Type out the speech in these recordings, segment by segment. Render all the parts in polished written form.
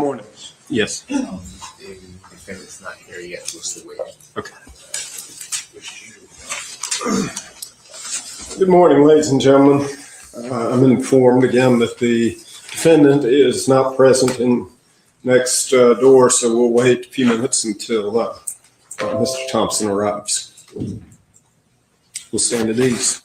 morning. Yes. The defendant's not here yet. We're still waiting. Okay. Good morning, ladies and gentlemen. I'm informed again that the defendant is not present in next door, so we'll wait a few minutes until Mr. Thompson arrives. We'll stand at ease.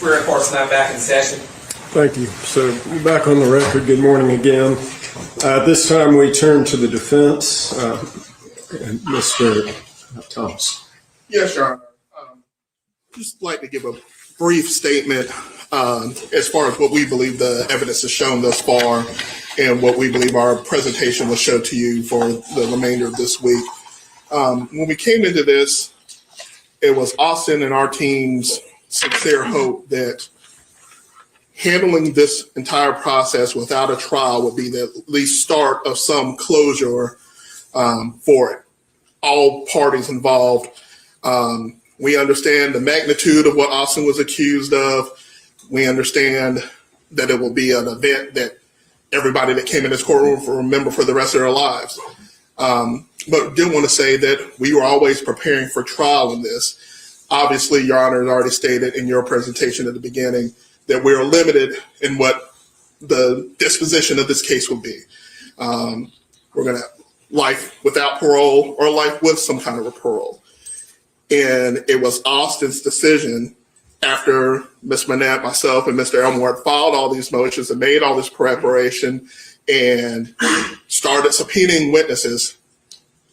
Superior Court's now back in session. Thank you. So back on the record, good morning again. This time we turn to the defense. And Mr. Thompson. Yes, Your Honor. Just like to give a brief statement as far as what we believe the evidence has shown thus far and what we believe our presentation will show to you for the remainder of this week. When we came into this, it was Austin and our team's sincere hope that handling this entire process without a trial would be the at least start of some closure for it. All parties involved. We understand the magnitude of what Austin was accused of. We understand that it will be an event that everybody that came in this courtroom will remember for the rest of their lives. But did want to say that we were always preparing for trial in this. Obviously, Your Honor has already stated in your presentation at the beginning that we are limited in what the disposition of this case will be. We're going to life without parole or life with some kind of a parole. And it was Austin's decision after Ms. Manette, myself, and Mr. Elmore filed all these motions and made all this preparation and started subpoenaing witnesses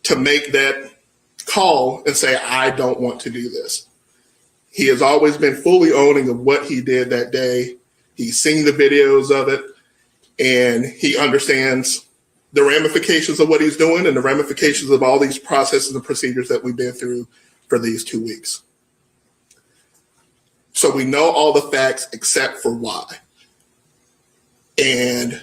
to make that call and say, I don't want to do this. He has always been fully owning of what he did that day. He's seen the videos of it, and he understands the ramifications of what he's doing and the ramifications of all these processes and procedures that we've been through for these 2 weeks. So we know all the facts except for why. And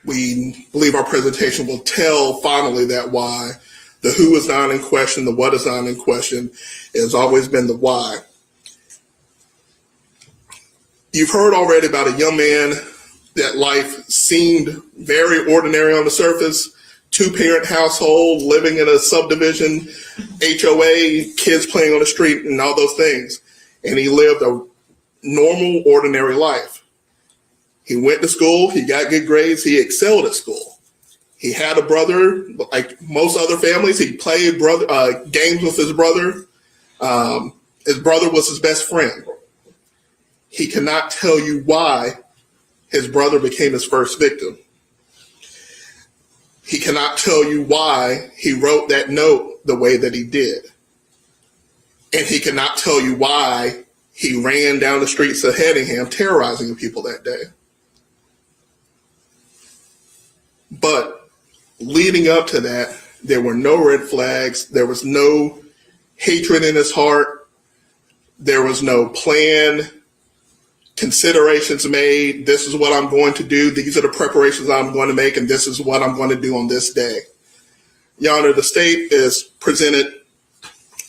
we believe our presentation will tell finally that why. The who is not in question, the what is not in question. It has always been the why. You've heard already about a young man that life seemed very ordinary on the surface, 2-parent household, living in a subdivision, HOA, kids playing on the street and all those things. And he lived a normal, ordinary life. He went to school, he got good grades, he excelled at school. He had a brother, like most other families. He played games with his brother. His brother was his best friend. He cannot tell you why his brother became his first victim. He cannot tell you why he wrote that note the way that he did. And he cannot tell you why he ran down the streets of Hedingham terrorizing people that day. But leading up to that, there were no red flags. There was no hatred in his heart. There was no plan, considerations made. This is what I'm going to do. These are the preparations I'm going to make, and this is what I'm going to do on this day. Your Honor, the state has presented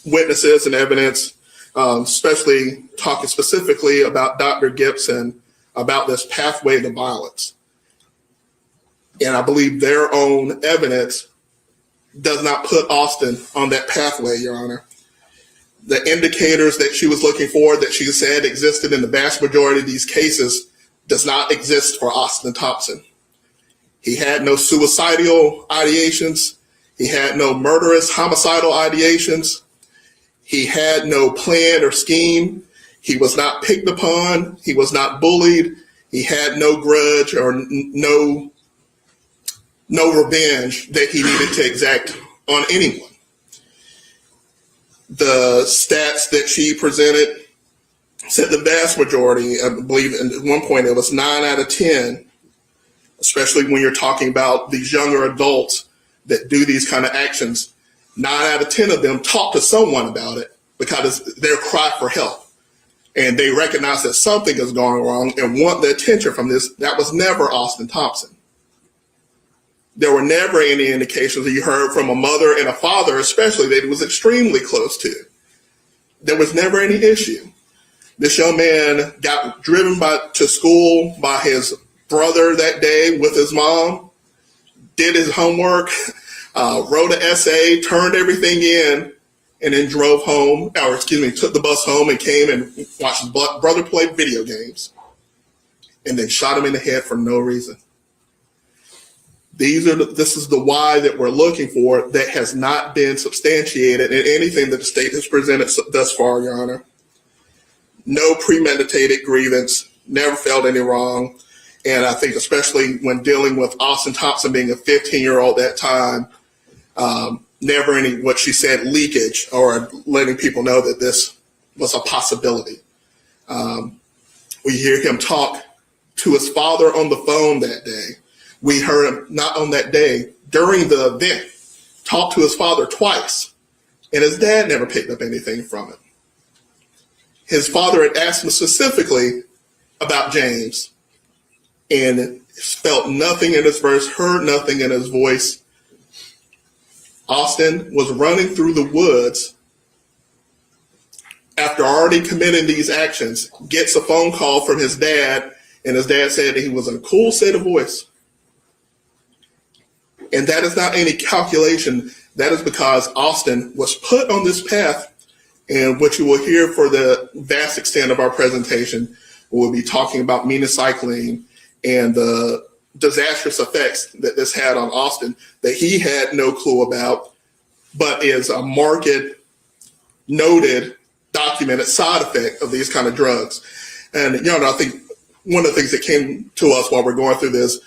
witnesses and evidence, especially talking specifically about Dr. Gibson, about this pathway to violence. And I believe their own evidence does not put Austin on that pathway, Your Honor. The indicators that she was looking for, that she said existed in the vast majority of these cases, does not exist for Austin Thompson. He had no suicidal ideations. He had no murderous, homicidal ideations. He had no plan or scheme. He was not picked upon. He was not bullied. He had no grudge or no revenge that he needed to exact on anyone. The stats that she presented said the vast majority, I believe at one point it was 9 out of 10, especially when you're talking about these younger adults that do these kind of actions, 9 out of 10 of them talk to someone about it because it's their cry for help. And they recognize that something is going wrong and want the attention from this. That was never Austin Thompson. There were never any indications that you heard from a mother and a father, especially, that he was extremely close to. There was never any issue. This young man got driven to school by his brother that day with his mom, did his homework, wrote an essay, turned everything in, and then drove home, took the bus home and came and watched his brother play video games, and then shot him in the head for no reason. This is the why that we're looking for that has not been substantiated in anything that the state has presented thus far, Your Honor. No premeditated grievance, never felt any wrong. And I think especially when dealing with Austin Thompson being a 15-year-old at that time, never any, what she said, leakage or letting people know that this was a possibility. We hear him talk to his father on the phone that day. We heard him, not on that day, during the event, talk to his father twice, and his dad never picked up anything from it. His father had asked him specifically about James, and felt nothing in his verse, heard nothing in his voice. Austin was running through the woods after already committing these actions, gets a phone call from his dad, and his dad said that he was in a cool state of voice. And that is not any calculation. That is because Austin was put on this path And what you will hear for the vast extent of our presentation, we'll be talking about minocycline and the disastrous effects that this had on Austin that he had no clue about, but is a market, noted, documented side effect of these kind of drugs. And, I think one of the things that came to us while we're going through this,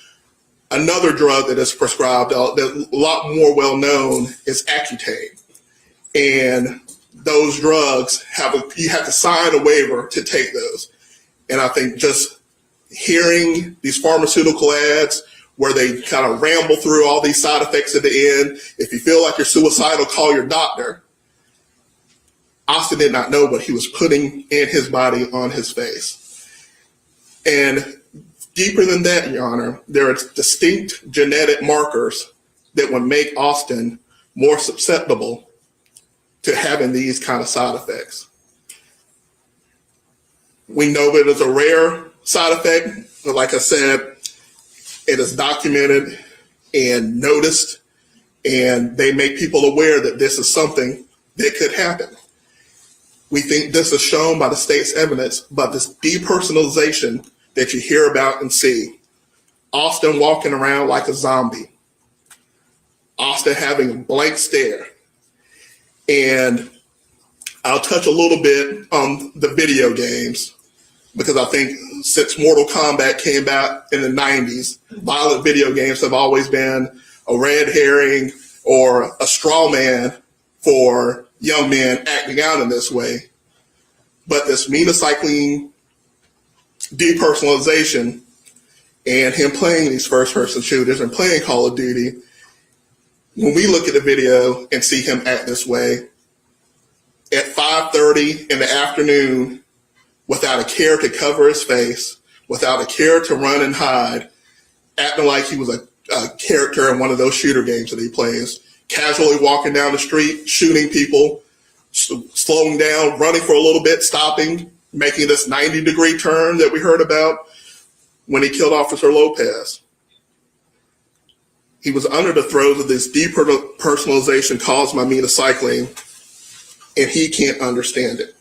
another drug that is prescribed, that a lot more well known, is Accutane. And those drugs you have to sign a waiver to take those. And I think just hearing these pharmaceutical ads where they kind of ramble through all these side effects at the end, if you feel like you're suicidal, call your doctor. Austin did not know what he was putting in his body on his face. And deeper than that, Your Honor, there are distinct genetic markers that would make Austin more susceptible to having these kind of side effects. We know that it's a rare side effect, but like I said, it is documented and noticed, and they make people aware that this is something that could happen. We think this is shown by the state's evidence, but this depersonalization that you hear about and see. Austin walking around like a zombie. Austin having a blank stare. And I'll touch a little bit on the video games, because I think since Mortal Kombat came out in the 90s, violent video games have always been a red herring or a straw man for young men acting out in this way. But this minocycline depersonalization and him playing these first-person shooters and playing Call of Duty, when we look at the video and see him act this way, at 5:30 in the afternoon, without a care to cover his face, without a care to run and hide, acting like he was a character in one of those shooter games that he plays, casually walking down the street, shooting people, slowing down, running for a little bit, stopping, making this 90-degree turn that we heard about when he killed Officer Lopez. He was under the throes of this depersonalization caused by minocycline, and he can't understand it.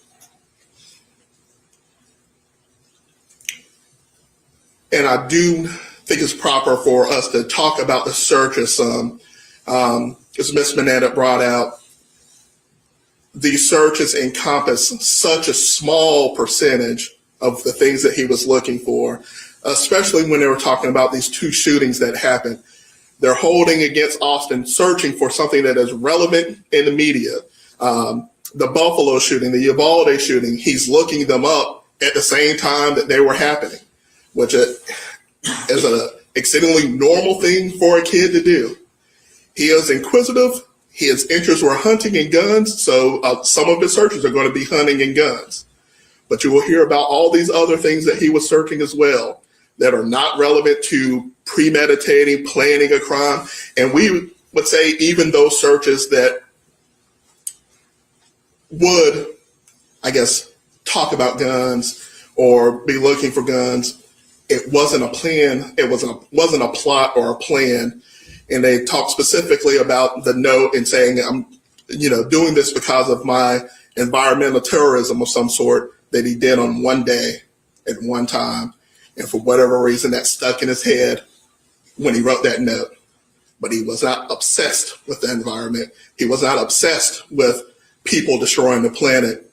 And I do think it's proper for us to talk about the searches some. As Ms. Manetta brought out, these searches encompass such a small percentage of the things that he was looking for, especially when they were talking about these two shootings that happened. They're holding against Austin, searching for something that is relevant in the media. The Buffalo shooting, the Uvalde shooting, he's looking them up at the same time that they were happening, which is an exceedingly normal thing for a kid to do. He is inquisitive. His interests were hunting and guns, so some of his searches are going to be hunting and guns. But you will hear about all these other things that he was searching as well that are not relevant to premeditating, planning a crime. And we would say even those searches that would, I guess, talk about guns or be looking for guns, it wasn't a plan. It wasn't a plot or a plan. And they talked specifically about the note and saying, I'm, doing this because of my environmental terrorism of some sort that he did on one day at one time. And for whatever reason, that stuck in his head when he wrote that note. But he was not obsessed with the environment. He was not obsessed with people destroying the planet.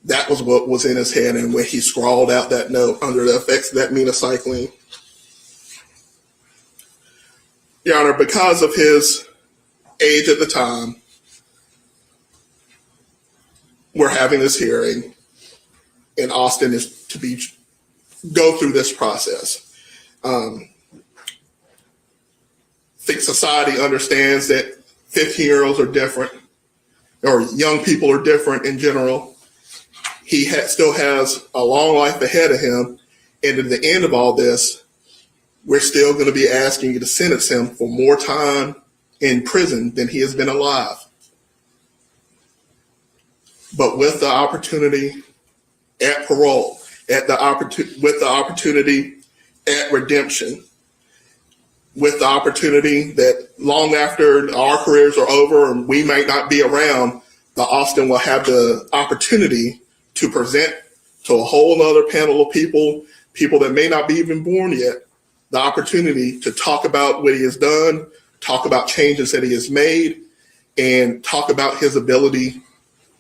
That was what was in his head, and when he scrawled out that note under the effects of that minocycline. Your Honor, because of his age at the time, we're having this hearing, and Austin is to go through this process. I think society understands that 15-year-olds are different, or young people are different in general. He still has a long life ahead of him, and at the end of all this, we're still going to be asking you to sentence him for more time in prison than he has been alive. But with the opportunity at parole, with the opportunity at redemption, with the opportunity that long after our careers are over and we might not be around, that Austin will have the opportunity to present to a whole nother panel of people that may not be even born yet, the opportunity to talk about what he has done, talk about changes that he has made, and talk about his ability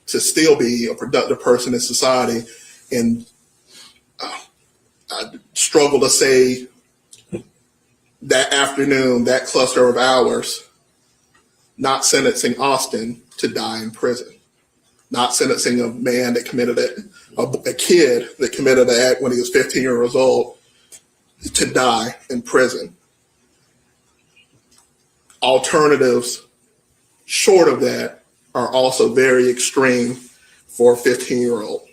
to still be a productive person in society. And I struggle to say that afternoon, that cluster of hours, not sentencing Austin to die in prison, not sentencing a man that committed it, a kid that committed an act when he was 15 years old to die in prison. Alternatives short of that are also very extreme for a 15-year-old.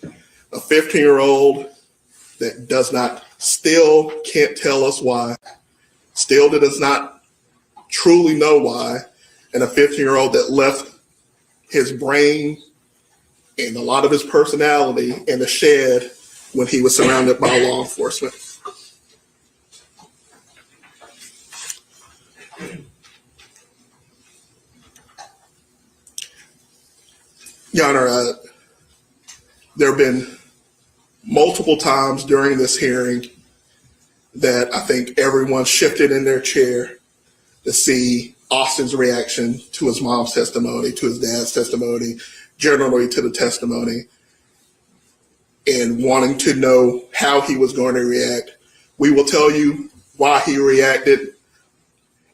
A 15-year-old that still can't tell us why, still does not truly know why, and a 15-year-old that left his brain and a lot of his personality in the shed when he was surrounded by law enforcement. Your Honor, there have been multiple times during this hearing that I think everyone shifted in their chair to see Austin's reaction to his mom's testimony, to his dad's testimony, generally to the testimony, and wanting to know how he was going to react. We will tell you why he reacted,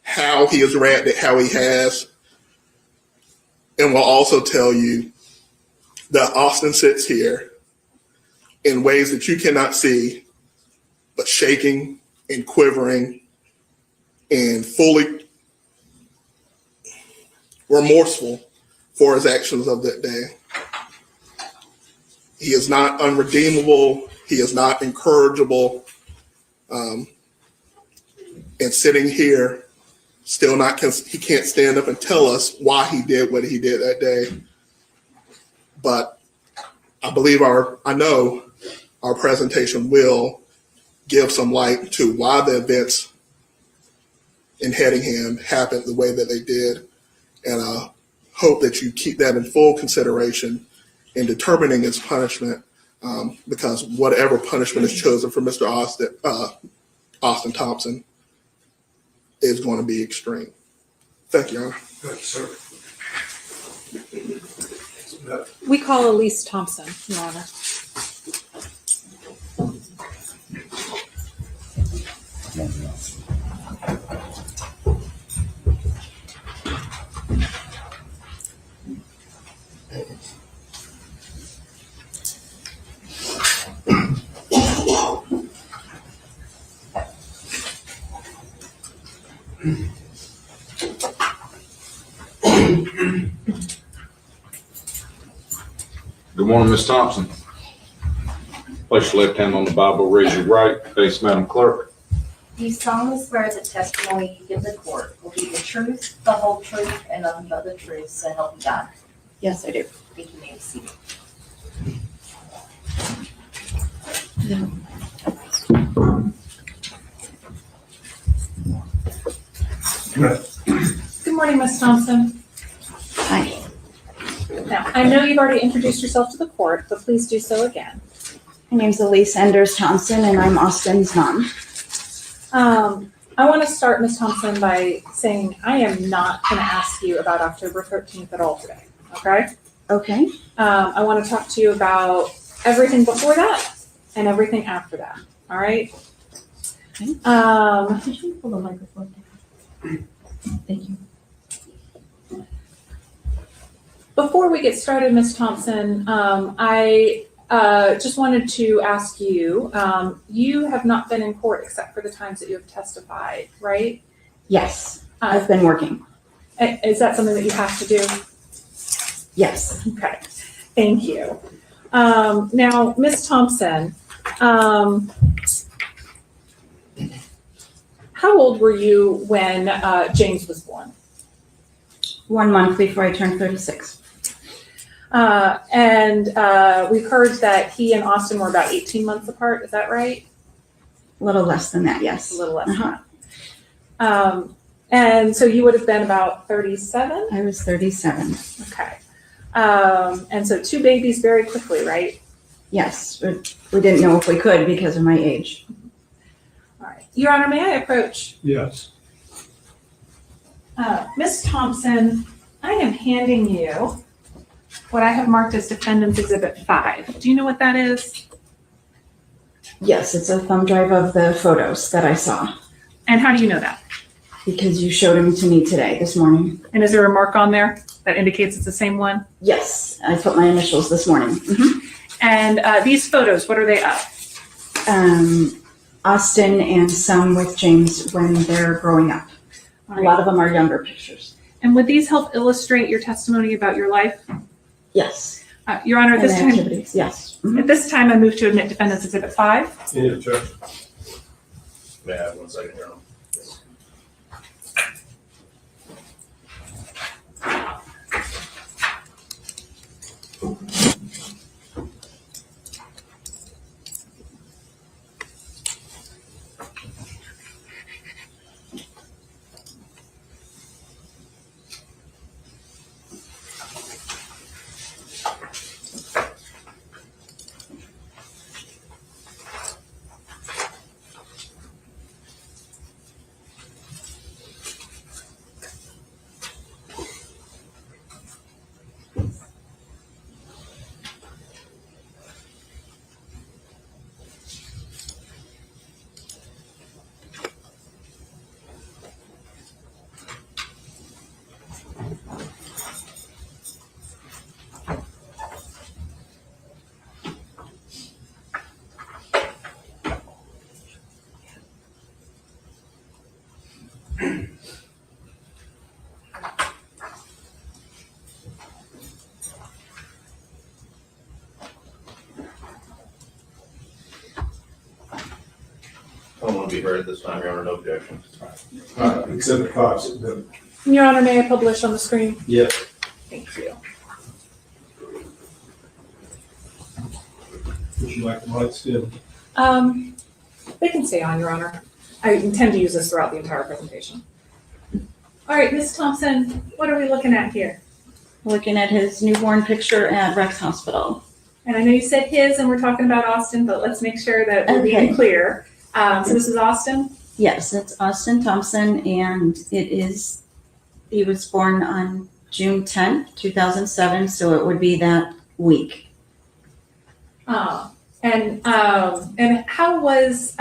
how he has reacted, how he has, and we'll also tell you that Austin sits here in ways that you cannot see, but shaking and quivering and fully remorseful for his actions of that day. He is not unredeemable. He is not incorrigible. And sitting here, he can't stand up and tell us why he did what he did that day. But I know our presentation will give some light to why the events in Hedingham happened the way that they did. And I hope that you keep that in full consideration in determining his punishment, because whatever punishment is chosen for Mr. Austin Thompson is going to be extreme. Thank you, Your Honor. Thank you, sir. We call Elise Thompson, Your Honor. Good morning, Ms. Thompson. Place your left hand on the Bible, raise your right. Face Madam Clerk. Do you solemnly swear the testimony you give the court will be the truth, the whole truth, and nothing but the truth, so help you God? Yes, I do. Thank you, may be seated. Good morning, Ms. Thompson. Hi, Now, I know you've already introduced yourself to the court, but please do so again. my name's Elise Enders Thompson, and I'm Austin's mom. I want to start, Ms. Thompson, by saying I am not going to ask you about October 13th at all today, okay? Okay, I want to talk to you about everything before that and everything after that, all right? Okay. Could you pull the microphone down? Thank you. Before we get started, Ms. Thompson, I just wanted to ask you, you have not been in court except for the times that you have testified, right? yes, I've been working. Is that something that you have to do? Yes, Okay, thank you. Now, Ms. Thompson, how old were you when James was born? 1 month before I turned 36. And we've heard that he and Austin were about 18 months apart. Is that right? A little less than that, A yes. little less Uh-huh. than that. And so you would have been about 37? I was 37. Okay. And so 2 babies very quickly, right? Yes, but we didn't know if we could because of my age. All right. Your Honor, may I approach? Yes. Ms. Thompson, I am handing you what I have marked as Defendant's Exhibit 5. Do you know what that is? Yes, it's a thumb drive of the photos that I saw And how do you know that? because you showed them to me today, this morning. And is there a mark on there that indicates it's the same one? Yes, I put my initials this morning. And these photos, what are they of? Austin and some with James when they're growing up. A lot of them are younger pictures. And would these help illustrate your testimony about your life? Yes. Your Honor, at And this the time, activities, yes. at this time, I move to admit Defendant's Exhibit 5. Any objection? May I have 1 second, Your Honor? I don't want to be heard this time, Your Honor, no objections. Exhibit 5 submitted. Your Honor, may I publish on the screen? Yes. Thank you. Would you like the lights dim? They can stay on, Your Honor. I intend to use this throughout the entire presentation. All right, Ms. Thompson, what are we looking at here? Looking at his newborn picture at Rex Hospital. And I know you said his, and we're talking about Austin, but let's make sure that we're being Okay. clear. So this is Austin? Yes, it's Austin Thompson, and he was born on June 10th, 2007, so it would be that week. And how was,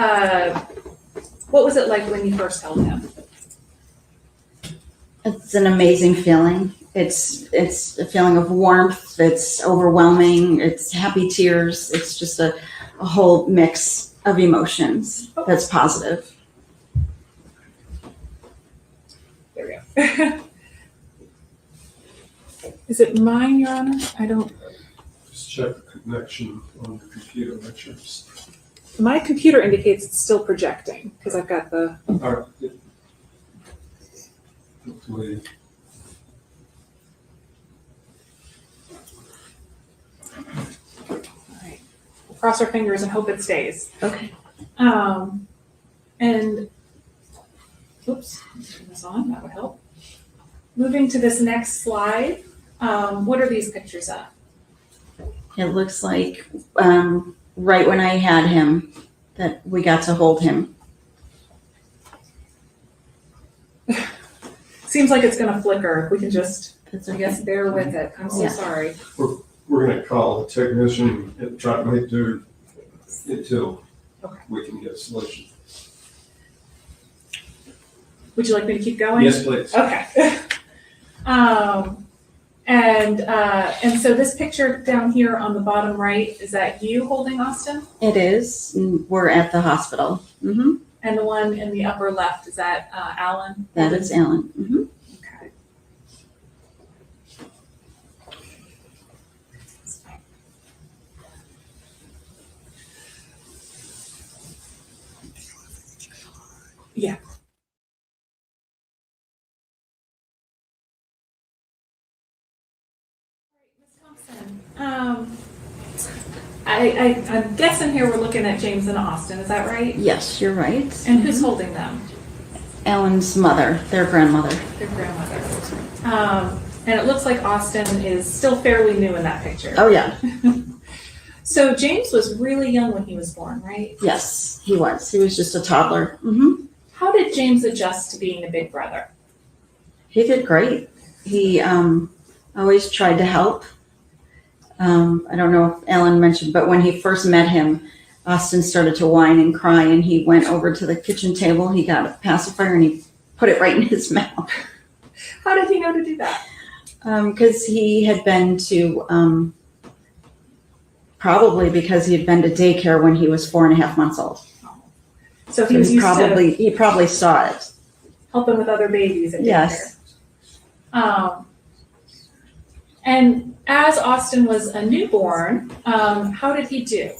what was it like when you first held him? It's an amazing feeling. It's a feeling of warmth. It's overwhelming. It's happy tears. It's just a whole mix of emotions that's positive. There we go. Is it mine, Your Honor? I don't, Just check the connection on the computer, make sure it's. my computer indicates it's still projecting, because I've got the, All right. Hopefully. all right. We'll cross our fingers and hope it stays. Okay. And, oops, let's turn this on, that would help. Moving to this next slide, what are these pictures of? It looks like right when I had him that we got to hold him. Seems like it's gonna flicker. If we can just, That's I guess, bear with it. I'm so Yeah. sorry. We're gonna call a technician and try to make do until Okay. we can get a solution. Would you like me to keep going? Yes, please. Okay. And so this picture down here on the bottom right, is that you holding Austin? It is. And we're at the hospital. Mm-hmm. And the one in the upper left, is that Alan? That is Alan. Mm-hmm. Okay. Yeah. I'm guessing here we're looking at James and Austin, is that right? Yes, you're right. And who's holding them? Alan's mother, their grandmother. Their grandmother. And it looks like Austin is still fairly new in that picture. Oh, yeah. So James was really young when he was born, right? Yes, he was. He was just a toddler. Mm-hmm. How did James adjust to being a big brother? He did great. He always tried to help. I don't know if Ellen mentioned, but when he first met him, Austin started to whine and cry, and he went over to the kitchen table. He got a pacifier and he put it right in his mouth. How did he know to do that? Because he had been to, probably because he had been to daycare when he was 4.5 months old. So he was used to He probably saw it. helping with other babies at daycare. Yes. And as Austin was a newborn, how did he do?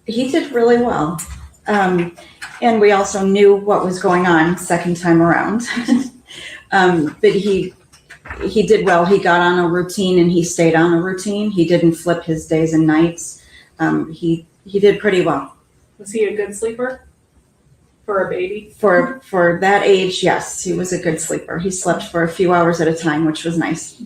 He did really well. And we also knew what was going on second time around. But he did well. He got on a routine and he stayed on a routine. He didn't flip his days and nights. He did pretty well. Was he a good sleeper for a baby? For that age, yes, he was a good sleeper. He slept for a few hours at a time, which was nice.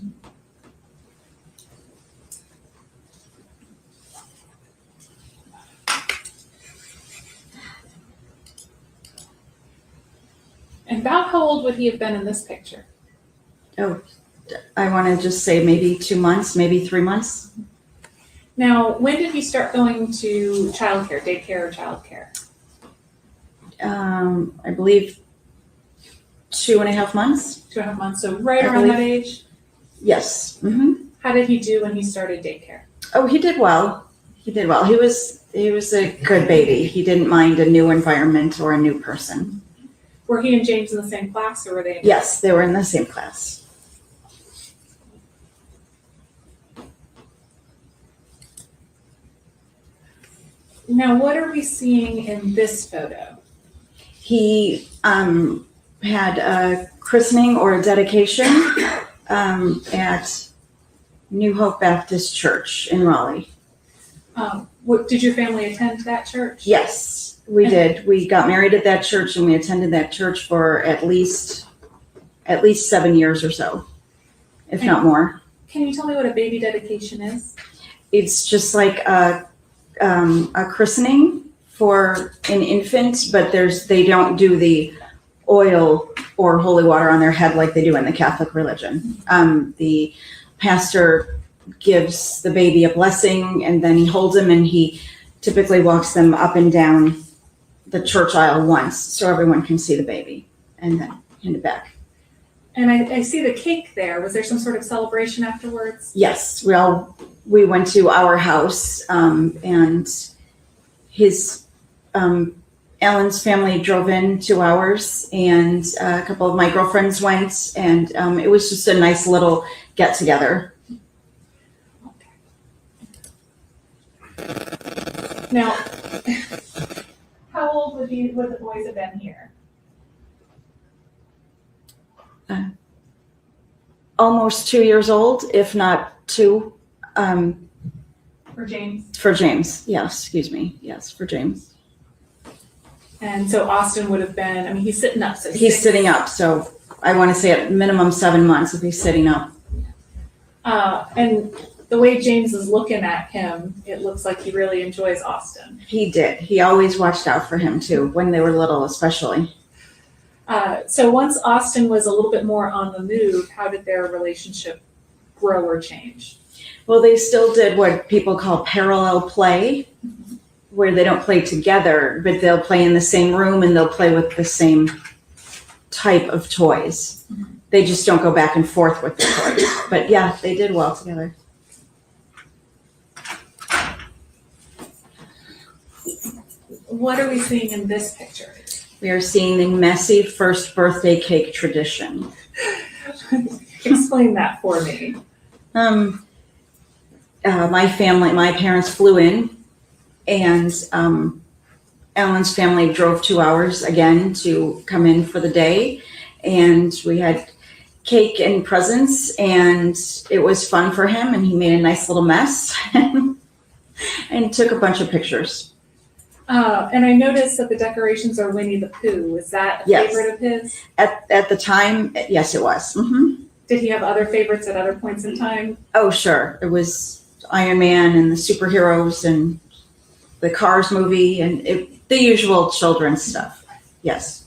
And about how old would he have been in this picture? Oh, I want to just say maybe 2 months, maybe 3 months. Now, when did he start going to childcare, daycare or childcare? I believe 2.5 months. 2.5 months, so right I around that believe- age? Yes. Mm-hmm. How did he do when he started daycare? Oh, he did well. He did well. He was a good baby. He didn't mind a new environment or a new person. Were he and James in the same class, or were they? Yes, they were in the same class. Now, what are we seeing in this photo? He had a christening or a dedication at New Hope Baptist Church in Raleigh. Did your family attend that church? Yes, we did. We got married at that church and we attended that church for at least 7 years or so, if not more. Can you tell me what a baby dedication is? It's just like a christening for an infant, but they don't do the oil or holy water on their head like they do in the Catholic religion. The pastor gives the baby a blessing and then he holds them and he typically walks them up and down the church aisle once so everyone can see the baby and then hand it back. And I see the cake there. Was there some sort of celebration afterwards? Yes, we went to our house and his Alan's family drove in 2 hours and a couple of my girlfriends went and it was just a nice little get together. Now, how old would the boys have been here? Almost 2 years old, if not 2. For James? For James, yes, excuse me. Yes, for James. And so Austin would have been, he's sitting up. So He's sitting up, so I want to say at minimum 7 months if he's sitting up. And the way James is looking at him, it looks like he really enjoys Austin. He did. He always watched out for him too, when they were little especially. So once Austin was a little bit more on the move, how did their relationship grow or change? Well, they still did what people call parallel play, where they don't play together, but they'll play in the same room and they'll play with the same type of toys. They just don't go back and forth with the toys. But yeah, they did well together. What are we seeing in this picture? We are seeing the messy first birthday cake tradition. Explain that for me. My parents flew in and Alan's family drove 2 hours again to come in for the day. And we had cake and presents and it was fun for him and he made a nice little mess and took a bunch of pictures. And I noticed that the decorations are Winnie the Pooh. Is that a Yes. favorite of his? At the time, yes, it was. Mm-hmm. Did he have other favorites at other points in time? Oh, sure. It was Iron Man and the superheroes and the Cars movie and the usual children's stuff. Yes.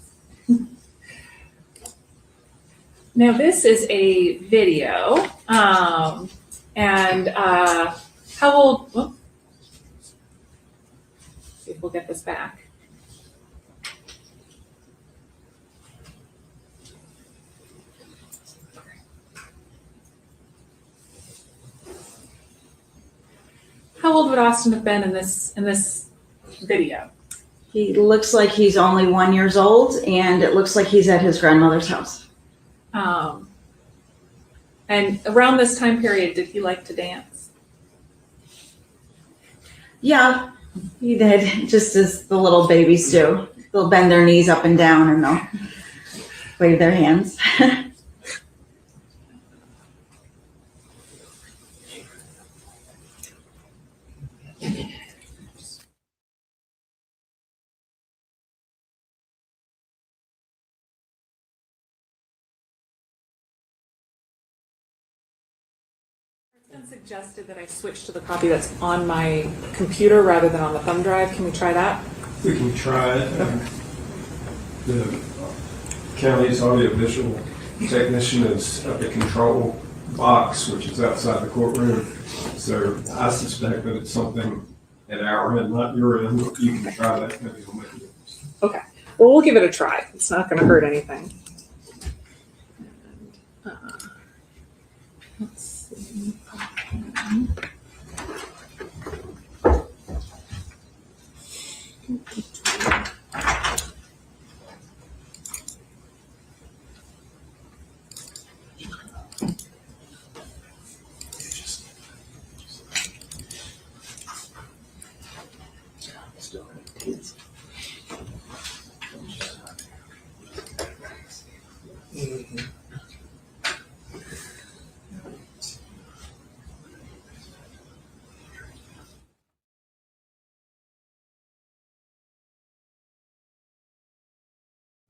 Now, this is a video, and how old, whoop. See if we'll get this back. How old would Austin have been in this video? He looks like he's only 1 year old, and it looks like he's at his grandmother's house. And around this time period, did he like to dance? Yeah, he did, just as the little babies do. They'll bend their knees up and down and they'll wave their hands. It's been suggested that I switch to the copy that's on my computer rather than on the thumb drive. Can we try that? We can try it. The county's audiovisual technician is at the control box, which is outside the courtroom. So I suspect that it's something at our end, not your end. You can try that. Maybe it'll make a difference. Okay. Well, we'll give it a try. It's not going to hurt anything. Let's see.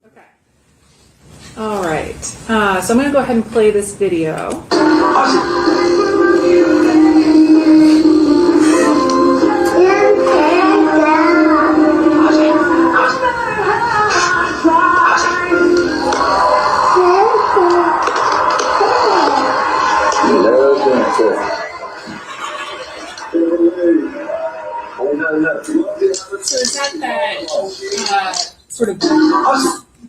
Okay. All right. So I'm going to go ahead and play this video. So is that sort of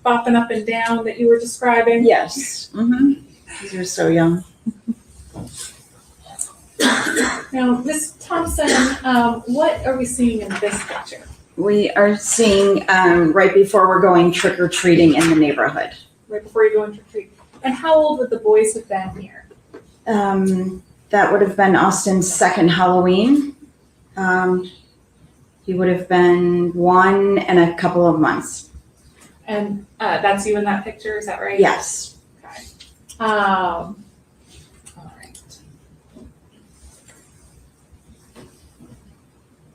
bopping up and down that you were describing? Yes. Mm-hmm. You're so young. Now, Ms. Thompson, what are we seeing in this picture? We are seeing right before we're going trick-or-treating in the neighborhood. Right before you go into retreat. And how old would the boys have been here? That would have been Austin's second Halloween. He would have been 1 and a couple of months. And that's you in that picture, is that right? Yes. Okay. All right.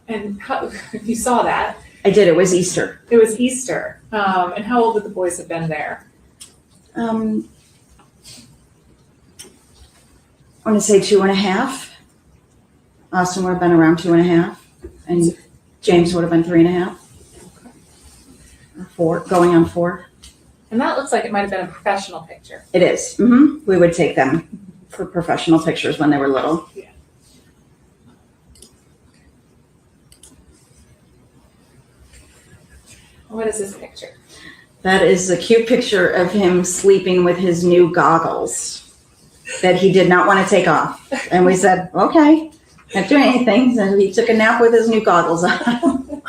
And how, you saw that. I did. It was Easter. It was Easter. And how old would the boys have been there? I want to say 2.5. Austin would have been around 2.5. And James would have been 3.5. Or 4, going on 4. And that looks like it might have been a professional picture. It is. Mm-hmm. We would take them for professional pictures when they were little. Yeah. What is this picture? That is a cute picture of him sleeping with his new goggles that he did not want to take off. And we said, okay, can't do anything. So he took a nap with his new goggles on.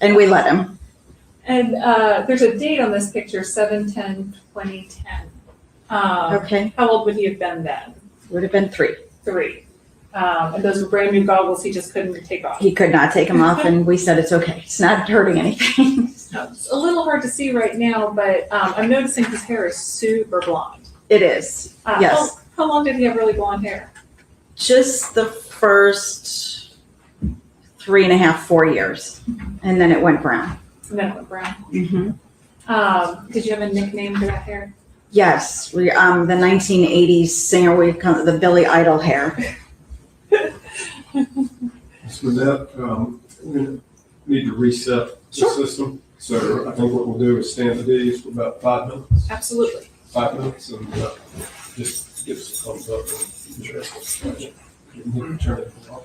And we let him. And there's a date on this picture, 7/10/2010. Okay. How old would he have been then? Would have been 3. 3. And those were brand new goggles he just couldn't take off. He could not take them off, and we said it's okay. It's not hurting anything. Now, it's a little hard to see right now, but I'm noticing his hair is super blonde. It is. Yes. How long did he have really blonde hair? Just the first 3.5, 4 years. And then it went brown. And then it went brown. Mm-hmm. Did you have a nickname for that hair? Yes, the 1980s singer, the Billy Idol hair. So with that, we need to reset the Sure. system. So I think what we'll do is stand at ease for about 5 minutes. Absolutely. 5 minutes, and just give us a thumbs up and address the question. You need to turn it off.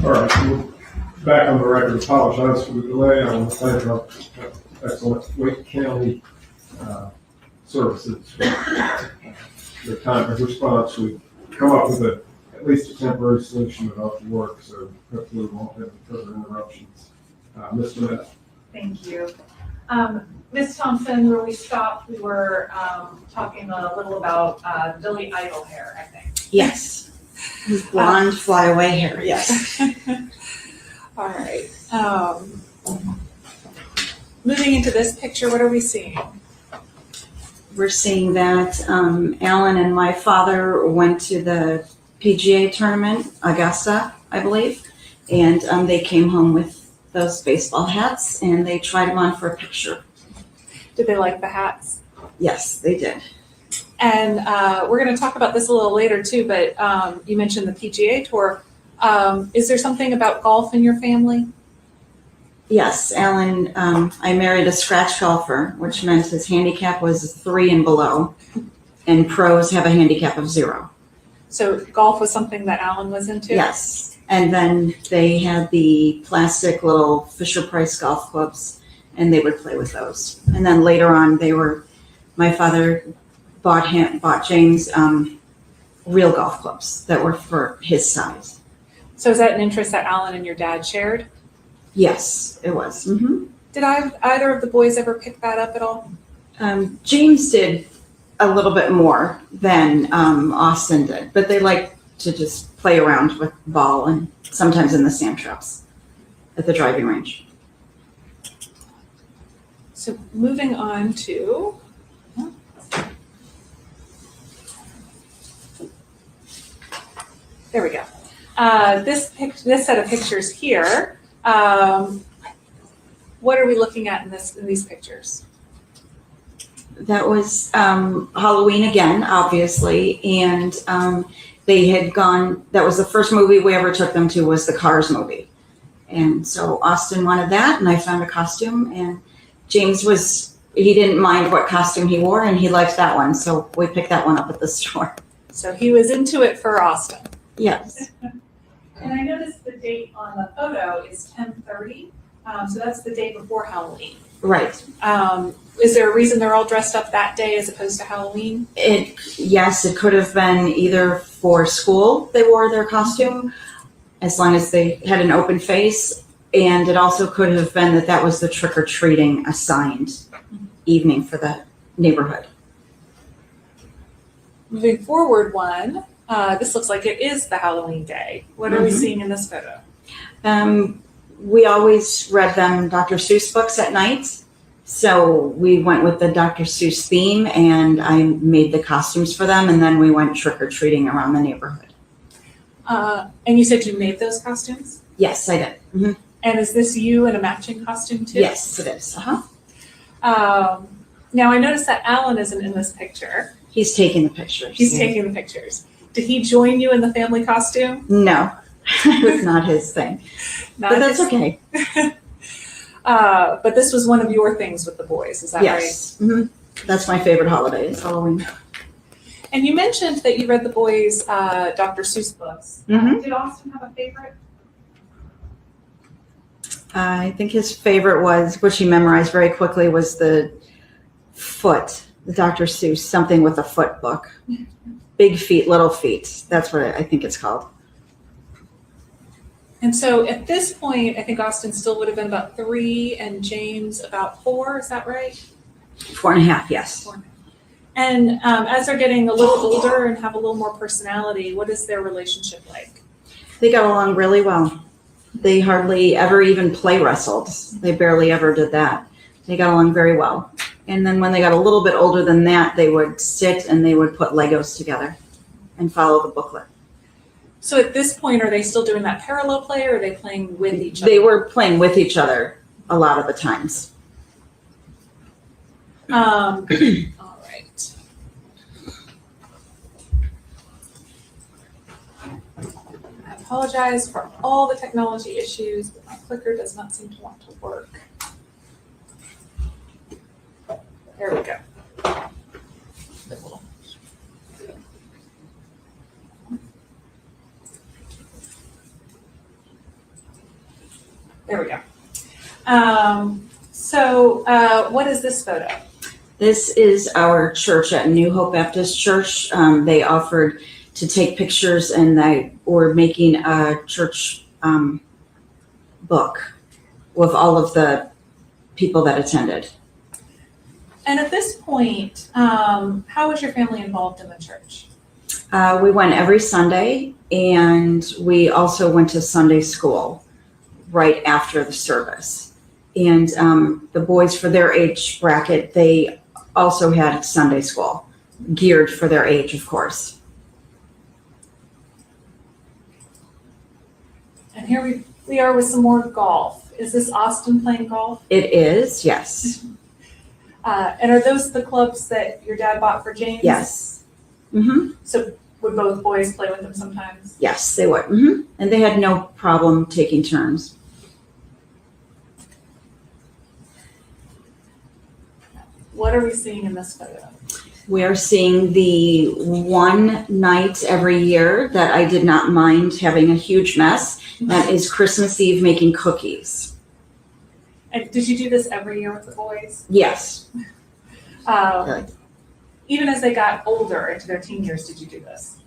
All right, we're back on the record. Apologize for the delay. I want to thank our excellent Wake County services for their time and response. We've come up with at least a temporary solution about the work, so hopefully we won't have any further interruptions. Ms. Smith. Thank you. Ms. Thompson, where we stopped, we were talking a little about Billy Idol hair, I think. Yes. His blonde flyaway hair, yes. All right. Moving into this picture, what are we seeing? We're seeing that Alan and my father went to the PGA tournament, Augusta, I believe, and they came home with those baseball hats and they tried them on for a picture. Did they like the hats? Yes, they did. And we're going to talk about this a little later too, but you mentioned the PGA Tour. Is there something about golf in your family? Yes, Alan, I married a scratch golfer, which meant his handicap was 3 and below, and pros have a handicap of 0. So golf was something that Alan was into? Yes, and then they had the plastic little Fisher-Price golf clubs, and they would play with those. And then later on, my father bought James real golf clubs that were for his size. So is that an interest that Alan and your dad shared? Yes, it was. Mm-hmm. Did either of the boys ever pick that up at all? James did a little bit more than Austin did, but they like to just play around with the ball and sometimes in the sand traps at the driving range. So moving on to, there we go. This set of pictures here. What are we looking at in these pictures? That was Halloween again, obviously, and they had gone. That was the first movie we ever took them to, was the Cars movie, and so Austin wanted that, and I found a costume, and James he didn't mind what costume he wore, and he liked that one, so we picked that one up at the store. So he was into it for Austin. Yes. And I noticed the date on the photo is 10/30, so that's the day before Halloween. Right. Is there a reason they're all dressed up that day as opposed to Halloween? Yes, it could have been either for school they wore their costume, as long as they had an open face, and it also could have been that was the trick-or-treating assigned evening for the neighborhood. Moving forward one, this looks like it is the Halloween day. What are we seeing in this photo? We always read them Dr. Seuss books at night. So we went with the Dr. Seuss theme, and I made the costumes for them, and then we went trick-or-treating around the neighborhood. And you said you made those costumes? Yes, I did. Mm-hmm. And is this you in a matching costume too? Yes, it is. Uh-huh. Now I noticed that Alan isn't in this picture. He's taking the pictures. He's taking the pictures. Did he join you in the family costume? No, it was not his thing. But that's okay. But this was one of your things with the boys, is that right? Yes. Mm-hmm. That's my favorite holiday, is Halloween. And you mentioned that you read the boys' Dr. Seuss books. Mm-hmm. Did Austin have a favorite? I think his favorite was, which he memorized very quickly, was the Dr. Seuss, something with a foot book. Big feet, little feet. That's what I think it's called. And so at this point, I think Austin still would have been about 3 and James about 4. Is that right? 4.5, yes. 4.5. And as they're getting a little older and have a little more personality, what is their relationship like? They got along really well. They hardly ever even play wrestled. They barely ever did that. They got along very well. And then when they got a little bit older than that, they would sit and they would put Legos together and follow the booklet. So at this point, are they still doing that parallel play, or are they playing with each other? They were playing with each other a lot of the times. All right. I apologize for all the technology issues, but my clicker does not seem to want to work. There we go. There we go. What is this photo? This is our church at New Hope Baptist Church. They offered to take pictures, and they were making a church book with all of the people that attended. And at this point, how was your family involved in the church? We went every Sunday, and we also went to Sunday school right after the service. And the boys, for their age bracket, they also had Sunday school, geared for their age, of course. And here we are with some more golf. Is this Austin playing golf? It is, yes. And are those the clubs that your dad bought for James? Yes. Mm-hmm. So would both boys play with them sometimes? Yes, they would. Mm-hmm. And they had no problem taking turns. What are we seeing in this photo? We are seeing the one night every year that I did not mind having a huge mess. That is Christmas Eve making cookies. And did you do this every year with the boys? Yes. Even as they got older, into their teen years, did you do this?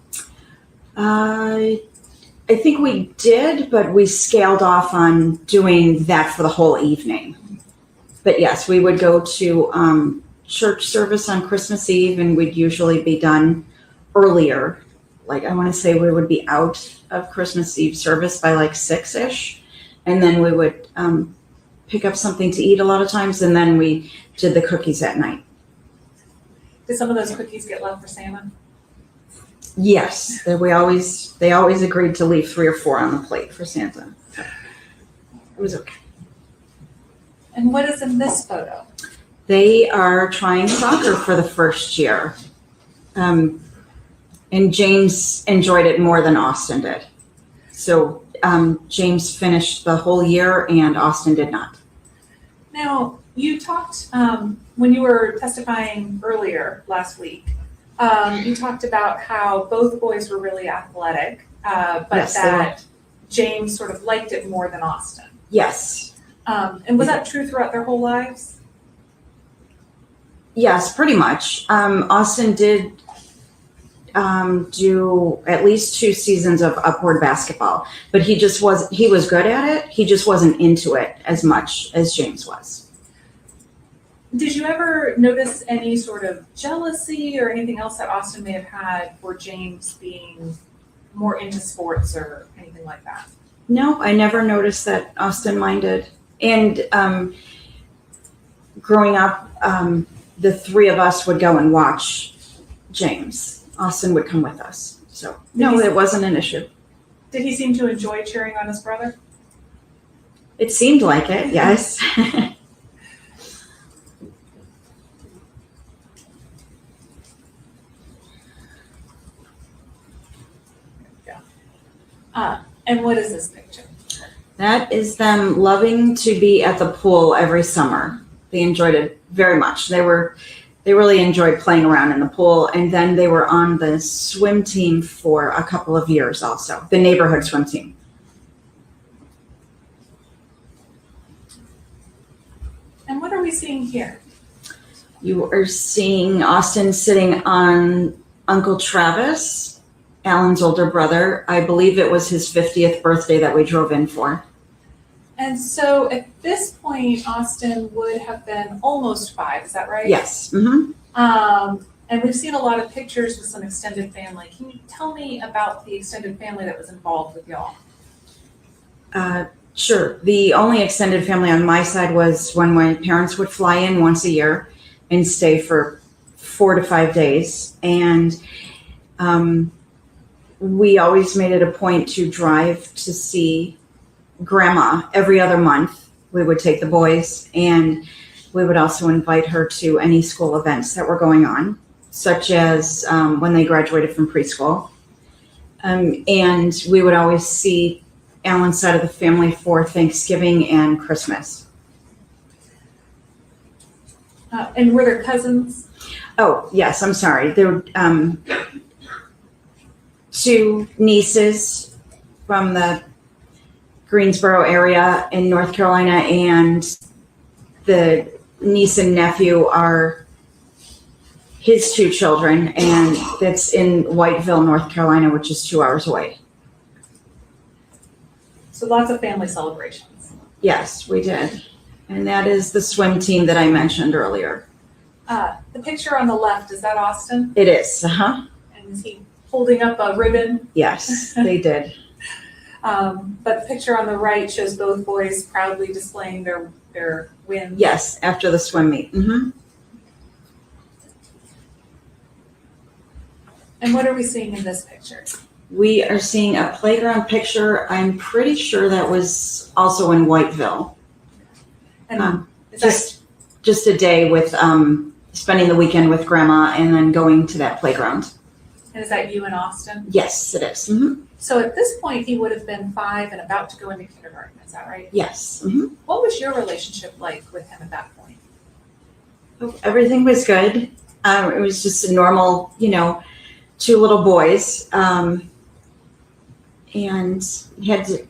I think we did, but we scaled off on doing that for the whole evening. But yes, we would go to church service on Christmas Eve, and we'd usually be done earlier. Like, I want to say we would be out of Christmas Eve service by like 6-ish. And then we would pick up something to eat a lot of times, and then we did the cookies at night. Did some of those cookies get left for Santa? Yes, they always agreed to leave 3 or 4 on the plate for Santa. So it was okay. And what is in this photo? They are trying soccer for the first year. And James enjoyed it more than Austin did. So James finished the whole year and Austin did not. Now, you talked, when you were testifying earlier last week, you talked about how both boys were really athletic, but Yes, that James sort of liked it more than Austin. Yes. And was that true throughout their whole lives? Yes, pretty much. Austin did do at least 2 seasons of upward basketball, but he was good at it. He just wasn't into it as much as James was. Did you ever notice any sort of jealousy or anything else that Austin may have had for James being more into sports or anything like that? No, I never noticed that Austin minded. And growing up, the 3 of us would go and watch James. Austin would come with us. So no, it wasn't an issue. Did he seem to enjoy cheering on his brother? It seemed like it, yes. And what is this picture? That is them loving to be at the pool every summer. They enjoyed it very much. They really enjoyed playing around in the pool, and then they were on the swim team for a couple of years also, the neighborhood swim team. And what are we seeing here? You are seeing Austin sitting on Uncle Travis, Alan's older brother. I believe it was his 50th birthday that we drove in for. And so at this point, Austin would have been almost 5, is that right? Yes. Mm-hmm. And we've seen a lot of pictures with some extended family. Can you tell me about the extended family that was involved with y'all? Sure. The only extended family on my side was when my parents would fly in once a year and stay for 4 to 5 days. And we always made it a point to drive to see Grandma every other month. We would take the boys, and we would also invite her to any school events that were going on, such as when they graduated from preschool. And we would always see Alan's side of the family for Thanksgiving and Christmas. And were there cousins? Oh, yes, I'm sorry. There were 2 nieces from the Greensboro area in North Carolina, and the niece and nephew are his two children, and that's in Whiteville, North Carolina, which is 2 hours away. So lots of family celebrations. Yes, we did. And that is the swim team that I mentioned earlier. The picture on the left, is that Austin? It is, uh-huh. And is he holding up a ribbon? Yes, they did. But the picture on the right shows both boys proudly displaying their wins. Yes, after the swim meet. Mm-hmm. And what are we seeing in this picture? We are seeing a playground picture. I'm pretty sure that was also in Whiteville. And is Just a day with spending the weekend with grandma and then going to that playground. that you in Austin? Yes, it is. Mm-hmm. So at this point, he would have been 5 and about to go into kindergarten. Is that right? Yes. Mm-hmm. What was your relationship like with him at that point? Everything was good. It was just a normal, 2 little boys. And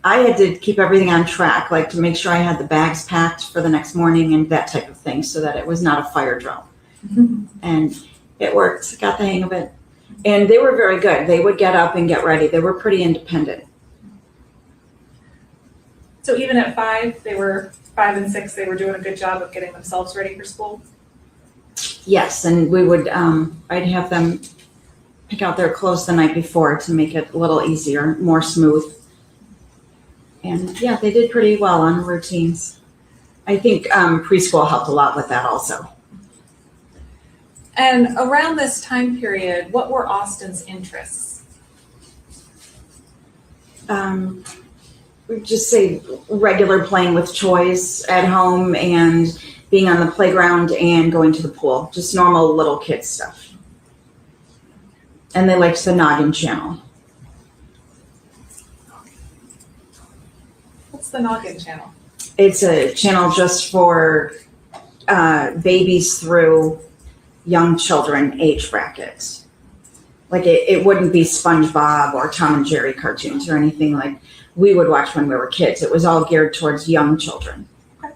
I had to keep everything on track, like to make sure I had the bags packed for the next morning and that type of thing, so that it was not a fire drill. And it worked. Got the hang of it. And they were very good. They would get up and get ready. They were pretty independent. So even at 5, they were 5 and 6. They were doing a good job of getting themselves ready for school. Yes, and we would. I'd have them pick out their clothes the night before to make it a little easier, more smooth. And yeah, they did pretty well on routines. I think preschool helped a lot with that also. And around this time period, what were Austin's interests? We'd just say regular playing with toys at home and being on the playground and going to the pool. Just normal little kid stuff. And they liked the Noggin channel. What's the Noggin channel? It's a channel just for babies through young children age brackets. Like it wouldn't be SpongeBob or Tom and Jerry cartoons or anything like we would watch when we were kids. It was all geared towards young children. Okay.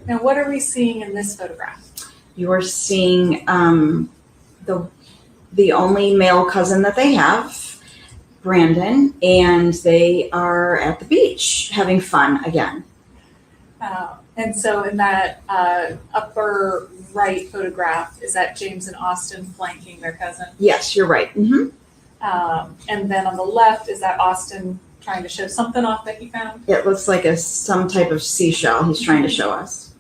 Now, what are we seeing in this photograph? You are seeing the only male cousin that they have, Brandon, and they are at the beach having fun again. And so in that upper right photograph, is that James and Austin flanking their cousin? Yes, you're right. Mm-hmm. And then on the left, is that Austin trying to show something off that he found? It looks like some type of seashell he's trying to show us.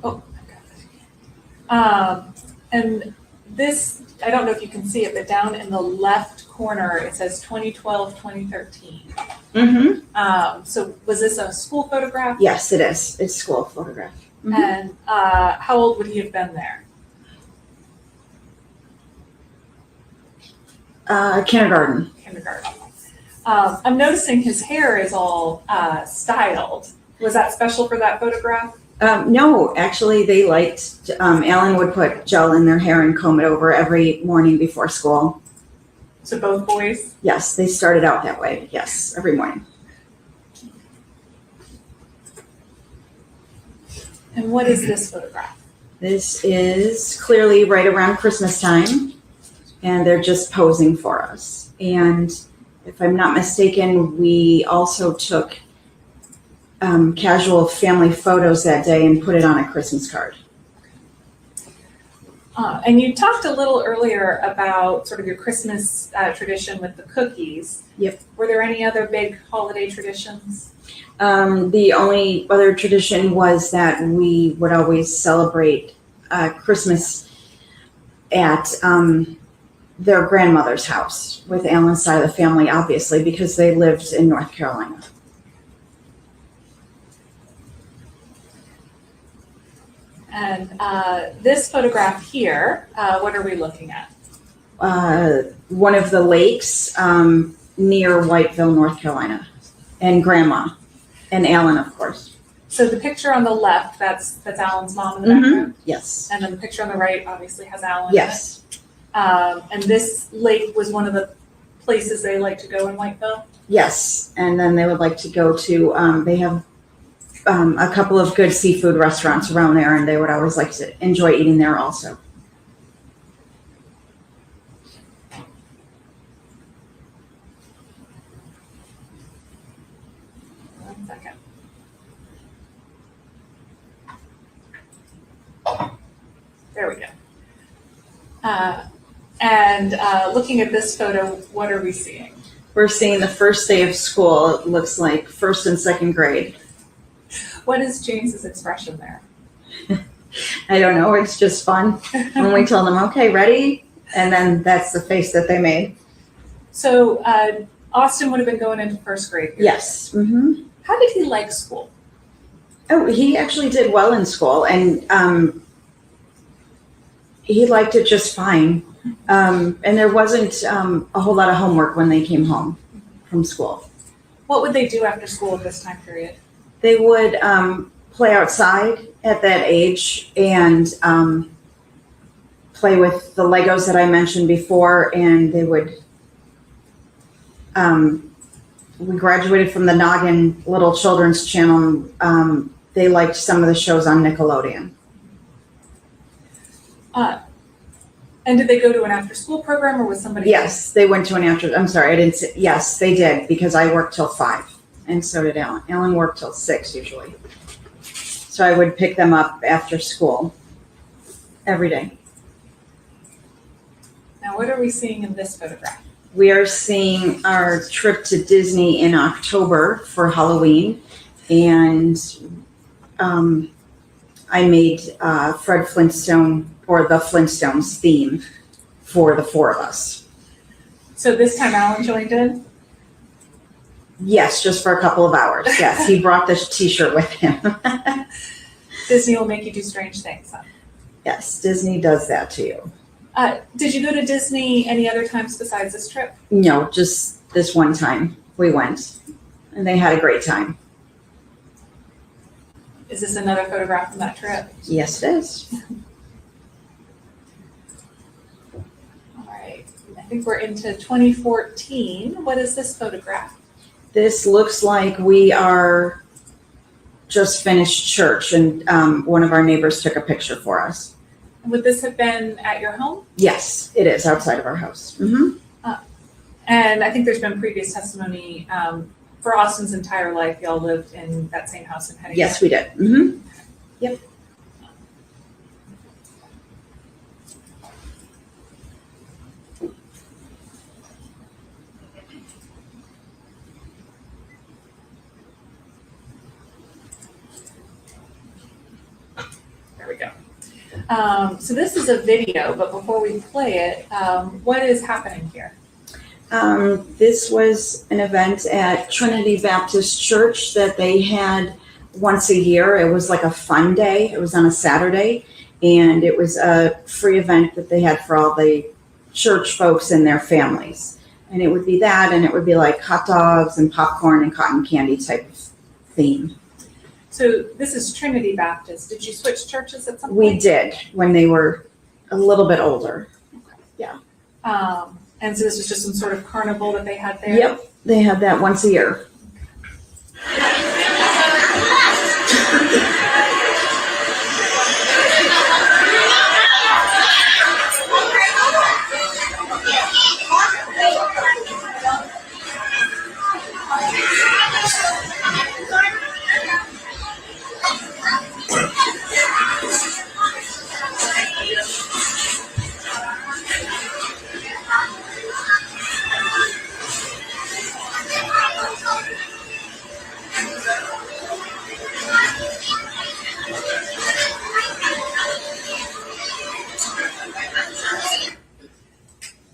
Oh, and this, I don't know if you can see it, but down in the left corner, it says 2012, 2013. Mm-hmm. So was this a school photograph? Yes, it is. It's a school photograph. Mm-hmm. And how old would he have been there? Kindergarten. I'm noticing his hair is all styled. Was that special for that photograph? No, actually they liked, Alan would put gel in their hair and comb it over every morning before school. So both boys? Yes, they started out that way. Yes, every morning. And what is this photograph? This is clearly right around Christmas time, and they're just posing for us. And if I'm not mistaken, we also took casual family photos that day and put it on a Christmas card. And you talked a little earlier about sort of your Christmas tradition with the cookies. Yep. Were there any other big holiday traditions? The only other tradition was that we would always celebrate Christmas at their grandmother's house with Alan's side of the family, obviously, because they lived in North Carolina. And this photograph here, what are we looking at? One of the lakes near Whiteville, North Carolina, and Grandma, and Alan, of course. So the picture on the left, that's Alan's mom in the background? Yes. And then the picture on the right obviously has Alan. Yes. And this lake was one of the places they like to go in Whiteville? Yes, and then they would like to go to, they have a couple of good seafood restaurants around there, and they would always like to enjoy eating there also. One second. There we go. And looking at this photo, what are we seeing? We're seeing the first day of school. It looks like first and second grade. What is James's expression there? I don't know. It's just fun. When we told them, okay, ready? And then that's the face that they made. So Austin would have been going into first grade here. Yes. Mm-hmm. How did he like school? Oh, he actually did well in school, and he liked it just fine. And there wasn't a whole lot of homework when they came home from school. What would they do after school at this time period? They would play outside at that age and play with the Legos that I mentioned before, and they would. We graduated from the Noggin Little Children's Channel. They liked some of the shows on Nickelodeon. And did they go to an after-school program, or was somebody? Yes, they went to an after. I'm sorry, I didn't say. Yes, they did, because I worked till 5, and so did Alan. Alan worked till 6 usually. So I would pick them up after school every day. Now, what are we seeing in this photograph? We are seeing our trip to Disney in October for Halloween, and I made Fred Flintstone, or the Flintstones theme for the 4 of us. So this time Alan joined in? Yes, just for a couple of hours. Yes, he brought this t-shirt with him. Disney will make you do strange things, huh? Yes, Disney does that to you. Did you go to Disney any other times besides this trip? No, just this one time we went, and they had a great time. Is this another photograph from that trip? Yes, it is. All right. I think we're into 2014. What is this photograph? This looks like we are just finished church, and one of our neighbors took a picture for us. Would this have been at your home? Yes, it is outside of our house. Mm-hmm. And I think there's been previous testimony for Austin's entire life. Y'all lived in that same house in Hennigan. Yes, we did. Mm-hmm. Yep. There we go. So this is a video, but before we play it, what is happening here? This was an event at Trinity Baptist Church that they had once a year. It was like a fun day. It was on a Saturday, and it was a free event that they had for all the church folks and their families. And it would be that, and it would be like hot dogs and popcorn and cotton candy type of theme. So this is Trinity Baptist. Did you switch churches at some point? We did when they were a little bit older. And so this was just some sort of carnival that they had there? Yep, they had that once a year.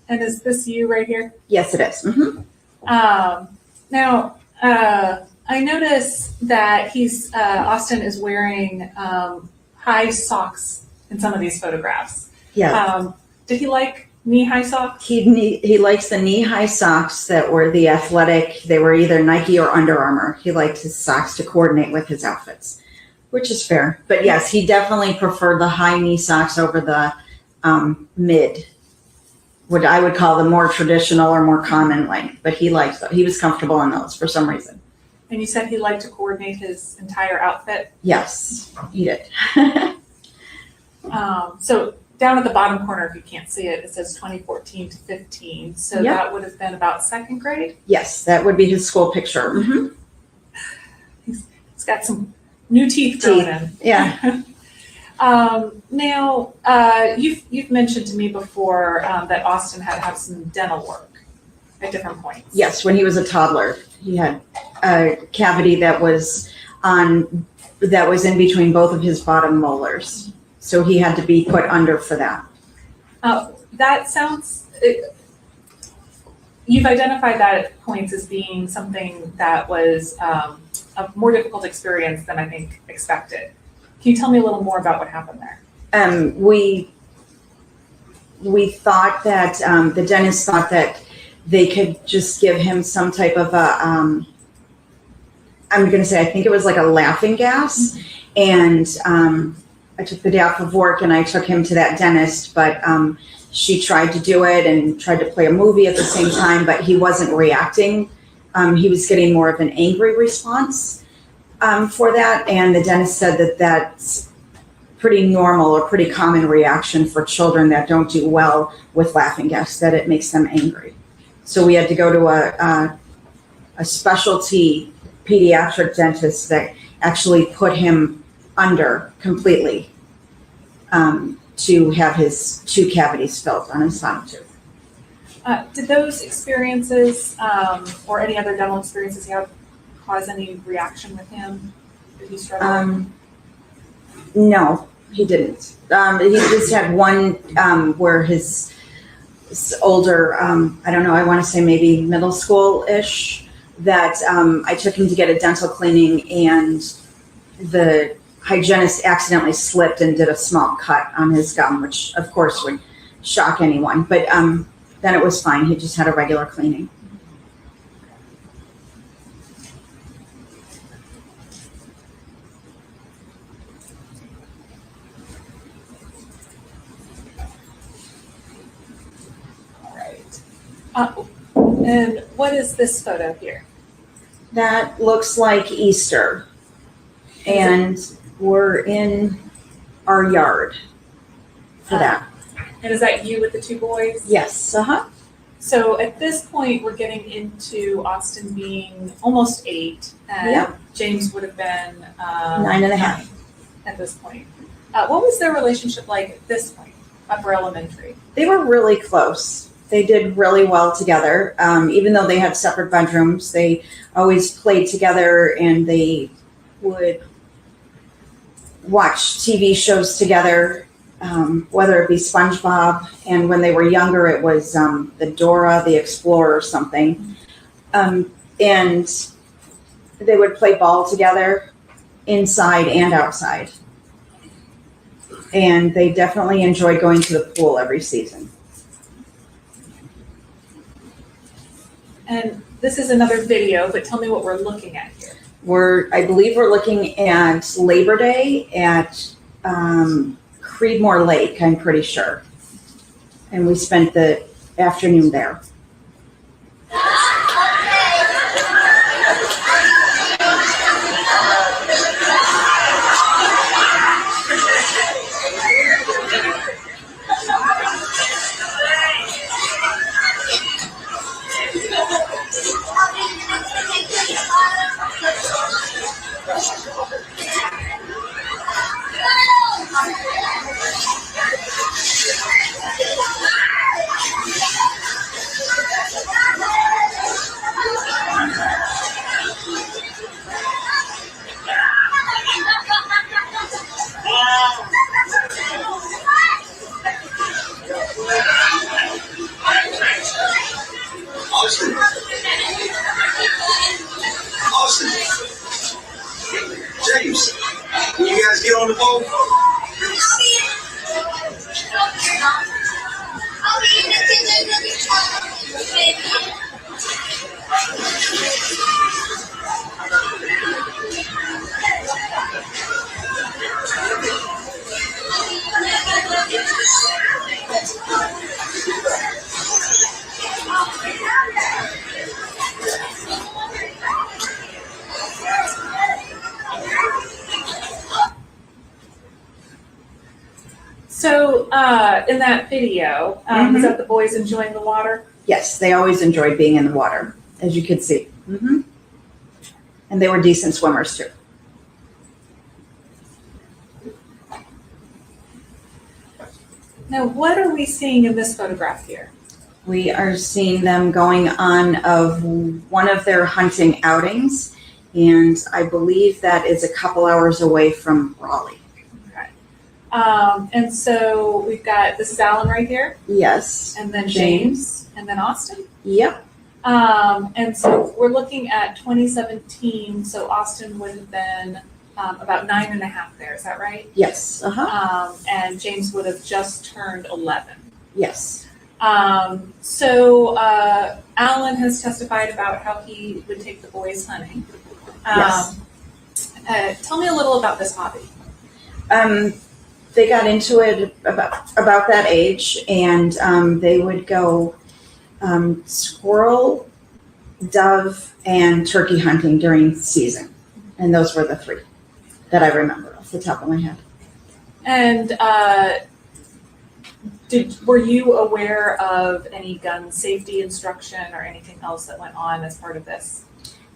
And is this you right here? Yes, it is. Mm-hmm. Now, I notice that Austin is wearing high socks in some of these photographs. Yeah. Did he like knee-high socks? He likes the knee-high socks that were the athletic. They were either Nike or Under Armour. He liked his socks to coordinate with his outfits, which is fair. But yes, he definitely preferred the high knee socks over the mid what I would call the more traditional or more common length, but he liked those. He was comfortable in those for some reason. And you said he liked to coordinate his entire outfit. Yes, he did. So down at the bottom corner, if you can't see it, it says 2014 to 15. So Yep. that would have been about second grade. Yes, that would be his school picture. Mhm. It's got some new teeth growing in. Yeah. Now, you've mentioned to me before in Austin had to have some dental work at different points. Yes, when he was a toddler, he had a cavity that was in between both of his bottom molars. So he had to be put under for that. That sounds, you've identified that at points as being something that was a more difficult experience than I think expected. Can you tell me a little more about what happened there? We thought that, the dentist thought that they could just give him some type of I'm going to say, I think it was like a laughing gas. And I took the day off of work and I took him to that dentist, but she tried to do it and tried to play a movie at the same time, but he wasn't reacting. He was getting more of an angry response for that. And the dentist said that that's pretty normal or pretty common reaction for children that don't do well with laughing gas, that it makes them angry. So we had to go to a specialty pediatric dentist that actually put him under completely to have his 2 cavities filled on his bottom tooth. Did those experiences or any other dental experiences you have cause any reaction with him? Did he struggle? No, he didn't. He just had one where his older, I don't know, I want to say maybe middle school-ish, that I took him to get a dental cleaning and the hygienist accidentally slipped and did a small cut on his gum, which of course would shock anyone. But then it was fine. He just had a regular cleaning. And what is this photo here? That looks like Easter. And we're in our yard for that. And is that you with the 2 boys? Yes, uh-huh. So at this point, we're getting into Austin being almost 8, and Yep. James would have been 9.5. at this point. What was their relationship like at this point, upper elementary? They were really close. They did really well together. Even though they had separate bedrooms, they always played together and they would watch TV shows together, whether it be SpongeBob, and when they were younger, it was the Dora the Explorer or something. And they would play ball together inside and outside. And they definitely enjoyed going to the pool every season. And this is another video, but tell me what we're looking at here. I believe we're looking at Labor Day at Creedmoor Lake, I'm pretty sure. And we spent the afternoon there. in that video, is that the boys enjoying the water? Yes, they always enjoyed being in the water, as you could see. And they were decent swimmers too. Now, what are we seeing in this photograph here? We are seeing them going on of one of their hunting outings, and I believe that is a couple hours away from Raleigh. Okay. And so we've got, this is Alan right here, Yes. and then James, and then Austin. Yep. And so we're looking at 2017, so Austin would have been about 9.5 there, is that right? Yes. And James would have just turned 11. Yes. So Alan has testified about how he would take the boys hunting. Yes. Tell me a little about this hobby. They got into it about that age, and they would go squirrel, dove, and turkey hunting during season. And those were the three that I remember off the top of my head. And were you aware of any gun safety instruction or anything else that went on as part of this?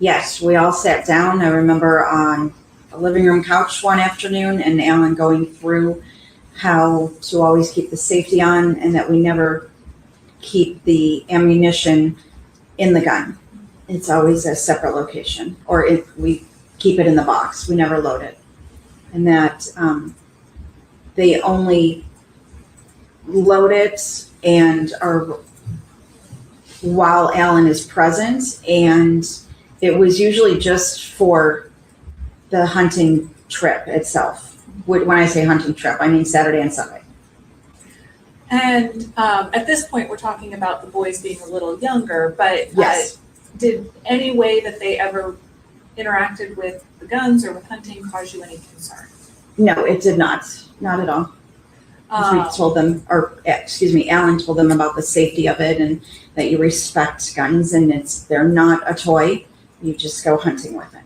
Yes, we all sat down. I remember on a living room couch one afternoon, and Alan going through how to always keep the safety on, and that we never keep the ammunition in the gun. It's always a separate location, or if we keep it in the box, we never load it. And that they only load it and are while Alan is present, and it was usually just for the hunting trip itself. When I say hunting trip, I mean Saturday and Sunday. And at this point, we're talking about the boys being a little younger, but Yes. Did any way that they ever interacted with the guns or with hunting cause you any concern? No, it did not. Not at all. We told them, Alan told them about the safety of it, and that you respect guns, and they're not a toy. You just go hunting with it.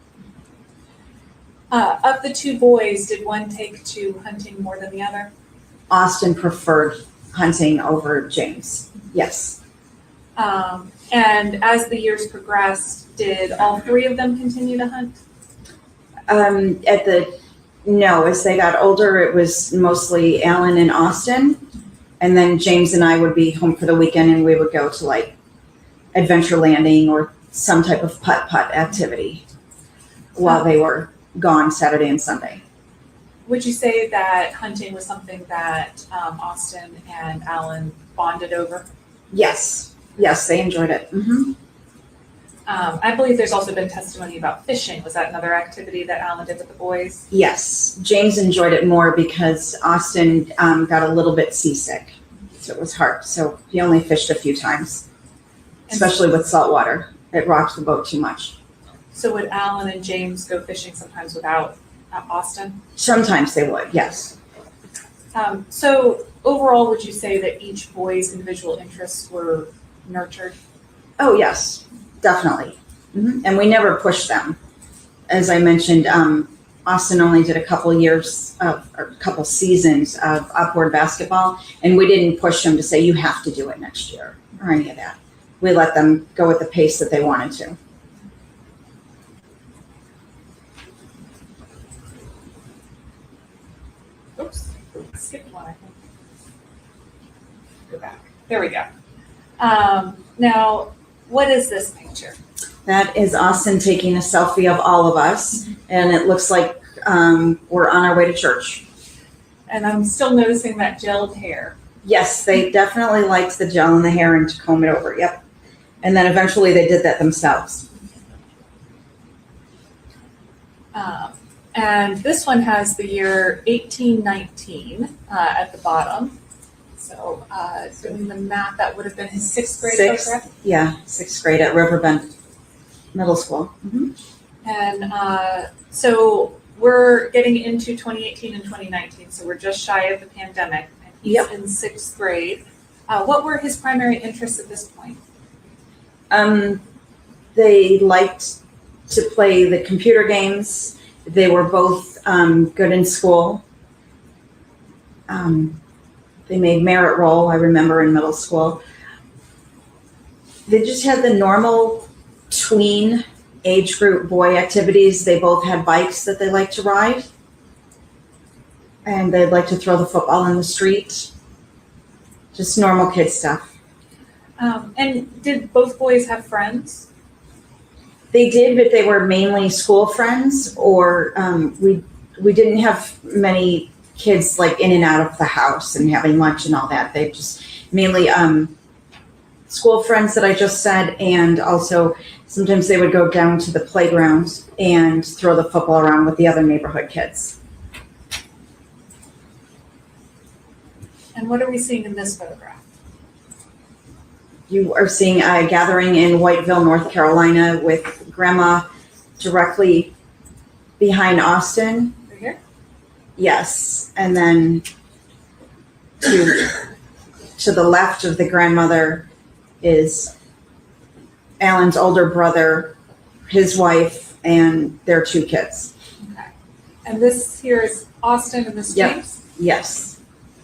Of the two boys, did one take to hunting more than the other? Austin preferred hunting over James. Yes. And as the years progressed, did all three of them continue to hunt? No, as they got older, it was mostly Alan and Austin. And then James and I would be home for the weekend, and we would go to like adventure landing or some type of putt-putt activity while they were gone Saturday and Sunday. Would you say that hunting was something that Austin and Alan bonded over? Yes. Yes, they enjoyed it. I believe there's also been testimony about fishing. Was that another activity that Alan did with the boys? Yes. James enjoyed it more because Austin got a little bit seasick. So it was hard. So he only fished a few times, especially with salt water. It rocked the boat too much. So would Alan and James go fishing sometimes without Austin? Sometimes they would, yes. So overall, would you say that each boy's individual interests were nurtured? Oh, yes, definitely. And we never pushed them. As I mentioned, Austin only did a couple seasons of upward basketball, and we didn't push him to say, you have to do it next year or any of that. We let them go at the pace that they wanted to. Oops, skipped one, I think. Go back. There we go. Now, what is this picture? That is Austin taking a selfie of all of us, and it looks like we're on our way to church. And I'm still noticing that gelled hair. Yes, they definitely liked the gel in the hair and to comb it over, yep. And then eventually they did that themselves. And this one has the year 1819 at the bottom. So doing the math, that would have been his sixth grade, Sixth. correct? Yeah, sixth grade at Riverbend Middle School. And so we're getting into 2018 and 2019, so we're just shy of the pandemic. And he's in sixth grade. What were his primary interests at this point? They liked to play the computer games. They were both good in school. They made merit roll, I remember, in middle school. They just had the normal tween age group boy activities. They both had bikes that they like to ride. And they'd like to throw the football in the street. Just normal kid stuff. And did both boys have friends? They did, but they were mainly school friends, or we didn't have many kids like in and out of the house and having lunch and all that. They just mainly school friends that I just said, and also sometimes they would go down to the playground and throw the football around with the other neighborhood kids. And what are we seeing in this photograph? You are seeing a gathering in Whiteville, North Carolina, with Grandma directly behind Austin. Right here? Yes, and then to the left of the grandmother is Alan's older brother, his wife, and their 2 kids. Okay. And this here is Austin and this Yep. James? Yes,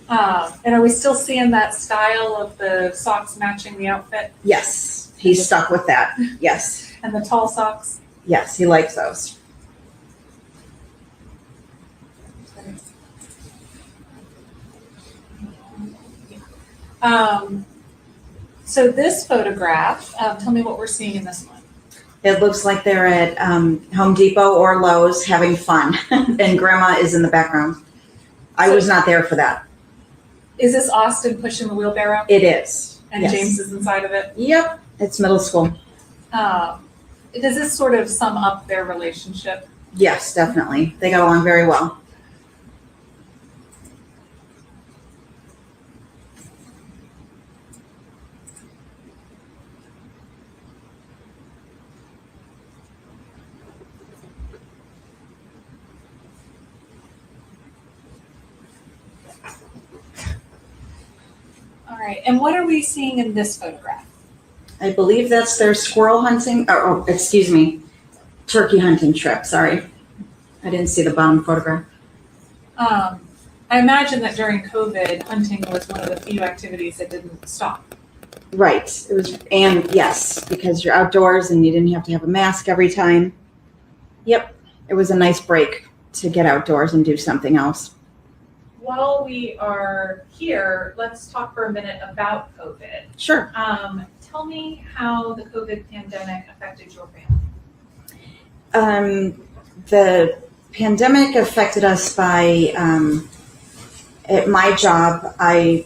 And are we still seeing that style of the socks matching the outfit yes, he's stuck with that. Yes, and the tall socks? yes, he likes those. So this photograph, tell me what we're seeing in this one. It looks like they're at Home Depot or Lowe's having fun, and Grandma is in the background. I was not there for that. Is this Austin pushing the wheelbarrow? It is. And yes. James is inside of it? Yep, it's middle school. Does this sort of sum up their relationship? Yes, definitely. They got along very well. All right, and what are we seeing in this photograph? I believe that's their squirrel hunting, excuse me, turkey hunting trip. Sorry. I didn't see the bottom photograph. I imagine that during COVID, hunting was one of the few activities that didn't stop. Right. It was, and yes, because you're outdoors and you didn't have to have a mask every time. Yep. It was a nice break to get outdoors and do something else. While we are here, let's talk for a minute about COVID. Sure. Tell me how the COVID pandemic affected your family. The pandemic affected us by, at my job, I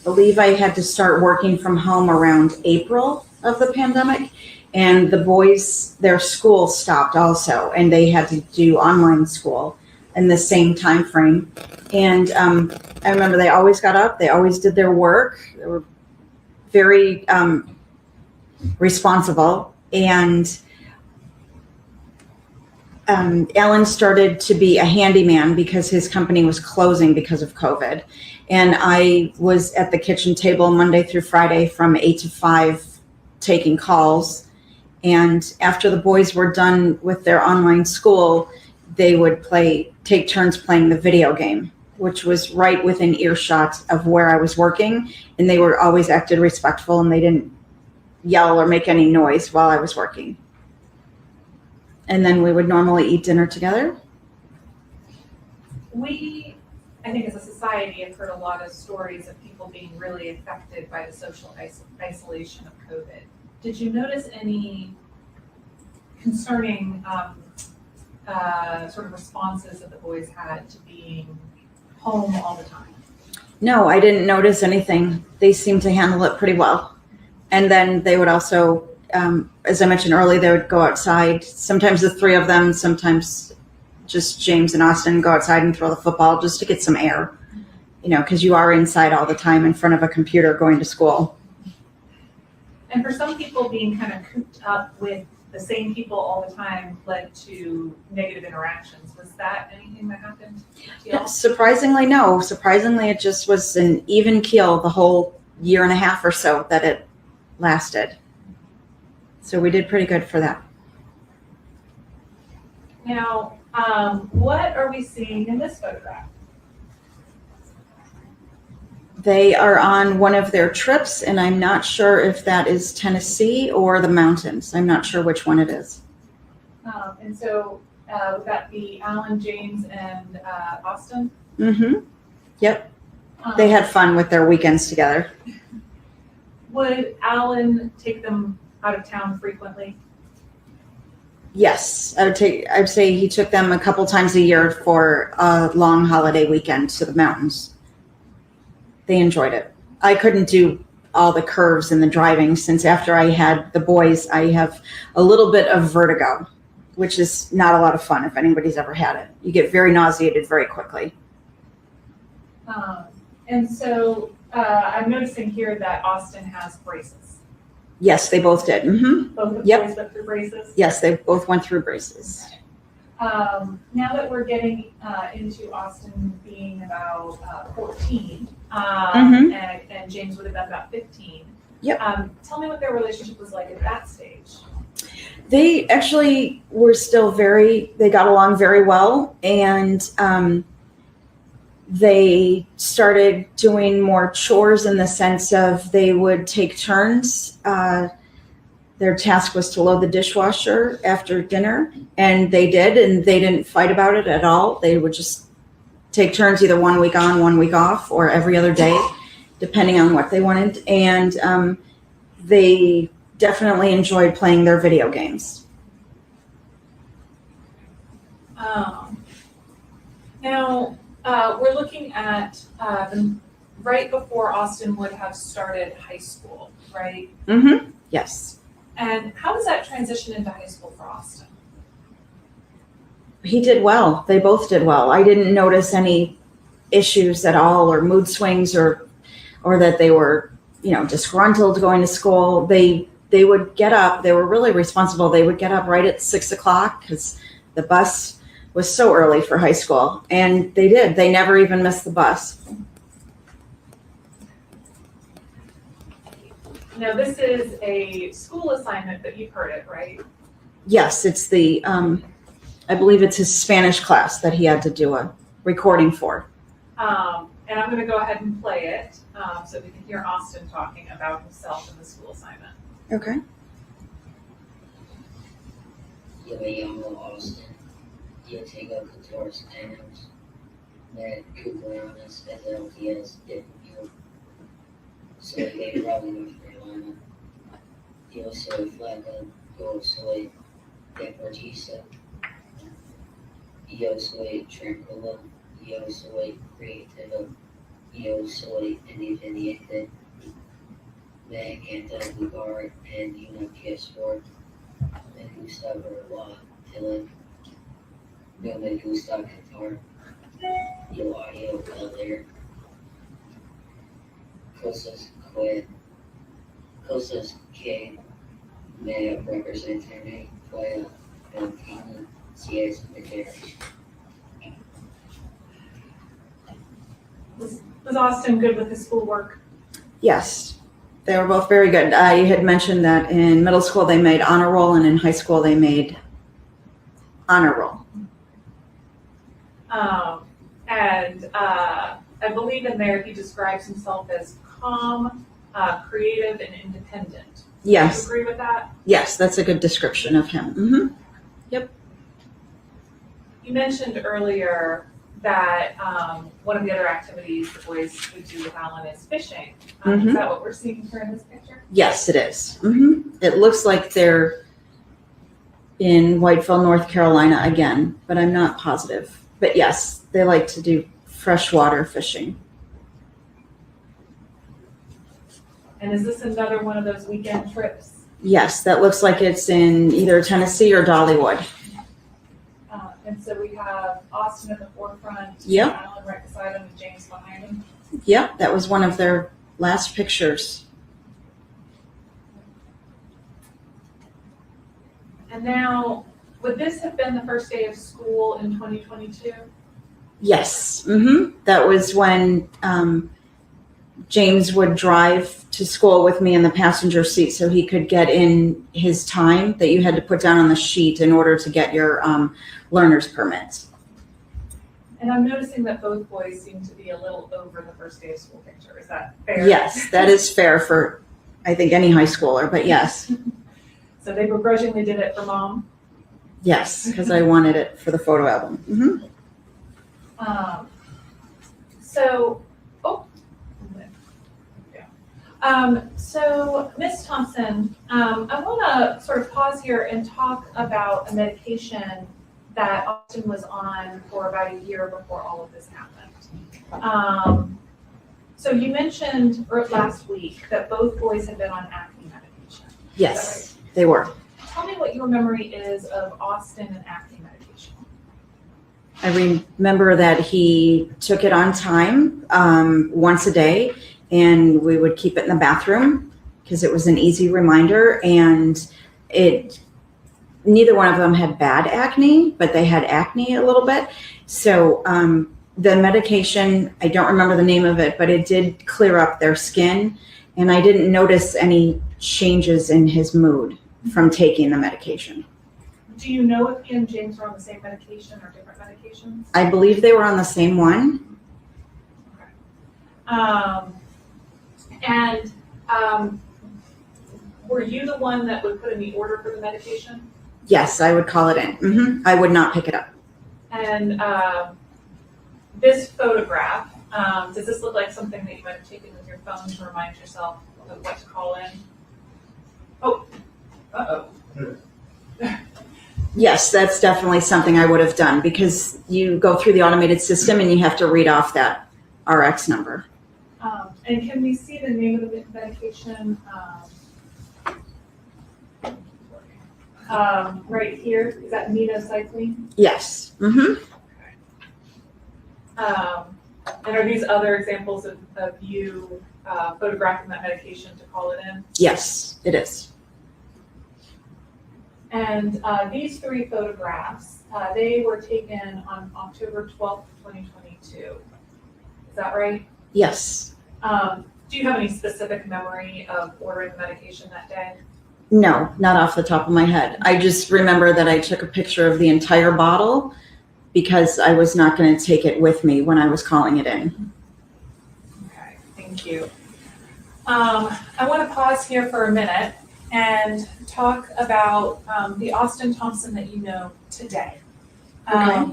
believe I had to start working from home around April of the pandemic, and the boys, their school stopped also, and they had to do online school in the same time frame. And I remember they always got up, they always did their work, they were very responsible, and Alan started to be a handyman because his company was closing because of COVID. And I was at the kitchen table Monday through Friday from 8 to 5 taking calls. And after the boys were done with their online school, they would take turns playing the video game, which was right within earshot of where I was working. And they were always acted respectful, and they didn't yell or make any noise while I was working. And then we would normally eat dinner together. We, I think as a society, have heard a lot of stories of people being really affected by the social isolation of COVID. Did you notice any concerning sort of responses that the boys had to being home all the time? No, I didn't notice anything. They seemed to handle it pretty well. And then they would also, as I mentioned earlier, they would go outside. Sometimes the 3 of them, sometimes just James and Austin go outside and throw the football just to get some air, because you are inside all the time in front of a computer going to school. And for some people, being kind of cooped up with the same people all the time led to negative interactions. Was that anything that happened to y'all? Surprisingly, no. Surprisingly, it just was an even keel the whole year and a half or so that it lasted. So we did pretty good for that. Now, what are we seeing in this photograph? They are on one of their trips, and I'm not sure if that is Tennessee or the mountains. I'm not sure which one it is. And so we've got the Alan, James, and Austin. Mm-hmm. Yep. They had fun with their weekends together. Would Alan take them out of town frequently? Yes, I'd say he took them a couple times a year for a long holiday weekend to the mountains. They enjoyed it. I couldn't do all the curves and the driving since after I had the boys, I have a little bit of vertigo, which is not a lot of fun if anybody's ever had it. You get very nauseated very quickly. And so I'm noticing here that Austin has braces. Yes, they both did. Mm-hmm. Both of the Yep. boys went through braces. Yes, they both went through braces. Now that we're getting into Austin being about 14, Mhm. and James would have been about 15. Yep. Tell me what their relationship was like at that stage. They actually were still they got along very well, and they started doing more chores in the sense of they would take turns. Their task was to load the dishwasher after dinner, and they did, and they didn't fight about it at all. They would just take turns, either 1 week on, 1 week off, or every other day, depending on what they wanted. And they definitely enjoyed playing their video games. Now, we're looking at right before Austin would have started high school, right? Mm-hmm. Yes. And how does that transition into high school for Austin? He did well. They both did well. I didn't notice any issues at all, or mood swings, or that they were, disgruntled going to school. They would get up. They were really responsible. They would get up right at 6 o'clock because the bus was so early for high school, and they did. They never even missed the bus. Now, this is a school assignment, but you've heard it, right? Yes, it's the, I believe it's his Spanish class that he had to do a recording for. And I'm going to go ahead and play it so we can hear Austin talking about himself and the school assignment. Okay. Jag me llamo Austin. Yo tengo 14 años. Me cumpleaños es el 10 de junio. Soy de Raleigh, North Carolina. Yo soy flaca. Yo soy deportista. Yo soy tranquila. Yo soy creativa. Yo soy independiente. Me encanta jugar en una sport. Me gusta ver la tele. No me gusta cantar. Yo odio leer. Cosas que me representan fuera del tema si es material. Was Austin good with his schoolwork? Yes, they were both very good. You had mentioned that in middle school they made honor roll, and in high school they made honor roll. And I believe in there he describes himself as calm, creative, and independent. Yes. Do you agree with that? Yes, that's a good description of him. Mm-hmm. You mentioned earlier that one of the other activities the boys would do with Alan is fishing. Mhm. Is that what we're seeing here in this picture? Yes, it is. Mm-hmm. It looks like they're in Whiteville, North Carolina again, but I'm not positive. But yes, they like to do freshwater fishing. And is this another one of those weekend trips? Yes, that looks like it's in either Tennessee or Dollywood. And so we have Austin at the forefront, Yep. Alan right beside him, and James behind him. Yep, that was one of their last pictures. And now, would this have been the first day of school in 2022? Yes, mm-hmm. That was when James would drive to school with me in the passenger seat so he could get in his time that you had to put down on the sheet in order to get your learner's permit. And I'm noticing that both boys seem to be a little over the first day of school picture. Is that fair? Yes, that is fair for, I think, any high schooler, but yes. So they begrudgingly did it for mom? Yes, because I wanted it for the photo album. Mhm. So Ms. Thompson, I want to sort of pause here and talk about a medication that Austin was on for about a year before all of this happened. So you mentioned last week that both boys had been on acne medication. Yes, they were. Tell me what your memory is of Austin and acne medication. I remember that he took it on time, once a day, and we would keep it in the bathroom because it was an easy reminder. And neither one of them had bad acne, but they had acne a little bit. So the medication, I don't remember the name of it, but it did clear up their skin. And I didn't notice any changes in his mood from taking the medication. Do you know if he and James were on the same medication or different medications? I believe they were on the same one. Were you the one that would put in the order for the medication? Yes, I would call it in. I would not pick it up. And this photograph, does this look like something that you might have taken with your phone to remind yourself of what to call in? Oh, Yes, that's definitely something I would have done because you go through the automated system and you have to read off that RX number. And can we see the name of the medication? Right here, is that minocycline? Yes. And are these other examples of you photographing that medication to call it in? Yes, it is. And these three photographs, they were taken on October 12th, 2022. Is that right? Yes. Do you have any specific memory of ordering the medication that day? No, not off the top of my head. I just remember that I took a picture of the entire bottle because I was not going to take it with me when I was calling it in. Okay, thank you. I want to pause here for a minute and talk about the Austin Thompson that you know today. Okay.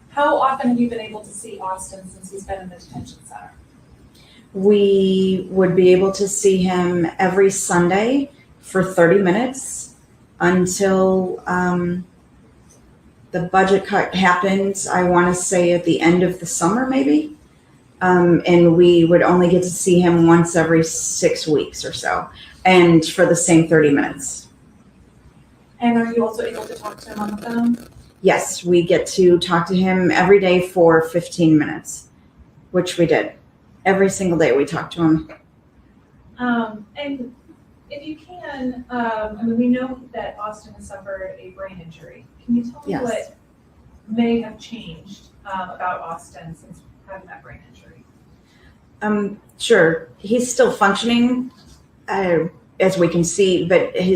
How often have you been able to see Austin since he's been in the detention center? We would be able to see him every Sunday for 30 minutes until the budget cut happened, I want to say at the end of the summer maybe. And we would only get to see him once every 6 weeks or so, and for the same 30 minutes. And are you also able to talk to him on the phone? Yes, we get to talk to him every day for 15 minutes, which we did. Every single day we talked to him. And if you can, we know that Austin has suffered a brain injury. Can you tell me Yes. what may have changed about Austin since having that brain injury? Sure, he's still functioning, as we can see, but it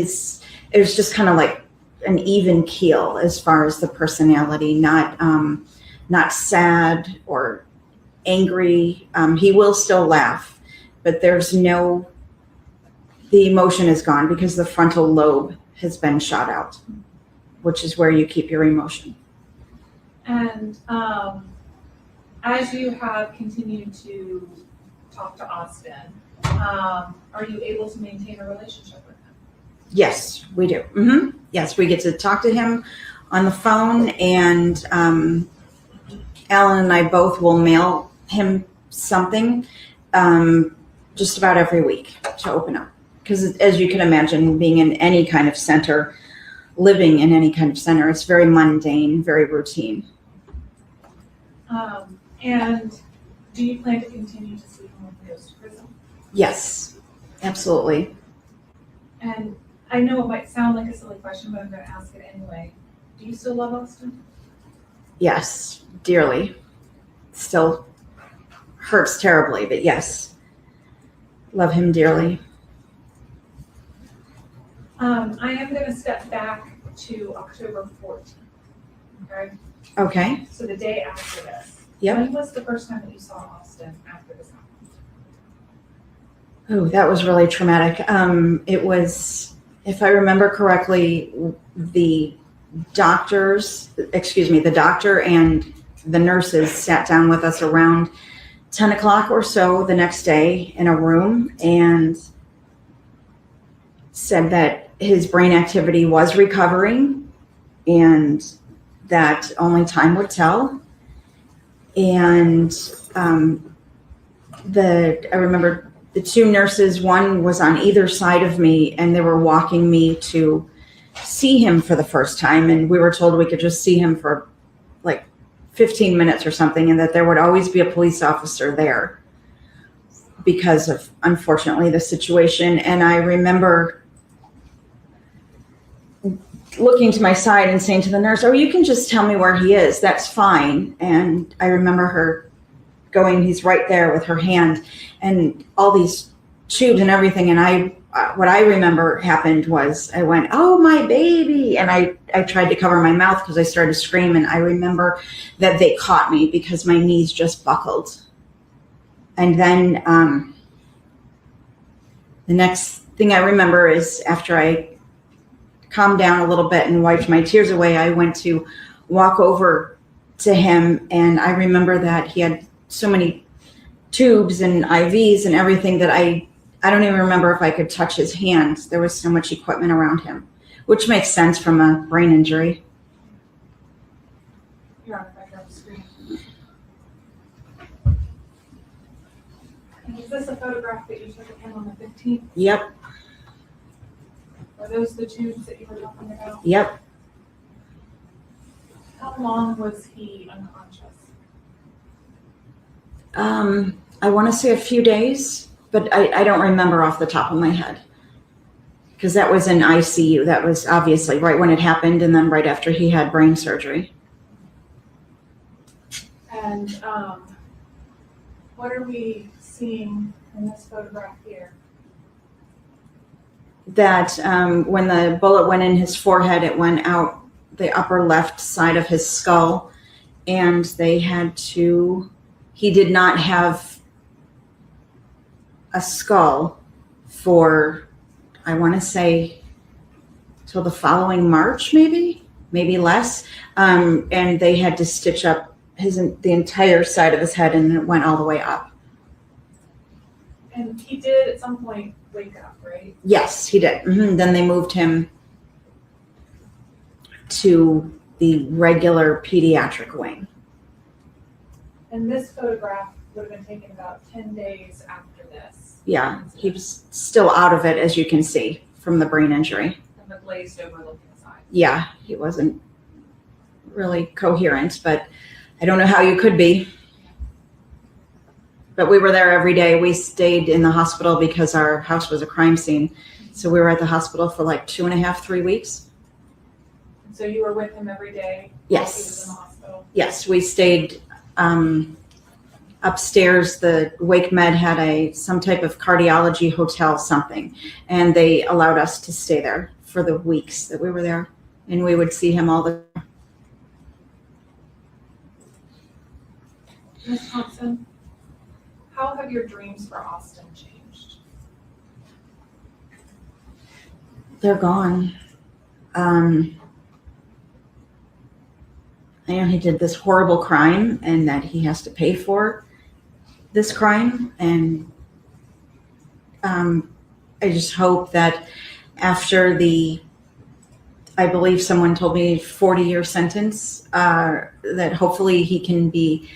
was just kind of like an even keel as far as the personality, not sad or angry. He will still laugh, but the emotion is gone because the frontal lobe has been shot out, which is where you keep your emotion. And as you have continued to talk to Austin, are you able to maintain a relationship with him? Yes, we do. Yes, we get to talk to him on the phone, and Alan and I both will mail him something just about every week to open up. Because as you can imagine, being in any kind of center, living in any kind of center, it's very mundane, very routine. And do you plan to continue to see him when he goes to prison? Yes, absolutely. And I know it might sound like a silly question, but I'm going to ask it anyway. Do you still love Austin? Yes, dearly. Still hurts terribly, but yes, love him dearly. I am going to step back to October 14th. Okay. Okay. So the day after this. Yep. When was the first time that you saw Austin after this happened? Oh, that was really traumatic. It was, if I remember correctly, the doctor and the nurses sat down with us around 10 o'clock or so the next day in a room and said that his brain activity was recovering and that only time would tell. And I remember the two nurses, one was on either side of me, and they were walking me to see him for the first time. And we were told we could just see him for like 15 minutes or something, and that there would always be a police officer there because of, unfortunately, the situation. And I remember looking to my side and saying to the nurse, "Oh, you can just tell me where he is. That's fine." And I remember her going, "He's right there," with her hand and all these tubes and everything. And what I remember happened was I went, "Oh, my baby." And I tried to cover my mouth because I started to scream. And I remember that they caught me because my knees just buckled. And then the next thing I remember is after I calmed down a little bit and wiped my tears away, I went to walk over to him. And I remember that he had so many tubes and IVs and everything that I don't even remember if I could touch his hands. There was so much equipment around him, which makes sense from a brain injury. You're on the background screen. And is this a photograph that you took of him on the 15th? Yep. Are those the tubes that you were talking about? Yep. How long was he unconscious? I want to say a few days, but I don't remember off the top of my head because that was in ICU. That was obviously right when it happened and then right after he had brain surgery. And what are we seeing in this photograph here? That when the bullet went in his forehead, it went out the upper left side of his skull, and he did not have a skull for, I want to say, till the following March, maybe less. And they had to stitch up the entire side of his head, and it went all the way up. And he did at some point wake up, right? Yes, he did. Then they moved him to the regular pediatric wing. And this photograph would have been taken about 10 days after this. Yeah, he was still out of it, as you can see, from the brain injury. And the glazed over looking eyes. Yeah, he wasn't really coherent, but I don't know how you could be. But we were there every day. We stayed in the hospital because our house was a crime scene. So we were at the hospital for like 2.5, 3 weeks. So you were with him every day? Yes. While he was in the hospital? Yes, we stayed upstairs. The Wake Med had some type of cardiology hotel something, and they allowed us to stay there for the weeks that we were there, and we would see him all the time. Ms. Thompson, how have your dreams for Austin changed? They're gone. I know he did this horrible crime and that he has to pay for this crime. And I just hope that after I believe someone told me 40-year sentence, that hopefully he can be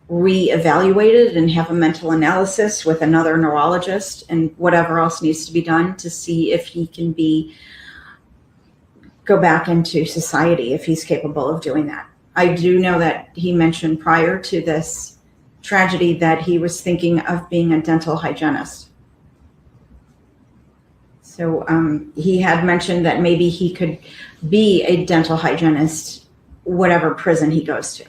reevaluated and have a mental analysis with another neurologist and whatever else needs to be done to see if he can go back into society if he's capable of doing that. I do know that he mentioned prior to this tragedy that he was thinking of being a dental hygienist. So he had mentioned that maybe he could be a dental hygienist, whatever prison he goes to.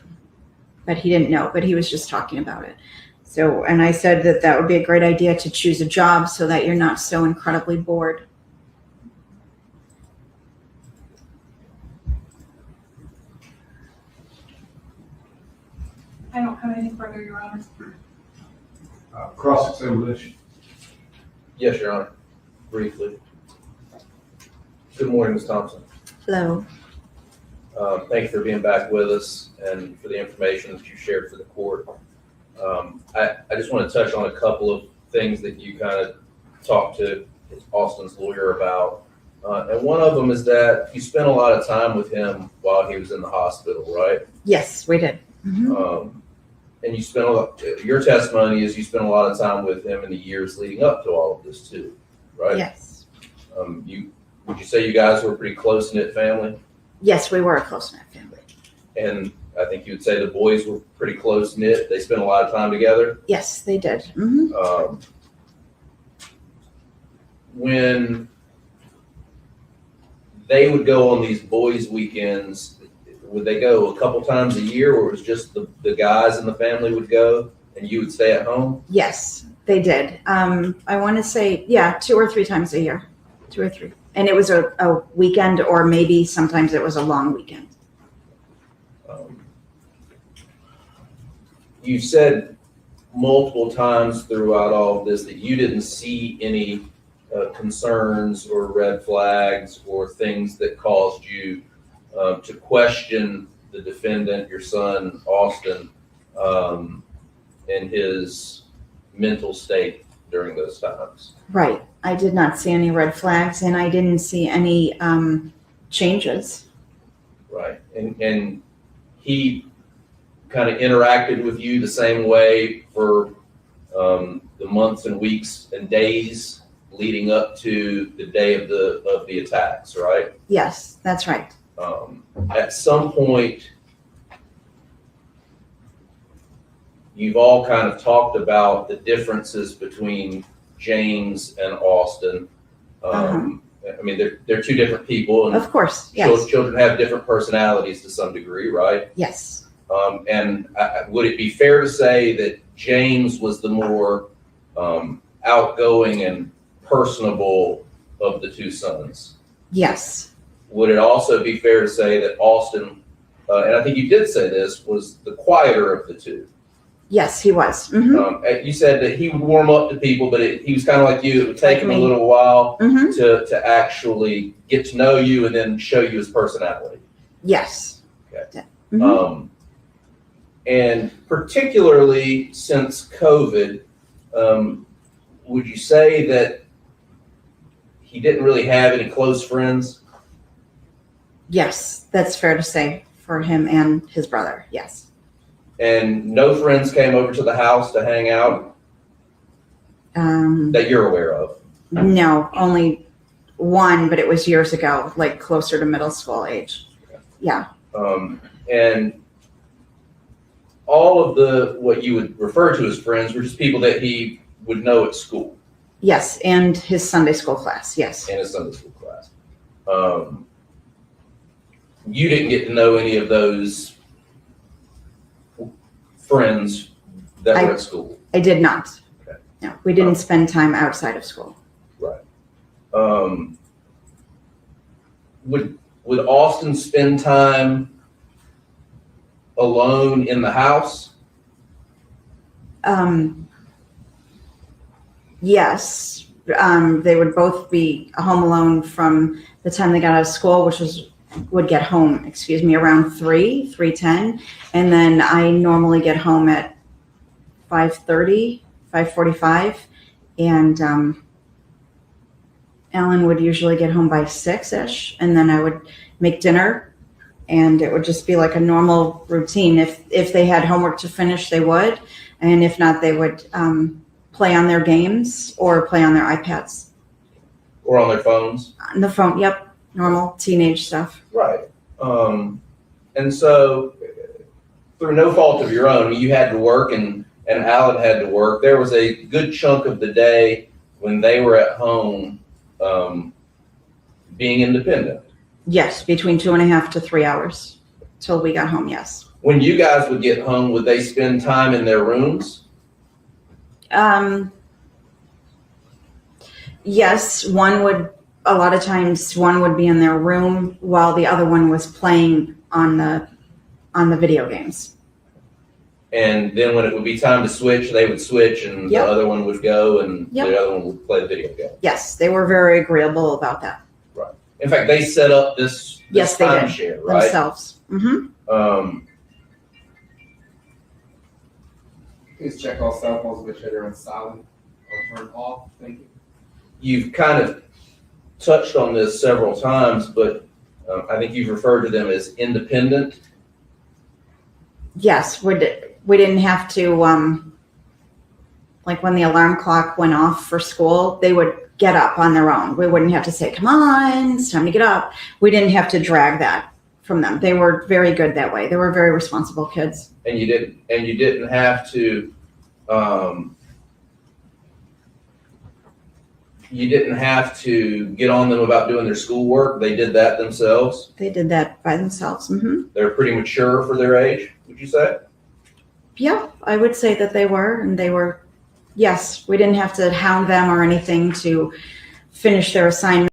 But he didn't know, but he was just talking about it. So, and I said that would be a great idea to choose a job so that you're not so incredibly bored. I don't don't have anything further, Your Honor. Cross-examination. Yes, Your Honor. Briefly. Good morning, Ms. Thompson. Hello. Thank you for being back with us and for the information that you shared for the court. I just want to touch on a couple of things that you kind of talked to Austin's lawyer about. And one of them is that you spent a lot of time with him while he was in the hospital, right? Yes, we did. Mhm. And you spent your testimony is you spent a lot of time with him in the years leading up to all of this too, right? Yes. Would you say you guys were a pretty close-knit family? Yes, we were a close-knit family. And I think you would say the boys were pretty close-knit. They spent a lot of time together. Yes, they did. Hmm. When they would go on these boys' weekends, would they go a couple times a year, or was just the guys in the family would go and you would stay at home? Yes, they did. I want to say, 2 or 3 times a year. 2 or 3. And it was a weekend, or maybe sometimes it was a long weekend. You said multiple times throughout all of this that you didn't see any concerns or red flags or things that caused you to question the defendant, your son, Austin, and his mental state during those times. Right. I did not see any red flags, and I didn't see any changes. Right. And he kind of interacted with you the same way for the months and weeks and days leading up to the day of the attacks, right? Yes, that's right. At some point, you've all kind of talked about the differences between James and Austin. I mean, they're 2 different people, and Of course, yes. children have different personalities to some degree, right? Yes. And would it be fair to say that James was the more outgoing and personable of the 2 sons? Yes. Would it also be fair to say that Austin, and I think you did say this, was the quieter of the 2? Yes, he was. Hmm. You said that he would warm up to people, but he was kind of like you. It would take Like him me. a little while Hmm. to actually get to know you and then show you his personality. Yes. Okay. Mhm. And particularly since COVID, would you say that he didn't really have any close friends? Yes, that's fair to say for him and his brother. Yes. And no friends came over to the house to hang out that you're aware of? No, only one, but it was years ago, like closer to middle school age. Yeah. And all of what you would refer to as friends were just people that he would know at school. Yes, and his Sunday school class. Yes. In his Sunday school class. You didn't get to know any of those friends that were at school. I did not. Okay. No, we didn't spend time outside of school. Right. Would Austin spend time alone in the house? Yes. They would both be home alone from the time they got out of school, would get home, around 3:10. And then I normally get home at 5:30, 5:45. And Alan would usually get home by 6-ish. And then I would make dinner, and it would just be like a normal routine. If they had homework to finish, they would. And if not, they would play on their games or play on their iPads. Or on their phones? On the phone, yep. Normal teenage stuff. Right. And so, through no fault of your own, you had to work and Alan had to work. There was a good chunk of the day when they were at home being independent. Yes, between 2.5 to 3 hours till we got home, yes. When you guys would get home, would they spend time in their rooms? Yes, a lot of times one would be in their room while the other one was playing on the video games. And then when it would be time to switch, they would switch and the Yep. other one would go and Yep. the other one would play the video game. Yes, they were very agreeable about that In fact, they set up this Yes, they did. timeshare, right? themselves. Please check all cell phones, make sure they're on silent or turned off. Thank you. You've kind of touched on this several times, but I think you've referred to them as independent. Yes, we didn't have to, like when the alarm clock went off for school, they would get up on their own. We wouldn't have to say, come on, it's time to get up. We didn't have to drag that from them. They were very good that way. They were very responsible kids. And you didn't have to, get on them about doing their schoolwork. They did that themselves. They did that by themselves. They're pretty mature for their age, would you say? Yeah, I would say that they were, and they were, yes, we didn't have to hound them or anything to finish their assignment.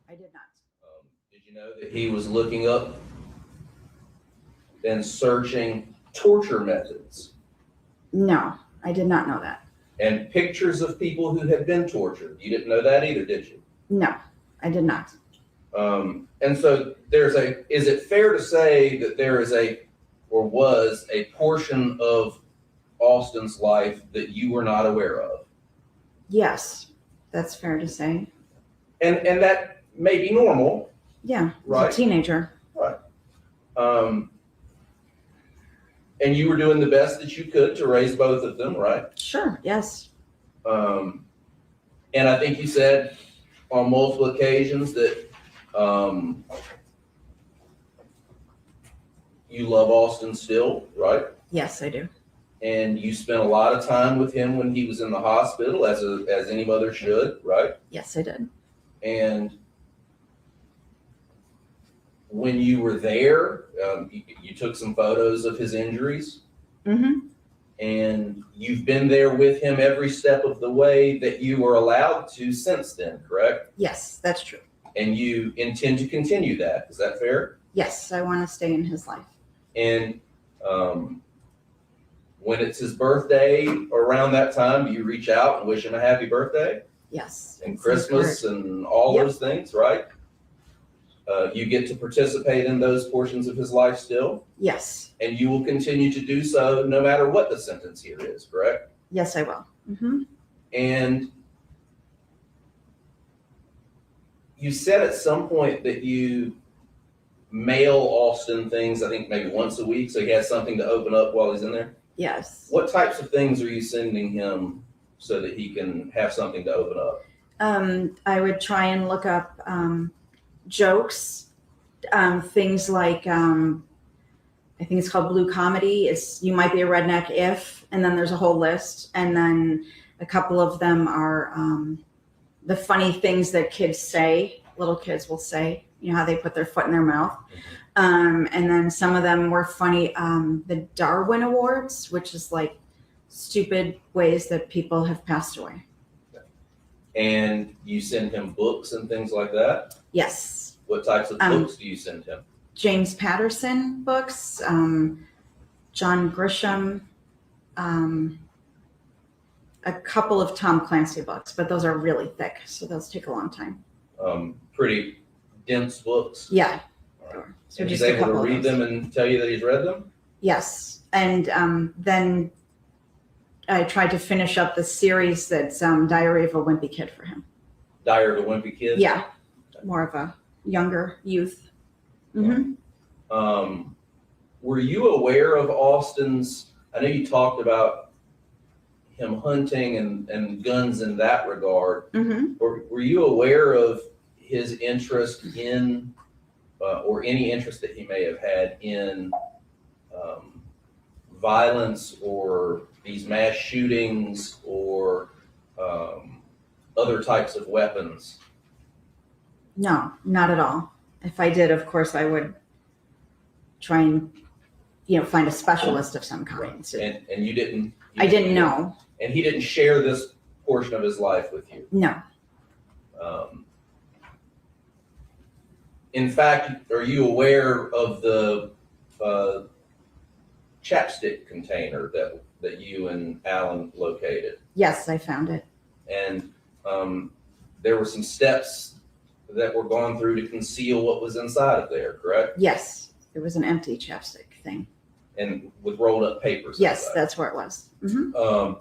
I did not. Did you know that he was looking up and searching torture methods No, I did not know that. and pictures of people who had been tortured? You didn't know that either, did you? No, I did not. And so is it fair to say that there is was a portion of Austin's life that you were not aware of? Yes, that's fair to say. And that may be normal, Yeah, right? as a teenager. Right. And you were doing the best that you could to raise both of them, right? Sure, yes. And I think you said on multiple occasions that you love Austin still, right? Yes, I do. And you spent a lot of time with him when he was in the hospital, as any mother should, right? Yes, I did. And when you were there, you took some photos of his injuries. Mm-hmm. And you've been there with him every step of the way that you were allowed to since then, correct? Yes, that's true. And you intend to continue that, is that fair? Yes, I want to stay in his life. And when it's his birthday, around that time, do you reach out and wish him a happy birthday? Yes. And It's Christmas and all Yep. those things, right? You get to participate in those portions of his life still, Yes. and you will continue to do so no matter what the sentence here is, correct? Yes, I will. Mm-hmm. And you said at some point that you mail Austin things, I think maybe once a week, so he has something to open up while he's in there? Yes. What types of things are you sending him so that he can have something to open up? I would try and look up jokes, things like I think it's called Blue Comedy. It's You Might Be a Redneck If, and then there's a whole list, and then a couple of them are the funny things that kids say, little kids will say, you know, how they put their foot in their mouth. And then some of them were funny, the Darwin Awards, which is like stupid ways that people have passed away. And you send him books and things like that? Yes. What types of books do you send him? James Patterson books, John Grisham, a couple of Tom Clancy books, but those are really thick, so those take a long time. Pretty dense books? Yeah. All right. So And he's just a able to couple of read those. them and tell you that he's read them? Yes. And then I tried to finish up the series that's Diary of a Wimpy Kid for him. Diary of a Wimpy Kid? Yeah. More of a younger youth. Mm-hmm. Were you aware of Austin's, I know you talked about him hunting and guns in that regard. Mm-hmm. Were you aware of his interest in, or any interest that he may have had in violence or these mass shootings or other types of weapons? No, not at all. If I did, of course, I would try and, find a specialist of some kind. So And you didn't? I didn't know. And he didn't share this portion of his life with you? No. In fact, are you aware of the chapstick container that you and Alan located? Yes, I found it. And there were some steps that were gone through to conceal what was inside of there, correct? Yes, it was an empty chapstick thing. And with rolled up papers. Yes, inside. that's where it was. Mm-hmm.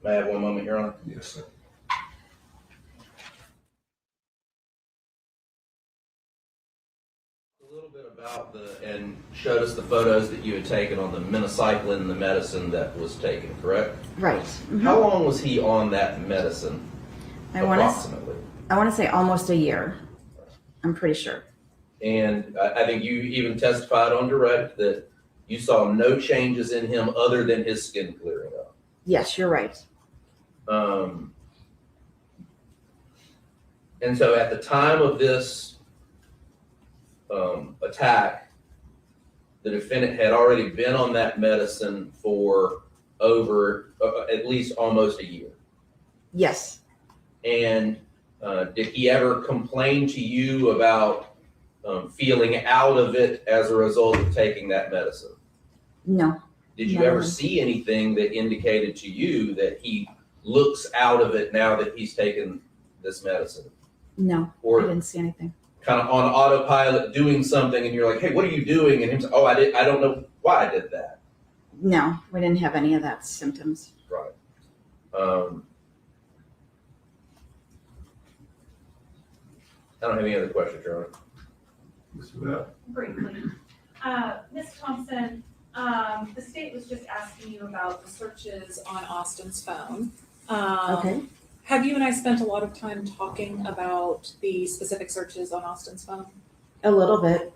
May I have one moment, Your Honor? Yes, sir. A little bit about and showed us the photos that you had taken on the minocycline, the medicine that was taken, correct? Right. Mm-hmm. How long was he on that medicine, approximately? I want to say almost a year. I'm pretty sure. And I think you even testified on direct that you saw no changes in him other than his skin clearing up. Yes, you're right. And so at the time of this attack, the defendant had already been on that medicine for over at least almost a year. Yes. And did he ever complain to you about feeling out of it as a result of taking that medicine? No. Did you No. ever see anything that indicated to you that he looks out of it now that he's taken this medicine? No, Or I didn't see anything. kind of on autopilot doing something and you're like, hey, what are you doing? And him say, oh, I don't know why I did that. No, we didn't have any of that symptoms. Right. I don't have any other questions, Your Honor. Mr. Matt? Briefly. Ms. Thompson, the state was just asking you about the searches on Austin's phone. Okay. Have you and I spent a lot of time talking about the specific searches on Austin's phone? A little bit.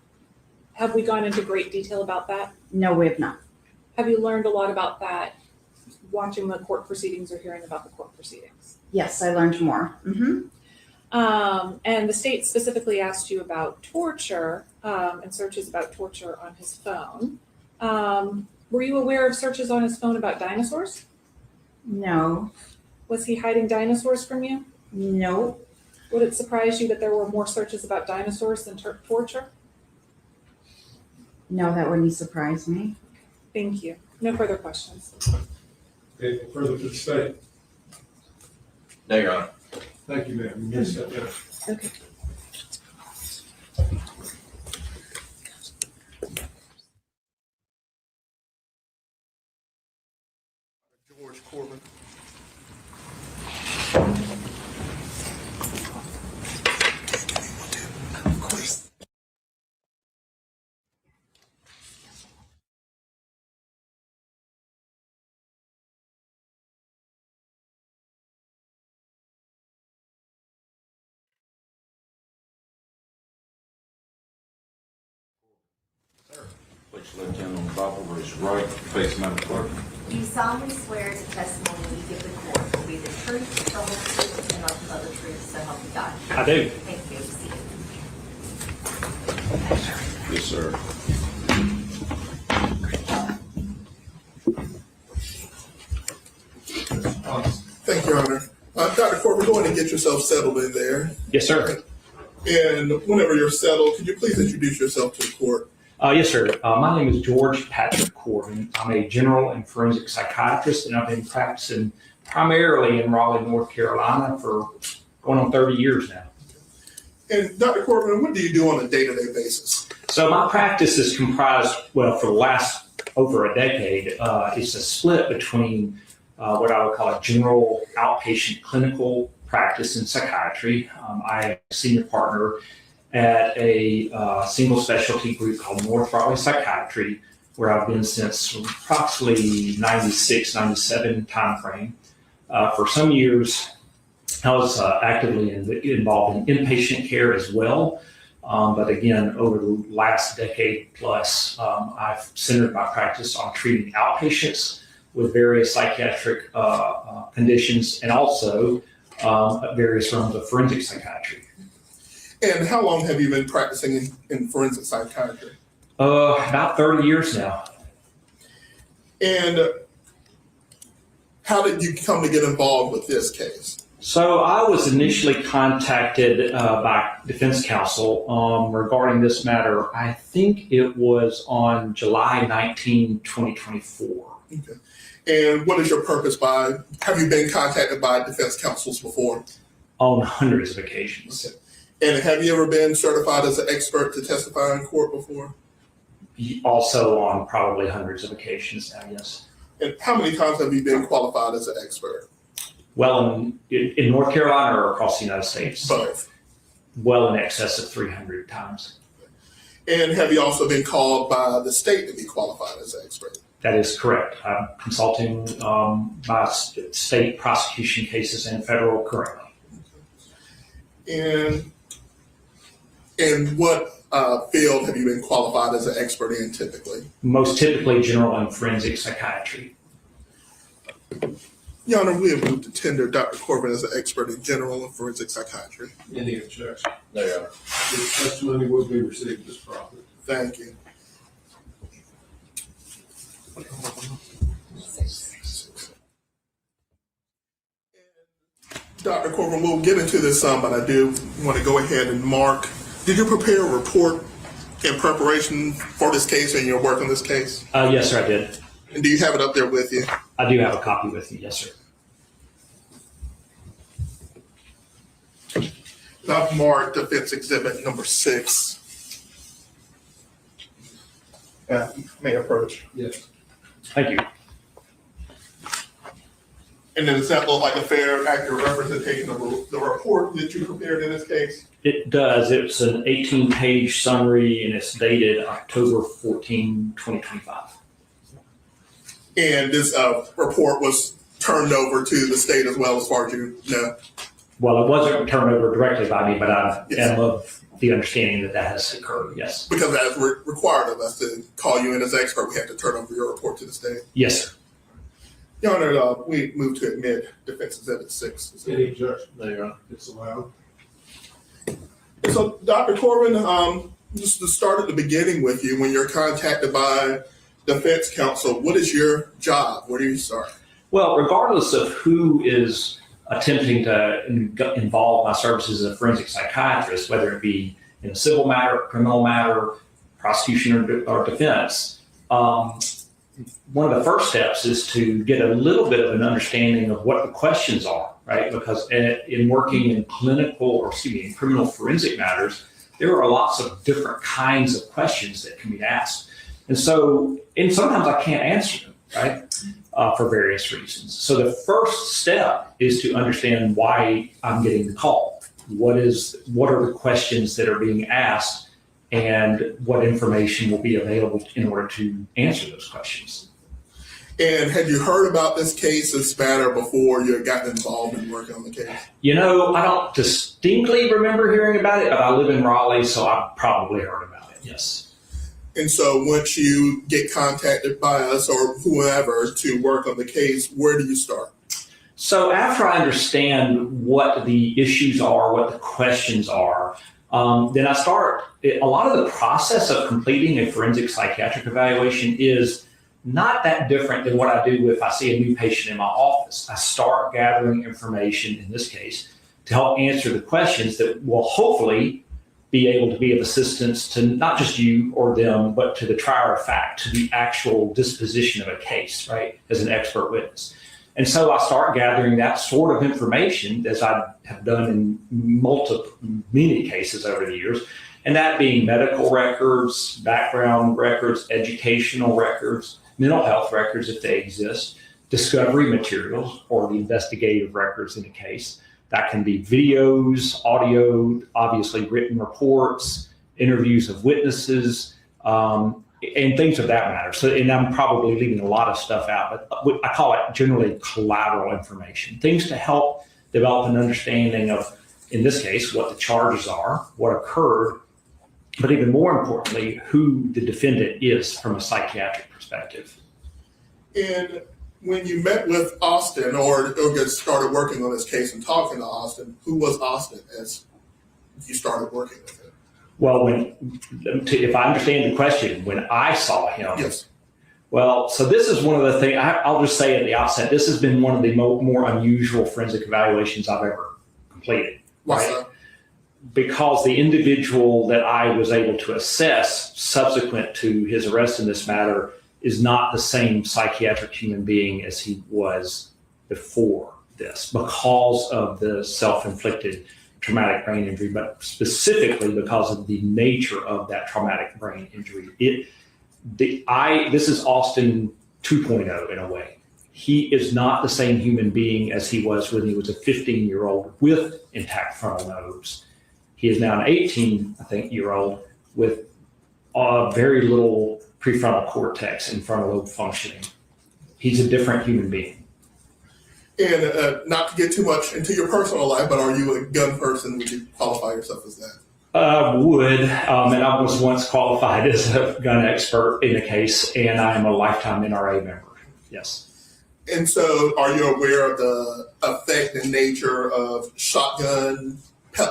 Have we gone into great detail about that? No, we have not. Have you learned a lot about that watching the court proceedings or hearing about the court proceedings? Yes, I learned more. And the state specifically asked you about torture and searches about torture on his phone. Were you aware of searches on his phone about dinosaurs? No, Was he hiding dinosaurs from you? no, Would it surprise you that there were more searches about dinosaurs than torture? no, that wouldn't surprise me. Thank you. No further questions. Anything further to the state? No, Your Honor. Thank you, ma'am. You may step down. Okay. George Corbin. Place your left hand on the Bible, raise your right, face Madam Clerk. Do you solemnly swear the testimony you give the court will be the truth, the whole truth, and nothing but the truth, so help you God? I do. Thank you. Yes, sir. Thank you, Your Honor. Dr. Corbin, go ahead and get yourself settled in there. Yes, sir. And whenever you're settled, could you please introduce yourself to the court? Yes, sir. My name is George Patrick Corbin. I'm a general and forensic psychiatrist, and I've been practicing primarily in Raleigh, North Carolina for going on 30 years now. And Dr. Corbin, what do you do on a day-to-day basis? So my practice is comprised, well, for the last over a decade, it's a split between what I would call a general outpatient clinical practice in psychiatry. I am a senior partner at a single specialty group called North Raleigh Psychiatry, where I've been since approximately 96, 97 timeframe. For some years, I was actively involved in inpatient care as well. But again, over the last decade plus, I've centered my practice on treating outpatients with various psychiatric conditions and also various realms of forensic psychiatry. And how long have you been practicing in forensic psychiatry? About 30 years now. And how did you come to get involved with this case? So I was initially contacted by defense counsel regarding this matter. I think it was on July 19, 2024. Okay. And what is your purpose by, have you been contacted by defense counsels before? On hundreds of occasions. Okay. And have you ever been certified as an expert to testify in court before? Also on probably hundreds of occasions now, yes. And how many times have you been qualified as an expert? Well, in North Carolina or across the United States? Both. Well in excess of 300 times. And have you also been called by the state to be qualified as an expert? That is correct. I'm consulting by state prosecution cases and federal currently. And what field have you been qualified as an expert in typically? Most typically general and forensic psychiatry. Your Honor, we have moved to tender Dr. Corbin as an expert in general and forensic psychiatry. Any objection? No, Your Honor. This testimony will be received as proper. Thank you. Dr. Corbin, we'll get into this some, but I do want to go ahead and mark. Did you prepare a report in preparation for this case and your work on this case? Yes, sir, I did. And do you have it up there with you? I do have a copy with me, yes, sir. I've marked defense exhibit number 6. May I approach? Yes. Thank you. And then does that look like a fair, accurate representation of the report that you prepared in this case? It does. It's an 18-page summary, and it's dated October 14, 2025. And this report was turned over to the state as well, as far as you know? Well, it wasn't turned over directly by me, but I Yes. am of the understanding that that has occurred, yes. Because that's required of us to call you in as expert, we have to turn over your report to the state. Yes, sir. Your Honor, we move to admit defense exhibit 6. Any objection there? It's allowed. So, Dr. Corbin, just to start at the beginning with you, when you're contacted by defense counsel, what is your job? Where do you start? Well, regardless of who is attempting to involve my services as a forensic psychiatrist, whether it be in a civil matter, criminal matter, prosecution, or defense, one of the first steps is to get a little bit of an understanding of what the questions are, right? Because in working in in criminal forensic matters, there are lots of different kinds of questions that can be asked. And sometimes I can't answer them, right? For various reasons. So the first step is to understand why I'm getting the call. What are the questions that are being asked, and what information will be available in order to answer those questions. And had you heard about this case, this matter, before you had gotten involved in working on the case? I don't distinctly remember hearing about it, but I live in Raleigh, so I probably heard about it, yes. And so once you get contacted by us or whoever to work on the case, where do you start? So after I understand what the issues are, what the questions are, then I start. A lot of the process of completing a forensic psychiatric evaluation is not that different than what I do if I see a new patient in my office. I start gathering information, in this case, to help answer the questions that will hopefully be able to be of assistance to not just you or them, but to the trier of fact, to the actual disposition of a case, right, as an expert witness. And so I start gathering that sort of information, as I have done in many cases over the years, and that being medical records, background records, educational records, mental health records if they exist, discovery materials or the investigative records in a case. That can be videos, audio, obviously written reports, interviews of witnesses, and things of that matter. So, and I'm probably leaving a lot of stuff out, but I call it generally collateral information, things to help develop an understanding of, in this case, what the charges are, what occurred, but even more importantly, who the defendant is from a psychiatric perspective. And when you met with Austin or started working on this case and talking to Austin, who was Austin as you started working with him? Well, if I understand the question, when I saw him, yes. Well, so this is one of the things, I'll just say at the outset, this has been one of the more unusual forensic evaluations I've ever completed. Why right? so? Because the individual that I was able to assess subsequent to his arrest in this matter is not the same psychiatric human being as he was before this, because of the self-inflicted traumatic brain injury, but specifically because of the nature of that traumatic brain injury. This is Austin 2.0 in a way. He is not the same human being as he was when he was a 15-year-old with intact frontal lobes. He is now an 18-year-old with very little prefrontal cortex and frontal lobe functioning. He's a different human being. And not to get too much into your personal life, but are you a gun person? Would you qualify yourself as that? Would, and I was once qualified as a gun expert in a case, and I am a lifetime NRA member, yes. And so are you aware of the effect and nature of shotgun,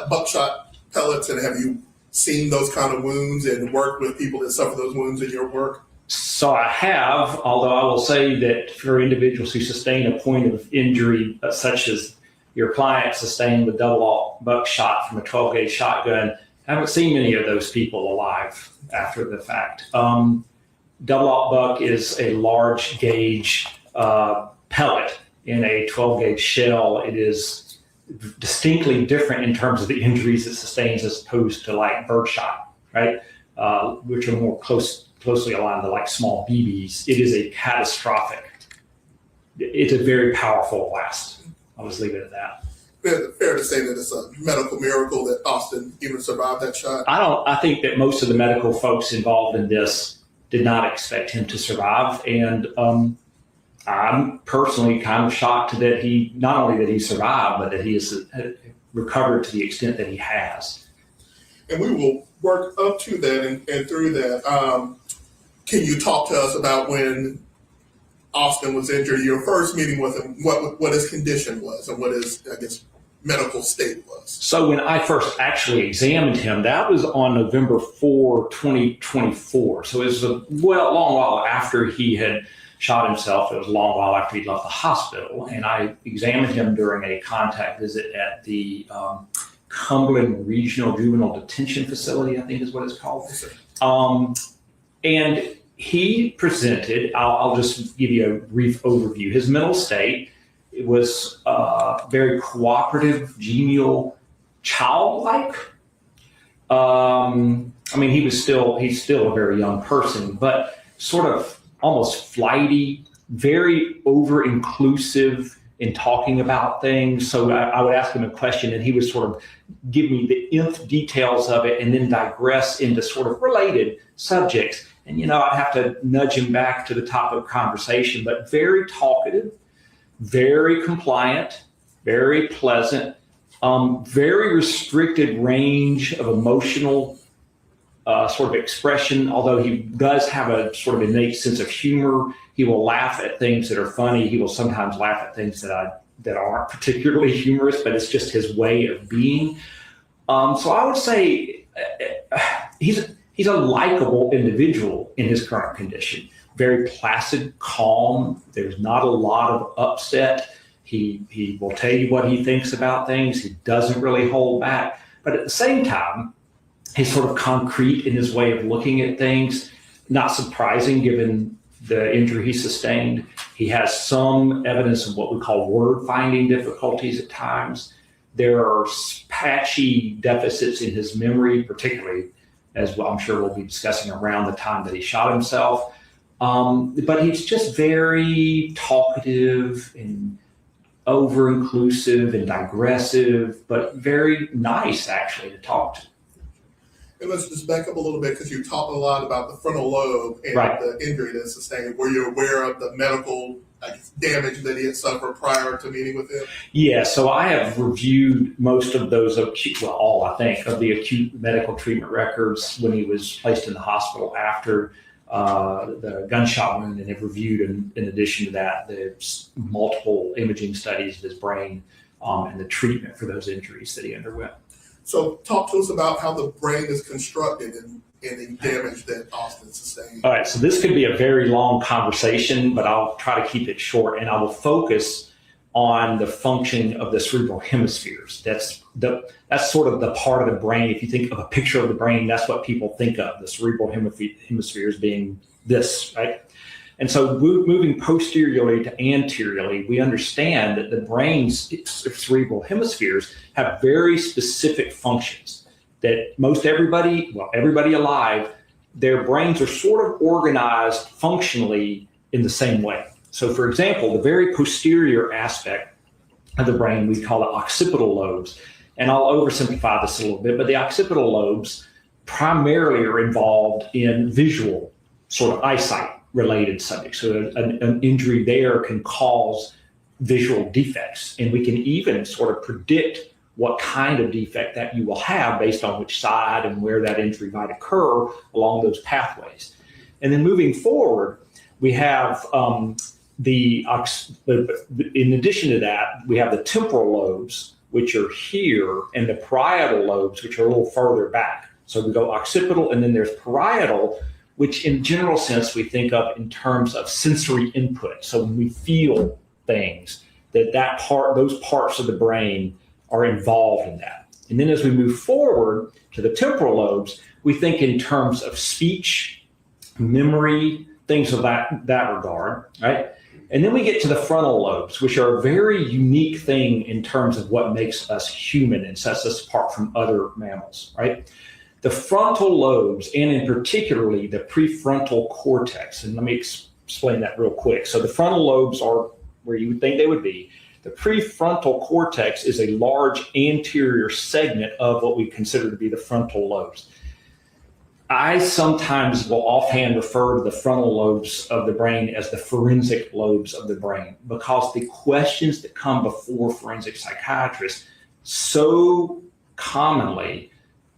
buckshot pellets, and have you seen those kind of wounds and worked with people that suffer those wounds in your work? So I have, although I will say that for individuals who sustain a point of injury, such as your client sustained with double-aught buckshot from a 12-gauge shotgun, I haven't seen many of those people alive after the fact. Double-aught buck is a large gauge pellet in a 12-gauge shell. It is distinctly different in terms of the injuries it sustains as opposed to like birdshot, right? Which are more closely aligned to like small BBs. It is a catastrophic. It's a very powerful blast. I'll just leave it at that. Fair to say that it's a medical miracle that Austin even survived that shot? I think that most of the medical folks involved in this did not expect him to survive. And I'm personally kind of shocked that he, not only that he survived, but that he has recovered to the extent that he has. And we will work up to that and through that. Can you talk to us about when Austin was injured, your first meeting with him, what his condition was and what his, I guess, medical state was? So when I first actually examined him, that was on November 4, 2024. So it was a long while after he had shot himself. It was a long while after he'd left the hospital. And I examined him during a contact visit at the Cumberland Regional Juvenile Detention Facility, I think is what it's called. And he presented, I'll just give you a brief overview. His mental state, it was very cooperative, genial, childlike. He's still a very young person, but sort of almost flighty, very over-inclusive in talking about things. So I would ask him a question and he would sort of give me the nth details of it and then digress into sort of related subjects. And, I'd have to nudge him back to the top of the conversation, but very talkative, very compliant, very pleasant, very restricted range of emotional sort of expression. Although he does have a sort of innate sense of humor, he will laugh at things that are funny. He will sometimes laugh at things that aren't particularly humorous, but it's just his way of being. So I would say he's a likable individual in his current condition. Very placid, calm. There's not a lot of upset. He will tell you what he thinks about things. He doesn't really hold back. But at the same time, he's sort of concrete in his way of looking at things. Not surprising given the injury he sustained. He has some evidence of what we call word finding difficulties at times. There are patchy deficits in his memory, particularly as I'm sure we'll be discussing around the time that he shot himself. But he's just very talkative and over-inclusive and digressive, but very nice actually to talk to. And let's just back up a little bit because you talked a lot about the frontal lobe and the injury that sustained. Were you aware of the medical damage that he had suffered prior to meeting with him? Yeah, so I have reviewed most of those all I think of the acute medical treatment records when he was placed in the hospital after the gunshot wound, and have reviewed in addition to that the multiple imaging studies of his brain and the treatment for those injuries that he underwent. So talk to us about how the brain is constructed and the damage that Austin sustained. All right, so this could be a very long conversation, but I'll try to keep it short, and I will focus on the function of the cerebral hemispheres. That's sort of the part of the brain. If you think of a picture of the brain, that's what people think of, the cerebral hemispheres being this, right? And so moving posteriorly to anteriorly, we understand that the brain's cerebral hemispheres have very specific functions that everybody alive, their brains are sort of organized functionally in the same way. So for example, the very posterior aspect of the brain, we call it occipital lobes. And I'll oversimplify this a little bit, but the occipital lobes primarily are involved in visual, sort of eyesight related subjects. So an injury there can cause visual defects. And we can even sort of predict what kind of defect that you will have based on which side and where that injury might occur along those pathways. And then moving forward, we have in addition to that, we have the temporal lobes, which are here, and the parietal lobes, which are a little further back. So we go occipital, and then there's parietal, which in general sense we think of in terms of sensory input. So when we feel things, those parts of the brain are involved in that. And then as we move forward to the temporal lobes, we think in terms of speech, memory, things of that regard, right? And then we get to the frontal lobes, which are a very unique thing in terms of what makes us human and sets us apart from other mammals, right? The frontal lobes, and in particularly the prefrontal cortex, and let me explain that real quick. So the frontal lobes are where you would think they would be. The prefrontal cortex is a large anterior segment of what we consider to be the frontal lobes. I sometimes will offhand refer to the frontal lobes of the brain as the forensic lobes of the brain, because the questions that come before forensic psychiatrists so commonly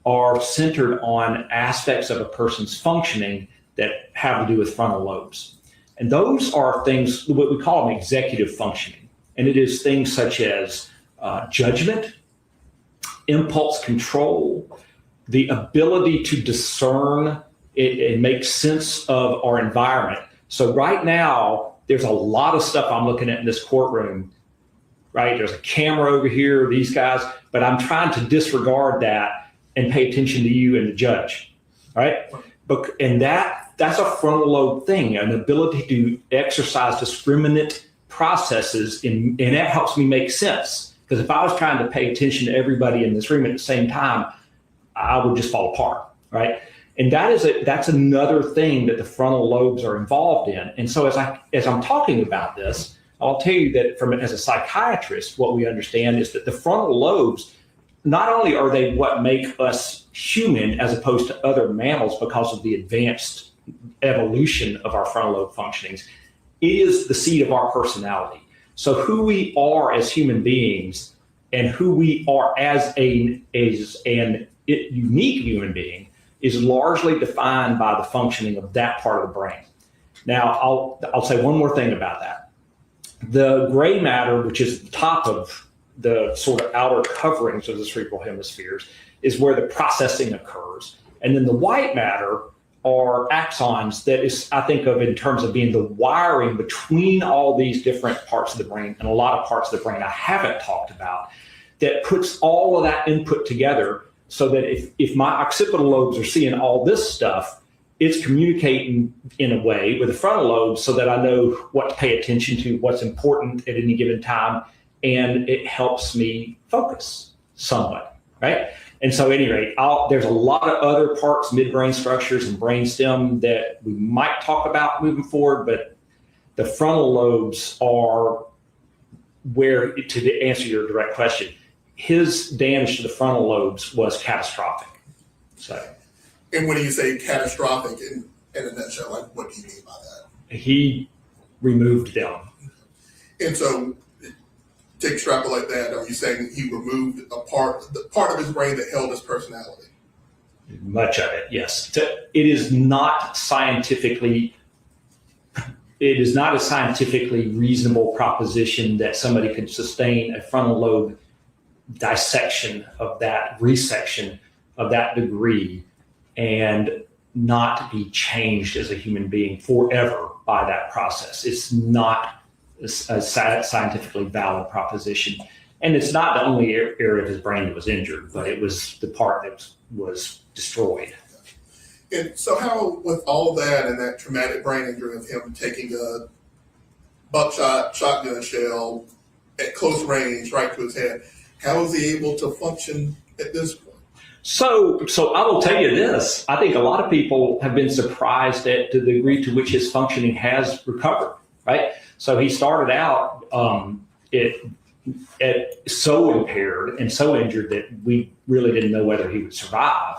are centered on aspects of a person's functioning that have to do with frontal lobes. And those are things, what we call them executive functioning. And it is things such as judgment, impulse control, the ability to discern and make sense of our environment. So right now, there's a lot of stuff I'm looking at in this courtroom, right? There's a camera over here, these guys, but I'm trying to disregard that and pay attention to you and the judge, right? And that's a frontal lobe thing, an ability to exercise discriminate processes, and that helps me make sense. Because if I was trying to pay attention to everybody in this room at the same time, I would just fall apart, right? And that's another thing that the frontal lobes are involved in. And so as I'm talking about this, I'll tell you that as a psychiatrist, what we understand is that the frontal lobes, not only are they what make us human as opposed to other mammals because of the advanced evolution of our frontal lobe functionings, it is the seat of our personality. So who we are as human beings and who we are as an unique human being is largely defined by the functioning of that part of the brain. Now, I'll say one more thing about that. The gray matter, which is the top of the sort of outer coverings of the cerebral hemispheres, is where the processing occurs. And then the white matter are axons that is, I think of in terms of being the wiring between all these different parts of the brain, and a lot of parts of the brain I haven't talked about, that puts all of that input together so that if my occipital lobes are seeing all this stuff, it's communicating in a way with the frontal lobes so that I know what to pay attention to, what's important at any given time, and it helps me focus somewhat, right? And so at any rate, there's a lot of other parts, midbrain structures and brainstem that we might talk about moving forward, but the frontal lobes are where, to answer your direct question, his damage to the frontal lobes was catastrophic. So, And when you say catastrophic, in a nutshell, like what do you mean by that? He removed them. And so, to extrapolate that, are you saying he removed the part of his brain that held his personality? Much of it, yes. It is not a scientifically reasonable proposition that somebody could sustain a frontal lobe dissection of that, resection of that degree, and not be changed as a human being forever by that process. It's not a scientifically valid proposition. And it's not the only area of his brain that was injured, but it was the part that was destroyed. And so how, with all that and that traumatic brain injury of him taking a buckshot shotgun shell at close range right to his head, how is he able to function at this point? So I will tell you this. I think a lot of people have been surprised at the degree to which his functioning has recovered, right? So he started out so impaired and so injured that we really didn't know whether he would survive.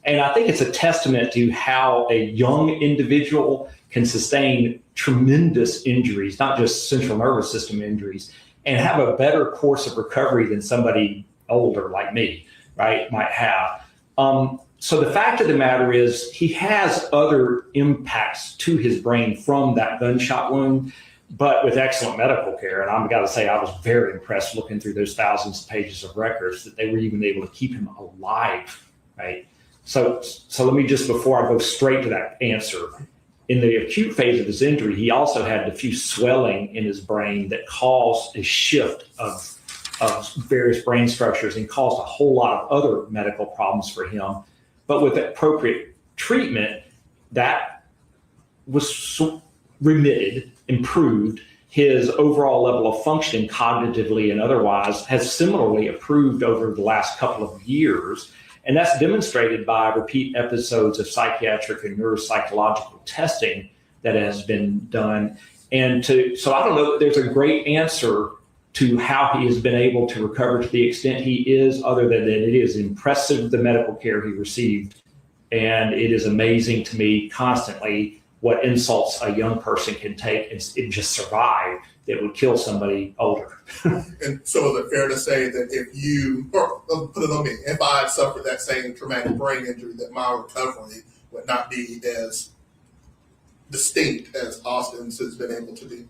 And I think it's a testament to how a young individual can sustain tremendous injuries, not just central nervous system injuries, and have a better course of recovery than somebody older like me, right, might have. So the fact of the matter is he has other impacts to his brain from that gunshot wound, but with excellent medical care. And I've got to say, I was very impressed looking through those thousands of pages of records that they were even able to keep him alive, right? So let me just, before I go straight to that answer, in the acute phase of his injury, he also had diffuse swelling in his brain that caused a shift of various brain structures and caused a whole lot of other medical problems for him. But with appropriate treatment, that was remitted, improved. His overall level of functioning cognitively and otherwise has similarly improved over the last couple of years. And that's demonstrated by repeat episodes of psychiatric and neuropsychological testing that has been done. So I don't know that there's a great answer to how he has been able to recover to the extent he is, other than that it is impressive the medical care he received And it is amazing to me constantly what insults a young person can take and just survive that would kill somebody older. And so is it fair to say that if you, or put it on me, if I had suffered that same traumatic brain injury, that my recovery would not be as distinct as Austin's has been able to be?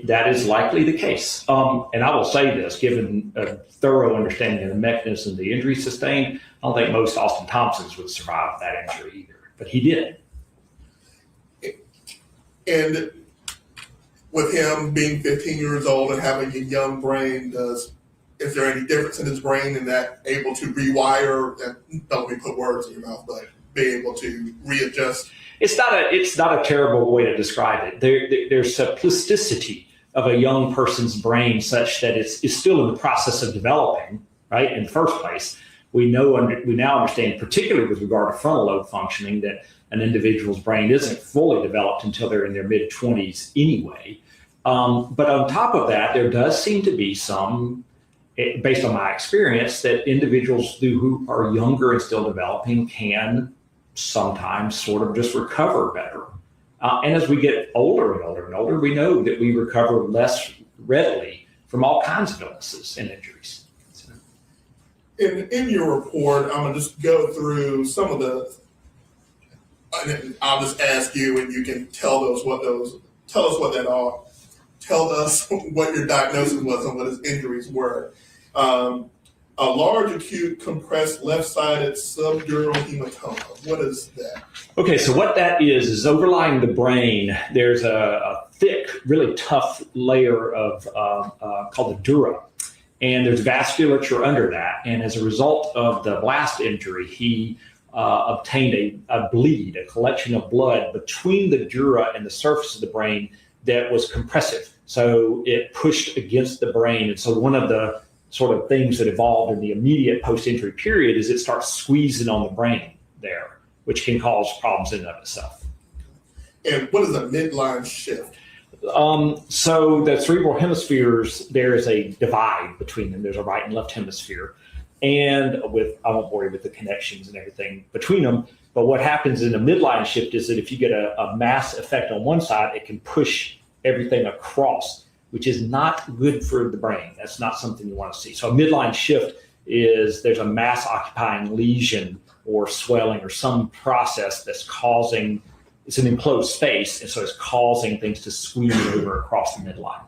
That is likely the case. And I will say this, given a thorough understanding of the mechanism of the injury sustained, I don't think most Austin Thompsons would survive that injury either, but he did. And with him being 15 years old and having a young brain, is there any difference in his brain in that able to rewire, and don't let me put words in your mouth, but be able to readjust? It's not a terrible way to describe it. There's a plasticity of a young person's brain such that it's still in the process of developing, right? In the first place, we now understand, particularly with regard to frontal lobe functioning, that an individual's brain isn't fully developed until they're in their mid-20s anyway. But on top of that, there does seem to be some, based on my experience, that individuals who are younger and still developing can sometimes sort of just recover better. And as we get older and older and older, we know that we recover less readily from all kinds of illnesses and injuries. In your report, I'm gonna just go through some of I'll just ask you, and you can tell us what that are. Tell us what your diagnosis was and what his injuries were. A large acute compressed left-sided subdural hematoma. What is that? Okay, so what that is overlying the brain, there's a thick, really tough layer of called the dura, and there's vasculature under that. And as a result of the blast injury, he obtained a bleed, a collection of blood between the dura and the surface of the brain that was compressive. So it pushed against the brain. And so one of the sort of things that evolved in the immediate post-injury period is it starts squeezing on the brain there, which can cause problems in and of itself. And what is a midline shift? So the cerebral hemispheres, there is a divide between them. There's a right and left hemisphere. And I won't bore you with the connections and everything between them. But what happens in a midline shift is that if you get a mass effect on one side, it can push everything across, which is not good for the brain. That's not something you want to see. So a midline shift is there's a mass occupying lesion or swelling or some process that's causing, it's an enclosed space, and so it's causing things to squeeze over across the midline.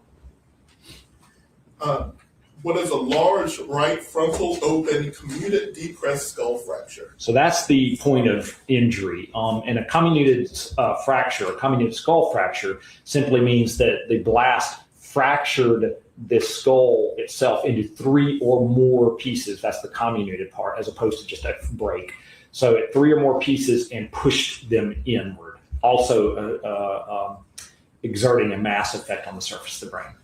What is a large right frontal open comminuted depressed skull fracture? So that's the point of injury. And a comminuted fracture, a comminuted skull fracture, simply means that the blast fractured the skull itself into 3 or more pieces. That's the comminuted part, as opposed to just a break. So 3 or more pieces and pushed them inward, also exerting a mass effect on the surface of the brain.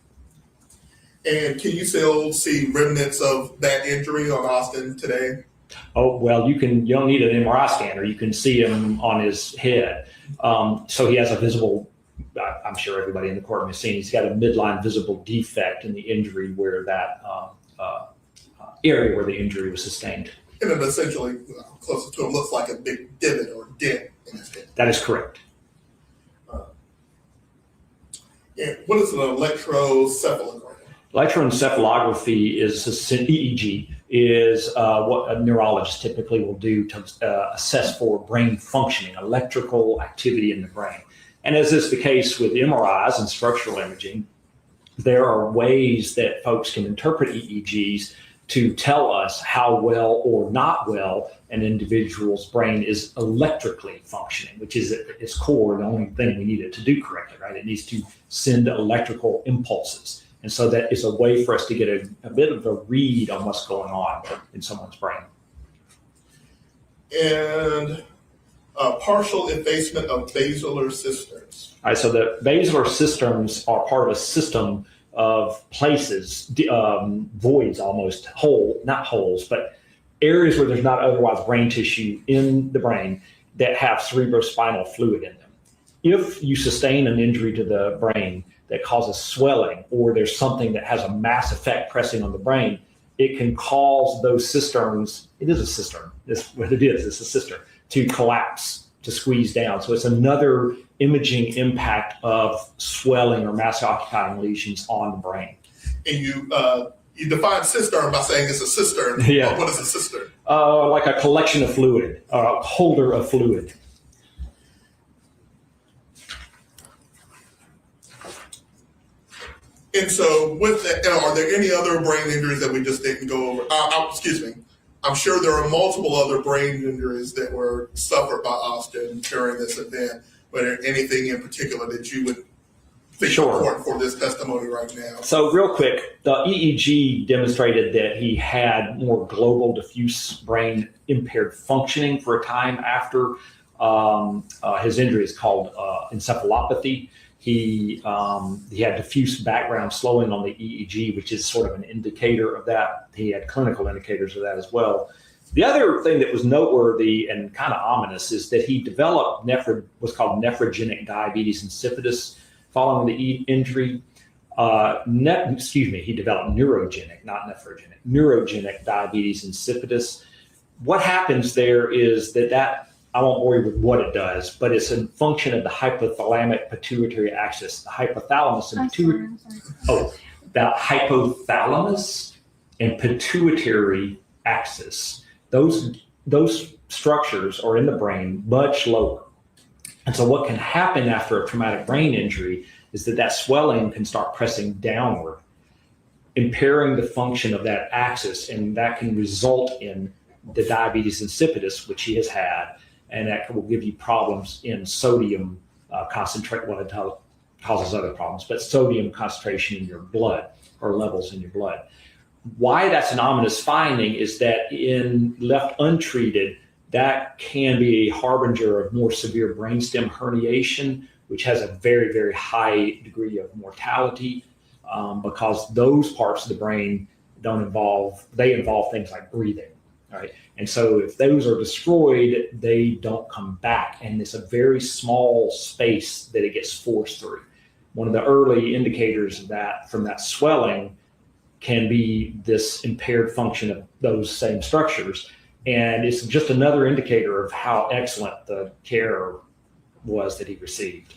And can you still see remnants of that injury on Austin today? Oh, well, you don't need an MRI scanner. You can see him on his head. So he has a visible, I'm sure everybody in the courtroom has seen, he's got a midline visible defect in the injury where that area where the injury was sustained. And it essentially, closer to him, looks like a big divot or dent in his head. That is correct. And what is an electroencephalogram? Electroencephalography is EEG is what a neurologist typically will do to assess for brain functioning, electrical activity in the brain. And as is the case with MRIs and structural imaging, there are ways that folks can interpret EEGs to tell us how well or not well an individual's brain is electrically functioning, which is at its core the only thing we need it to do correctly, right? It needs to send electrical impulses. And so that is a way for us to get a bit of a read on what's going on in someone's brain. And partial effacement of basilar cisterns. All right, so the basilar cisterns are part of a system of places, voids almost, not holes, but areas where there's not otherwise brain tissue in the brain that have cerebrospinal fluid in them. If you sustain an injury to the brain that causes swelling, or there's something that has a mass effect pressing on the brain, it can cause those cisterns, it is a cistern, it's what it is, it's a cistern, to collapse, to squeeze down. So it's another imaging impact of swelling or mass occupying lesions on the brain. And you define cistern by saying it's a cistern. Yeah. What is a cistern? Like a collection of fluid, a holder of fluid. And so with that, are there any other brain injuries that we just didn't go over? Excuse me. I'm sure there are multiple other brain injuries that were suffered by Austin during this event, but anything in particular that you would think Sure. important for this testimony right now? So real quick, the EEG demonstrated that he had more global diffuse brain impaired functioning for a time after his injury. Is called encephalopathy. He had diffuse background slowing on the EEG, which is sort of an indicator of that. He had clinical indicators of that as well. The other thing that was noteworthy and kind of ominous is that he developed what's called nephrogenic diabetes insipidus following the injury. He developed neurogenic, not nephrogenic, neurogenic diabetes insipidus. What happens there is that I won't bore you with what it does, but it's a function of the hypothalamic pituitary axis. The hypothalamus and the hypothalamus and pituitary axis. Those structures are in the brain much lower. And so what can happen after a traumatic brain injury is that swelling can start pressing downward, impairing the function of that axis, and that can result in the diabetes insipidus, which he has had, and that will give you problems in sodium concentrate. Well, it causes other problems, but sodium concentration in your blood or levels in your blood. Why that's an ominous finding is that in left untreated, that can be a harbinger of more severe brainstem herniation, which has a very, very high degree of mortality because those parts of the brain involve things like breathing, right? And so if those are destroyed, they don't come back. And it's a very small space that it gets forced through. One of the early indicators of that from that swelling can be this impaired function of those same structures. And it's just another indicator of how excellent the care was that he received.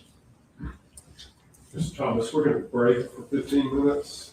Mr. Thomas, we're going to break for 15 minutes.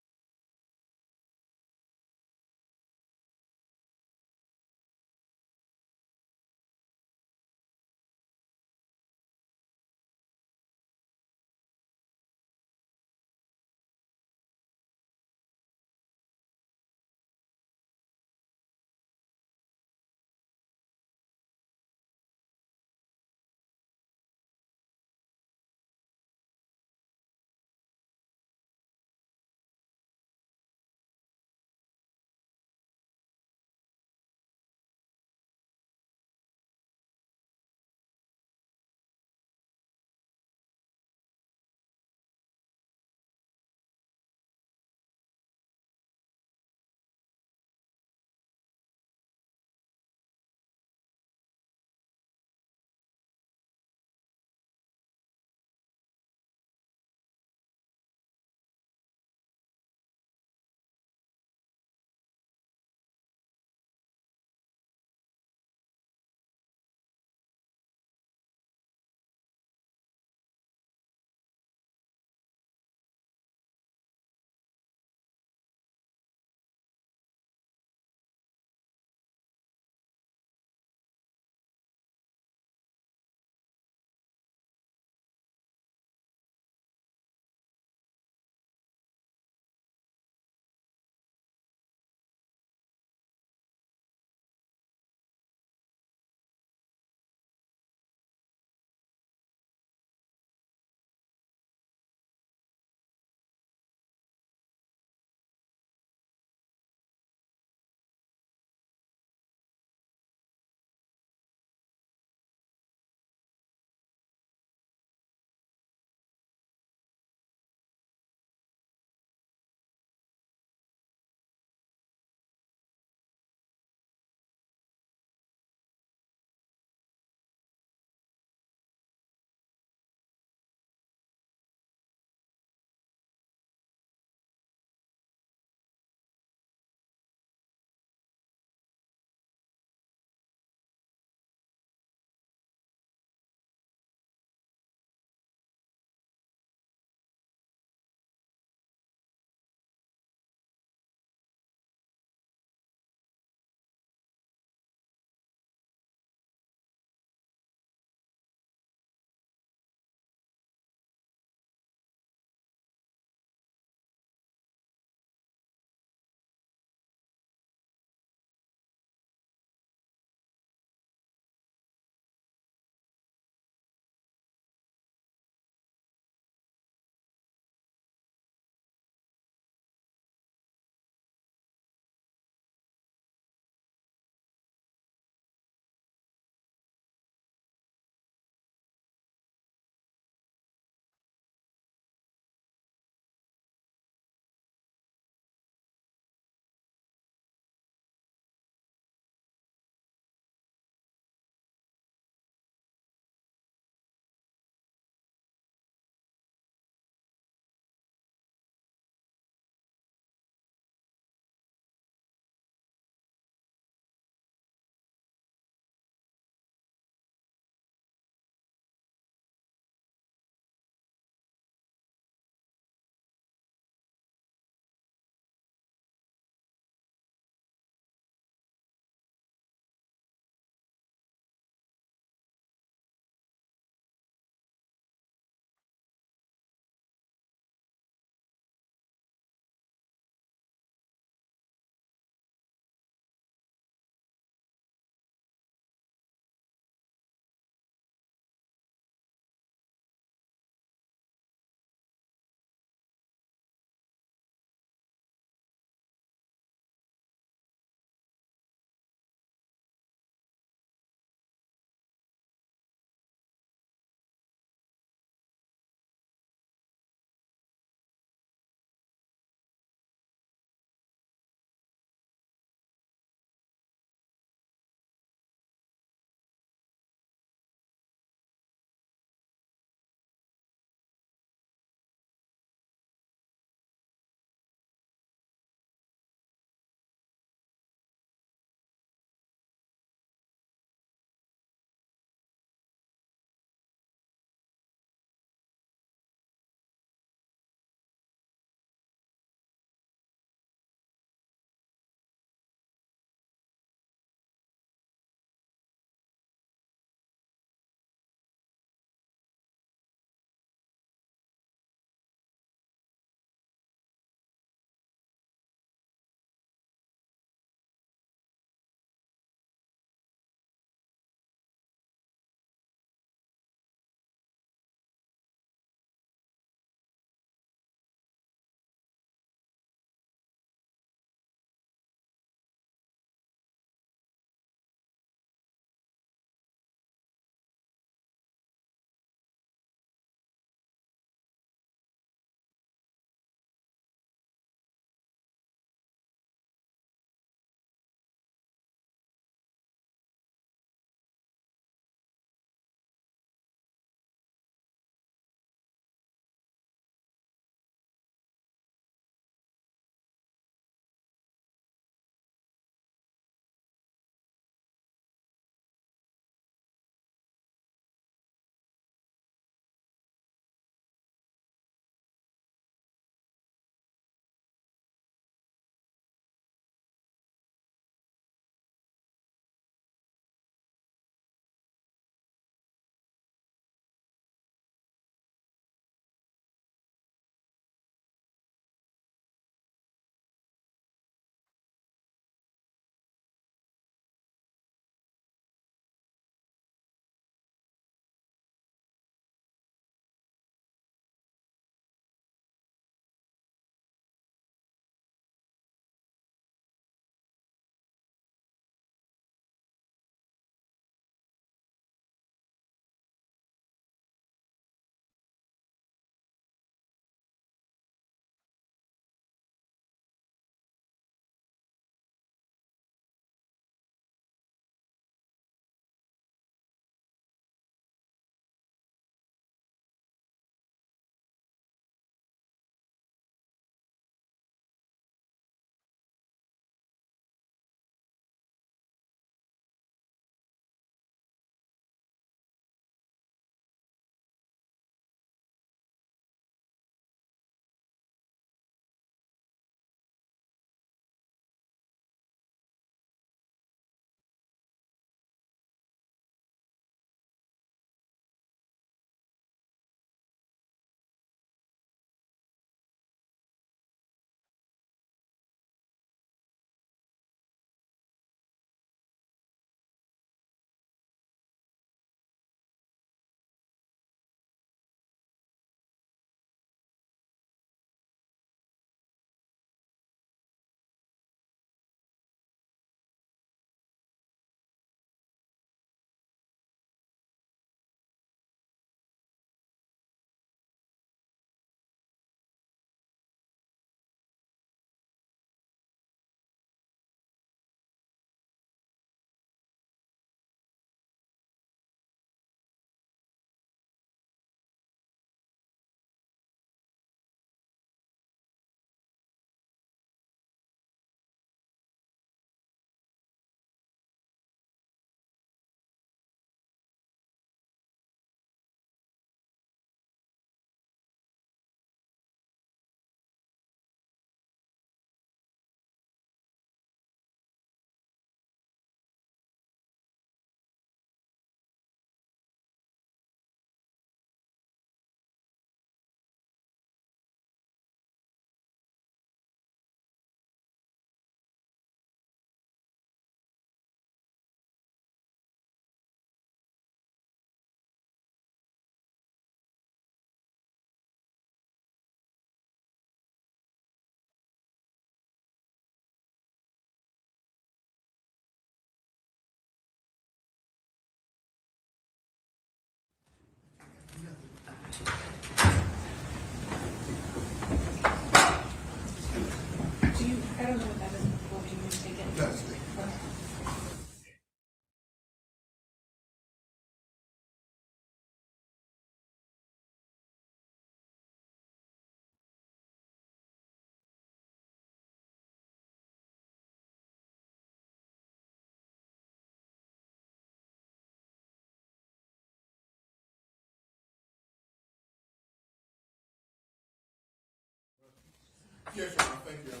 Yes, Your Honor. Thank you, Your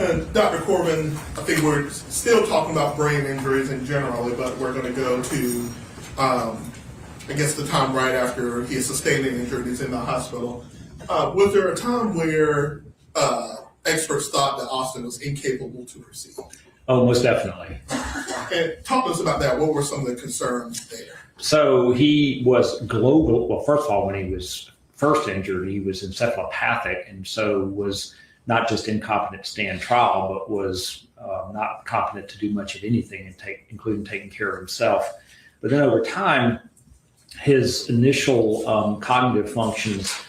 Honor. And Dr. Corbin, I think we're still talking about brain injuries in general, but we're going to go to, I guess, the time right after he sustained an injury and he's in the hospital. Was there a time where experts thought that Austin was incapable to proceed? Oh, most definitely. And talk to us about that. What were some of the concerns there? So he was global. Well, first of all, when he was first injured, he was encephalopathic, and so was not just incompetent to stand trial, but was not competent to do much of anything, including taking care of himself. But then over time, his initial cognitive functions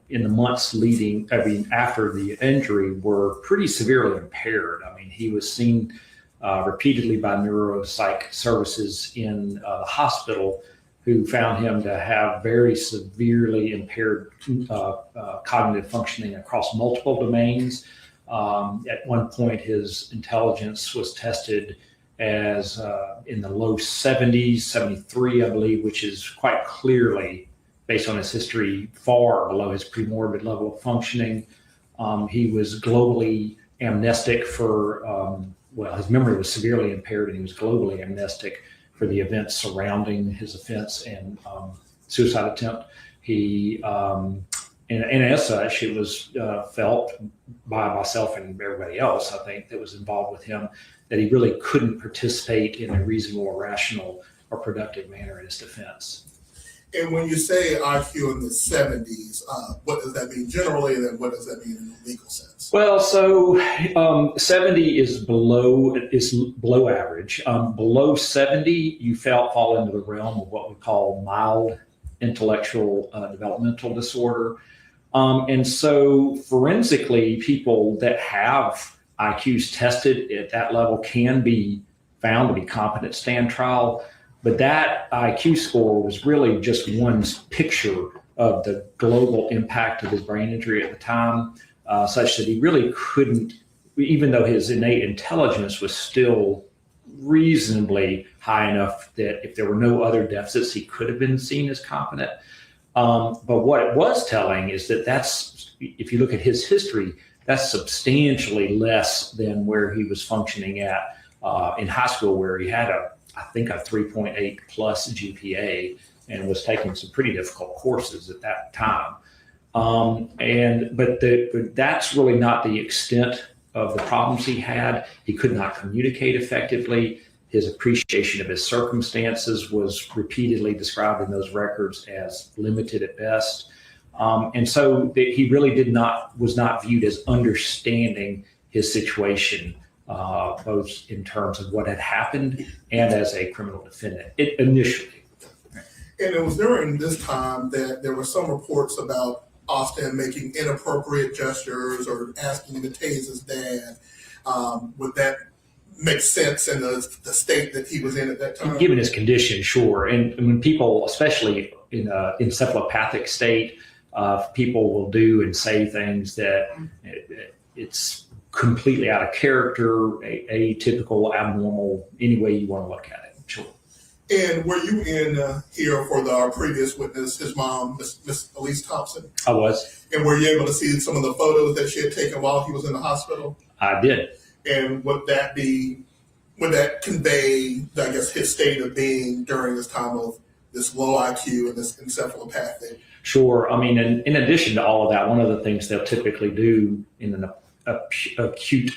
in the months after the injury were pretty severely impaired. I mean, he was seen repeatedly by neuropsych services in the hospital, who found him to have very severely impaired cognitive functioning across multiple domains. At one point, his intelligence was tested as in the low 70s, 73, I believe, which is quite clearly, based on his history, far below his premorbid level of functioning. He was globally amnestic for, his memory was severely impaired, and he was globally amnestic for the events surrounding his offense and suicide attempt. He, and as such, it was felt by myself and everybody else, I think, that was involved with him, that he really couldn't participate in a reasonable or rational or productive manner in his defense. And when you say IQ in the 70s, what does that mean generally, and then what does that mean in a legal sense? Well, so 70 is below average. Below 70, you fall into the realm of what we call mild intellectual developmental disorder. And so forensically, people that have IQs tested at that level can be found to be competent to stand trial. But that IQ score was really just one picture of the global impact of his brain injury at the time, such that he really couldn't, even though his innate intelligence was still reasonably high enough that if there were no other deficits, he could have been seen as competent. But what it was telling is that if you look at his history, that's substantially less than where he was functioning at in high school, where he had I think a 3.8 plus GPA and was taking some pretty difficult courses at that time. But that's really not the extent of the problems he had. He could not communicate effectively. His appreciation of his circumstances was repeatedly described in those records as limited at best. And so he really was not viewed as understanding his situation, both in terms of what had happened and as a criminal defendant initially. And it was during this time that there were some reports about Austin making inappropriate gestures or asking him to tase his dad. Would that make sense in the state that he was in at that time? Given his condition, sure. And when people, especially in an encephalopathic state, people will do and say things that it's completely out of character, atypical, abnormal, any way you want to look at it. Sure. And were you in here for our previous witness, his mom, Miss Elise Thompson? I was. And were you able to see some of the photos that she had taken while he was in the hospital? I did. And would that convey, I guess, his state of being during this time of this low IQ and this encephalopathic? Sure. I mean, in addition to all of that, one of the things they'll typically do in an acute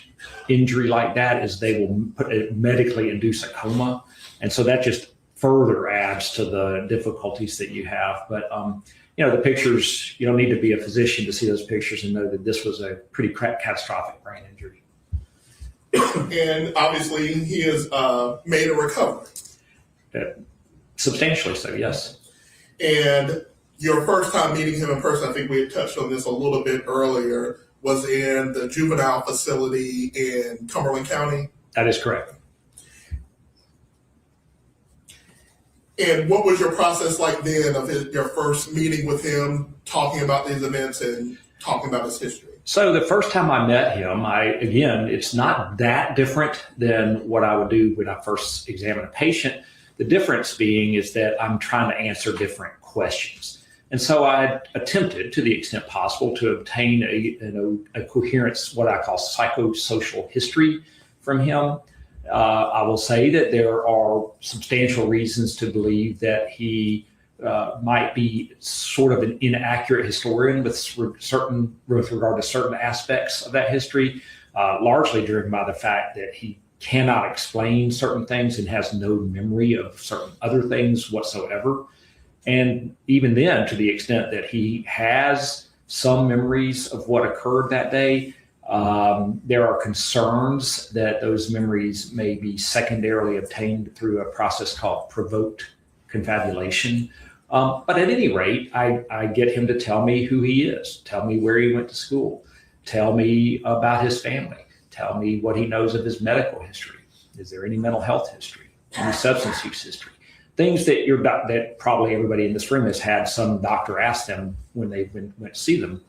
injury like that is they will medically induce a coma. And so that just further adds to the difficulties that you have. But, the pictures, you don't need to be a physician to see those pictures and know that this was a pretty catastrophic brain injury. And obviously he has made a recovery. Substantially so, yes. And your first time meeting him in person, I think we had touched on this a little bit earlier, was in the juvenile facility in Cumberland County? That is correct. And what was your process like then of your first meeting with him, talking about these events and talking about his history? So the first time I met him, it's not that different than what I would do when I first examine a patient. The difference being is that I'm trying to answer different questions. And so I attempted, to the extent possible, to obtain a coherent, what I call psychosocial history from him. I will say that there are substantial reasons to believe that he might be sort of an inaccurate historian with regard to certain aspects of that history, largely driven by the fact that he cannot explain certain things and has no memory of certain other things whatsoever. And even then, to the extent that he has some memories of what occurred that day, there are concerns that those memories may be secondarily obtained through a process called provoked confabulation. But at any rate, I get him to tell me who he is, tell me where he went to school, tell me about his family, tell me what he knows of his medical history. Is there any mental health history, any substance use history? Things that that probably everybody in this room has had some doctor ask them when they went to see them.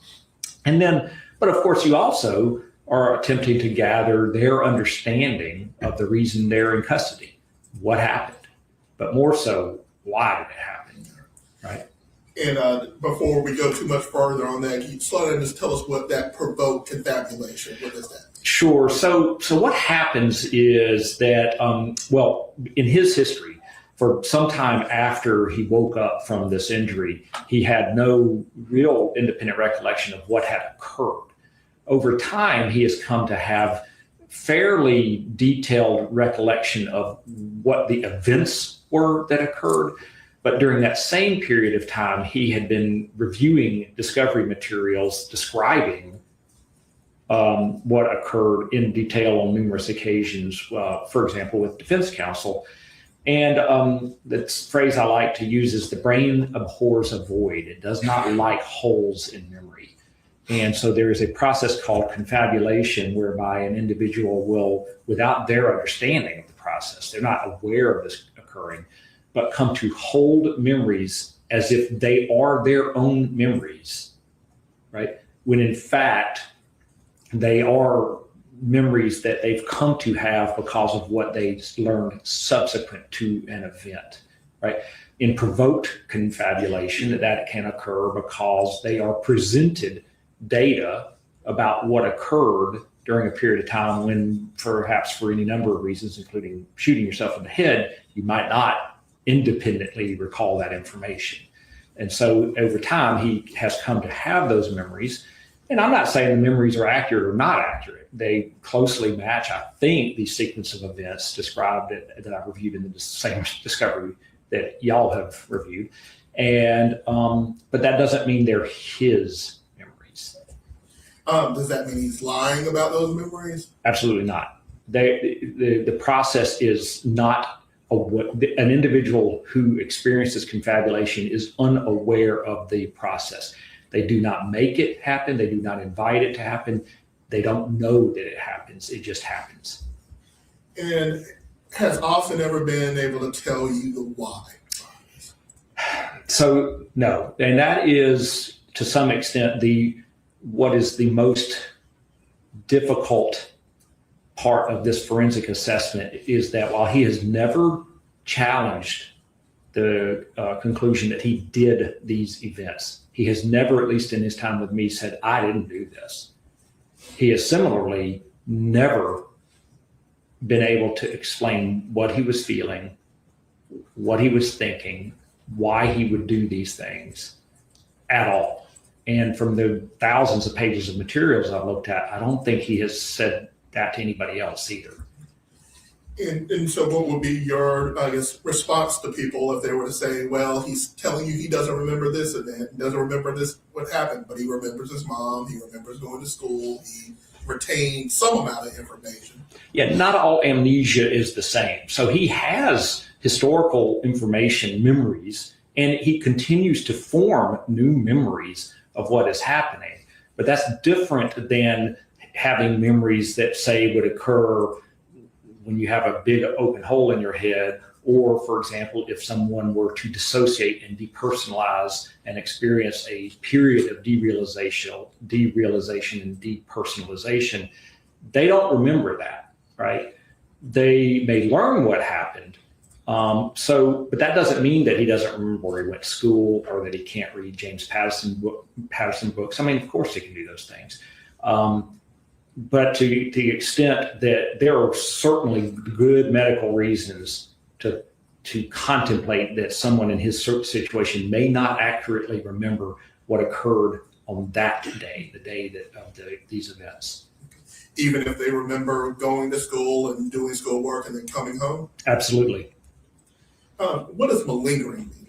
And then, but of course, you also are attempting to gather their understanding of the reason they're in custody, what happened, but more so, why did it happen, right? And before we go too much further on that, can you slow down and just tell us what that provoked confabulation, what is that? Sure. So what happens is that, well, in his history, for some time after he woke up from this injury, he had no real independent recollection of what had occurred. Over time, he has come to have fairly detailed recollection of what the events were that occurred. But during that same period of time, he had been reviewing discovery materials describing what occurred in detail on numerous occasions, for example, with defense counsel. And the phrase I like to use is the brain abhors a void. It does not like holes in memory. And so there is a process called confabulation whereby an individual will, without their understanding of the process, they're not aware of this occurring, but come to hold memories as if they are their own memories, right? When in fact, they are memories that they've come to have because of what they learned subsequent to an event, right? In provoked confabulation, that can occur because they are presented data about what occurred during a period of time when perhaps for any number of reasons, including shooting yourself in the head, you might not independently recall that information. And so over time, he has come to have those memories. And I'm not saying the memories are accurate or not accurate. They closely match, I think, the sequence of events described that I've reviewed in the same discovery that y'all have reviewed. And but that doesn't mean they're his memories. Does that mean he's lying about those memories? Absolutely not. The process is not an individual who experiences confabulation is unaware of the process. They do not make it happen. They do not invite it to happen. They don't know that it happens. It just happens. And has Austin ever been able to tell you the why? So no, and that is to some extent what is the most difficult part of this forensic assessment is that while he has never challenged the conclusion that he did these events, he has never, at least in his time with me, said, I didn't do this. He has similarly never been able to explain what he was feeling, what he was thinking, why he would do these things at all. And from the thousands of pages of materials I've looked at, I don't think he has said that to anybody else either. And so what would be your, I guess, response to people if they were to say, well, he's telling you he doesn't remember this event, doesn't remember this, what happened, but he remembers his mom, he remembers going to school, he retained some amount of information. Yeah, not all amnesia is the same. So he has historical information, memories, and he continues to form new memories of what is happening. But that's different than having memories that, say, would occur when you have a big open hole in your head, or, for example, if someone were to dissociate and depersonalize and experience a period of derealization and depersonalization, they don't remember that, right? They may learn what happened, But that doesn't mean that he doesn't remember where he went to school or that he can't read James Patterson books. I mean, of course he can do those things. But to the extent that there are certainly good medical reasons to contemplate that someone in his situation may not accurately remember what occurred on that day, the day of these events. Even if they remember going to school and doing schoolwork and then coming home? Absolutely. What does malingering mean?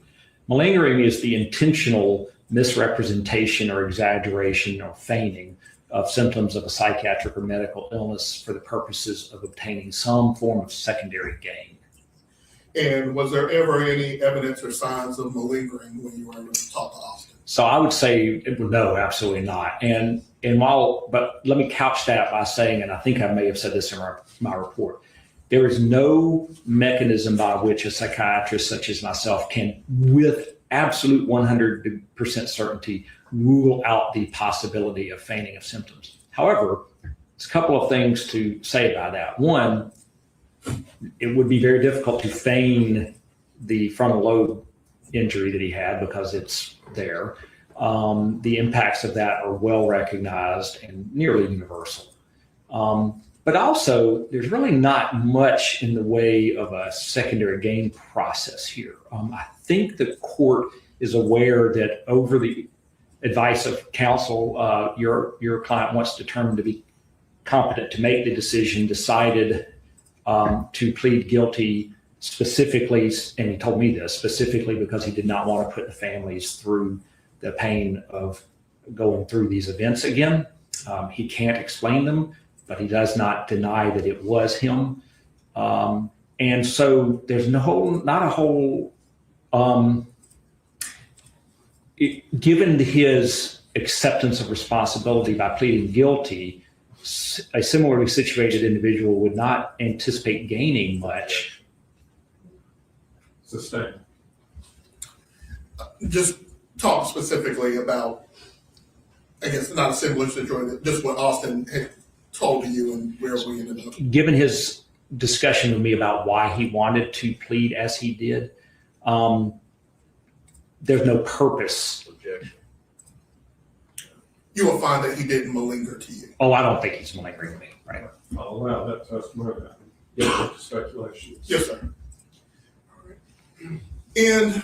Malingering is the intentional misrepresentation or exaggeration or feigning of symptoms of a psychiatric or medical illness for the purposes of obtaining some form of secondary gain. And was there ever any evidence or signs of malingering when you were able to talk to Austin? So I would say no, absolutely not. But let me couch that by saying, and I think I may have said this in my report, there is no mechanism by which a psychiatrist such as myself can, with absolute 100% certainty, rule out the possibility of feigning of symptoms. However, there's a couple of things to say about that. One, it would be very difficult to feign the frontal lobe injury that he had because it's there. The impacts of that are well recognized and nearly universal. But also, there's really not much in the way of a secondary gain process here. I think the court is aware that over the advice of counsel, your client, once determined to be competent to make the decision, decided to plead guilty specifically, and he told me this, specifically because he did not want to put the families through the pain of going through these events again. He can't explain them, but he does not deny that it was him. And so there's given his acceptance of responsibility by pleading guilty, a similarly situated individual would not anticipate gaining much. Sustained. Just talk specifically about, I guess, not a similar situation, just what Austin had told you and where we ended up. Given his discussion with me about why he wanted to plead as he did, there's no purpose. Objection. You will find that he didn't malinger to you. Oh, I don't think he's malingering me, right? I'll allow that testimony. Get into speculations. Yes, sir. All right. And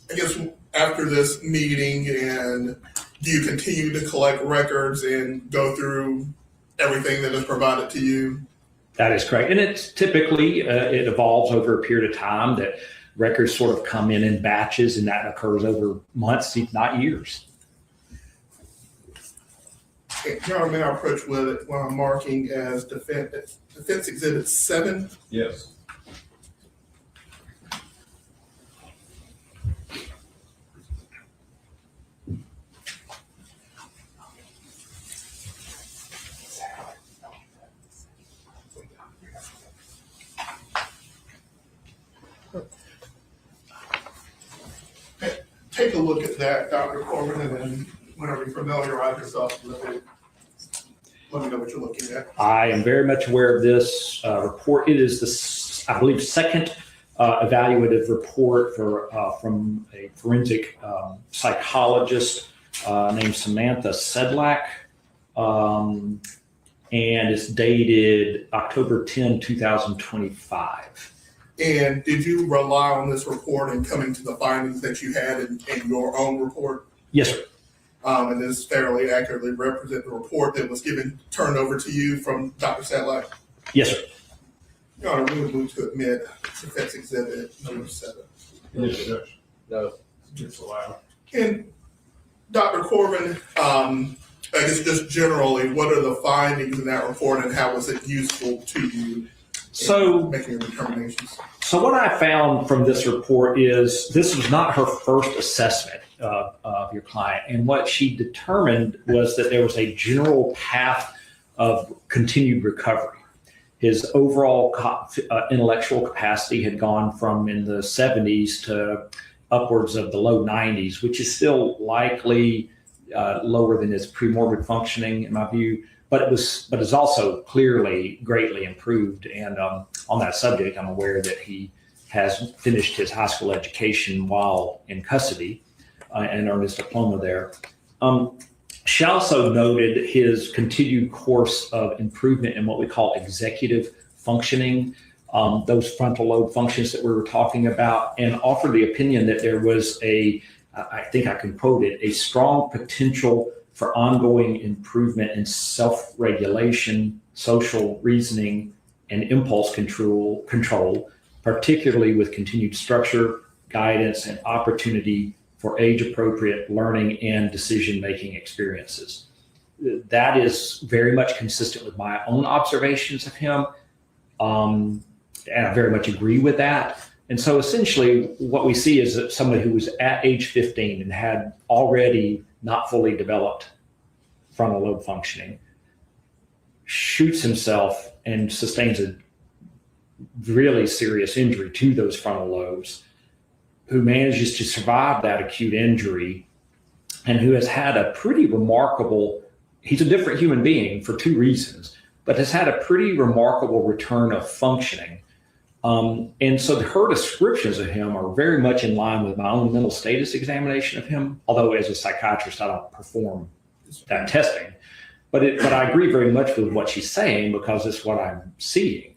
I guess after this meeting, and do you continue to collect records and go through everything that is provided to you? That is correct. And it's typically, it evolves over a period of time that records sort of come in batches, and that occurs over months, if not years. Okay, now may I approach with it while I'm marking as defense exhibit 7? Yes. Take a look at that, Dr. Corbin, and then whenever you familiarize yourself with it, let me know what you're looking at. I am very much aware of this report. It is the, I believe, second evaluative report from a forensic psychologist named Samantha Sedlak, and it's dated October 10, 2025. And did you rely on this report in coming to the findings that you had in your own report? Yes, sir. And this fairly accurately represent the report that was turned over to you from Dr. Sedlak? Yes, sir. Your Honor, we would move to admit defense exhibit number 7. Any objection? No. It's allowed. And Dr. Corbin, I guess just generally, what are the findings in that report and how was it useful to you in making your determinations? So what I found from this report is this was not her first assessment of your client. And what she determined was that there was a general path of continued recovery. His overall intellectual capacity had gone from in the 70s to upwards of the low 90s, which is still likely lower than his premorbid functioning, in my view. but it's also clearly greatly improved. And on that subject, I'm aware that he has finished his high school education while in custody and earned his diploma there. She also noted his continued course of improvement in what we call executive functioning, those frontal lobe functions that we were talking about, and offered the opinion that there was I think I can quote it, a strong potential for ongoing improvement in self-regulation, social reasoning, and impulse control, particularly with continued structure, guidance, and opportunity for age-appropriate learning and decision-making experiences. That is very much consistent with my own observations of him, and I very much agree with that. And so essentially what we see is that somebody who was at age 15 and had already not fully developed frontal lobe functioning shoots himself and sustains a really serious injury to those frontal lobes, who manages to survive that acute injury, and who has had a pretty remarkable, he's a different human being for two reasons, but has had a pretty remarkable return of functioning. And so her descriptions of him are very much in line with my own mental status examination of him, although as a psychiatrist, I don't perform that testing. But I agree very much with what she's saying, because it's what I'm seeing.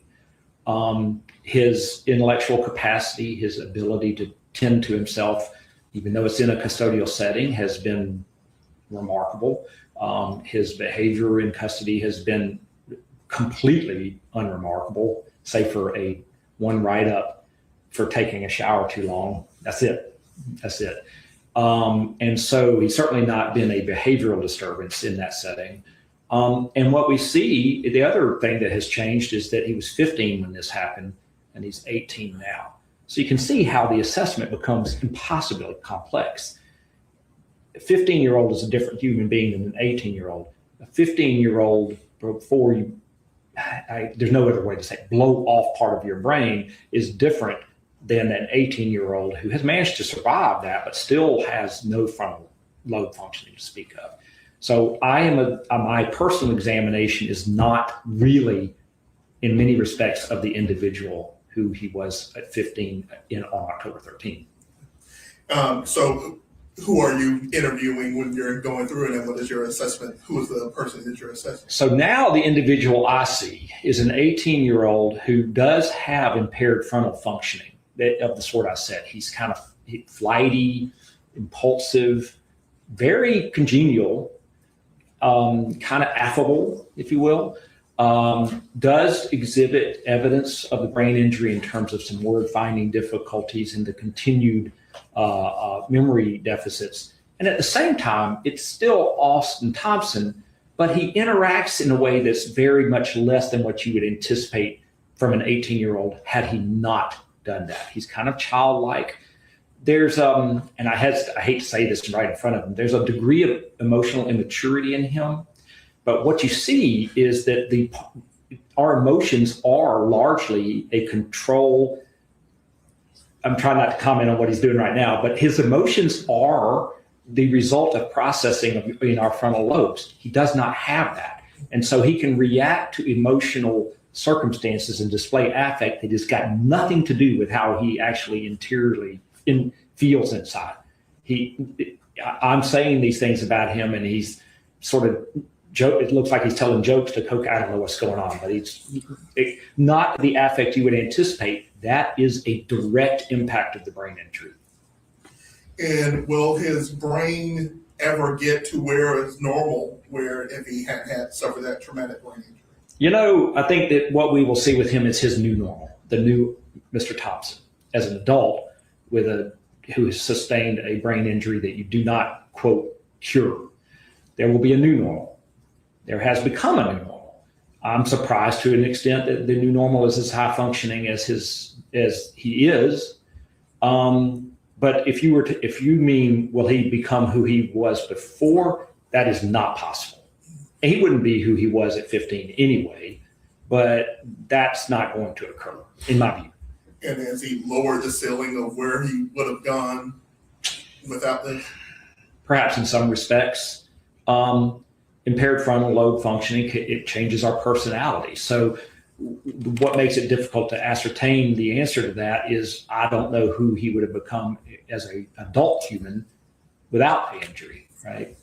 His intellectual capacity, his ability to tend to himself, even though it's in a custodial setting, has been remarkable. His behavior in custody has been completely unremarkable, save for one write-up for taking a shower too long. That's it. And so he's certainly not been a behavioral disturbance in that setting. And what we see, the other thing that has changed is that he was 15 when this happened, and he's 18 now. So you can see how the assessment becomes impossibly complex. A 15-year-old is a different human being than an 18-year-old. A 15-year-old, before you, there's no other way to say it, blow off part of your brain is different than an 18-year-old who has managed to survive that, but still has no frontal lobe functioning to speak of. So my personal examination is not really, in many respects, of the individual who he was at 15 on October 13. So who are you interviewing when you're going through it, and what is your assessment? Who is the person that you're assessing? So now the individual I see is an 18-year-old who does have impaired frontal functioning of the sort I said. He's kind of flighty, impulsive, very congenial, kind of affable, if you will. Does exhibit evidence of the brain injury in terms of some word finding difficulties and the continued memory deficits. And at the same time, it's still Austin Thompson, but he interacts in a way that's very much less than what you would anticipate from an 18-year-old had he not done that. He's kind of childlike. There's, and I hate to say this right in front of him, there's a degree of emotional immaturity in him. But what you see is that our emotions are largely a control. I'm trying not to comment on what he's doing right now, but his emotions are the result of processing in our frontal lobes. He does not have that. And so he can react to emotional circumstances and display affect that has got nothing to do with how he actually interiorly feels inside. I'm saying these things about him, and he's sort of it looks like he's telling jokes to Coke. I don't know what's going on, but it's not the affect you would anticipate. That is a direct impact of the brain injury. And will his brain ever get to where it's normal, where if he had suffered that traumatic brain injury? You know, I think that what we will see with him is his new normal, the new Mr. Thompson, as an adult who has sustained a brain injury that you do not, quote, cure. There will be a new normal. There has become a new normal. I'm surprised to an extent that the new normal is as high functioning as he is. But if you mean, will he become who he was before? That is not possible. He wouldn't be who he was at 15 anyway, but that's not going to occur, in my view. And has he lowered the ceiling of where he would have gone without this? Perhaps in some respects. impaired frontal lobe functioning, it changes our personality. So what makes it difficult to ascertain the answer to that is I don't know who he would have become as an adult human without the injury, right?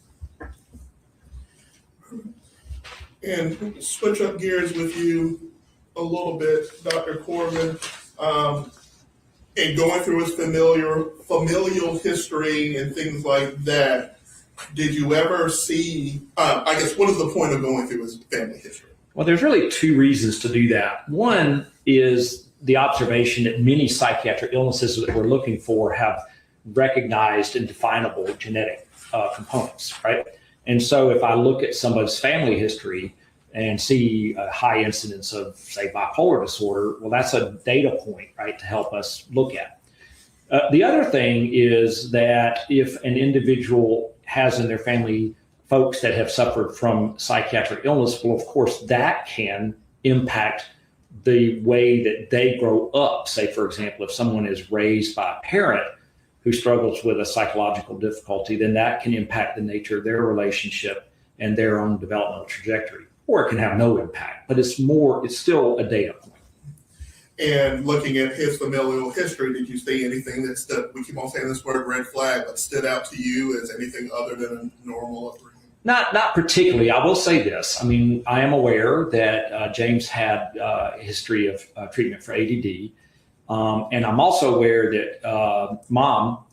And switch up gears with you a little bit, Dr. Corbin. And going through his familial history and things like that, did you ever see, I guess, what is the point of going through his family history? Well, there's really two reasons to do that. One is the observation that many psychiatric illnesses that we're looking for have recognized and definable genetic components, right? And so if I look at somebody's family history and see a high incidence of, say, bipolar disorder, well, that's a data point, right, to help us look at. The other thing is that if an individual has in their family folks that have suffered from psychiatric illness, well, of course, that can impact the way that they grow up. Say, for example, if someone is raised by a parent who struggles with a psychological difficulty, then that can impact the nature of their relationship and their own developmental trajectory. Or it can have no impact, but it's still a data point. And looking at his familial history, did you see anything that stood, we keep on saying this word red flag, but stood out to you as anything other than a normal upbringing? Not particularly. I will say this. I mean, I am aware that James had a history of treatment for ADD. And I'm also aware that mom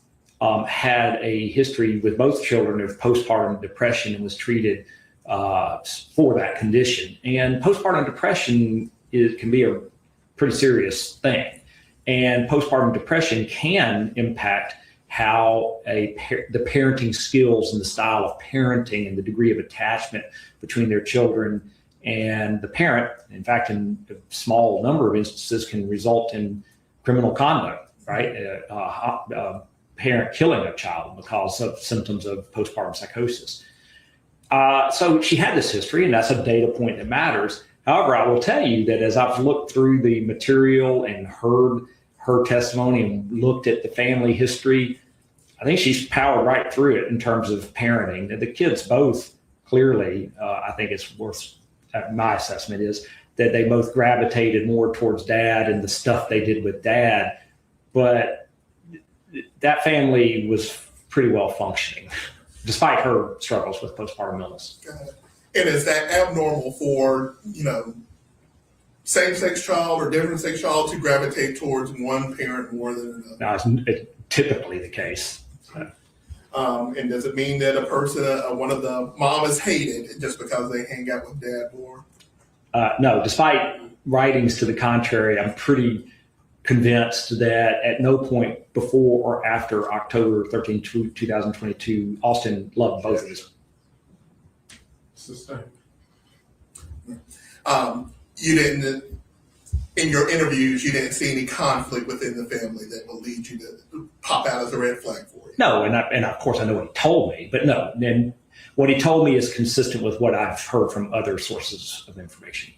had a history with both children of postpartum depression and was treated for that condition. And postpartum depression can be a pretty serious thing. And postpartum depression can impact how the parenting skills and the style of parenting and the degree of attachment between their children and the parent, in fact, in a small number of instances, can result in criminal conduct, right? A parent killing a child because of symptoms of postpartum psychosis. So she had this history, and that's a data point that matters. However, I will tell you that as I've looked through the material and heard her testimony and looked at the family history, I think she's powered right through it in terms of parenting. The kids both clearly, I think it's worth, my assessment is that they both gravitated more towards dad and the stuff they did with dad. But that family was pretty well functioning, despite her struggles with postpartum illness. And is that abnormal for, same-sex child or different-sex child to gravitate towards one parent more than another? No, it's typically the case. And does it mean that a person, one of the mom is hated just because they hang out with dad more? No, despite writings to the contrary, I'm pretty convinced that at no point before or after October 13, 2022, Austin loved both of his. Sustained. You didn't, in your interviews, you didn't see any conflict within the family that will lead you to pop out as a red flag for you? No, and of course I know what he told me, but no, then what he told me is consistent with what I've heard from other sources of information.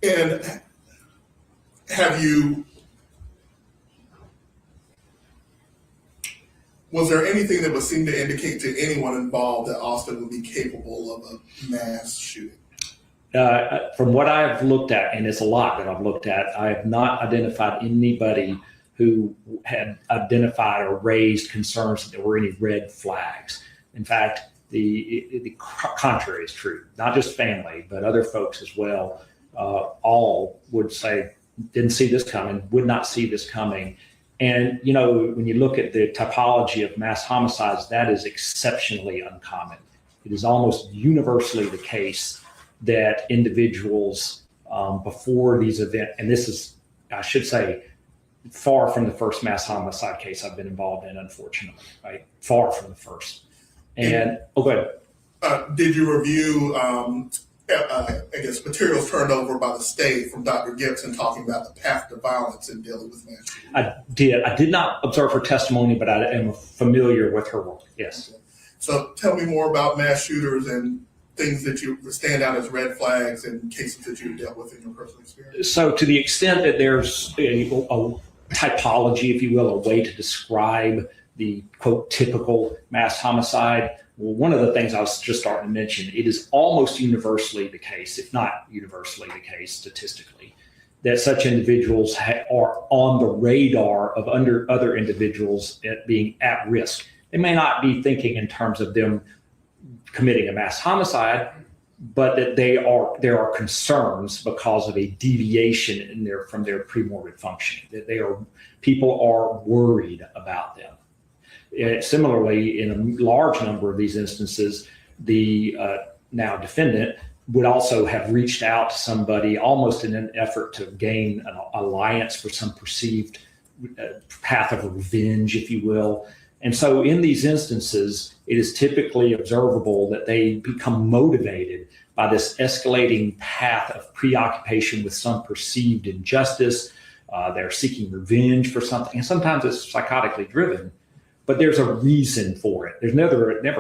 And was there anything that would seem to indicate to anyone involved that Austin would be capable of a mass shooting? From what I've looked at, and it's a lot that I've looked at, I have not identified anybody who had identified or raised concerns that there were any red flags. In fact, the contrary is true. Not just family, but other folks as well. All would say, didn't see this coming, would not see this coming. And, when you look at the typology of mass homicides, that is exceptionally uncommon. It is almost universally the case that individuals before these events, and this is, I should say, far from the first mass homicide case I've been involved in, unfortunately, right? Far from the first. And, go ahead. Did you review, materials turned over by the state from Dr. Gibson talking about the path to violence in dealing with mass shootings? I did. I did not observe her testimony, but I am familiar with her work, yes. Okay. So tell me more about mass shooters and things that you stand out as red flags and cases that you've dealt with in your personal experience. So to the extent that there's a typology, if you will, a way to describe the, quote, typical mass homicide, Well, one of the things I was just starting to mention, it is almost universally the case, if not universally the case statistically, that such individuals are on the radar of other individuals at being at risk. They may not be thinking in terms of them committing a mass homicide, but that there are concerns because of a deviation from their premorbid functioning, that people are worried about them. Similarly, in a large number of these instances, the now defendant would also have reached out to somebody almost in an effort to gain an alliance for some perceived path of revenge, if you will. And so in these instances, it is typically observable that they become motivated by this escalating path of preoccupation with some perceived injustice. They're seeking revenge for something, and sometimes it's psychotically driven. But there's a reason for it. There's never a good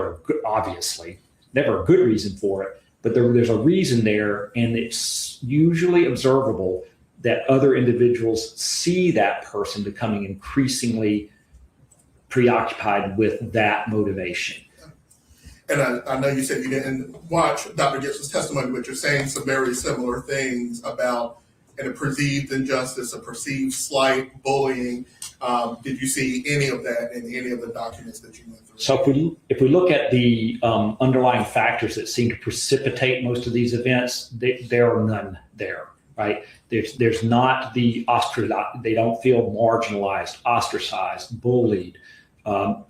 reason for it, but there's a reason there, and it's usually observable that other individuals see that person becoming increasingly preoccupied with that motivation. And I know you said you didn't watch Dr. Gibson's testimony, but you're saying some very similar things about a perceived injustice, a perceived slight, bullying. Did you see any of that in any of the documents that you went through? So if we look at the underlying factors that seem to precipitate most of these events, there are none there, right? There's not the they don't feel marginalized, ostracized, bullied,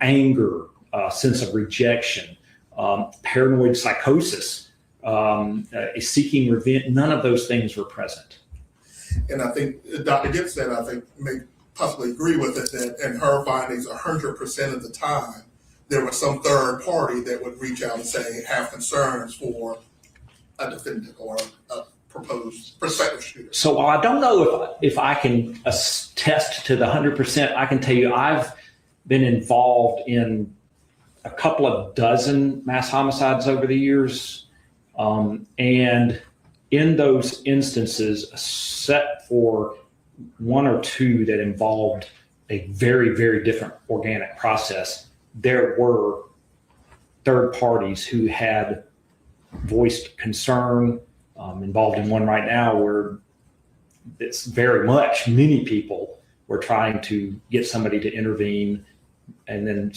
anger, sense of rejection, paranoid psychosis, seeking revenge. None of those things were present. And I think Dr. Gibson, may possibly agree with it, that in her findings, 100% of the time, there was some third party that would reach out and say, have concerns for a defendant or a prospective shooter. So while I don't know if I can attest to the 100%, I can tell you I've been involved in a couple of dozen mass homicides over the years. And in those instances, except for one or two that involved a very, very different organic process, there were third parties who had voiced concern. Involved in one right now where it's very much many people were trying to get somebody to intervene, and then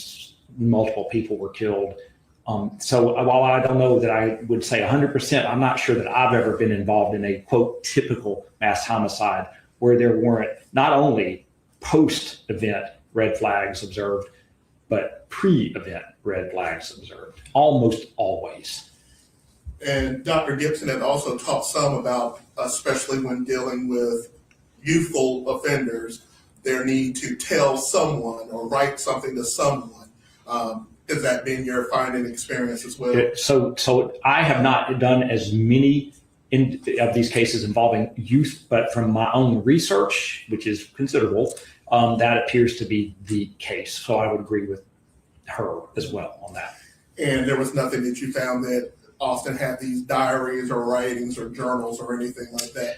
multiple people were killed. So while I don't know that I would say 100%, I'm not sure that I've ever been involved in a, quote, typical mass homicide where there weren't not only post-event red flags observed, but pre-event red flags observed, almost always. And Dr. Gibson had also talked some about, especially when dealing with youthful offenders, their need to tell someone or write something to someone. Has that been your finding experience as well? So I have not done as many of these cases involving youth, but from my own research, which is considerable, that appears to be the case. So I would agree with her as well on that. And there was nothing that you found that often have these diaries or writings or journals or anything like that?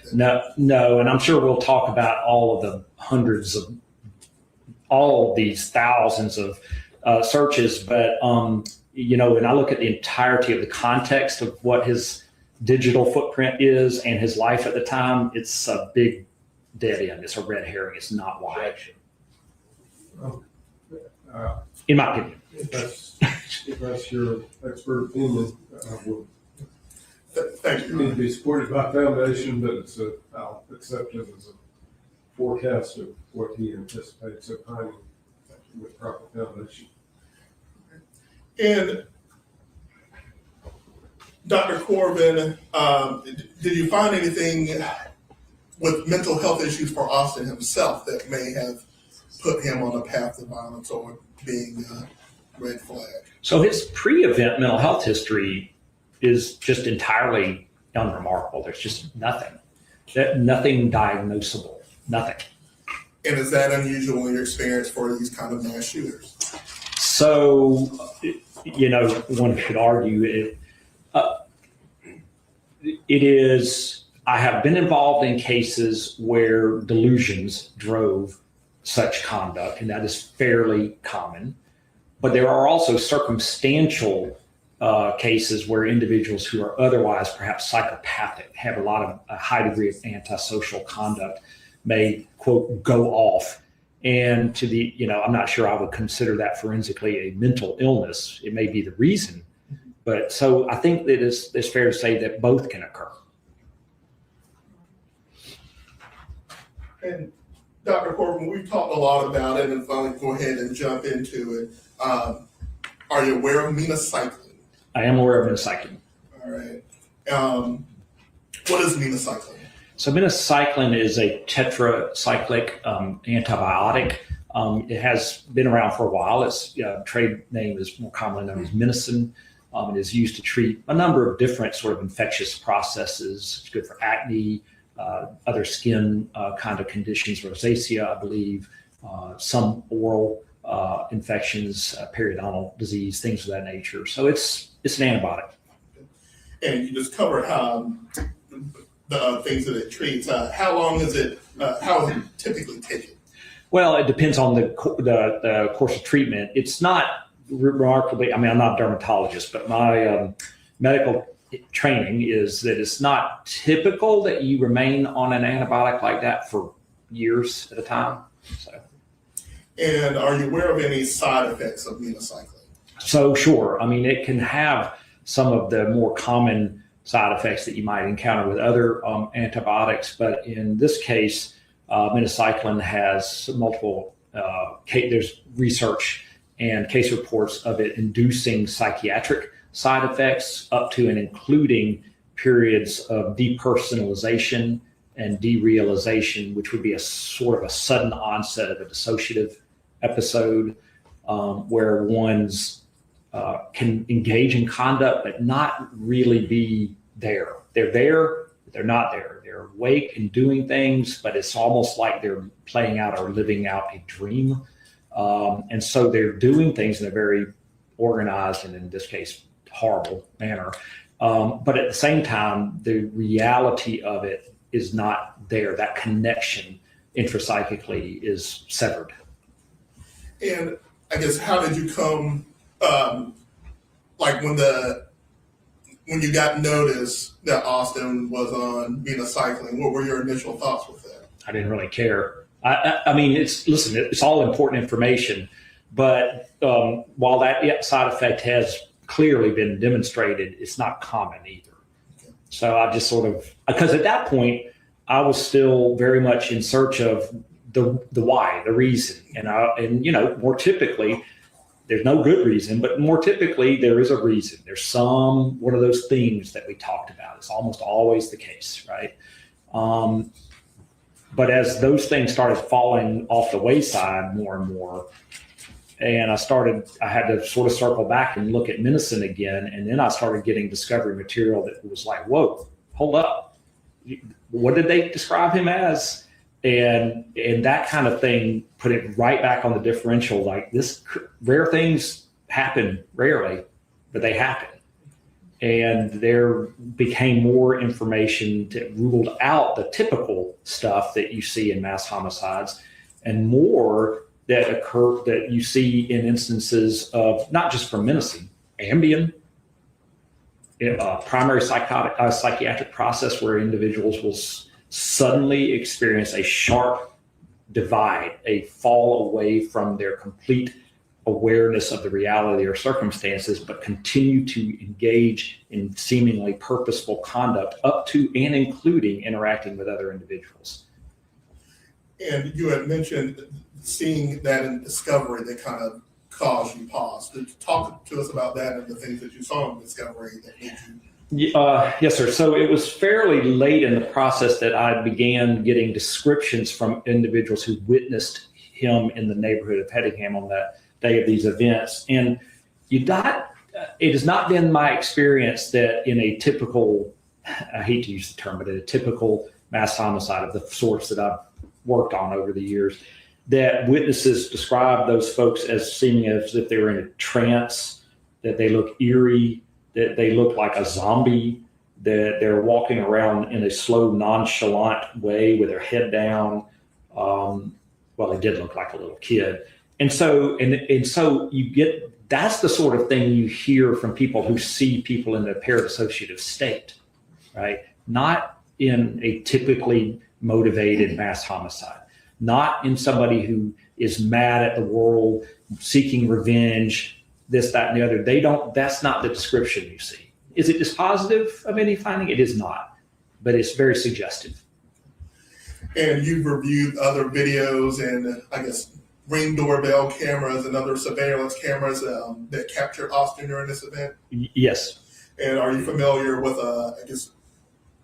No, and I'm sure we'll talk about all of the hundreds of, all of these thousands of searches, but when I look at the entirety of the context of what his digital footprint is and his life at the time, it's a big dead end. It's a red herring. It's not wide. In my opinion. If that's your expert opinion, Thank you. It need to be supported by foundation, but I'll accept it as a forecast of what he anticipates opining with proper foundation. And Dr. Corbin, did you find anything with mental health issues for Austin himself that may have put him on a path to violence or being red flag? So his pre-event mental health history is just entirely unremarkable. There's just nothing diagnosable, nothing. And is that unusual in your experience for these kind of mass shooters? So, one could argue it is, I have been involved in cases where delusions drove such conduct, and that is fairly common. But there are also circumstantial cases where individuals who are otherwise perhaps psychopathic, have a high degree of antisocial conduct, may, quote, go off. And I'm not sure I would consider that forensically a mental illness. It may be the reason. But so I think that it's fair to say that both can occur. And Dr. Corbin, we've talked a lot about it, and finally go ahead and jump into it. Are you aware of minocycline? I am aware of minocycline. All right. What is minocycline? So minocycline is a tetracyclic antibiotic. It has been around for a while. Its trade name is more commonly known as minicin. It is used to treat a number of different sort of infectious processes. It's good for acne, other skin kind of conditions, rosacea, I believe, some oral infections, periodontal disease, things of that nature. So it's an antibiotic. And you just covered the things that it treats. How long is it? How is it typically taken? Well, it depends on the course of treatment. It's not remarkably. I mean, I'm not a dermatologist, but my medical training is that it's not typical that you remain on an antibiotic like that for years at a time. So. And are you aware of any side effects of minocycline? So sure. I mean, it can have some of the more common side effects that you might encounter with other antibiotics, but in this case, minocycline has multiple. There's research and case reports of it inducing psychiatric side effects up to and including periods of depersonalization and derealization, which would be a sort of a sudden onset of a dissociative episode where one's can engage in conduct but not really be there. They're there, but they're not there. They're awake and doing things, but it's almost like they're playing out or living out a dream. And so they're doing things in a very organized and, in this case, horrible manner. But at the same time, the reality of it is not there. That connection intrapsychically is severed. And I guess, how did you come, like when you got notice that Austin was on minocycline, what were your initial thoughts with that? I didn't really care. I mean, it's all important information, but while that side effect has clearly been demonstrated, it's not common either. Okay. So I just sort of, because at that point, I was still very much in search of the why, the reason. And more typically, there's no good reason, but more typically there is a reason. There's one of those themes that we talked about. It's almost always the case, right? But as those things started falling off the wayside more and more, and I had to sort of circle back and look at minicin again. And then I started getting discovery material that was like, whoa, hold up. What did they describe him as? And that kind of thing put it right back on the differential. Like, rare things happen rarely, but they happen. And there became more information that ruled out the typical stuff that you see in mass homicides, and more that you see in instances of not just from menacing, Ambien, primary psychiatric process where individuals will suddenly experience a sharp divide, a fall away from their complete awareness of the reality or circumstances, but continue to engage in seemingly purposeful conduct up to and including interacting with other individuals. And you had mentioned seeing that in discovery that kind of caused you pause. Could you talk to us about that and the things that you saw in discovery that made you? Yes, sir. So it was fairly late in the process that I began getting descriptions from individuals who witnessed him in the neighborhood of Pettingham on that day of these events. And it has not been my experience that in a typical, I hate to use the term, but in a typical mass homicide of the sorts that I've worked on over the years, that witnesses describe those folks as seeming as if they were in a trance, that they look eerie, that they look like a zombie, that they're walking around in a slow, nonchalant way with their head down. Well, they did look like a little kid. And so you get, that's the sort of thing you hear from people who see people in a parassociative state, right? Not in a typically motivated mass homicide, not in somebody who is mad at the world, seeking revenge, this, that, and the other. That's not the description you see. Is it dispositive of any finding? It is not, but it's very suggestive. And you've reviewed other videos and I guess Ring doorbell cameras and other surveillance cameras that captured Austin during this event? Yes. And are you familiar with, I guess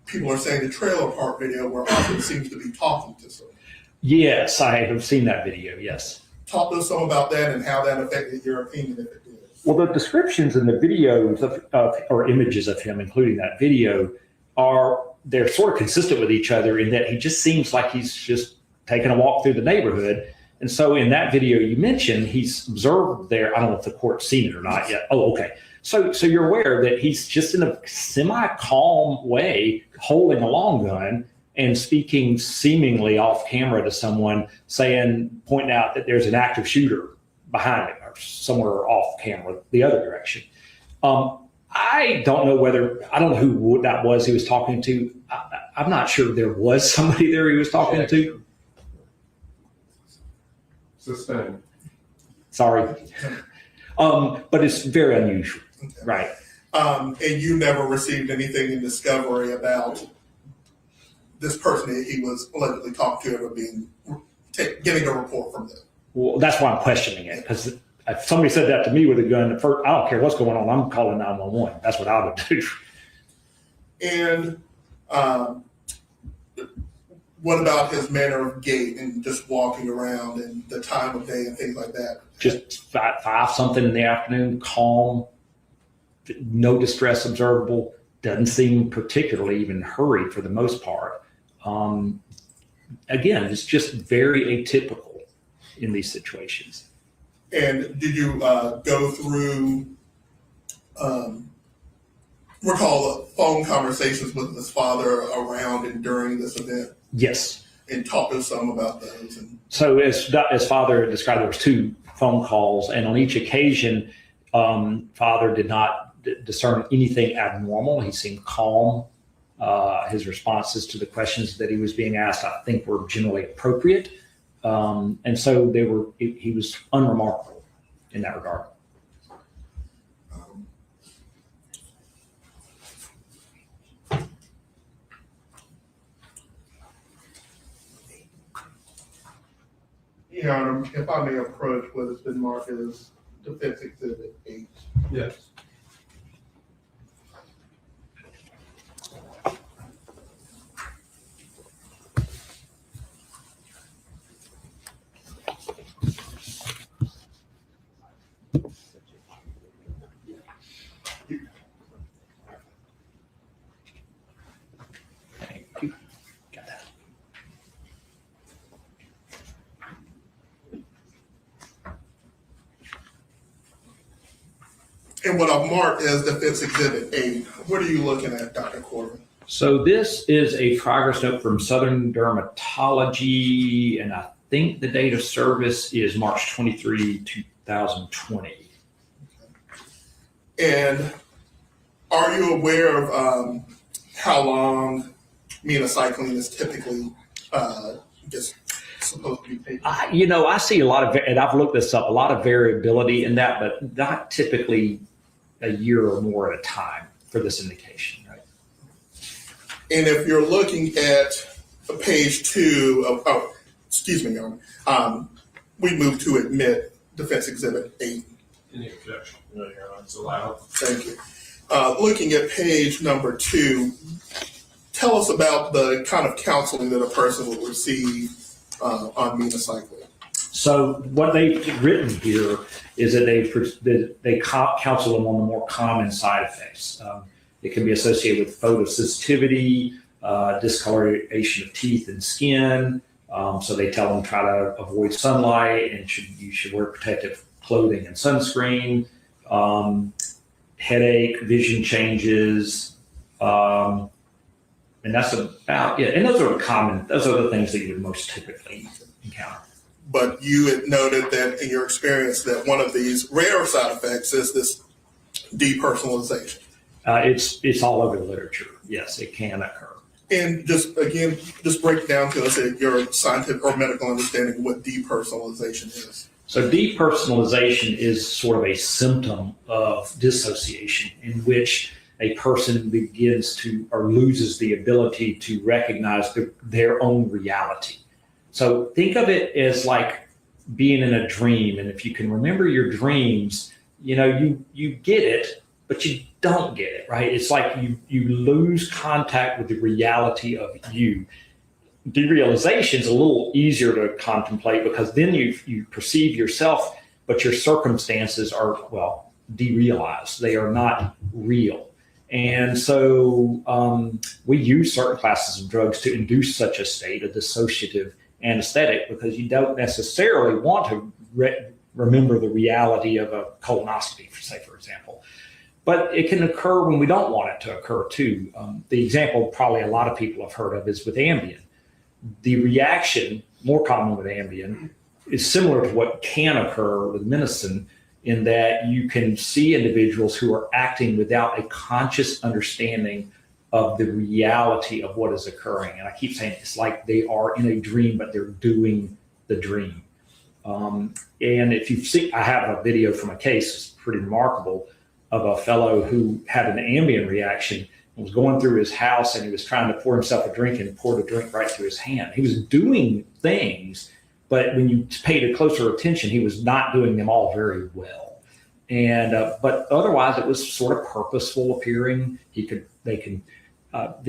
people are saying the trailer park video where Austin seems to be talking to someone? Yes, I have seen that video, yes. Talk to us some about that and how that affected your opinion, if it did. Well, the descriptions in the videos or images of him, including that video, they're sort of consistent with each other in that he just seems like he's just taking a walk through the neighborhood. And so in that video you mentioned, he's observed there. I don't know if the court's seen it or not yet. Oh, okay. So you're aware that he's just in a semi-calm way holding a long gun and speaking seemingly off camera to someone, pointing out that there's an active shooter behind him or somewhere off camera the other direction. I don't know who that was he was talking to. I'm not sure there was somebody there he was talking to. Sustained. Sorry. But it's very unusual, right? And you never received anything in discovery about this person that he was allegedly talking to ever getting a report from them? Well, that's why I'm questioning it, because if somebody said that to me with a gun, I don't care what's going on, I'm calling 911. That's what I would do. And what about his manner of gait and just walking around and the time of day and things like that? Just five something in the afternoon, calm, no distress observable, doesn't seem particularly even hurried for the most part. Again, it's just very atypical in these situations. And did you go through, recall phone conversations with his father around and during this event? Yes. And talk to some about those. So as father described, there was 2 phone calls, and on each occasion, father did not discern anything abnormal. He seemed calm. His responses to the questions that he was being asked, I think, were generally appropriate. And so he was unremarkable in that regard. Your Honor, if I may approach what has been marked as Defense Exhibit 8. Yes. Got that. And what I've marked as Defense Exhibit 8, what are you looking at, Dr. Corbin? So this is a progress note from Southern Dermatology, and I think the date of service is March 23, 2020. And are you aware of how long minocycline is typically just supposed to be taken? I see a lot of, and I've looked this up, a lot of variability in that, but not typically a year or more at a time for this indication, right? And if you're looking at page 2 of, we move to admit Defense Exhibit 8. Any objection? No, Your Honor, it's allowed. Thank you. Looking at page number 2, tell us about the kind of counseling that a person will receive on minocycline. So what they've written here is that they counsel them on the more common side effects. It can be associated with photosensitivity, discoloration of teeth and skin. So they tell them try to avoid sunlight and you should wear protective clothing and sunscreen. Headache, vision changes, and that's about it. And those are the things that you would most typically encounter. but you had noted that in your experience that one of these rare side effects is this depersonalization. It's all over the literature. Yes, it can occur. And just break down to us your scientific or medical understanding of what depersonalization is. So depersonalization is sort of a symptom of dissociation in which a person begins to or loses the ability to recognize their own reality. So think of it as like being in a dream. And if you can remember your dreams, you get it, but you don't get it, right? It's like you lose contact with the reality of you. Derealization is a little easier to contemplate because then you perceive yourself, but your circumstances are, well, derealized. They are not real. And so we use certain classes of drugs to induce such a state, a dissociative anesthetic, because you don't necessarily want to remember the reality of a colonoscopy, for example. But it can occur when we don't want it to occur too. The example probably a lot of people have heard of is with Ambien. The reaction, more common with Ambien, is similar to what can occur with medicine in that you can see individuals who are acting without a conscious understanding of the reality of what is occurring. And I keep saying it's like they are in a dream, but they're doing the dream. And if you've seen, I have a video from a case, it's pretty remarkable, of a fellow who had an Ambien reaction and was going through his house and he was trying to pour himself a drink and poured a drink right through his hand. He was doing things, but when you paid a closer attention, he was not doing them all very well. And but otherwise, it was sort of purposeful appearing. The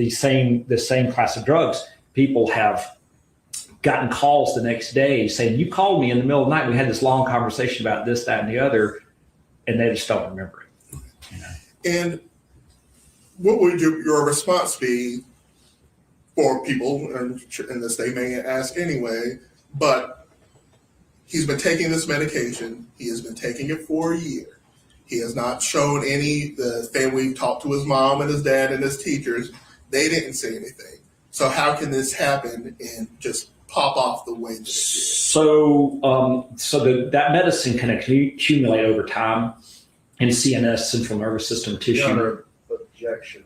same class of drugs. People have gotten calls the next day saying, "You called me in the middle of the night. We had this long conversation about this, that, and the other," and they just don't remember it. And what would your response be for people, and this they may ask anyway, but he's been taking this medication. He has been taking it for a year. He has not shown the family talked to his mom and his dad and his teachers. They didn't say anything. So how can this happen and just pop off the way that it did? So that medicine can accumulate over time in CNS, central nervous system tissue. Objection.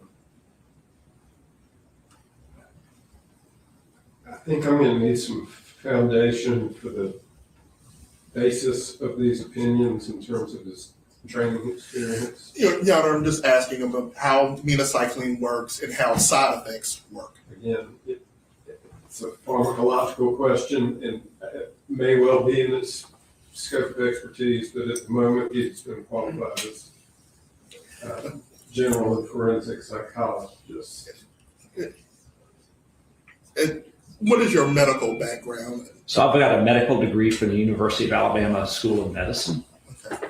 I think I'm going to need some foundation for the basis of these opinions in terms of his training experience. Yeah, I'm just asking about how minocycline works and how side effects work. Again, it's a pharmacological question and it may well be in its scope of expertise, but at the moment he's been qualified as general and forensic psychologist. What is your medical background? So I've got a medical degree from the University of Alabama School of Medicine. Okay.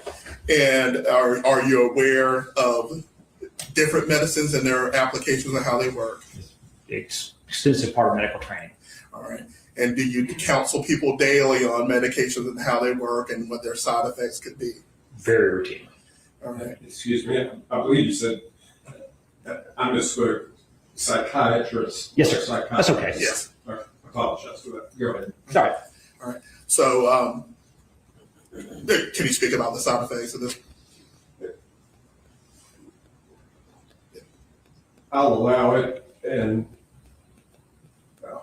And are you aware of different medicines and their applications and how they work? Extensive part of medical training. All right. And do you counsel people daily on medications and how they work and what their side effects could be? Very routinely. All right. Excuse me, I believe you said, I misspoke, psychiatrist. Yes, sir. That's okay. Yes. I apologize for that. Go ahead. Sorry. All right. So, can you speak about the side effects of this? I'll allow it and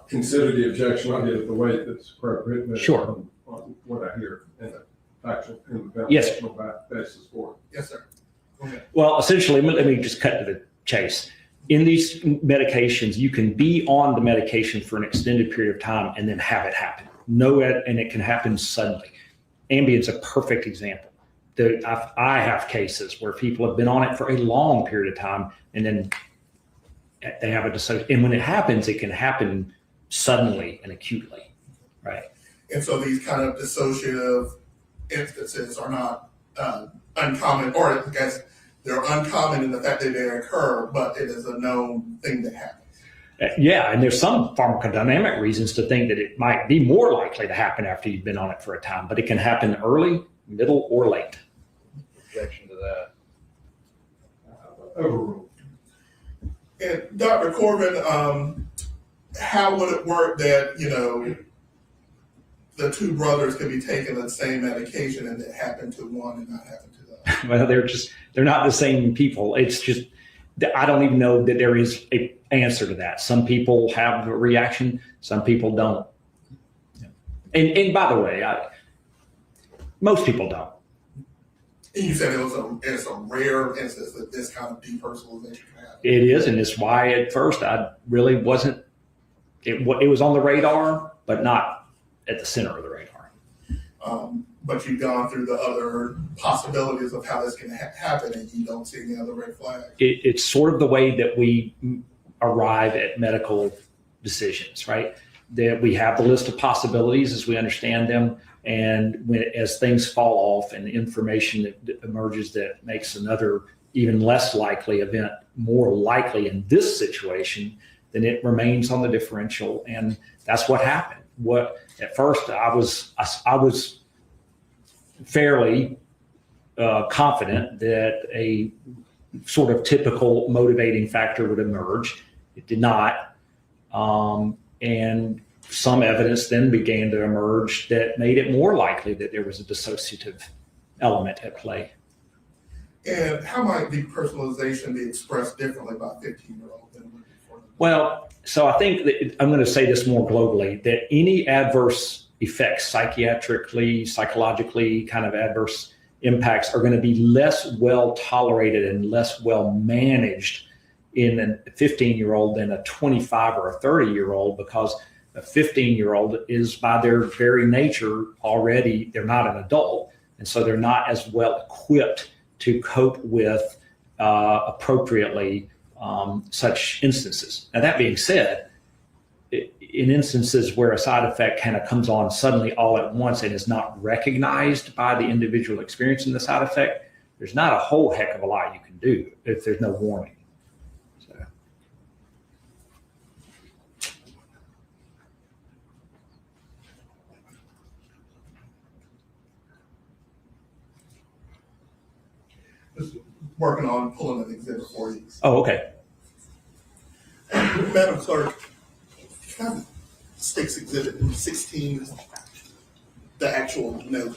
consider the objection. I'll give it the weight that's appropriate. But Sure. On what I hear and the factual and the Yes. foundational basis for it. Yes, sir. Go ahead. Well, essentially, let me just cut to the chase. In these medications, you can be on the medication for an extended period of time and then have it happen. And it can happen suddenly. Ambien's a perfect example. I have cases where people have been on it for a long period of time and then they have a dissociation. And when it happens, it can happen suddenly and acutely, right? And so these kind of dissociative instances are not uncommon, or I guess they're uncommon in the fact that they occur, but it is a known thing that happens. Yeah, and there's some pharmacodynamic reasons to think that it might be more likely to happen after you've been on it for a time, but it can happen early, middle, or late. Objection to that. Overruled. And Dr. Corbin, how would it work that, the two brothers could be taking the same medication and it happened to one and not happen to the other? Well, they're not the same people. It's just, I don't even know that there is a answer to that. Some people have a reaction, some people don't. And by the way, most people don't. And you said it's a rare instance that this kind of depersonalization can happen. It is, and it's why at first I really wasn't, it was on the radar, but not at the center of the radar. But you've gone through the other possibilities of how this can happen and you don't see any other red flags. It's sort of the way that we arrive at medical decisions, right? That we have the list of possibilities as we understand them, and as things fall off and information that emerges that makes another even less likely event more likely in this situation, then it remains on the differential, and that's what happened. At first I was fairly confident that a sort of typical motivating factor would emerge. It did not. And some evidence then began to emerge that made it more likely that there was a dissociative element at play. And how might depersonalization be expressed differently by 15-year-olds than it would be for them? Well, so I think that I'm going to say this more globally, that any adverse effects, psychiatrically, psychologically, kind of adverse impacts are going to be less well tolerated and less well managed in a 15-year-old than a 25 or a 30-year-old, because a 15-year-old is by their very nature already, they're not an adult. And so they're not as well equipped to cope with appropriately such instances. Now, that being said, in instances where a side effect kind of comes on suddenly all at once and is not recognized by the individual experiencing the side effect, there's not a whole heck of a lot you can do if there's no warning. So. Just working on pulling an exhibit for you. Oh, okay. Madam Clerk, kind of sticks exhibit 16, the actual note.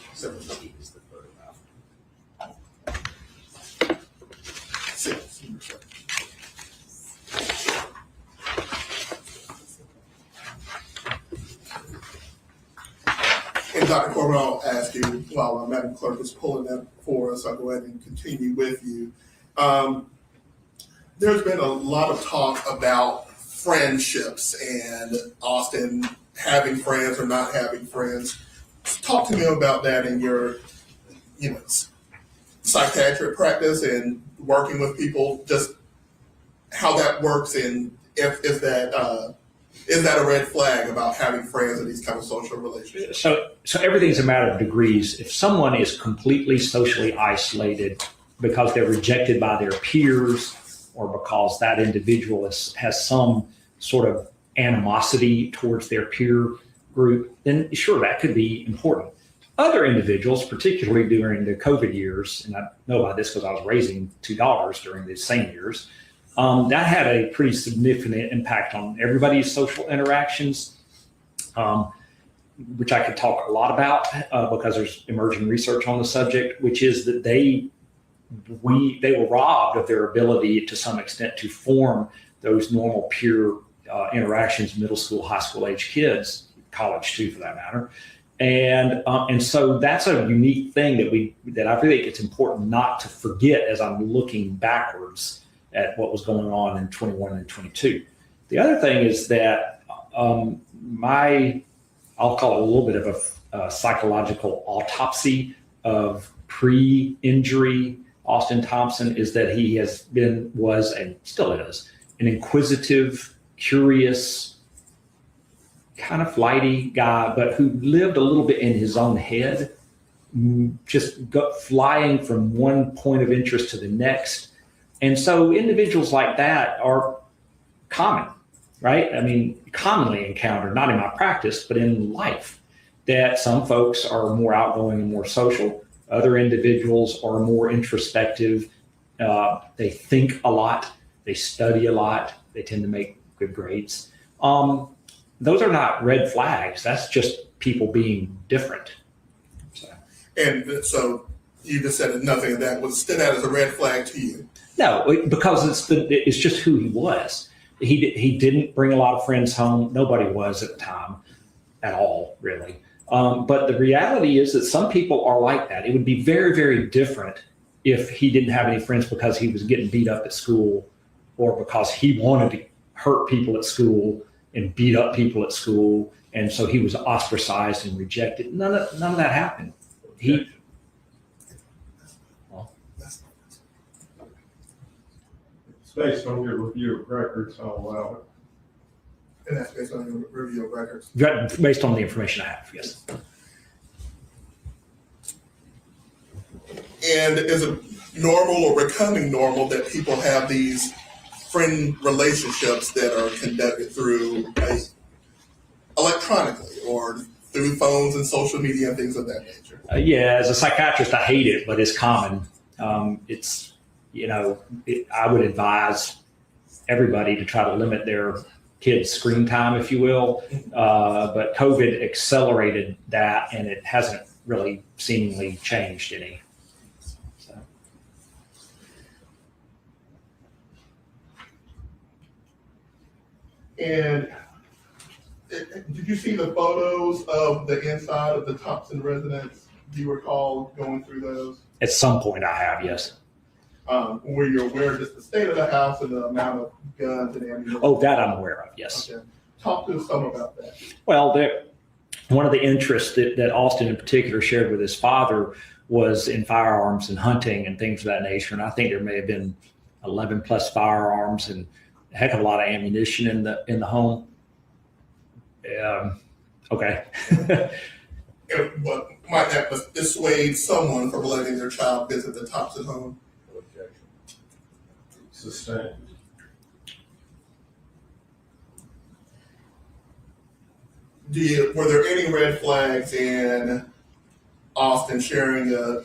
And Dr. Corbin, I'll ask you while Madam Clerk is pulling that for us. I'll go ahead and continue with you. There's been a lot of talk about friendships and Austin having friends or not having friends. Talk to me about that in your, psychiatric practice and working with people. Just how that works, and if that is that a red flag about having friends in these kind of social relationships? So everything's a matter of degrees. If someone is completely socially isolated because they're rejected by their peers, or because that individual has some sort of animosity towards their peer group, then sure, that could be important. Other individuals, particularly during the COVID years, and I know about this because I was raising two daughters during the same years, that had a pretty significant impact on everybody's social interactions, which I could talk a lot about because there's emerging research on the subject, which is that they were robbed of their ability to some extent to form those normal peer interactions, middle school, high school age kids, college too for that matter. And so that's a unique thing that I really think it's important not to forget as I'm looking backwards at what was going on in 21 and 22. The other thing is that I'll call it a little bit of a psychological autopsy of pre-injury Austin Thompson, is that he was and still is an inquisitive, curious, kind of flighty guy, but who lived a little bit in his own head, just flying from one point of interest to the next. And so individuals like that are common, right? I mean, commonly encountered, not in my practice, but in life, that some folks are more outgoing and more social. Other individuals are more introspective. They think a lot. They study a lot. They tend to make good grades. those are not red flags. That's just people being different. So. And so you just said that nothing of that was stood out as a red flag to you. No, because it's just who he was. He didn't bring a lot of friends home. Nobody was at the time at all, really. But the reality is that some people are like that. It would be very, very different if he didn't have any friends because he was getting beat up at school or because he wanted to hurt people at school and beat up people at school. And so he was ostracized and rejected. None of that happened. Based on your review of records, I'll allow it. And that's based on your review of records. Based on the information I have, yes. And is it normal or becoming normal that people have these friend relationships that are conducted through electronically or through phones and social media and things of that nature? Yeah, as a psychiatrist, I hate it, but it's common. I would advise everybody to try to limit their kids' screen time, if you will. But COVID accelerated that, and it hasn't really seemingly changed any. So. And did you see the photos of the inside of the Thompson residence? Do you recall going through those? At some point I have, yes. Were you aware of just the state of the house and the amount of guns and ammunition? Oh, that I'm aware of, yes. Okay. Talk to us some about that. Well, one of the interests that Austin in particular shared with his father was in firearms and hunting and things of that nature. And I think there may have been 11 plus firearms and a heck of a lot of ammunition in the home. Okay. What might that dissuade someone from letting their child visit the Thompson home? Sustained. Were there any red flags in Austin sharing a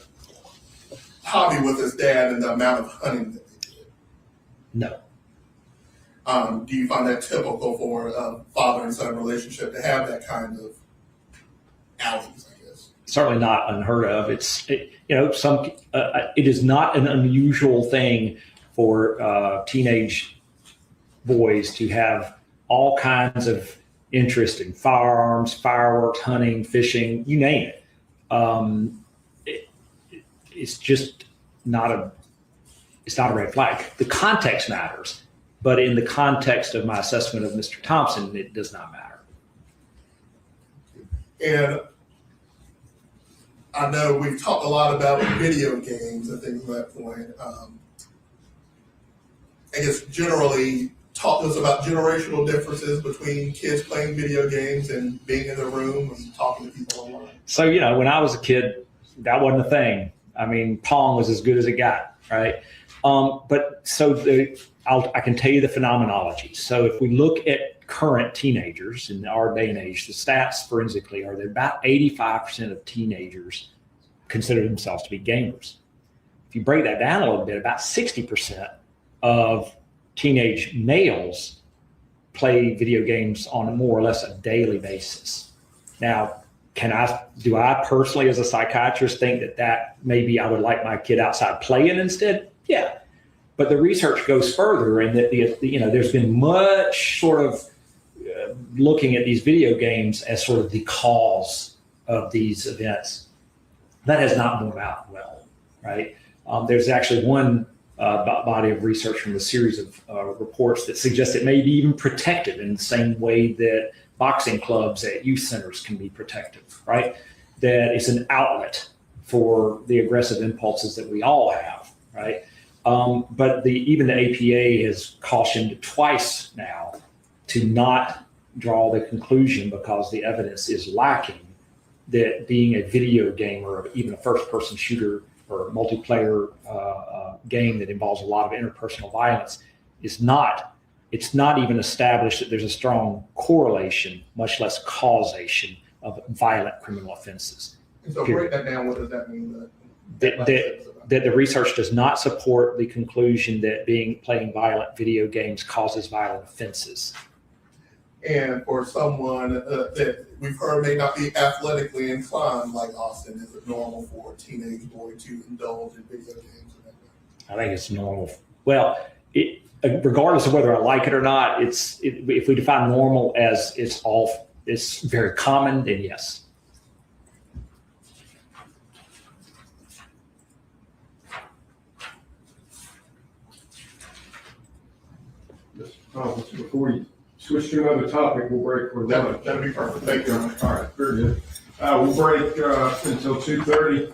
hobby with his dad and the amount of hunting that he did? No. Do you find that typical for a father and son relationship to have that kind of outings, I guess? Certainly not unheard of. It is not an unusual thing for teenage boys to have all kinds of interest in firearms, fireworks, hunting, fishing, you name it. It's just not a red flag. The context matters, but in the context of my assessment of Mr. Thompson, it does not matter. And I know we've talked a lot about video games and things of that point. I guess generally talk to us about generational differences between kids playing video games and being in their room and talking to people online. So, when I was a kid, that wasn't a thing. I mean, Pong was as good as it got, right? I can tell you the phenomenology. So if we look at current teenagers in our day and age, the stats forensically are that about 85% of teenagers consider themselves to be gamers. If you break that down a little bit, about 60% of teenage males play video games on a more or less a daily basis. Now, do I personally as a psychiatrist think that maybe I would like my kid outside playing instead? Yeah. But the research goes further and that there's been much sort of looking at these video games as sort of the cause of these events. That has not borne out well, right? There's actually one body of research from a series of reports that suggests it may be even protective in the same way that boxing clubs at youth centers can be protective, right? That it's an outlet for the aggressive impulses that we all have, right? But even the APA has cautioned twice now to not draw the conclusion because the evidence is lacking that being a video game or even a first-person shooter or multiplayer game that involves a lot of interpersonal violence it's not even established that there's a strong correlation, much less causation of violent criminal offenses. And so break that down, what does that mean? That the research does not support the conclusion that playing violent video games causes violent offenses. And for someone that we've heard may not be athletically inclined like Austin, is it normal for a teenage boy to indulge in video games? I think it's normal. Well, regardless of whether I like it or not, if we define normal as it's very common, then yes. Mr. Thompson, before you switch to another topic, we'll break for lunch. That'd be perfect. Thank you. All right, very good. We'll break until 2:30.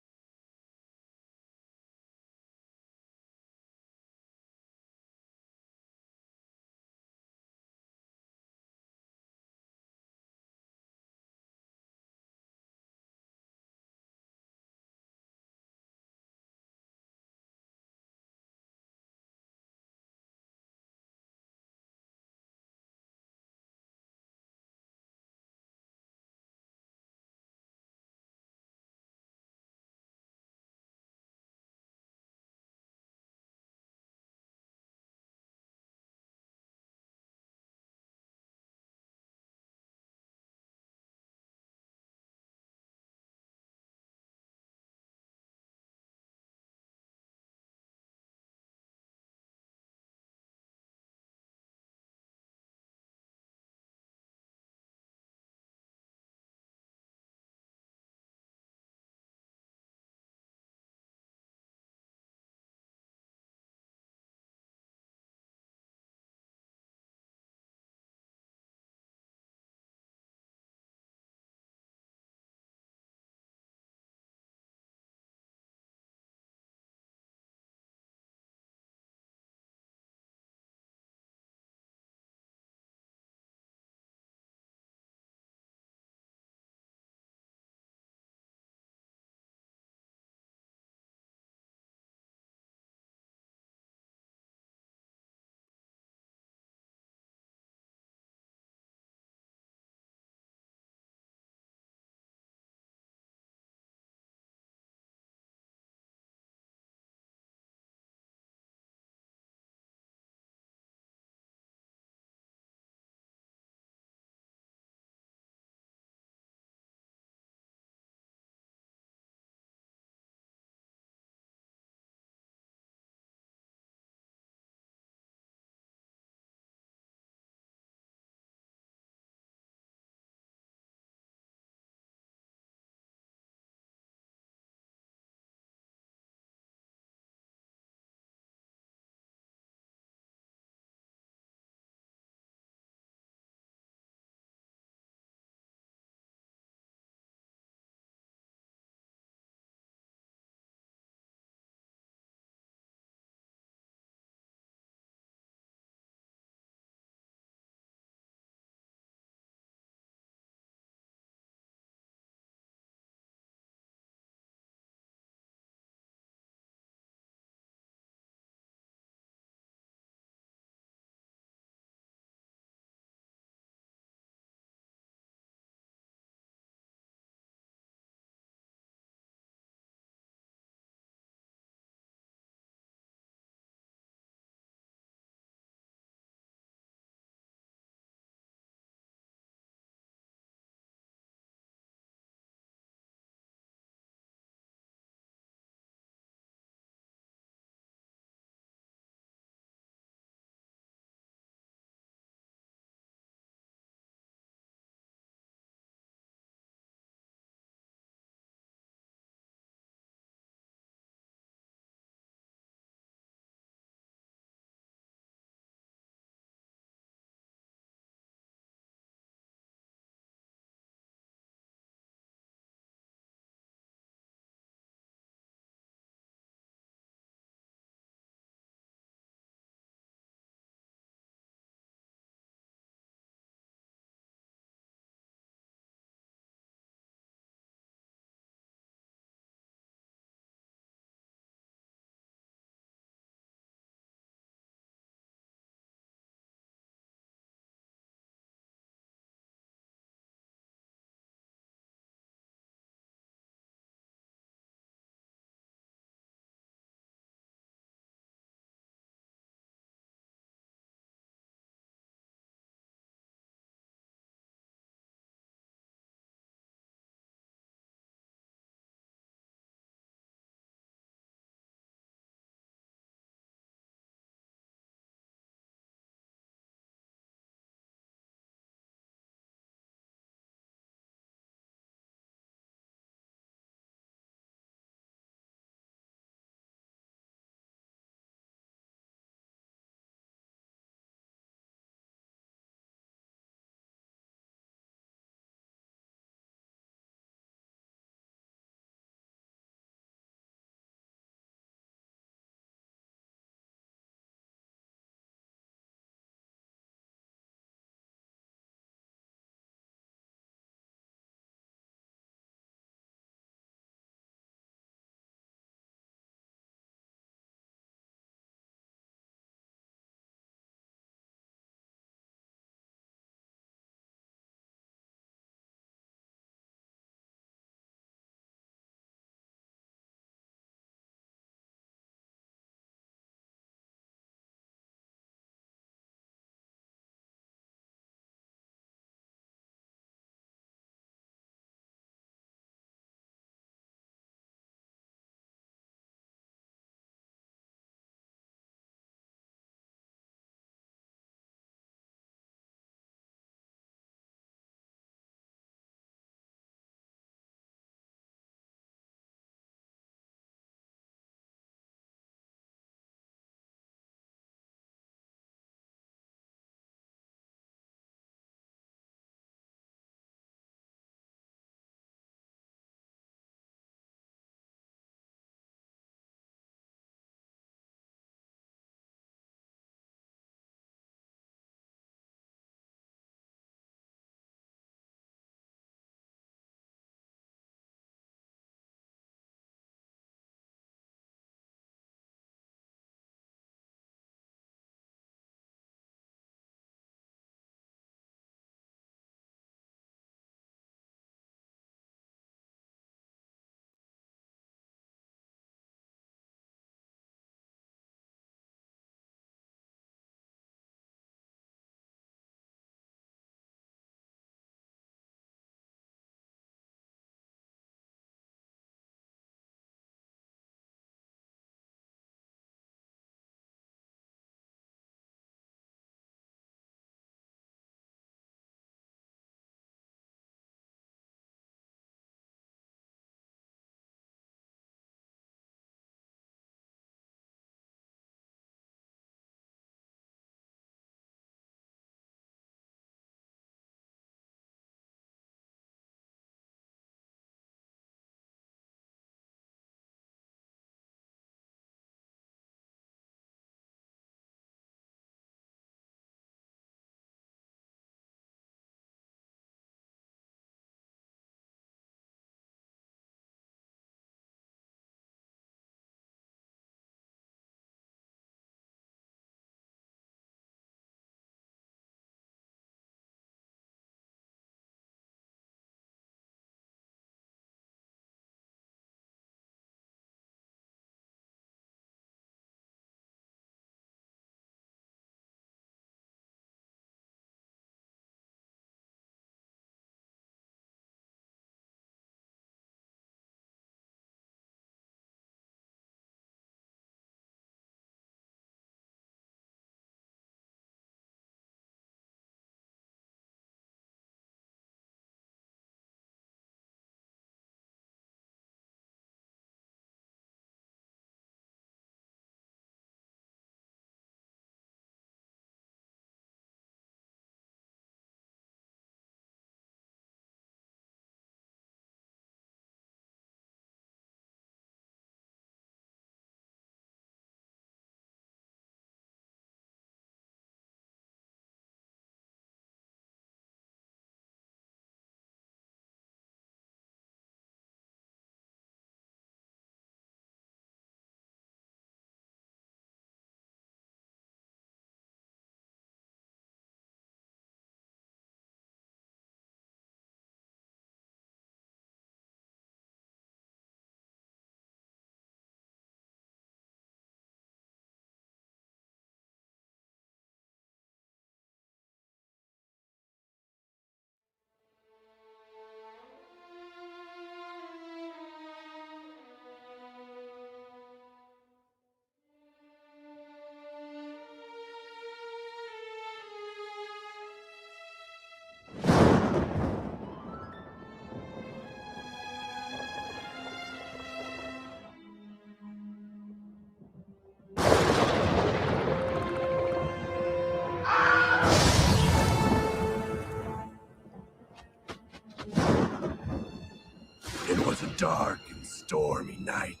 dark and stormy night.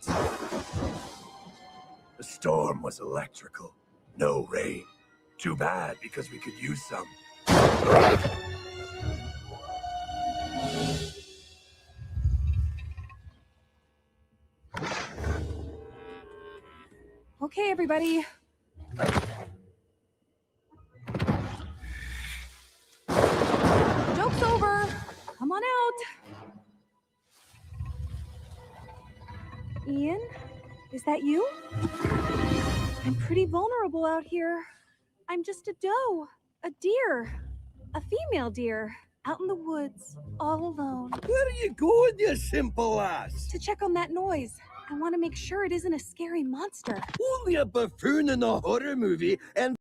The storm was electrical. No rain. Too bad, because we could use some. Okay, everybody. Joke's over. Come on out. Ian, is that you? I'm pretty vulnerable out here. I'm just a doe, a deer, a female deer, out in the woods, all alone. Where are you going, you simple ass? To check on that noise. I want to make sure it isn't a scary monster. Only a buffoon in a horror movie, and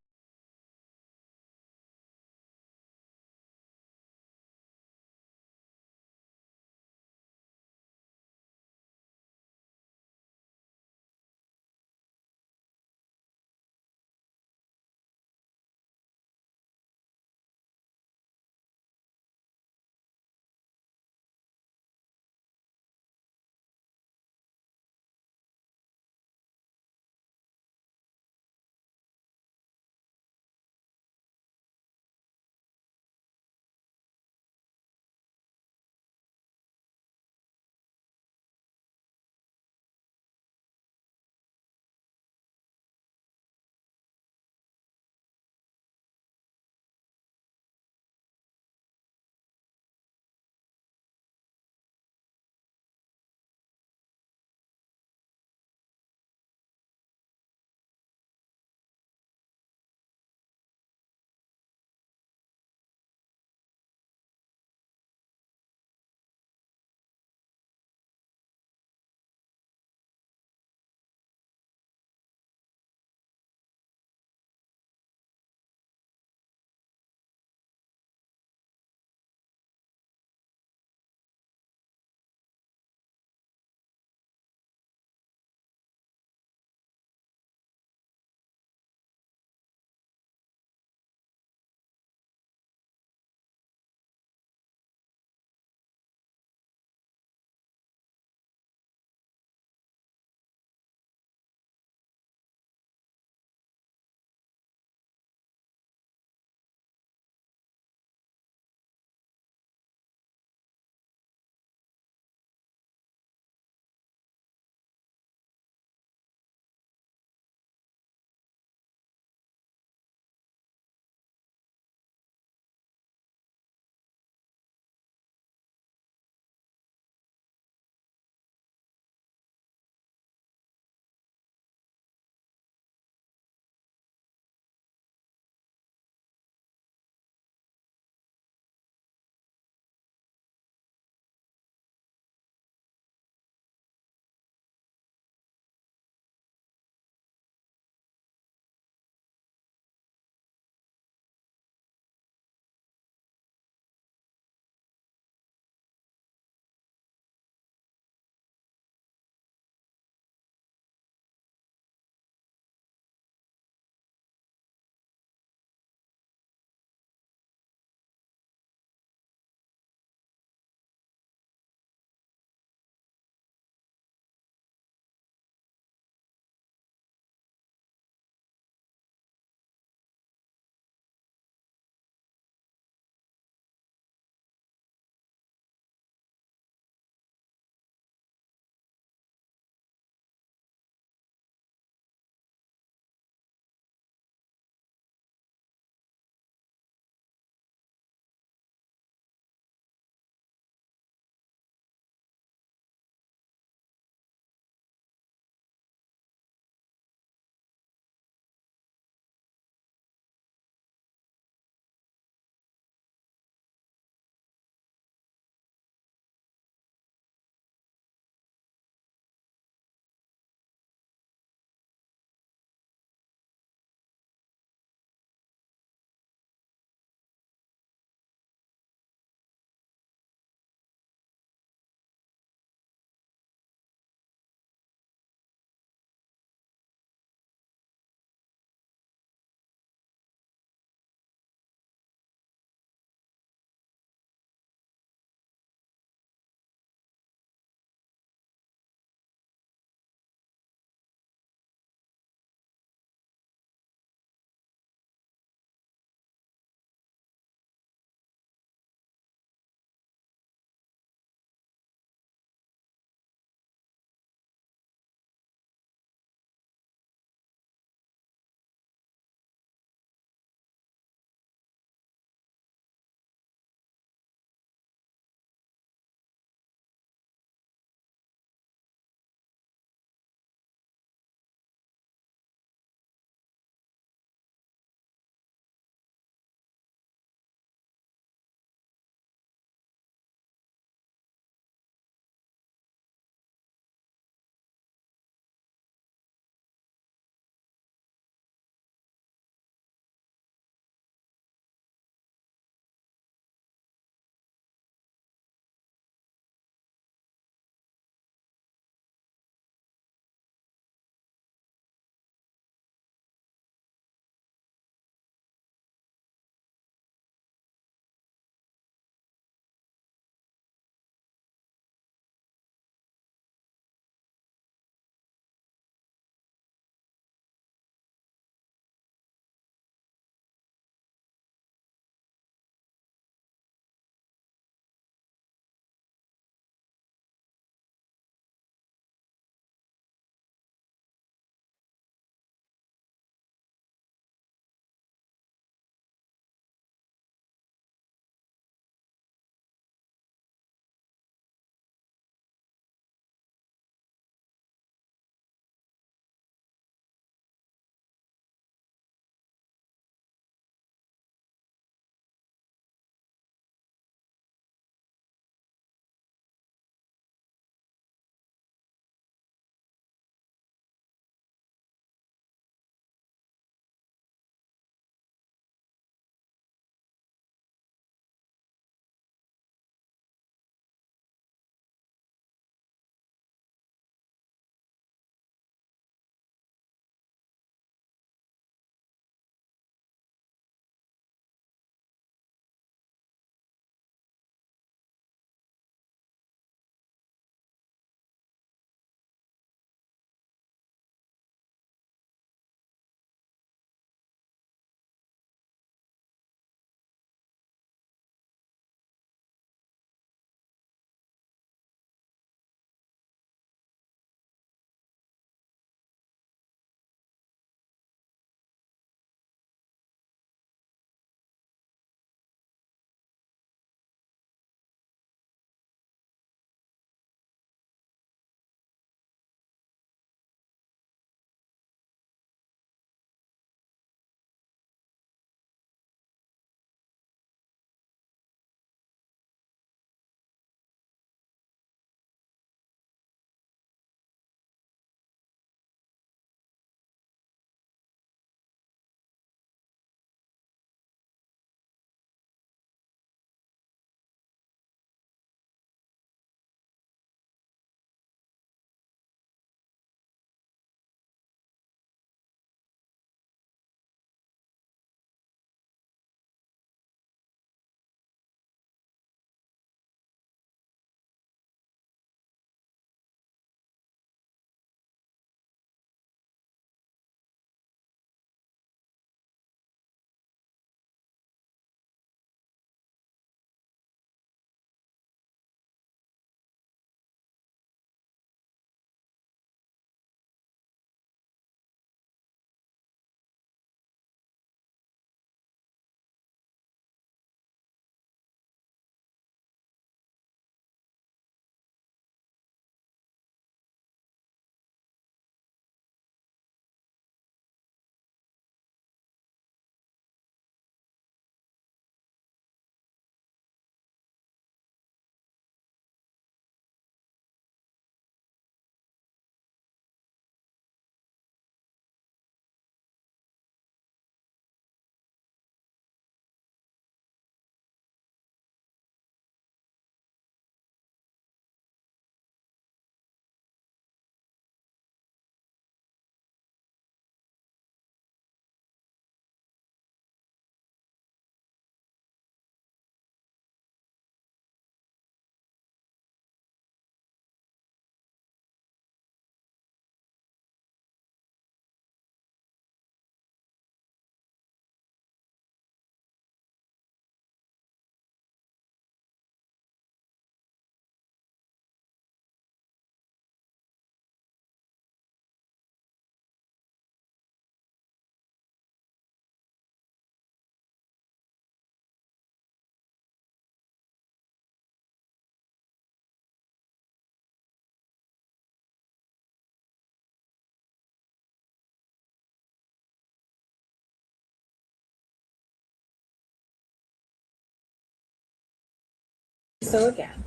So again,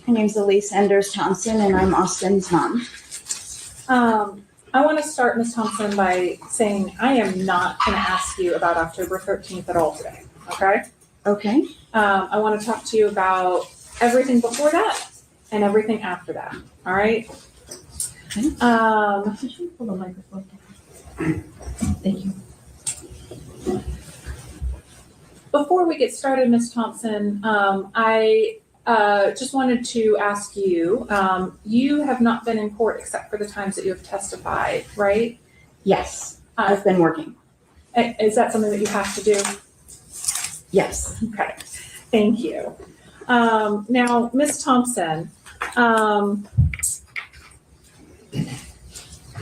My name's Elise Enders Thompson, and I'm Austin's mom. I want to start, Ms. Thompson, by saying I am not going to ask you about October 13th at all today, okay? Okay. I want to talk to you about everything before that and everything after that, all right? Okay. Pull the microphone down. Thank you. Before we get started, Ms. Thompson, I just wanted to ask you, you have not been in court except for the times that you have testified, right? Yes, I've been working. Is that something that you have to do? Yes. Okay, thank you. Now, Ms. Thompson,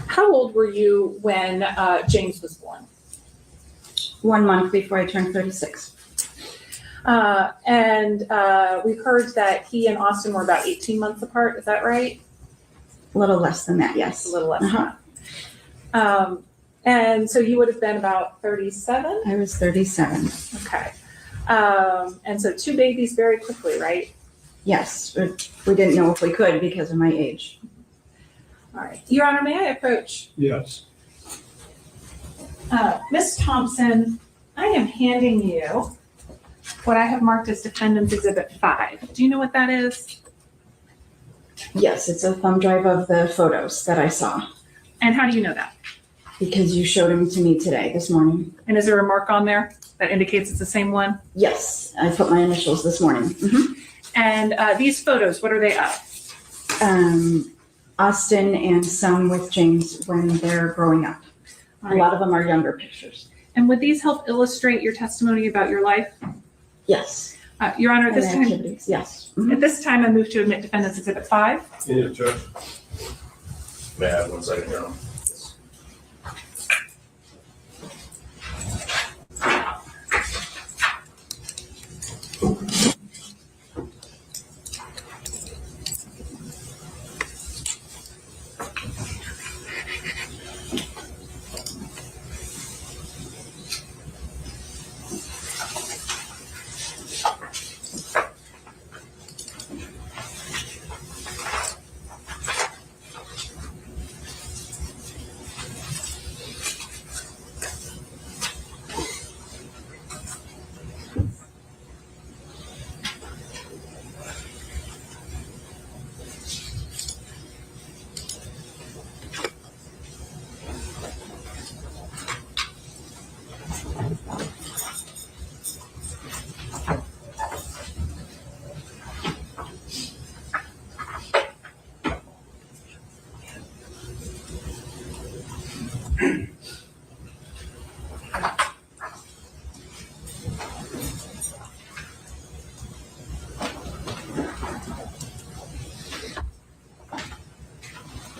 how old were you when James was born? 1 month before I turned 36. And we've heard that he and Austin were about 18 months apart. Is that right? A little less than that, yes. A little less than that. And so you would have been about 37? I was 37. Okay. And so 2 babies very quickly, right? Yes, but we didn't know if we could because of my age. All right. Your Honor, may I approach? Yes. Ms. Thompson, I am handing you what I have marked as Defendant's Exhibit 5. Do you know what that is? Yes, it's a thumb drive of the photos that I saw And how do you know that? because you showed them to me today, this morning. And is there a mark on there that indicates it's the same one? Yes, I put my initials this morning. Mhm. And these photos, what are they of? Austin and some with James when they're growing up. A lot of them are younger pictures. And would these help illustrate your testimony about your life? Yes. Your Honor, at And this time, activities, yes. Mhm. at this time, I move to admit Defendant's Exhibit 5. Yeah, Judge. May I have 1 second, Your Honor?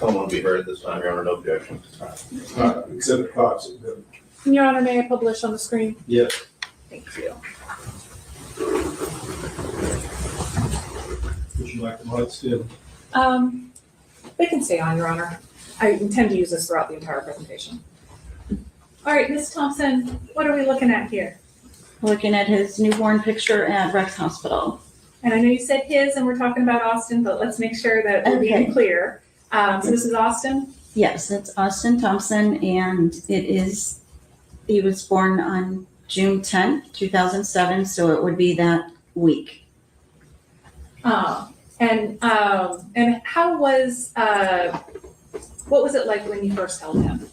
I want to be heard this time, Your Honor, no objection. Exhibit 5. is good. Your Honor, may I publish on the screen? Yes. Thank you. Would you like the lights dim? They can stay on, Your Honor. I intend to use this throughout the entire presentation. All right, Ms. Thompson, what are we looking at here? Looking at his newborn picture at Rex Hospital. And I know you said his, and we're talking about Austin, but let's make sure that we're being Okay. clear. So this is Austin? Yes, it's Austin Thompson, and he was born on June 10th, 2007, so it would be that week. And how was, what was it like when you first held him?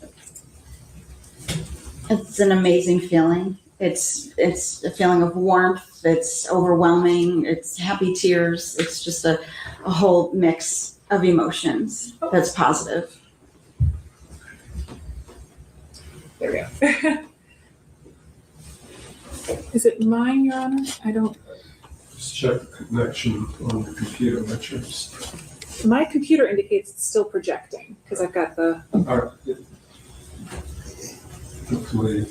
It's an amazing feeling. It's a feeling of warmth. It's overwhelming. It's happy tears. It's just a whole mix of emotions that's positive. There we go. Is it mine, Your Honor? I don't. Just check the connection on your computer. Make sure it's. My computer indicates it's still projecting because I've got the. All right. Hopefully.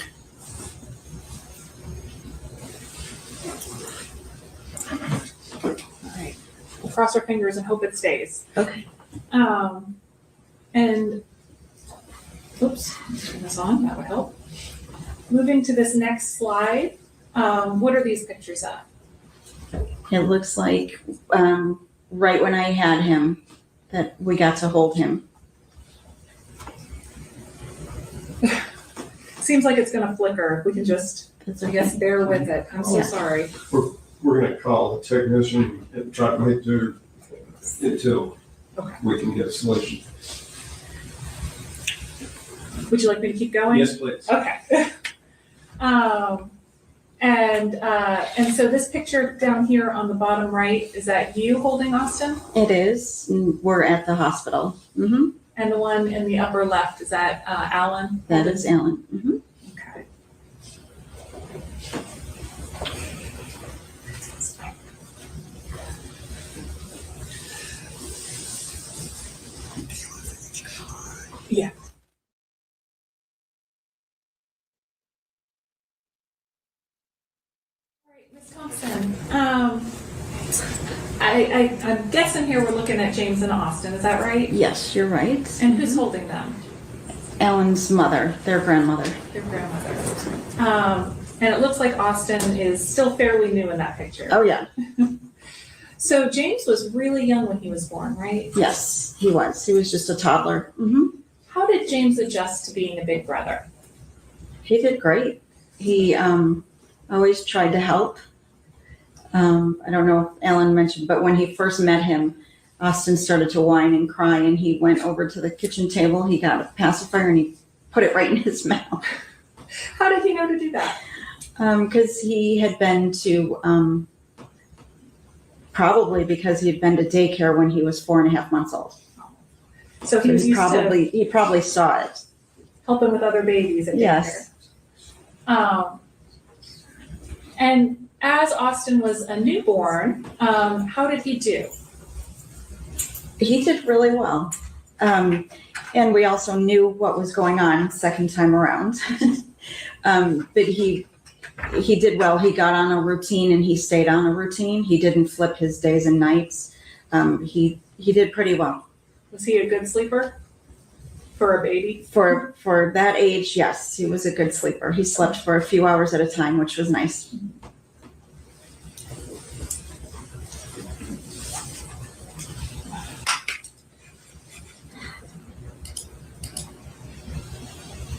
All right. We'll cross our fingers and hope it stays. Okay. And oops, let's turn this on. That would help. Moving to this next slide. What are these pictures of? It looks like right when I had him that we got to hold him. Seems like it's gonna flicker. We can just, I guess, bear with it. I'm so Yeah. sorry. We're gonna call the technician and try to make do until Okay. we can get a solution. Would you like me to keep going? Yes, please. Okay. And so this picture down here on the bottom right, is that you holding Austin? It is. We're at the hospital. Mm-hmm. And the one in the upper left, is that Alan? That is Alan. Mm-hmm. Okay. Yeah. All right, Ms. Thompson, I'm guessing here we're looking at James and Austin, is that right? Yes, you're right. And who's holding them? Alan's mother, their grandmother. Their grandmother. And it looks like Austin is still fairly new in that picture. Oh, yeah. So James was really young when he was born, right? Yes, he was. He was just a toddler. Mm-hmm. How did James adjust to being a big brother? He did great. He always tried to help. I don't know if Alan mentioned, but when he first met him, Austin started to whine and cry, and he went over to the kitchen table. He got a pacifier and he put it right in his mouth. How did he know to do that? Because he had been to, probably because he had been to daycare when he was 4.5 months old. So he was used he probably saw it. helping with other babies at daycare. Yes. And as Austin was a newborn, how did he do? He did really well. And we also knew what was going on second time around. But he did well. He got on a routine and he stayed on a routine. He didn't flip his days and nights. He did pretty well. Was he a good sleeper for a baby? For that age, yes, he was a good sleeper. He slept for a few hours at a time, which was nice.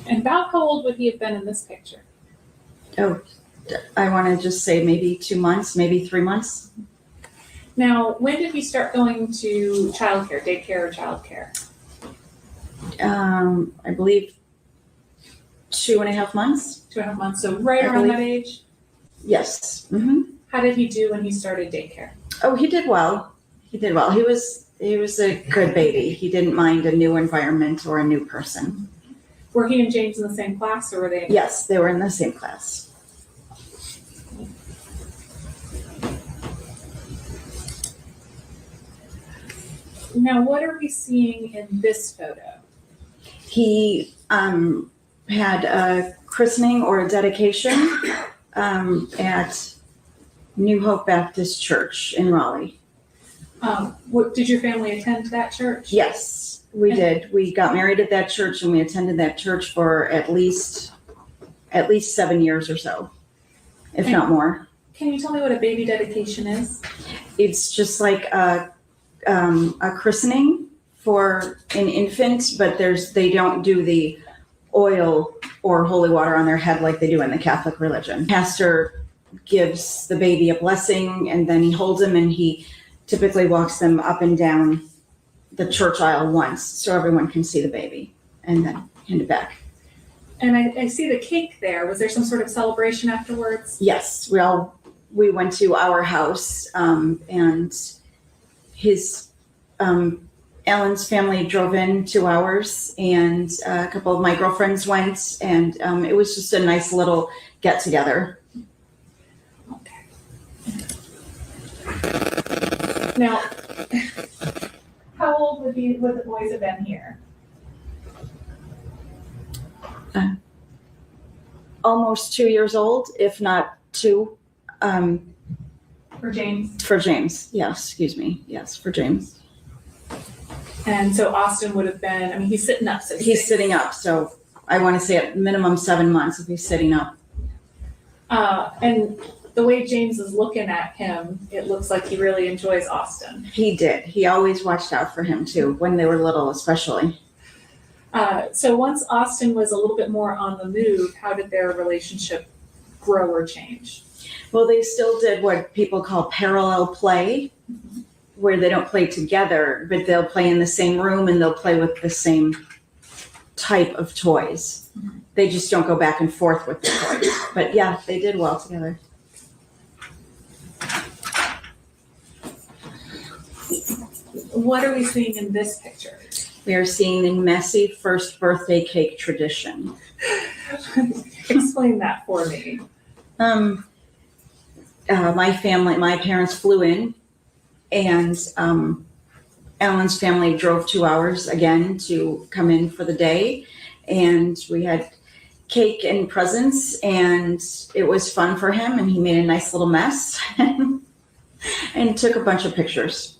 And about how old would he have been in this picture? Oh, I want to just say maybe 2 months, maybe 3 months. Now, when did he start going to childcare, daycare or childcare? I believe 2.5 months. 2.5 months, so right I around believe. that age? Yes. Mm-hmm. How did he do when he started daycare? Oh, he did well. He did well. He was a good baby. He didn't mind a new environment or a new person. Were he and James in the same class, or were they? Yes, they were in the same class. Now, what are we seeing in this photo? He had a christening or a dedication at New Hope Baptist Church in Raleigh. Did your family attend that church? Yes, we did. We got married at that church and we attended that church for at least 7 years or so, if not more. Can you tell me what a baby dedication is? It's just like a christening for an infant, but they don't do the oil or holy water on their head like they do in the Catholic religion. Pastor gives the baby a blessing and then he holds him and he typically walks them up and down the church aisle once so everyone can see the baby and then hand it back. And I see the cake there. Was there some sort of celebration afterwards? Yes, we went to our house and his Alan's family drove in 2 hours and a couple of my girlfriends went and it was just a nice little get together. Okay. Now, how old would the boys have been here? Almost 2 years old, if not 2. For James? For James, yes, excuse me. Yes, for James. And so Austin would have been, I mean, he's sitting up. So He's sitting up, so I want to say at minimum 7 months if he's sitting up. And the way James is looking at him, it looks like he really enjoys Austin. He did. He always watched out for him too, when they were little especially. So once Austin was a little bit more on the move, how did their relationship grow or change? Well, they still did what people call parallel play, where they don't play together, but they'll play in the same room and they'll play with the same type of toys. They just don't go back and forth with the toys. But yeah, they did well together. What are we seeing in this picture? We are seeing the messy first birthday cake tradition. Explain that for me. My parents flew in, and Alan's family drove 2 hours again to come in for the day. And we had cake and presents, and it was fun for him, and he made a nice little mess and took a bunch of pictures.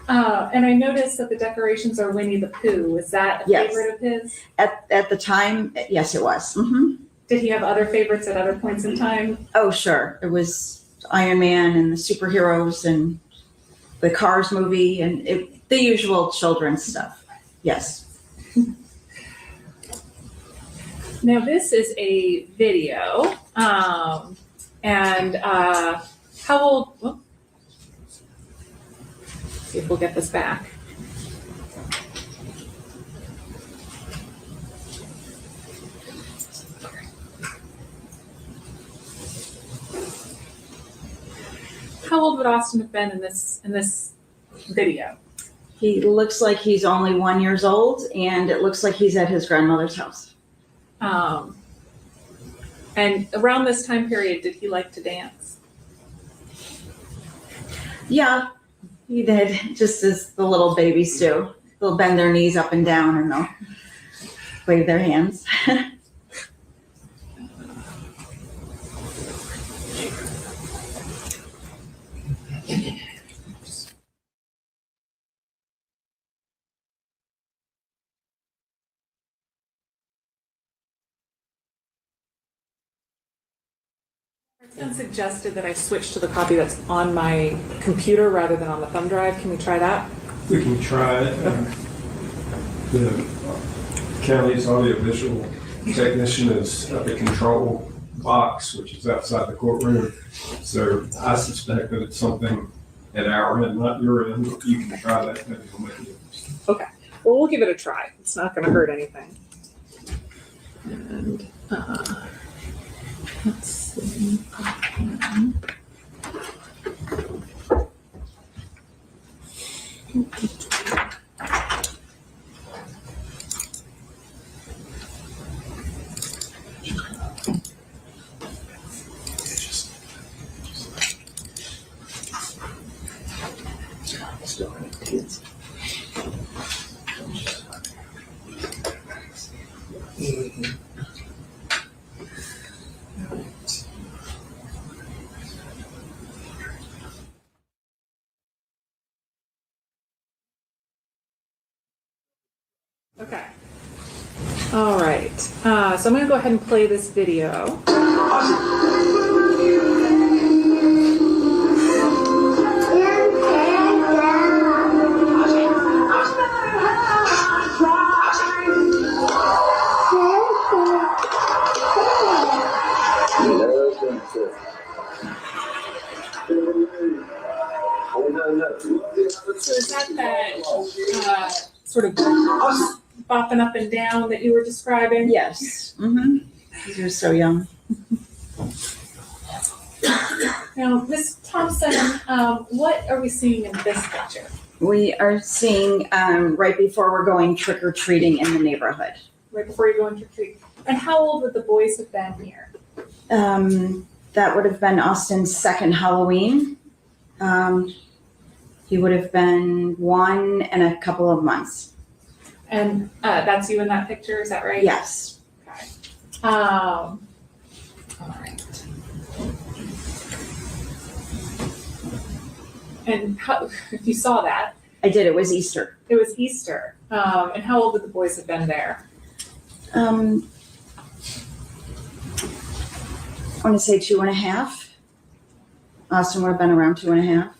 And I noticed that the decorations are Winnie the Pooh. Is that a Yes. favorite of his? At the time, yes, it was. Mm-hmm. Did he have other favorites at other points in time? Oh, sure. It was Iron Man and the superheroes and the Cars movie and the usual children's stuff. Yes. Now this is a video, and how old? Well, see if we'll get this back. How old would Austin have been in this video? He looks like he's only 1 year old, and it looks like he's at his grandmother's house. And around this time period, did he like to dance? Yeah, he did, just as the little babies do. They'll bend their knees up and down and they'll wave their hands. It's been suggested that I switch to the copy that's on my computer rather than on the thumb drive. Can we try that? We can try it. The county's audiovisual technician is at the control box, which is outside the courtroom. So I suspect that it's something at our end, not your end. You can try that. Maybe it'll make a difference. Okay. Well, we'll give it a try. It's not going to hurt anything. And let's see. Okay. All right. So I'm going to go ahead and play this video. So is that sort of bopping up and down that you were describing? Yes. Mm-hmm. You're so young. Now, Ms. Thompson, what are we seeing in this picture? We are seeing right before we're going trick-or-treating in the neighborhood. Right before you go into trick. And how old would the boys have been here? That would have been Austin's second Halloween. He would have been 1 and a couple of months. And that's you in that picture, is that right? Yes. Okay. All right. And how, you saw that? I did. It was Easter. It was Easter. And how old would the boys have been there? I want to say 2.5. Austin would have been around 2.5,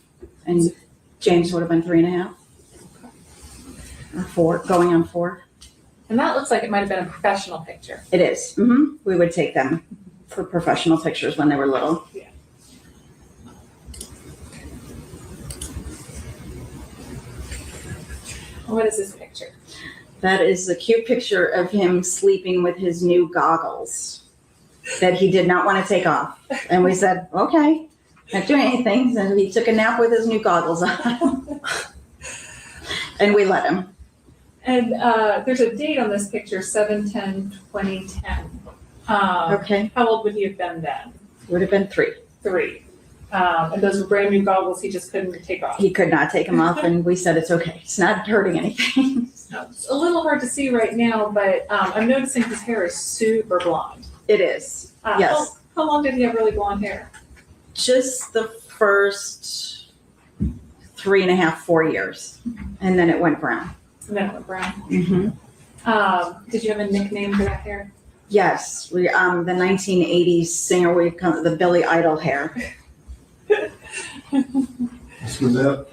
and James would have been 3.5. Or 4, going on 4. And that looks like it might have been a professional picture. It is. We would take them for professional pictures when they were little. Yeah. What is this picture? That is a cute picture of him sleeping with his new goggles that he did not want to take off. And we said, okay, not doing anything. So he took a nap with his new goggles on. And we let him. And there's a date on this picture, 7/10/2010. Okay. How old would he have been then? Would have been 3. 3. And those were brand new goggles he just couldn't take off. He could not take them off, and we said it's okay. It's not hurting anything. It's a little hard to see right now, but I'm noticing his hair is super blonde. It is. Yes. How long did he have really blonde hair? Just the first 3.5, 4 years, and then it went brown. And then it went brown. Mm-hmm. Did you have a nickname for that hair? Yes, we the 1980s singer. We call it the Billy Idol hair. So with that,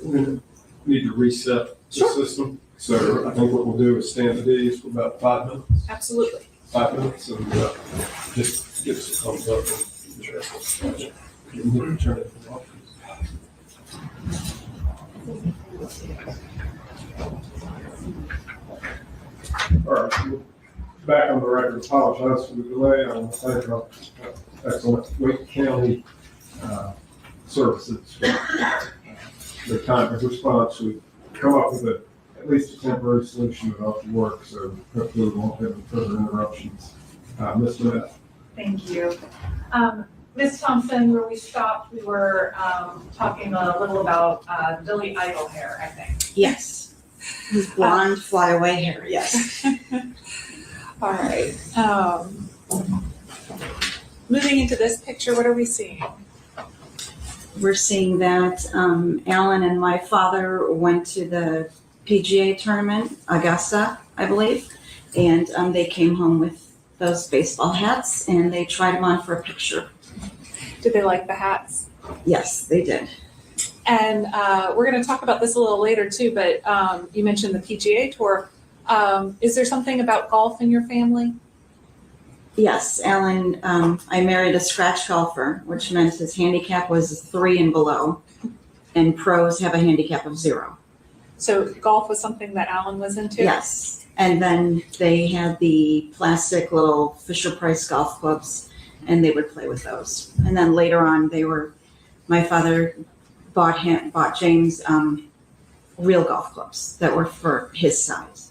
we need to reset the system. So I think what we'll do is stand at ease for about 5 minutes. Absolutely. 5 minutes, and just give us a thumbs up and address it. You can turn it off. All right, so back on the record, apologize for the delay. I want to thank our excellent Wake County services for their time of response. We've come up with at least a temporary solution about the work, so hopefully we won't have any further interruptions. Ms. Smith. Thank you. Ms. Thompson, where we stopped, we were talking a little about Billy Idol hair, I think. Yes. His blonde flyaway hair, yes. All right. Moving into this picture, what are we seeing? We're seeing that Alan and my father went to the PGA tournament, Augusta, I believe, and they came home with those baseball hats and they tried them on for a picture. Did they like the hats? Yes, they did. And we're going to talk about this a little later too, but you mentioned the PGA Tour. Is there something about golf in your family? Yes, Alan, I married a scratch golfer, which meant his handicap was 3 and below, and pros have a handicap of 0. So golf was something that Alan was into? Yes, and then they had the plastic little Fisher-Price golf clubs, and they would play with those. And then later on, my father bought James real golf clubs that were for his size.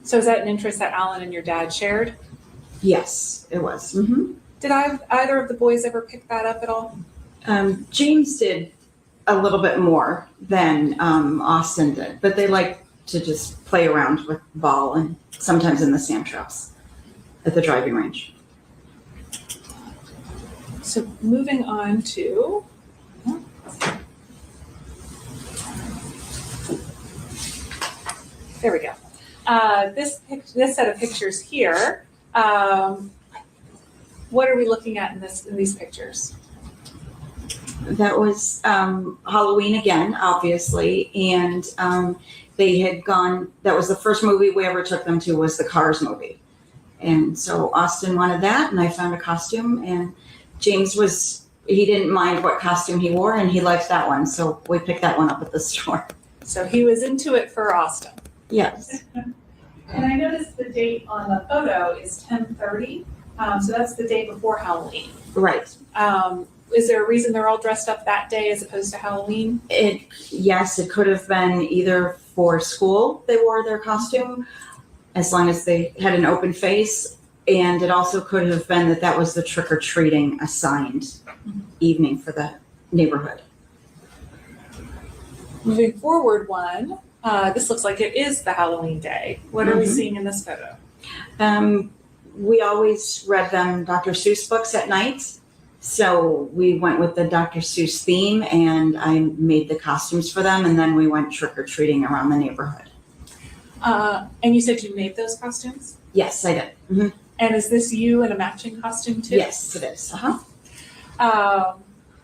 So is that an interest that Alan and your dad shared? Yes, it was. Mm-hmm. Did either of the boys ever pick that up at all? James did a little bit more than Austin did, but they like to just play around with the ball and sometimes in the sand traps at the driving range. So moving on to, there we go. This set of pictures here. What are we looking at in these pictures? That was Halloween again, obviously, and they had gone. That was the first movie we ever took them to, was the Cars movie, and so Austin wanted that, and I found a costume, and James he didn't mind what costume he wore, and he liked that one, so we picked that one up at the store. So he was into it for Austin. Yes. And I noticed the date on the photo is 10/30, so that's the day before Halloween. Right. Is there a reason they're all dressed up that day as opposed to Halloween? Yes, it could have been either for school they wore their costume, as long as they had an open face, and it also could have been that was the trick-or-treating assigned evening for the neighborhood. Moving forward one, this looks like it is the Halloween day. What are we seeing in this photo? We always read them Dr. Seuss books at night. So we went with the Dr. Seuss theme, and I made the costumes for them, and then we went trick-or-treating around the neighborhood. And you said you made those costumes? Yes, I did. Mm-hmm. And is this you in a matching costume too? Yes, it is. Uh-huh.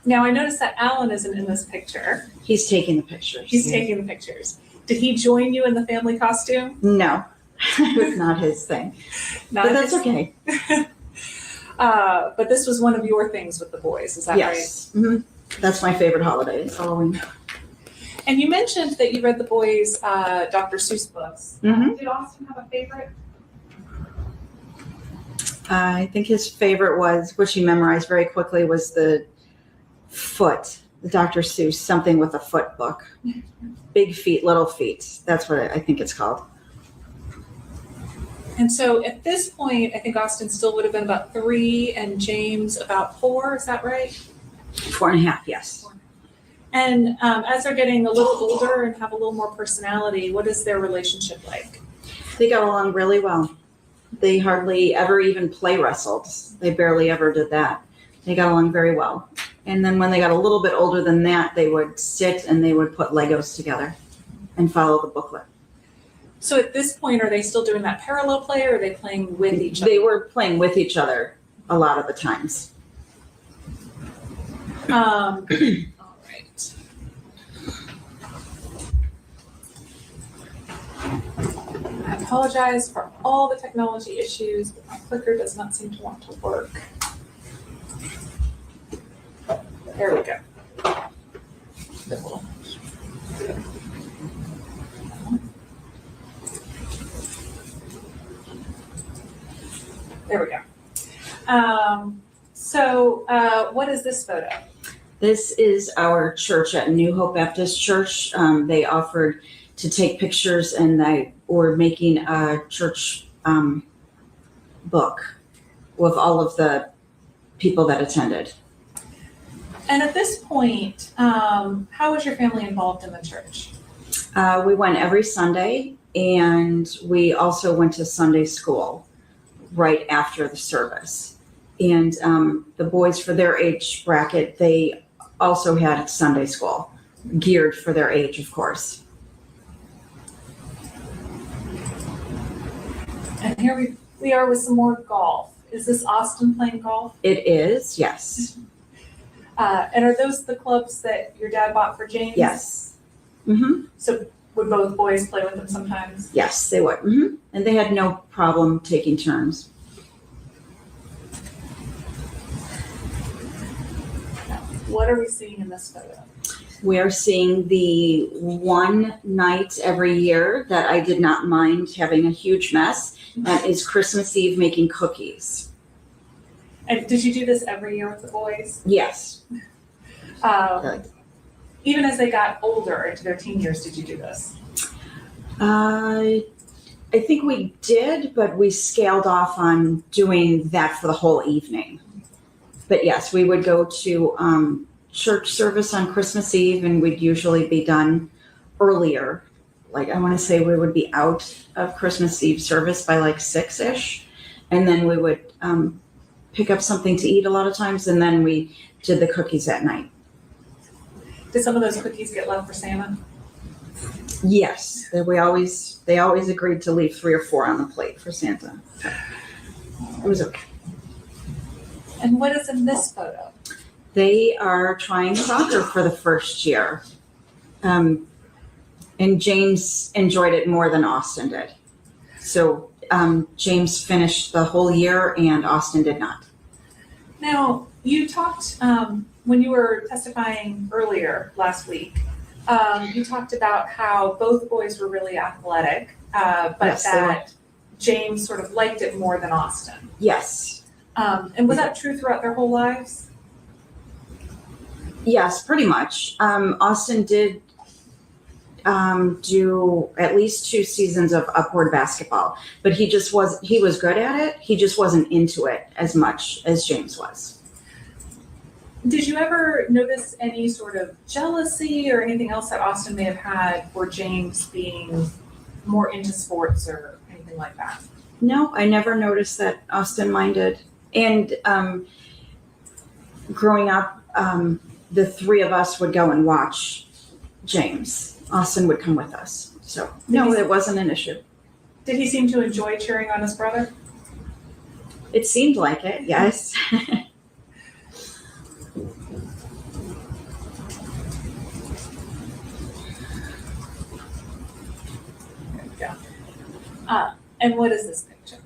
Now, I noticed that Alan isn't in this picture. He's taking the pictures. He's taking the pictures. Did he join you in the family costume? No, it was not his thing. Not But that's his- okay. But this was one of your things with the boys, is that right? Yes. Mhm. That's my favorite holiday, is Halloween. And you mentioned that you read the boys' Dr. Seuss books. Mhm. Did Austin have a favorite? I think his favorite was, which he memorized very quickly, was the Dr. Seuss, something with a foot book. Big feet, little feet. That's what I think it's called. And so at this point, I think Austin still would have been about 3 and James about 4, is that right? 4.5, yes. And as they're getting a little older and have a little more personality, what is their relationship like? They got along really well. They hardly ever even play wrestled. They barely ever did that. They got along very well. And then when they got a little bit older than that, they would sit and they would put Legos together and follow the booklet. So at this point, are they still doing that parallel play, or are they playing with each other? They were playing with each other a lot of the times. All right. I apologize for all the technology issues, but my clicker does not seem to want to work. There we go. There we go. What is this photo? This is our church at New Hope Baptist Church. They offered to take pictures, and they were making a church book with all of the people that attended. And at this point, how was your family involved in the church? We went every Sunday, and we also went to Sunday school right after the service. And the boys, for their age bracket, they also had Sunday school, geared for their age, of course. And here we are with some more golf. Is this Austin playing golf? It is, yes. And are those the clubs that your dad bought for James? Yes. Mm-hmm. So would both boys play with them sometimes? Yes, they would. Mm-hmm. And they had no problem taking turns. What are we seeing in this photo? We are seeing the one night every year that I did not mind having a huge mess. That is Christmas Eve making cookies. And did you do this every year with the boys? Yes. Even as they got older into their teen years, did you do this? I think we did, but we scaled off on doing that for the whole evening. But yes, we would go to church service on Christmas Eve, and we'd usually be done earlier. Like, I want to say we would be out of Christmas Eve service by like 6-ish. And then we would pick up something to eat a lot of times, and then we did the cookies at night. Did some of those cookies get left for Santa? Yes, they always agreed to leave 3 or 4 on the plate for Santa. It was okay. And what is in this photo? They are trying soccer for the first year. And James enjoyed it more than Austin did. So James finished the whole year and Austin did not. Now, you talked, when you were testifying earlier last week, you talked about how both boys were really athletic, but Yes, they that James sort of liked it more than Austin. Yes. And was that true throughout their whole lives? Yes, pretty much. Austin did do at least 2 seasons of upward basketball, but he was good at it. He just wasn't into it as much as James was. Did you ever notice any sort of jealousy or anything else that Austin may have had for James being more into sports or anything like that? No, I never noticed that Austin minded. And growing up, the 3 of us would go and watch James. Austin would come with us. So no, it wasn't an issue. Did he seem to enjoy cheering on his brother? It seemed like it, yes. And what is this picture?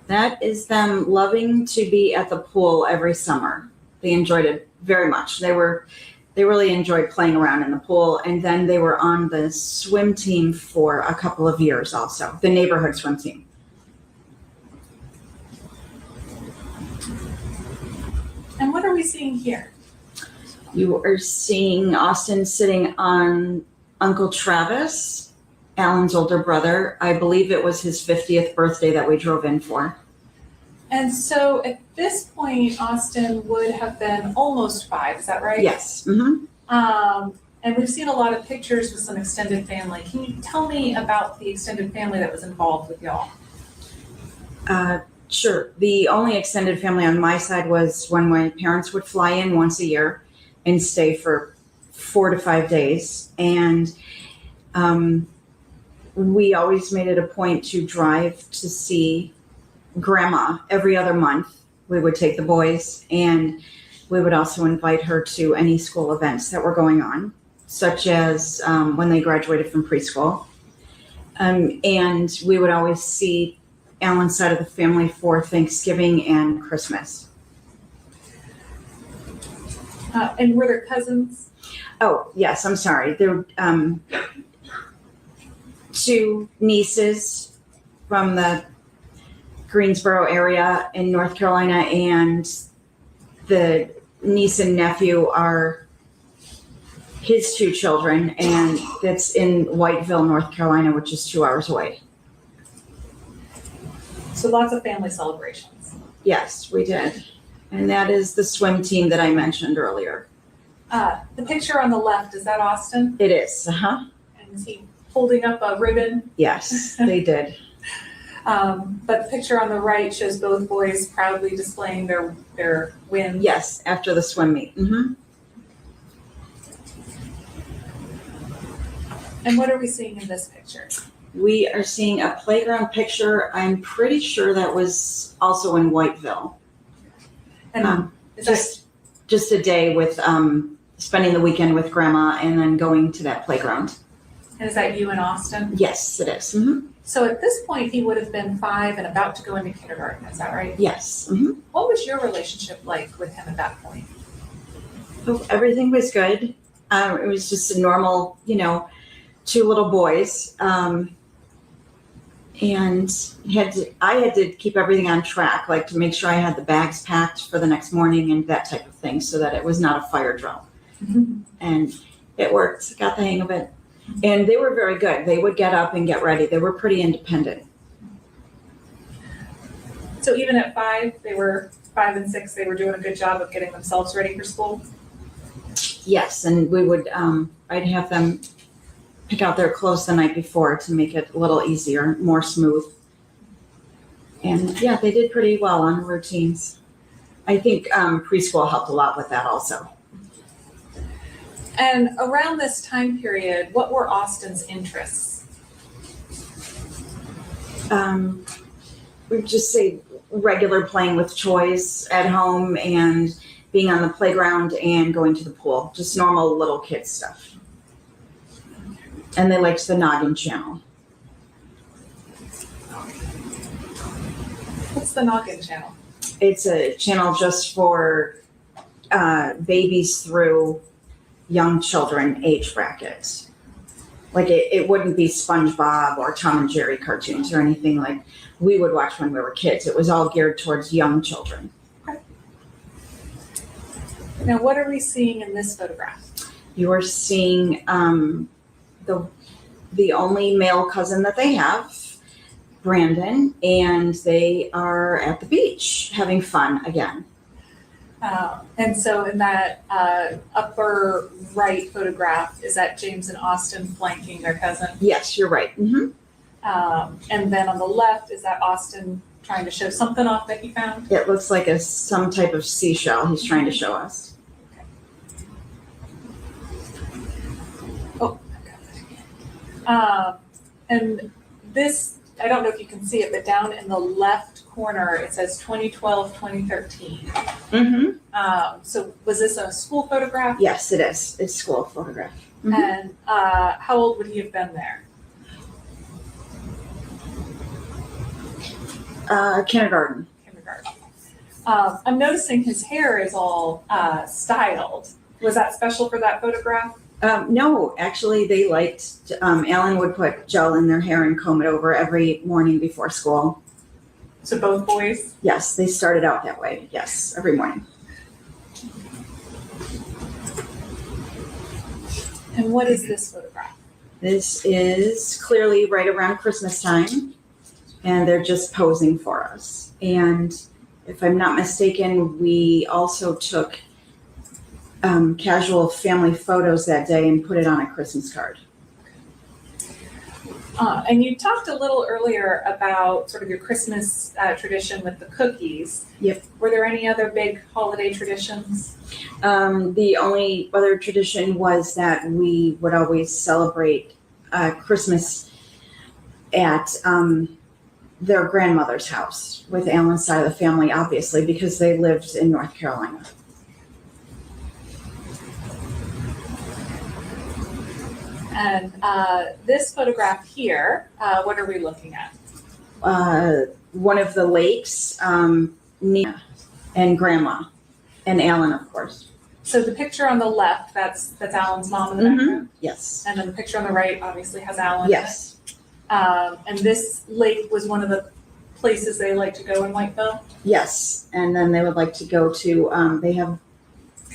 That is them loving to be at the pool every summer. They enjoyed it very much. They really enjoyed playing around in the pool, and then they were on the swim team for a couple of years also, the neighborhood swim team. And what are we seeing here? You are seeing Austin sitting on Uncle Travis, Alan's older brother. I believe it was his 50th birthday that we drove in for. And so at this point, Austin would have been almost 5, is that right? Yes. Mm-hmm. And we've seen a lot of pictures with some extended family. Can you tell me about the extended family that was involved with y'all? Sure. The only extended family on my side was when my parents would fly in once a year and stay for 4 to 5 days. And we always made it a point to drive to see Grandma every other month. We would take the boys, and we would also invite her to any school events that were going on, such as when they graduated from preschool. And we would always see Alan's side of the family for Thanksgiving and Christmas. And were there cousins? Oh, yes, I'm sorry. There were 2 nieces from the Greensboro area in North Carolina, and the niece and nephew are his 2 children, and that's in Whiteville, North Carolina, which is 2 hours away. So lots of family celebrations. Yes, we did. And that is the swim team that I mentioned earlier. The picture on the left, is that Austin? It is, uh-huh. And is he holding up a ribbon? Yes, they did. But the picture on the right shows both boys proudly displaying their wins. Yes, after the swim meet. Mm-hmm. And what are we seeing in this picture? We are seeing a playground picture. I'm pretty sure that was also in Whiteville. And Just a day with spending the weekend with Grandma and then going to that playground. And is that you and Austin? Yes, it is. Mm-hmm. So at this point, he would have been 5 and about to go into kindergarten, is that right? Yes. Mm-hmm. What was your relationship like with him at that point? Oh, everything was good. It was just a normal, 2 little boys. And I had to keep everything on track, like to make sure I had the bags packed for the next morning and that type of thing, so that it was not a fire drill. Mm-hmm. And it worked. Got the hang of it. And they were very good. They would get up and get ready. They were pretty independent. So even at 5, they were 5 and 6, they were doing a good job of getting themselves ready for school? Yes, and we would, I'd have them pick out their clothes the night before to make it a little easier, more smooth. And yeah, they did pretty well on routines. I think preschool helped a lot with that also. And around this time period, what were Austin's interests? We'd just say regular playing with toys at home and being on the playground and going to the pool. Just normal little kid stuff. And they liked the Noggin channel. What's the Noggin channel? It's a channel just for babies through young children age brackets. Like it wouldn't be SpongeBob or Tom and Jerry cartoons or anything like we would watch when we were kids. It was all geared towards young children. Okay. Now, what are we seeing in this photograph? You are seeing the only male cousin that they have, Brandon, and they are at the beach having fun again. And so in that upper right photograph, is that James and Austin flanking their cousin? Yes, you're right. Mm-hmm. And then on the left, is that Austin trying to show something off that he found? It looks like some type of seashell he's trying to show us. Oh, and this, I don't know if you can see it, but down in the left corner, it says 2012, 2013. Mm-hmm. So was this a school photograph? Yes, it is. It's a school photograph. Mm-hmm. And how old would he have been there? Kindergarten. Kindergarten. I'm noticing his hair is all styled. Was that special for that photograph? No, actually, they liked, Alan would put gel in their hair and comb it over every morning before school. So both boys? Yes, they started out that way. Yes, every morning. And what is this photograph? This is clearly right around Christmas time, and they're just posing for us. And if I'm not mistaken, we also took casual family photos that day and put it on a Christmas card. And you talked a little earlier about sort of your Christmas tradition with the cookies. Yep. Were there any other big holiday traditions? The only other tradition was that we would always celebrate Christmas at their grandmother's house with Alan's side of the family, obviously, because they lived in North Carolina. And this photograph here, what are we looking at? One of the lakes, Nina and Grandma, and Alan, of course. So the picture on the left, that's Alan's mom in the background? Yes. And then the picture on the right obviously has Alan. Yes. And this lake was one of the places they like to go in Whiteville? Yes. And then they would like to go to, they have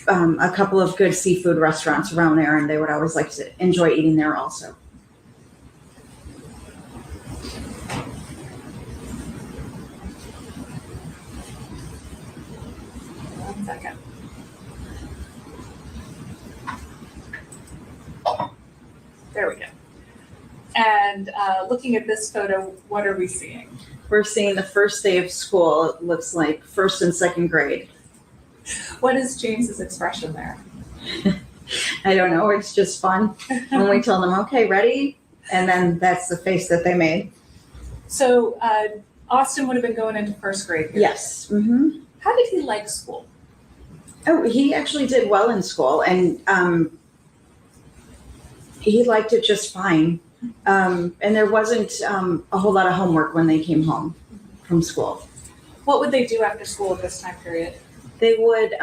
a couple of good seafood restaurants around there, and they would always like to enjoy eating there also. One second. There we go. And looking at this photo, what are we seeing? We're seeing the first day of school. It looks like first and second grade. What is James's expression there? I don't know. It's just fun when we tell them, okay, ready? And then that's the face that they made. So Austin would have been going into first grade here. Yes. Mm-hmm. How did he like school? Oh, he actually did well in school, and he liked it just fine. And there wasn't a whole lot of homework when they came home from school. What would they do after school at this time period? They would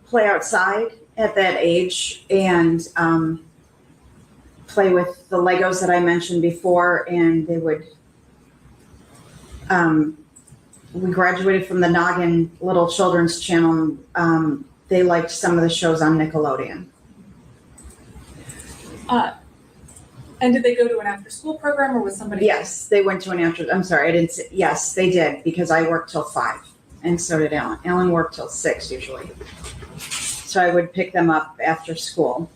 play outside at that age and play with the Legos that I mentioned before, and they would, we graduated from the Noggin Little Children's Channel. They liked some of the shows on Nickelodeon. And did they go to an after-school program, or was somebody? Yes, they went to an after, I'm sorry, I didn't say, yes, they did, because I worked till 5, and so did Alan. Alan worked till 6 usually. So I would pick them up after school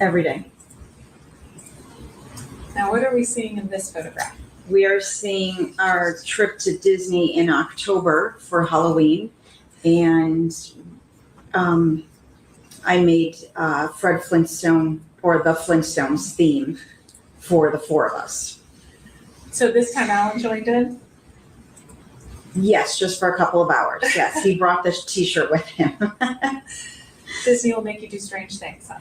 every day. Now, what are we seeing in this photograph? We are seeing our trip to Disney in October for Halloween, and I made Fred Flintstone, or the Flintstones theme for the 4 of us. So this time Alan joined in? Yes, just for a couple of hours. Yes, he brought this t-shirt with him. Disney will make you do strange things, huh?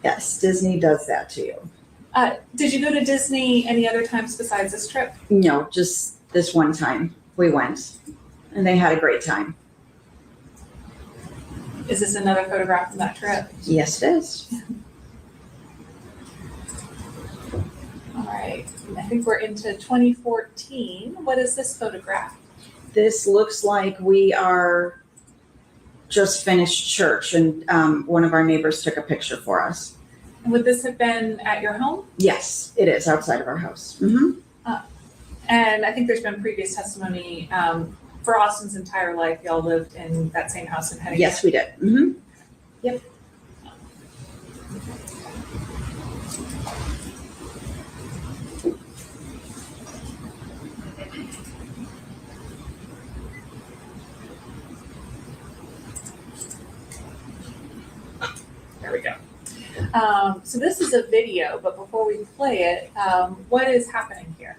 Yes, Disney does that to you. Did you go to Disney any other times besides this trip? No, just this one time we went, and they had a great time. Is this another photograph from that trip? Yes, it is. All right, I think we're into 2014. What is this photograph? This looks like we are just finished church, and one of our neighbors took a picture for us. Would this have been at your home? Yes, it is outside of our house. Mm-hmm. And I think there's been previous testimony for Austin's entire life. Y'all lived in that same house in Hennigan. Yes, we did. Mm-hmm. Yep. There we go. So this is a video, but before we play it, what is happening here?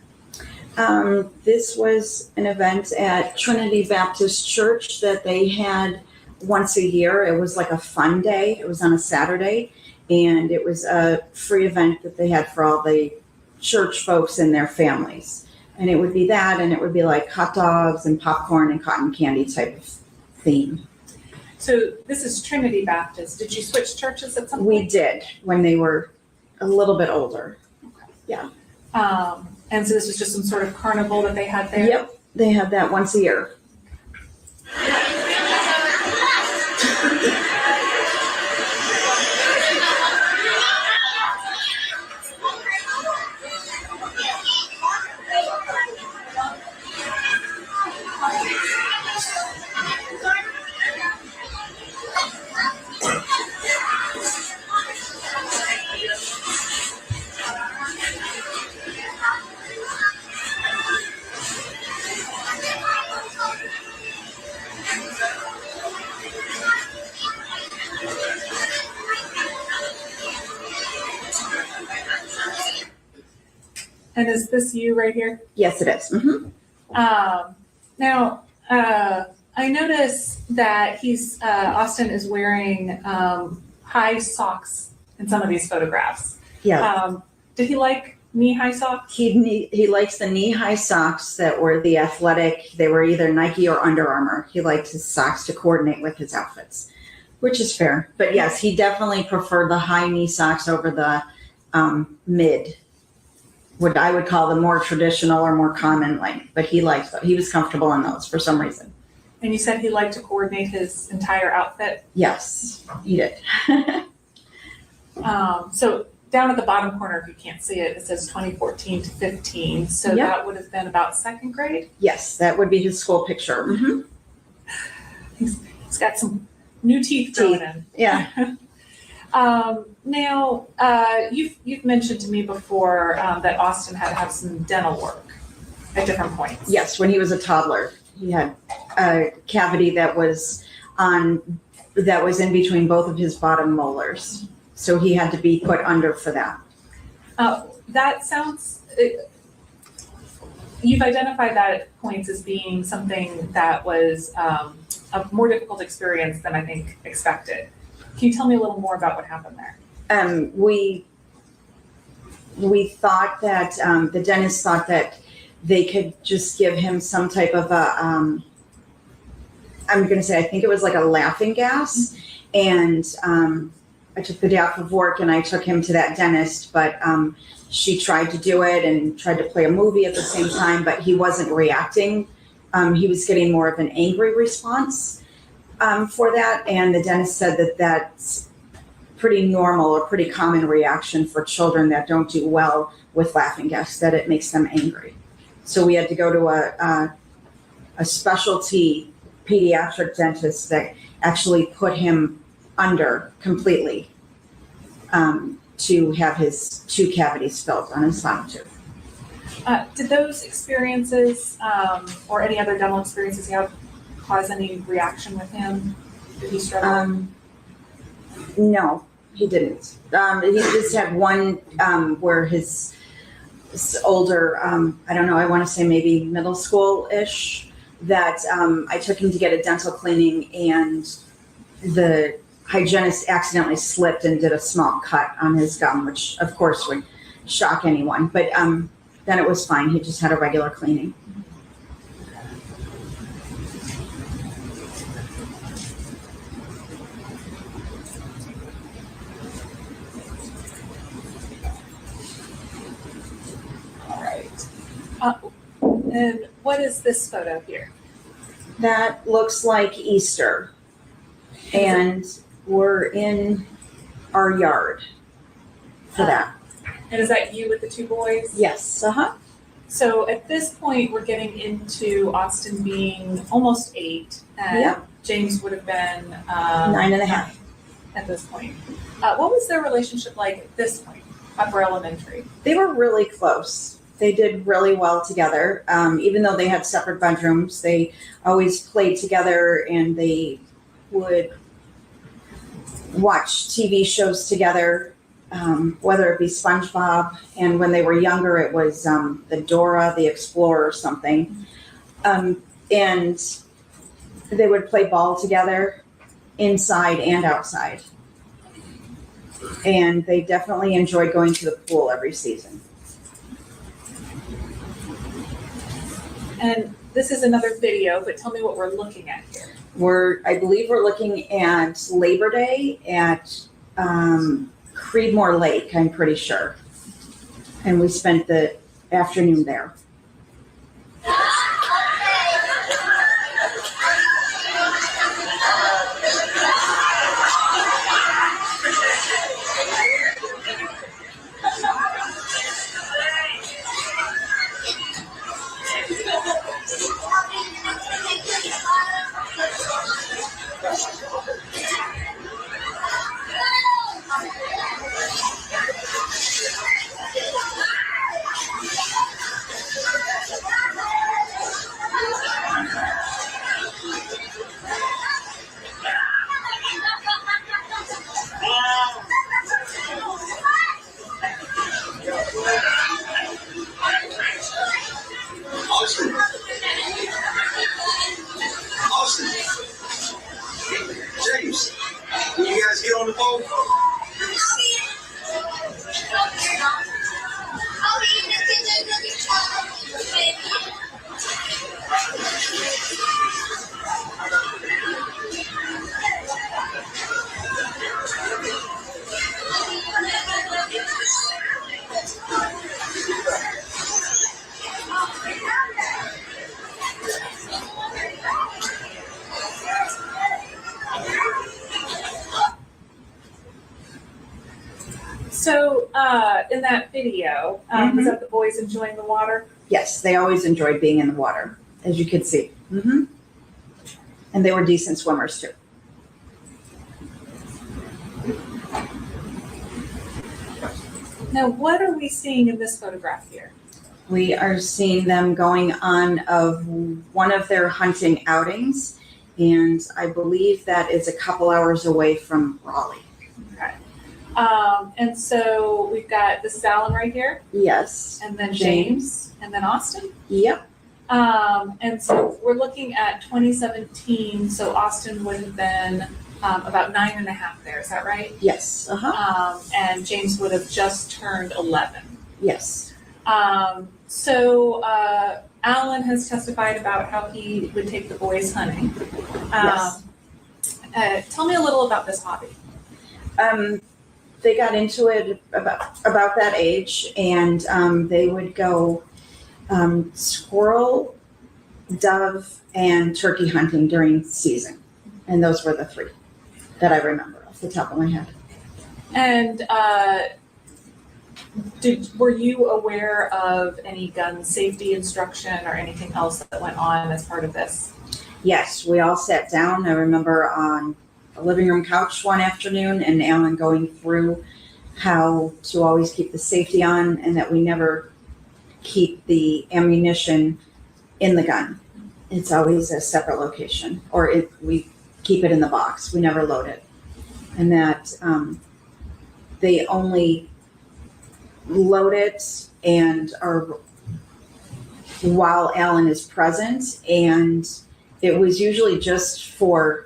This was an event at Trinity Baptist Church that they had once a year. It was like a fun day. It was on a Saturday, and it was a free event that they had for all the church folks and their families. And it would be that, and it would be like hot dogs and popcorn and cotton candy type of theme. So this is Trinity Baptist. Did you switch churches at some point? We did when they were a little bit older. Yeah. And so this was just some sort of carnival that they had there? Yep, they had that once a year. And is this you right here? Yes, it is. Mm-hmm. Now, I notice that Austin is wearing high socks in some of these photographs. Yeah. Did he like knee-high socks? He likes the knee-high socks that were the athletic. They were either Nike or Under Armour. He liked his socks to coordinate with his outfits, which is fair. But yes, he definitely preferred the high knee socks over the mid, what I would call the more traditional or more common length. But he liked those. He was comfortable in those for some reason. And you said he liked to coordinate his entire outfit? Yes, he did. So down at the bottom corner, if you can't see it, it says 2014 to 15. So Yep. that would have been about second grade? Yes, that would be his school picture. Mm-hmm. He's got some new teeth growing in. Yeah. Now, you've mentioned to me before that Austin had to have some dental work at different points. Yes, when he was a toddler, he had a cavity that was in between both of his bottom molars. So he had to be put under for that. That sounds, you've identified that at points as being something that was a more difficult experience than I think expected. Can you tell me a little more about what happened there? We thought that, the dentist thought that they could just give him some type of I'm going to say, I think it was like a laughing gas. And I took the day off of work and I took him to that dentist, but she tried to do it and tried to play a movie at the same time, but he wasn't reacting. He was getting more of an angry response for that. And the dentist said that that's pretty normal or pretty common reaction for children that don't do well with laughing gas, that it makes them angry. So we had to go to a specialty pediatric dentist that actually put him under completely to have his 2 cavities filled on his bottom tooth. Did those experiences or any other dental experiences you have cause any reaction with him? Did he struggle? No, he didn't. He just had one where his older, I don't know, I want to say maybe middle school-ish, that I took him to get a dental cleaning and the hygienist accidentally slipped and did a small cut on his gum, which of course would shock anyone. But then it was fine. He just had a regular cleaning. All right. And what is this photo here? That looks like Easter. And we're in our yard for that. And is that you with the 2 boys? Yes, uh-huh. So at this point, we're getting into Austin being almost 8. And Yeah. James would have been 9.5. at this point. What was their relationship like at this point, upper elementary? They were really close. They did really well together. Even though they had separate bedrooms, they always played together and they would watch TV shows together, whether it be SpongeBob, and when they were younger, it was the Dora the Explorer or something. And they would play ball together inside and outside. And they definitely enjoyed going to the pool every season. And this is another video, but tell me what we're looking at here. I believe we're looking at Labor Day at Creedmoor Lake, I'm pretty sure. And we spent the afternoon there. James, will you guys get on the phone? So in that video, was that the boys enjoying the water? Yes, they always enjoyed being in the water, as you could see. And they were decent swimmers too. Now, what are we seeing in this photograph here? We are seeing them going on one of their hunting outings, and I believe that is a couple hours away from Raleigh. Okay. And so we've got, this is Alan right here? Yes. And then James, and then Austin? Yep. And so we're looking at 2017, so Austin would have been about 9.5 there, is that right? Yes. And James would have just turned 11. Yes. So Alan has testified about how he would take the boys hunting. Yes. Tell me a little about this hobby. They got into it about that age, and they would go squirrel, dove, and turkey hunting during season. And those were the three that I remember off the top of my head. And were you aware of any gun safety instruction or anything else that went on as part of this? Yes, we all sat down. I remember on a living room couch one afternoon, and Alan going through how to always keep the safety on, and that we never keep the ammunition in the gun. It's always a separate location, or we keep it in the box. We never load it. And that they only load it and are while Alan is present, and it was usually just for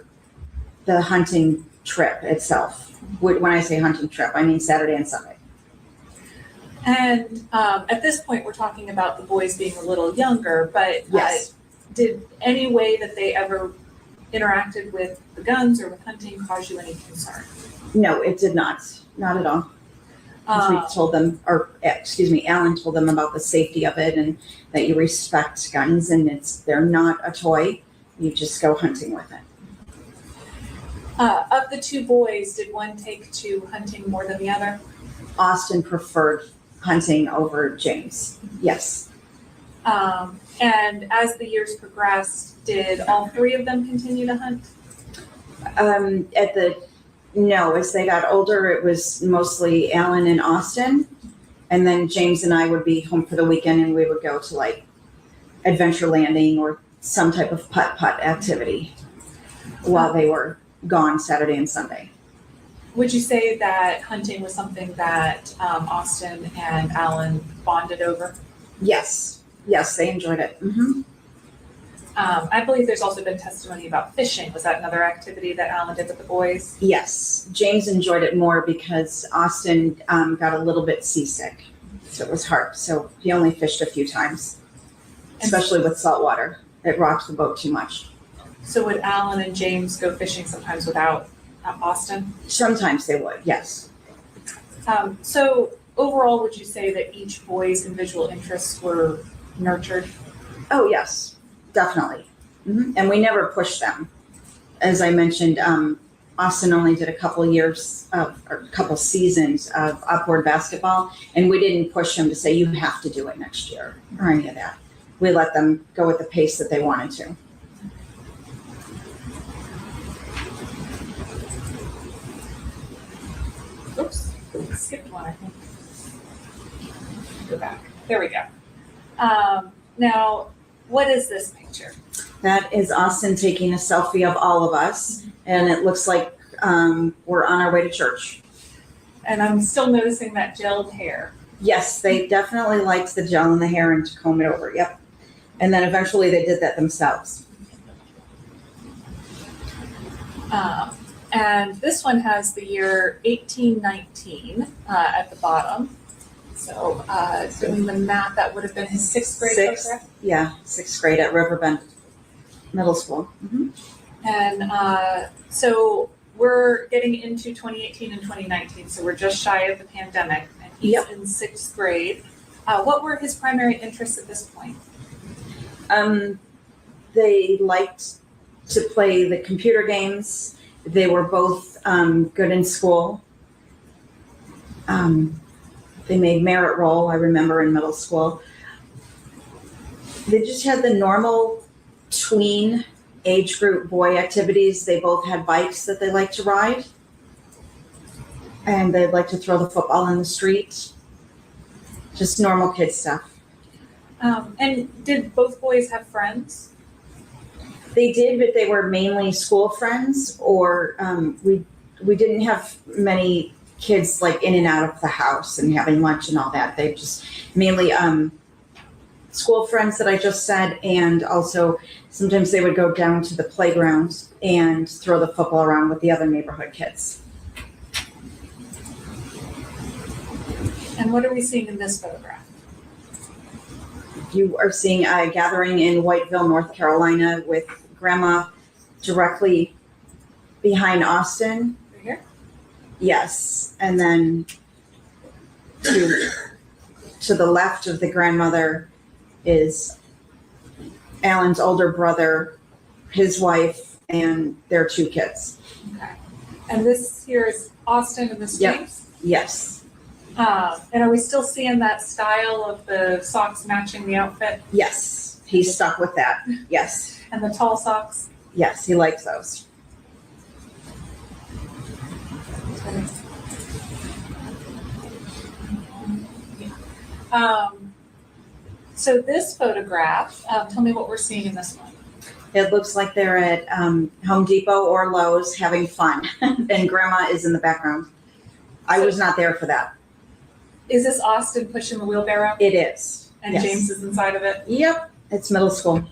the hunting trip itself. When I say hunting trip, I mean Saturday and Sunday. And at this point, we're talking about the boys being a little younger, but Yes. Did any way that they ever interacted with the guns or with hunting cause you any concern? No, it did not. Not at all. We told them, Alan told them about the safety of it, and that you respect guns, and they're not a toy. You just go hunting with it. Of the two boys, did one take to hunting more than the other? Austin preferred hunting over James. Yes. And as the years progressed, did all three of them continue to hunt? No, as they got older, it was mostly Alan and Austin. And then James and I would be home for the weekend, and we would go to like adventure landing or some type of putt-putt activity while they were gone Saturday and Sunday. Would you say that hunting was something that Austin and Alan bonded over? Yes. Yes, they enjoyed it. Mm-hmm. I believe there's also been testimony about fishing. Was that another activity that Alan did with the boys? Yes. James enjoyed it more because Austin got a little bit seasick. So it was hard. So he only fished a few times. especially with salt water. It rocks the boat too much. So would Alan and James go fishing sometimes without Austin? Sometimes they would, yes. So overall, would you say that each boy's individual interests were nurtured? Oh, yes, definitely. And we never pushed them. As I mentioned, Austin only did a couple seasons of upward basketball, and we didn't push him to say, you have to do it next year or any of that. We let them go with the pace that they wanted to. Oops, skipped one, I think. Go back. There we go. Now, what is this picture? That is Austin taking a selfie of all of us, and it looks like we're on our way to church. And I'm still noticing that gelled hair. Yes, they definitely liked the gel in the hair and to comb it over, yep. And then eventually they did that themselves. And this one has the year 1819 at the bottom. So doing the math, that would have been his sixth grade photograph? Yeah, sixth grade at Riverbend Middle School. And so we're getting into 2018 and 2019, so we're just shy of the pandemic, and he's in sixth grade. What were his primary interests at this point? They liked to play the computer games. They were both good in school. They made merit roll, I remember, in middle school. They just had the normal tween age group boy activities. They both had bikes that they liked to ride. And they'd like to throw the football in the street. Just normal kid stuff. And did both boys have friends? They did, but they were mainly school friends, or we didn't have many kids like in and out of the house and having lunch and all that. They just mainly school friends that I just said, and also sometimes they would go down to the playground and throw the football around with the other neighborhood kids. And what are we seeing in this photograph? You are seeing a gathering in Whiteville, North Carolina, with Grandma directly behind Austin. Right here? Yes, and then to the left of the grandmother is Alan's older brother, his wife, and their two kids. Okay. And this here is Austin and this James? Yes. And are we still seeing that style of the socks matching the outfit? Yes, he's stuck with that. Yes. And the tall socks? Yes, he likes those. So this photograph, tell me what we're seeing in this one. It looks like they're at Home Depot or Lowe's having fun, and Grandma is in the background. I was not there for that. Is this Austin pushing the wheelbarrow? It is. And yes. James is inside of it? Yep, it's middle school.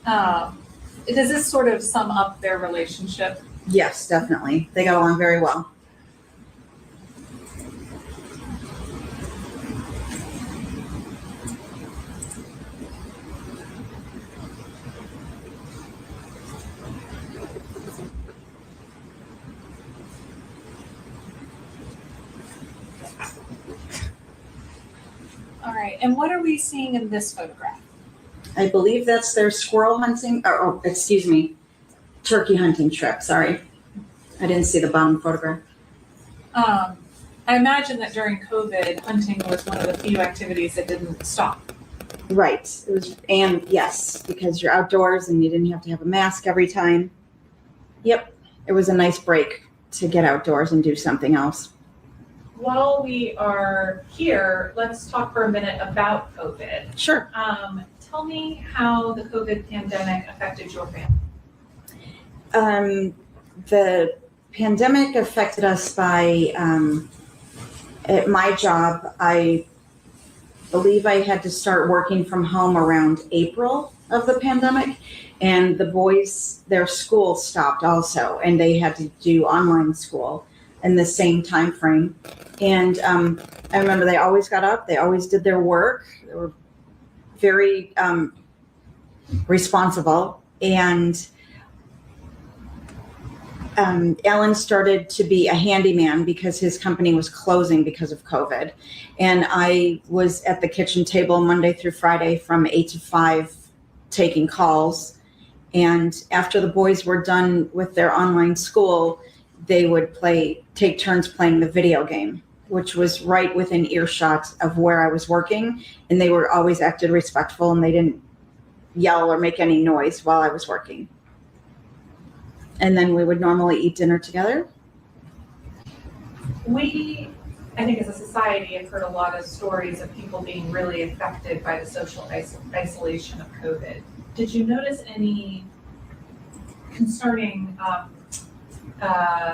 Does this sort of sum up their relationship? Yes, definitely. They got along very well. All right, and what are we seeing in this photograph? I believe that's their squirrel hunting, turkey hunting trip. Sorry. I didn't see the bottom photograph. I imagine that during COVID, hunting was one of the few activities that didn't stop. Right. It was, and yes, because you're outdoors and you didn't have to have a mask every time. Yep. It was a nice break to get outdoors and do something else. While we are here, let's talk for a minute about COVID. Sure. Tell me how the COVID pandemic affected your family. The pandemic affected us by, at my job, I believe I had to start working from home around April of the pandemic, and the boys, their school stopped also, and they had to do online school in the same time frame. And I remember they always got up, they always did their work. They were very responsible. And Alan started to be a handyman because his company was closing because of COVID. And I was at the kitchen table Monday through Friday from 8 to 5 taking calls. And after the boys were done with their online school, they would take turns playing the video game, which was right within earshot of where I was working. And they were always acted respectful and they didn't yell or make any noise while I was working. And then we would normally eat dinner together. We, I think as a society, have heard a lot of stories of people being really affected by the social isolation of COVID. Did you notice any concerning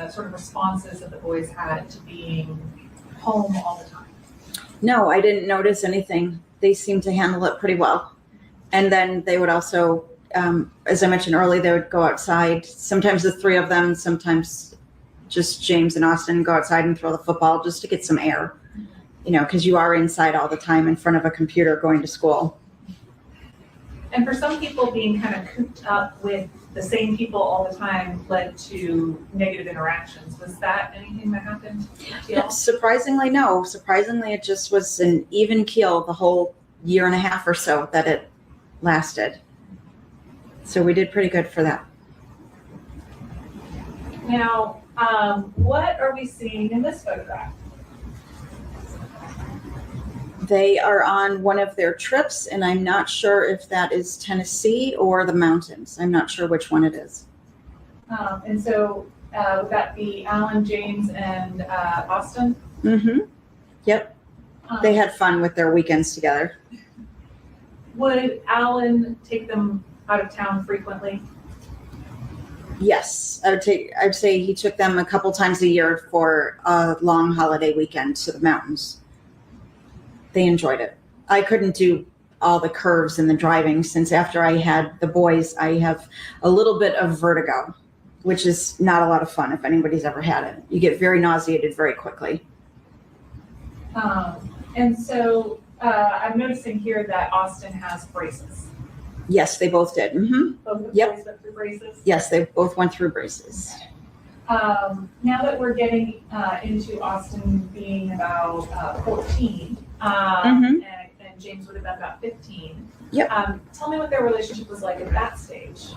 sort of responses that the boys had to being home all the time? No, I didn't notice anything. They seemed to handle it pretty well. And then they would also, as I mentioned earlier, they would go outside. Sometimes the three of them, sometimes just James and Austin go outside and throw the football just to get some air, because you are inside all the time in front of a computer going to school. And for some people, being kind of cooped up with the same people all the time led to negative interactions. Was that anything that happened to you? Surprisingly, no. Surprisingly, it just was an even keel the whole year and a half or so that it lasted. So we did pretty good for that. Now, what are we seeing in this photograph? They are on one of their trips, and I'm not sure if that is Tennessee or the mountains. I'm not sure which one it is. And so would that be Alan, James, and Austin? Mm-hmm. Yep. They had fun with their weekends together. Would Alan take them out of town frequently? Yes, I'd say he took them a couple times a year for a long holiday weekend to the mountains. They enjoyed it. I couldn't do all the curves and the driving since after I had the boys, I have a little bit of vertigo, which is not a lot of fun if anybody's ever had it. You get very nauseated very quickly. And so I'm noticing here that Austin has braces. Yes, they both did. Mm-hmm. Both of the Yep. boys went through braces? Yes, they both went through braces. Now that we're getting into Austin being about 14, and James would have been about 15. Yep. Tell me what their relationship was like at that stage.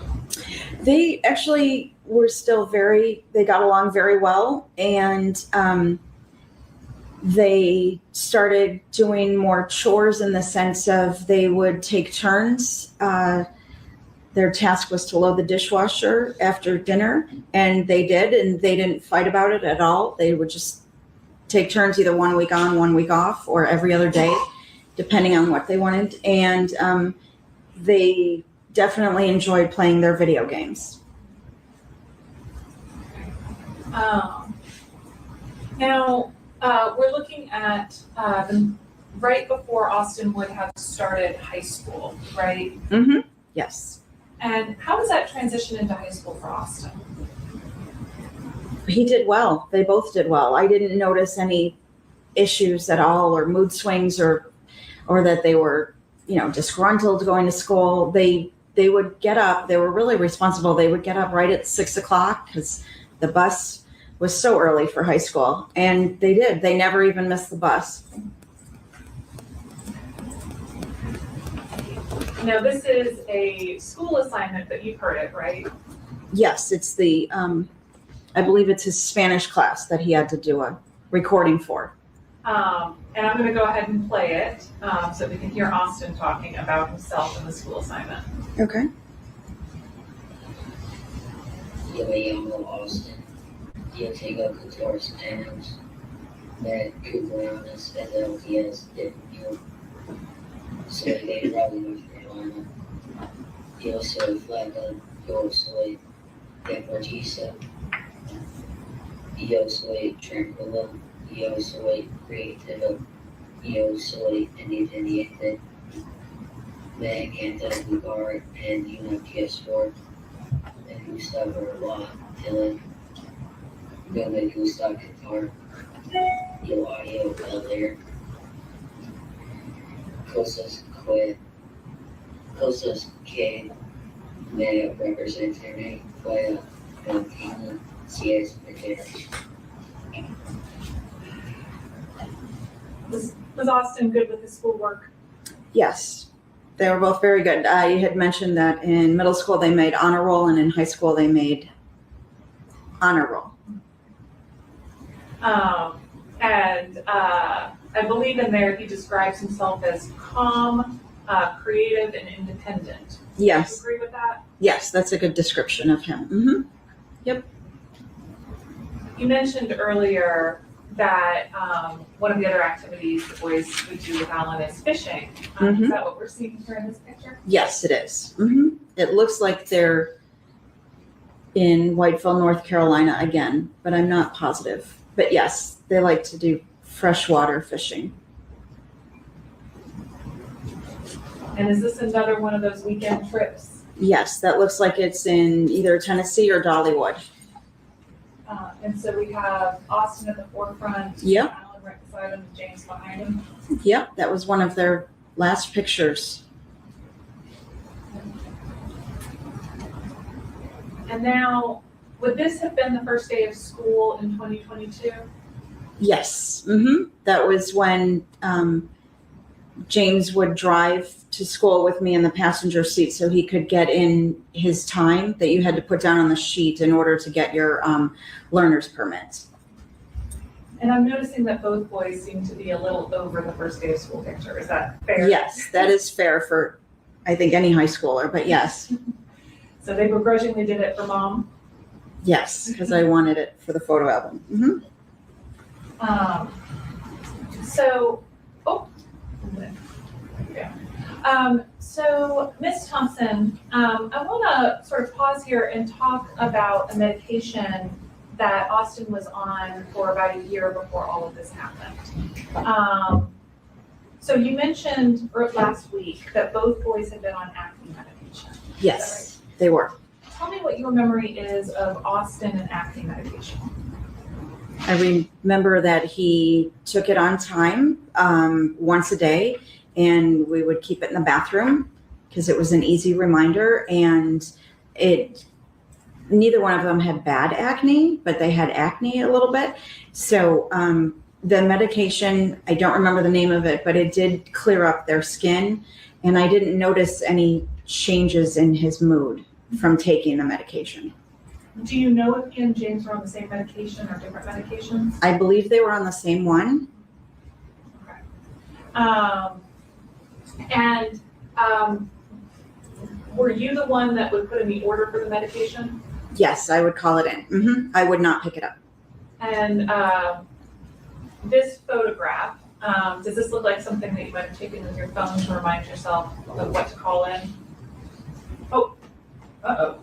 They actually were still they got along very well, and they started doing more chores in the sense of they would take turns. Their task was to load the dishwasher after dinner, and they did, and they didn't fight about it at all. They would just take turns, either 1 week on, 1 week off, or every other day, depending on what they wanted. And they definitely enjoyed playing their video games. Now, we're looking at right before Austin would have started high school, right? Mm-hmm. Yes. And how does that transition into high school for Austin? He did well. They both did well. I didn't notice any issues at all, or mood swings, or that they were, disgruntled going to school. They would get up. They were really responsible. They would get up right at 6 o'clock because the bus was so early for high school, and they did. They never even missed the bus. Now, this is a school assignment, but you've heard it, right? Yes, it's the, I believe it's his Spanish class that he had to do a recording for. And I'm going to go ahead and play it so we can hear Austin talking about himself and the school assignment. Okay. Yo me llamo Austin. Yo tengo 14 años. Me cumpleaños es el 10 de junio. Soy de Raleigh, North Carolina. Yo soy flaca. Yo soy deportista. Yo soy tranquila. Yo soy creativa. Yo soy independiente. Me encanta jugar en una PS4. Me gusta ver la tele. No me gusta cantar. Yo odio leer cosas que cosas que me representaré pueda mantener si es necesario. Was Austin good with his schoolwork? Yes, they were both very good. You had mentioned that in middle school they made honor roll, and in high school they made honor roll. I believe in there he describes himself as calm, creative, and independent. Yes. Do you agree with that? Yes, that's a good description of him. Mm-hmm. Yep. You mentioned earlier that one of the other activities the boys would do with Alan is fishing. Is that what we're seeing here in this picture? Yes, it is. Mm-hmm. It looks like they're in Whiteville, North Carolina again, but I'm not positive. But yes, they like to do freshwater fishing. And is this another one of those weekend trips? Yes, that looks like it's in either Tennessee or Dollywood. And so we have Austin at the forefront. Yep. Alan right beside him, James behind him. Yep, that was one of their last pictures. And now, would this have been the first day of school in 2022? Yes. Mm-hmm. That was when James would drive to school with me in the passenger seat so he could get in his time that you had to put down on the sheet in order to get your learner's permit. And I'm noticing that both boys seem to be a little over the first day of school picture. Is that fair? Yes, that is fair for, I think, any high schooler, but yes. So they begrudgingly did it for mom? Yes, because I wanted it for the photo album. Mm-hmm. So Ms. Thompson, I want to sort of pause here and talk about a medication that Austin was on for about a year before all of this happened. So you mentioned last week that both boys had been on acne medication. Yes, they were. Tell me what your memory is of Austin and acne medication. I remember that he took it on time once a day, and we would keep it in the bathroom because it was an easy reminder. And neither one of them had bad acne, but they had acne a little bit. So the medication, I don't remember the name of it, but it did clear up their skin. And I didn't notice any changes in his mood from taking the medication. Do you know if he and James were on the same medication or different medications? I believe they were on the same one. Were you the one that would put in the order for the medication? Yes, I would call it in. Mm-hmm. I would not pick it up. And this photograph, does this look like something that you might have taken with your phone to remind yourself of what to call in? Oh, uh-oh.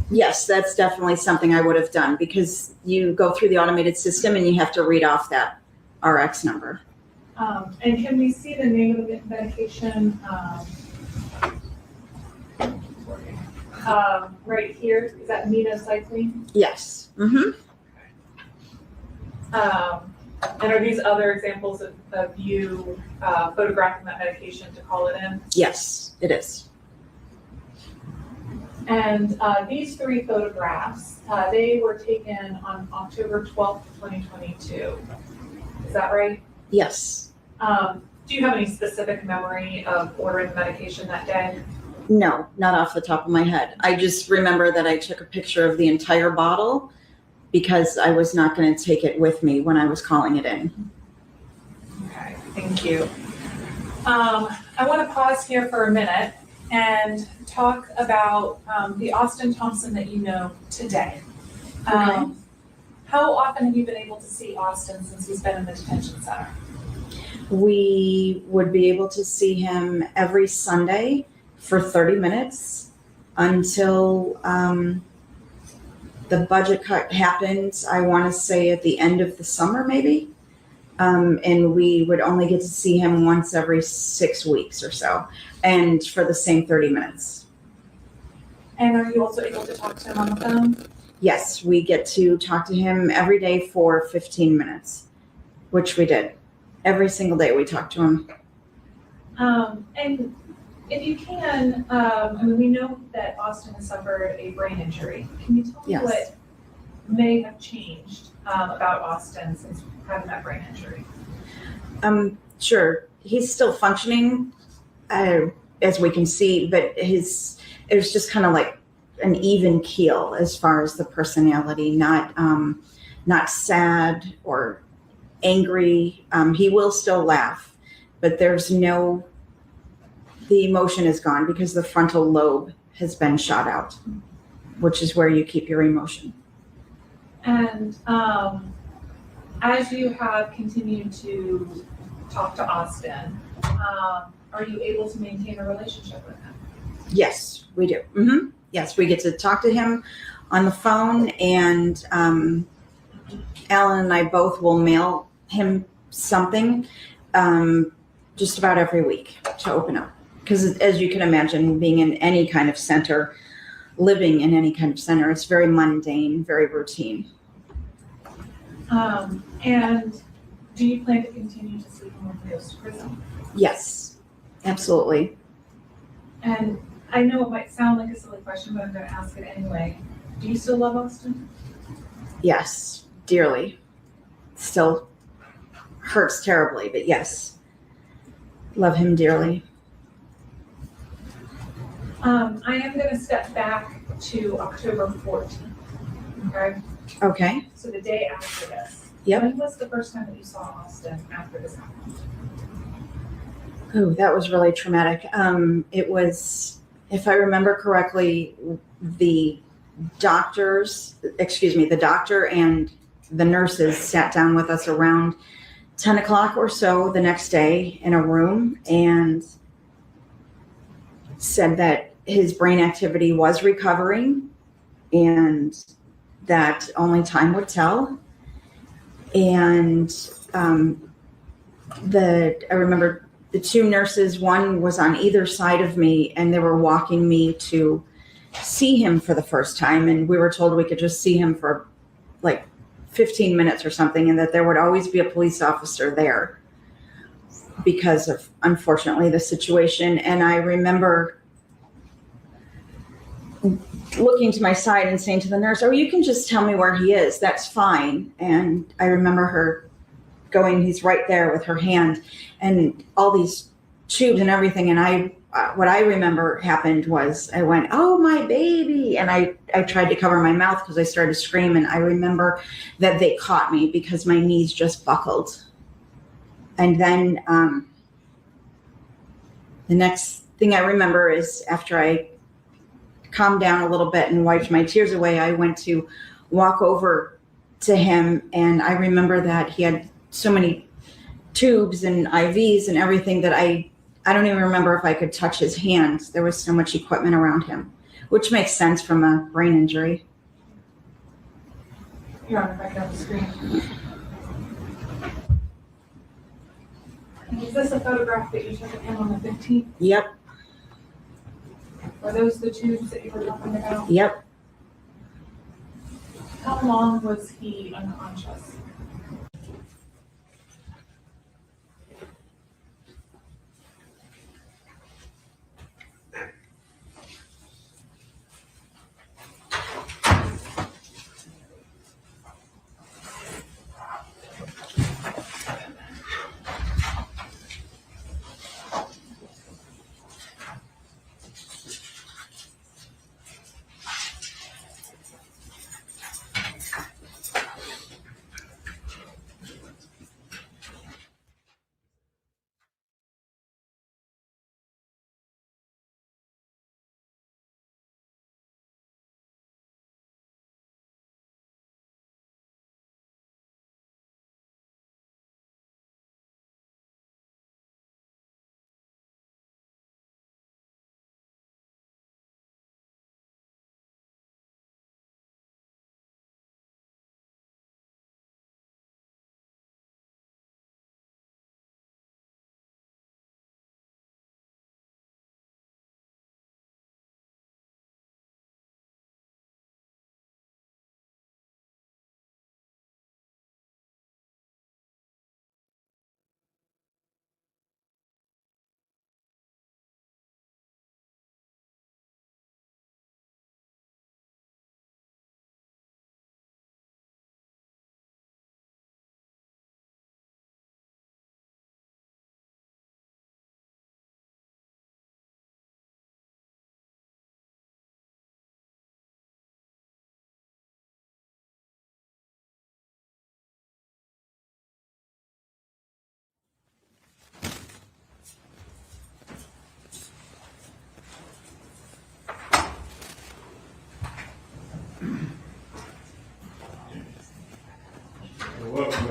Yes, that's definitely something I would have done because you go through the automated system and you have to read off that RX number. And can we see the name of the medication right here? Is that minocycline? Yes. Mm-hmm. And are these other examples of you photographing that medication to call it in? Yes, it is. And these three photographs, they were taken on October 12th, 2022. Is that right? Yes. Do you have any specific memory of ordering the medication that day? No, not off the top of my head. I just remember that I took a picture of the entire bottle because I was not going to take it with me when I was calling it in. Okay, thank you. I want to pause here for a minute and talk about the Austin Thompson that you know today. Okay. How often have you been able to see Austin since he's been in the detention center? We would be able to see him every Sunday for 30 minutes until the budget cut happened, I want to say at the end of the summer maybe. And we would only get to see him once every 6 weeks or so, and for the same 30 minutes. And are you also able to talk to him on the phone? Yes, we get to talk to him every day for 15 minutes, which we did. Every single day we talked to him. And If you can, I mean, we know that Austin has suffered a brain injury. Can you tell me Yes. what may have changed about Austin since having that brain injury? Sure, he's still functioning, as we can see, but it was just kind of like an even keel as far as the personality, not sad or angry. He will still laugh, but the emotion is gone because the frontal lobe has been shot out, which is where you keep your emotion. And as you have continued to talk to Austin, are you able to maintain a relationship with him? Yes, we do. Mm-hmm. Yes, we get to talk to him on the phone, and Alan and I both will mail him something just about every week to open up. Because as you can imagine, being in any kind of center, living in any kind of center, it's very mundane, very routine. And do you plan to continue to see him when he goes to prison? Yes, absolutely. And I know it might sound like a silly question, but I'm going to ask it anyway. Do you still love Austin? Yes, dearly. Still hurts terribly, but yes, love him dearly. I am going to step back to October 14th. Okay. Okay. So the day after this. Yep. When was the first time that you saw Austin after this happened? Oh, that was really traumatic. It was, if I remember correctly, the doctor and the nurses sat down with us around 10 o'clock or so the next day in a room and said that his brain activity was recovering and that only time would tell. And I remember the two nurses, one was on either side of me, and they were walking me to see him for the first time. And we were told we could just see him for like 15 minutes or something, and that there would always be a police officer there because of, unfortunately, the situation. And I remember looking to my side and saying to the nurse, "Oh, you can just tell me where he is. That's fine." And I remember her going, "He's right there," with her hand and all these tubes and everything. And what I remember happened was I went, "Oh, my baby." And I tried to cover my mouth because I started to scream. And I remember that they caught me because my knees just buckled. And then the next thing I remember is after I calmed down a little bit and wiped my tears away, I went to walk over to him. And I remember that he had so many tubes and IVs and everything that I don't even remember if I could touch his hands. There was so much equipment around him, which makes sense from a brain injury. Here, I'm back on the screen. And is this a photograph that you took of him on the 15th? Yep. Are those the tubes that you were talking about? Yep. How long was he unconscious?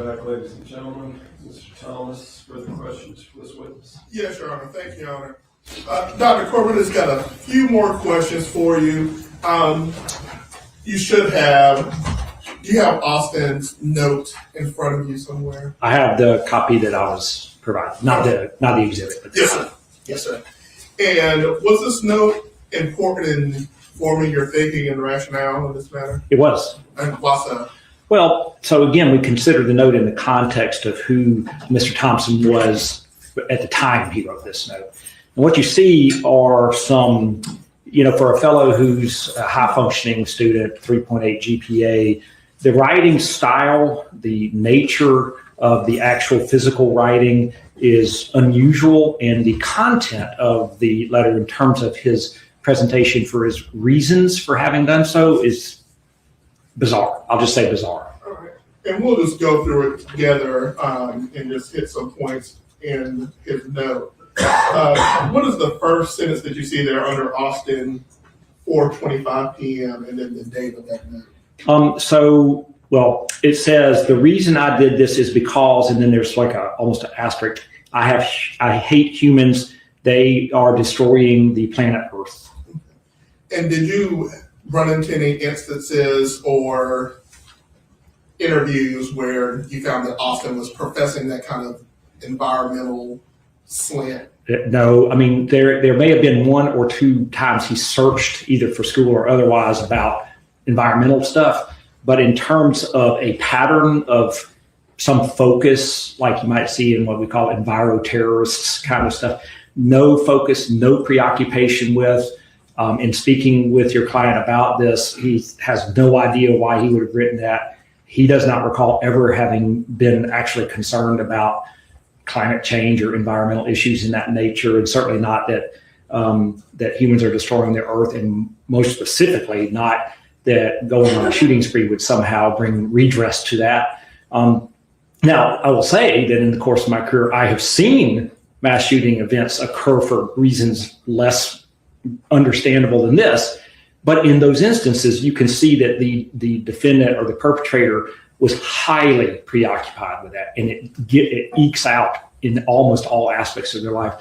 back, ladies and gentlemen. Mr. Thomas, further questions for this witness? Yes, Your Honor. Thank you, Your Honor. Dr. Corbin has got a few more questions for you. You should have, do you have Austin's note in front of you somewhere? I have the copy that I was provided, not the exhibit. But Yes, sir. Yes, sir. And was this note important in forming your thinking and rationale in this matter? It was. And why so? Well, so again, we consider the note in the context of who Mr. Thompson was at the time he wrote this note. And what you see are some, for a fellow who's a high-functioning student, 3.8 GPA, the writing style, the nature of the actual physical writing is unusual, and the content of the letter in terms of his presentation for his reasons for having done so is bizarre. I'll just say bizarre. All right. And we'll just go through it together and just hit some points in his note. What is the first sentence that you see there under Austin, 4:25 p.m., and then the date of that note? Well, it says the reason I did this is because, and then there's like almost an asterisk. I hate humans. They are destroying the planet Earth. And did you run into any instances or interviews where you found that Austin was professing that kind of environmental slant? No, I mean, there may have been one or two times he searched either for school or otherwise about environmental stuff. But in terms of a pattern of some focus, like you might see in what we call enviro-terrorists kind of stuff, no focus, no preoccupation with. In speaking with your client about this, he has no idea why he would have written that. He does not recall ever having been actually concerned about climate change or environmental issues in that nature, and certainly not that humans are destroying the earth, and most specifically not that going on a shooting spree would somehow bring redress to that. Now, I will say that in the course of my career, I have seen mass shooting events occur for reasons less understandable than this. But in those instances, you can see that the defendant or the perpetrator was highly preoccupied with that, and it ekes out in almost all aspects of their life.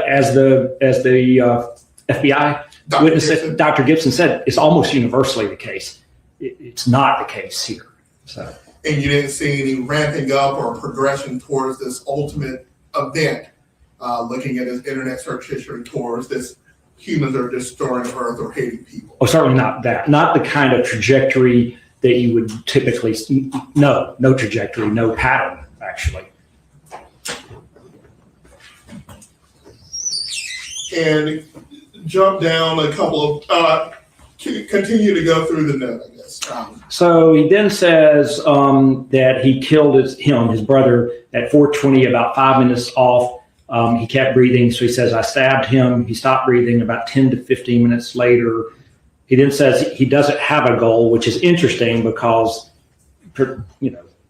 As the FBI witness, Dr. Gibson said, it's almost universally the case. It's not the case here. So. And you didn't see any ramping up or progression towards this ultimate event, looking at his internet search history towards this humans are destroying Earth or hating people? Oh, certainly not that. Not the kind of trajectory that you would typically see. No trajectory, no pattern, actually. And jump down a couple of, continue to go through the note, I guess. So he then says that he killed his brother, at 4:20, about 5 minutes off. He kept breathing, so he says, I stabbed him. He stopped breathing about 10 to 15 minutes later. He then says he doesn't have a goal, which is interesting because,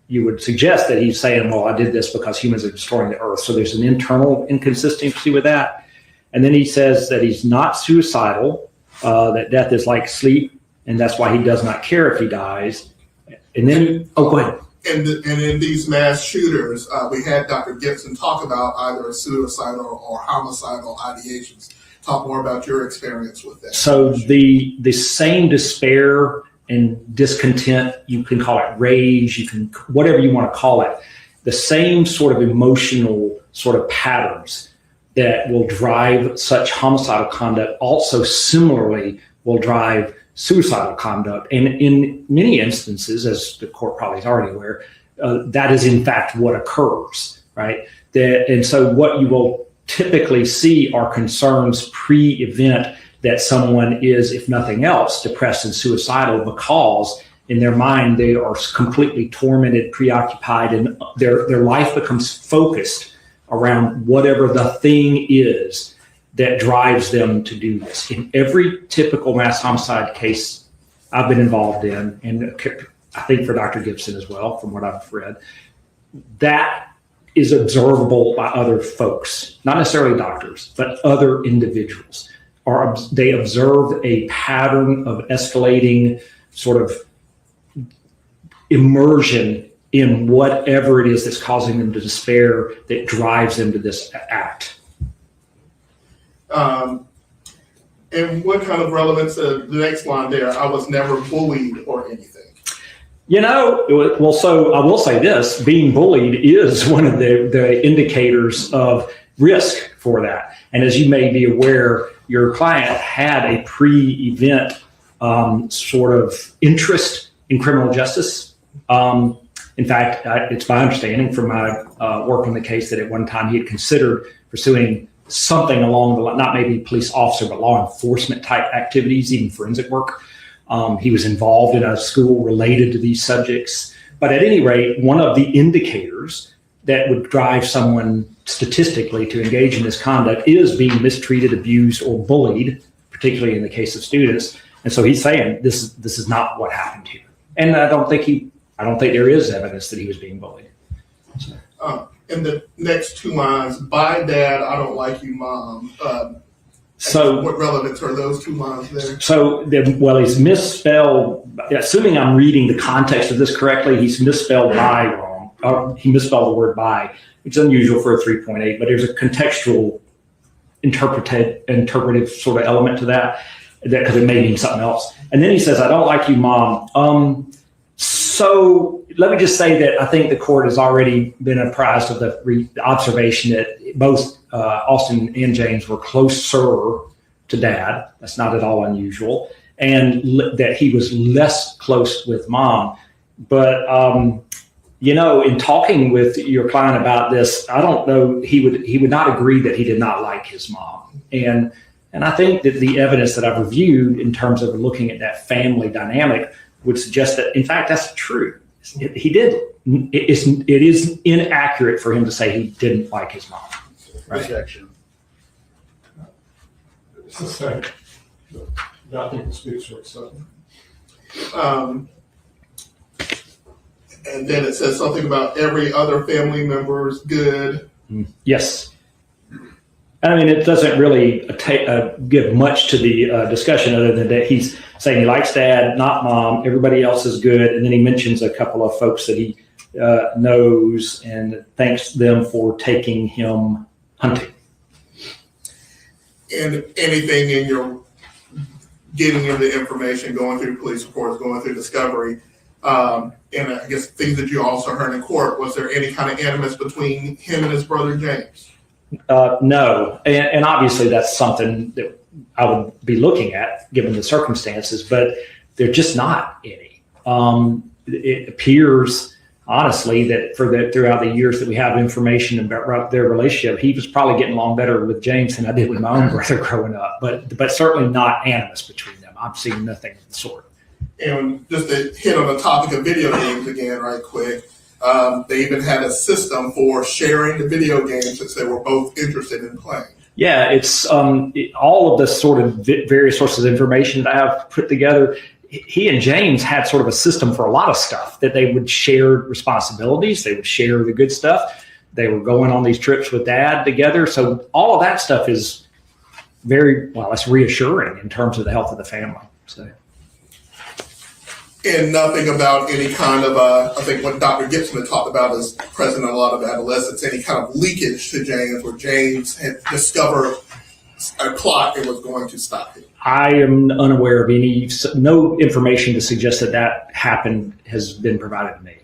you would suggest that he's saying, well, I did this because humans are destroying the earth. So there's an internal inconsistency with that. And then he says that he's not suicidal, that death is like sleep, and that's why he does not care if he dies. And then, go ahead. And in these mass shooters, we had Dr. Gibson talk about either suicidal or homicidal ideations. Talk more about your experience with that. So the same despair and discontent, you can call it rage, you can whatever you want to call it, the same sort of emotional sort of patterns that will drive such homicidal conduct also similarly will drive suicidal conduct. And in many instances, as the court probably is already aware, that is in fact what occurs, right? And so what you will typically see are concerns pre-event that someone is, if nothing else, depressed and suicidal because in their mind they are completely tormented, preoccupied, and their life becomes focused around whatever the thing is that drives them to do this. In every typical mass homicide case I've been involved in, and I think for Dr. Gibson as well, from what I've read, that is observable by other folks, not necessarily doctors, but other individuals. They observe a pattern of escalating sort of immersion in whatever it is that's causing them to despair that drives them to this act. And what kind of relevance to the next line there? I was never bullied or anything. You know, well, so I will say this, being bullied is one of the indicators of risk for that. And as you may be aware, your client had a pre-event sort of interest in criminal justice. In fact, it's my understanding from my work on the case that at one time he had considered pursuing something along the line, not maybe police officer, but law enforcement type activities, even forensic work. He was involved in a school related to these subjects. But at any rate, one of the indicators that would drive someone statistically to engage in this conduct is being mistreated, abused, or bullied, particularly in the case of students. And so he's saying this is not what happened here. And I don't think there is evidence that he was being bullied. In the next two lines, bye dad, I don't like you, mom. So what relevance are those two lines there? So, he's misspelled, assuming I'm reading the context of this correctly, he's misspelled by wrong. He misspelled the word by. It's unusual for a 3.8, but there's a contextual interpretive sort of element to that because it may mean something else. And then he says, I don't like you, mom. So let me just say that I think the court has already been apprised of the observation that both Austin and James were closer to dad. That's not at all unusual. And that he was less close with mom. But, in talking with your client about this, I don't know, he would not agree that he did not like his mom. And I think that the evidence that I've reviewed in terms of looking at that family dynamic would suggest that, in fact, that's true. He did. It is inaccurate for him to say he didn't like his mom. Right? Objection. It's the same. Nothing speaks for itself. And then it says something about every other family member is good. Yes. I mean, it doesn't really give much to the discussion other than that he's saying he likes dad, not mom. Everybody else is good. And then he mentions a couple of folks that he knows and thanks them for taking him hunting. And anything in your getting into information, going through police reports, going through discovery, and I guess things that you also heard in court, was there any kind of animus between him and his brother James? No, and obviously that's something that I would be looking at given the circumstances, but they're just not any. It appears, honestly, that throughout the years that we have information about their relationship, he was probably getting along better with James than I did with my own brother growing up, but certainly not animus between them. I've seen nothing of the sort. And just to hit on the topic of video games again, right quick. They even had a system for sharing the video games since they were both interested in playing. Yeah, it's all of the sort of various sources of information that I have put together. He and James had sort of a system for a lot of stuff that they would share responsibilities. They would share the good stuff. They were going on these trips with dad together. So all of that stuff is it's reassuring in terms of the health of the family. So. And nothing about any kind of, I think what Dr. Gibson had talked about is present in a lot of adolescents, any kind of leakage to James where James had discovered a plot and was going to stop him. I am unaware of no information to suggest that happened has been provided to me.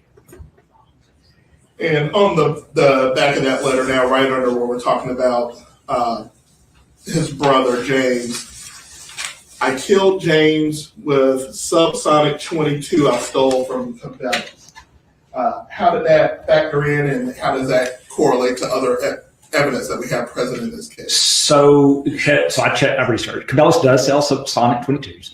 And on the back of that letter now, right under where we're talking about his brother, James, I killed James with subsonic 22 I stole from Karnatz. How did that factor in, and how does that correlate to other evidence that we have present in this case? So I researched. Karnatz does sell subsonic 22s.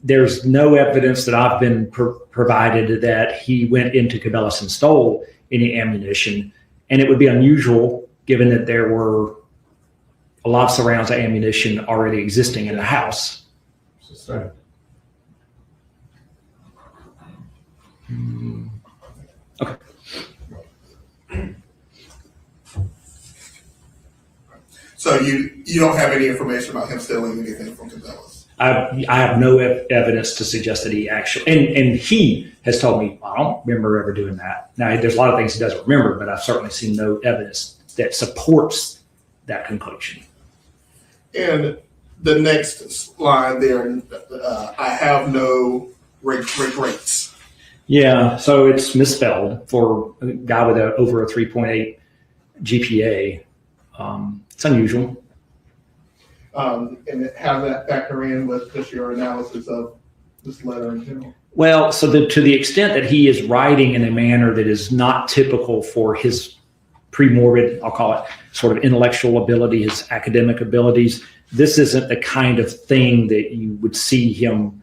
There's no evidence that I've been provided that he went into Cabela's and stole any ammunition, and it would be unusual given that there were a lot of rounds of ammunition already existing in the house. So Okay. So you don't have any information about him stealing anything from Cabela's? I have no evidence to suggest that he actually, and he has told me, I don't remember ever doing that. Now, there's a lot of things he doesn't remember, but I've certainly seen no evidence that supports that conclusion. And the next line there, I have no regrets. Yeah, so it's misspelled for a guy with over a 3.8 GPA. It's unusual. And how that factor in with just your analysis of this letter in general? Well, so to the extent that he is writing in a manner that is not typical for his pre-morbid, I'll call it, sort of intellectual ability, his academic abilities, this isn't the kind of thing that you would see him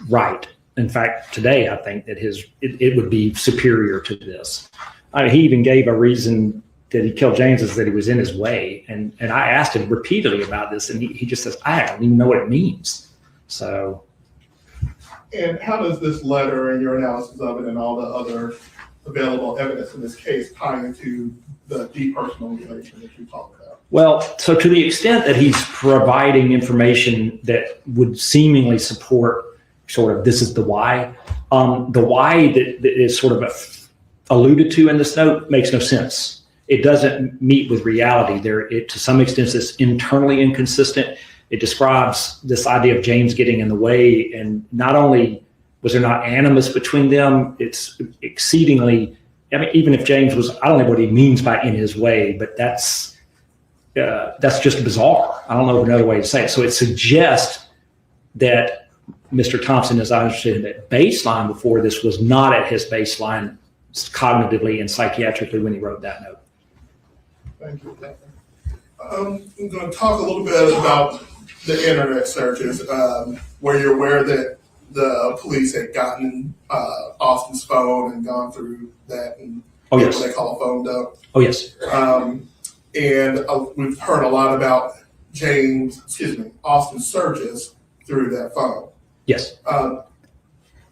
write. In fact, today I think that it would be superior to this. He even gave a reason that he killed James is that he was in his way. And I asked him repeatedly about this, and he just says, I don't even know what it means. So. And how does this letter and your analysis of it and all the other available evidence in this case tie into the depersonalization that you talked about? Well, so to the extent that he's providing information that would seemingly support sort of this is the why that is sort of alluded to in this note makes no sense. It doesn't meet with reality. To some extent, it's internally inconsistent. It describes this idea of James getting in the way, and not only was there not animus between them, it's exceedingly, I mean, even if James was, I don't know what he means by in his way, but that's just bizarre. I don't know another way to say it. So it suggests that Mr. Thompson, as I understand it, baseline before this was not at his baseline cognitively and psychiatrically when he wrote that note. Thank you. I'm going to talk a little bit about the internet searches, where you're aware that the police had gotten Austin's phone and gone through that and what they call a phone dump. Oh, yes. And we've heard a lot about Austin's searches through that phone. Yes.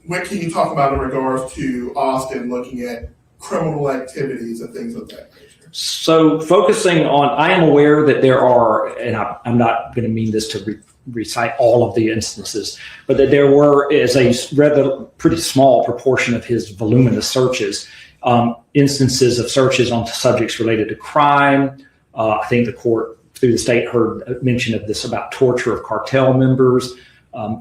What can you talk about in regards to Austin looking at criminal activities and things of that nature? So focusing on, I am aware that there are, and I'm not going to mean this to recite all of the instances, but that there is a rather pretty small proportion of his voluminous searches, instances of searches on subjects related to crime. I think the court through the state heard mention of this about torture of cartel members,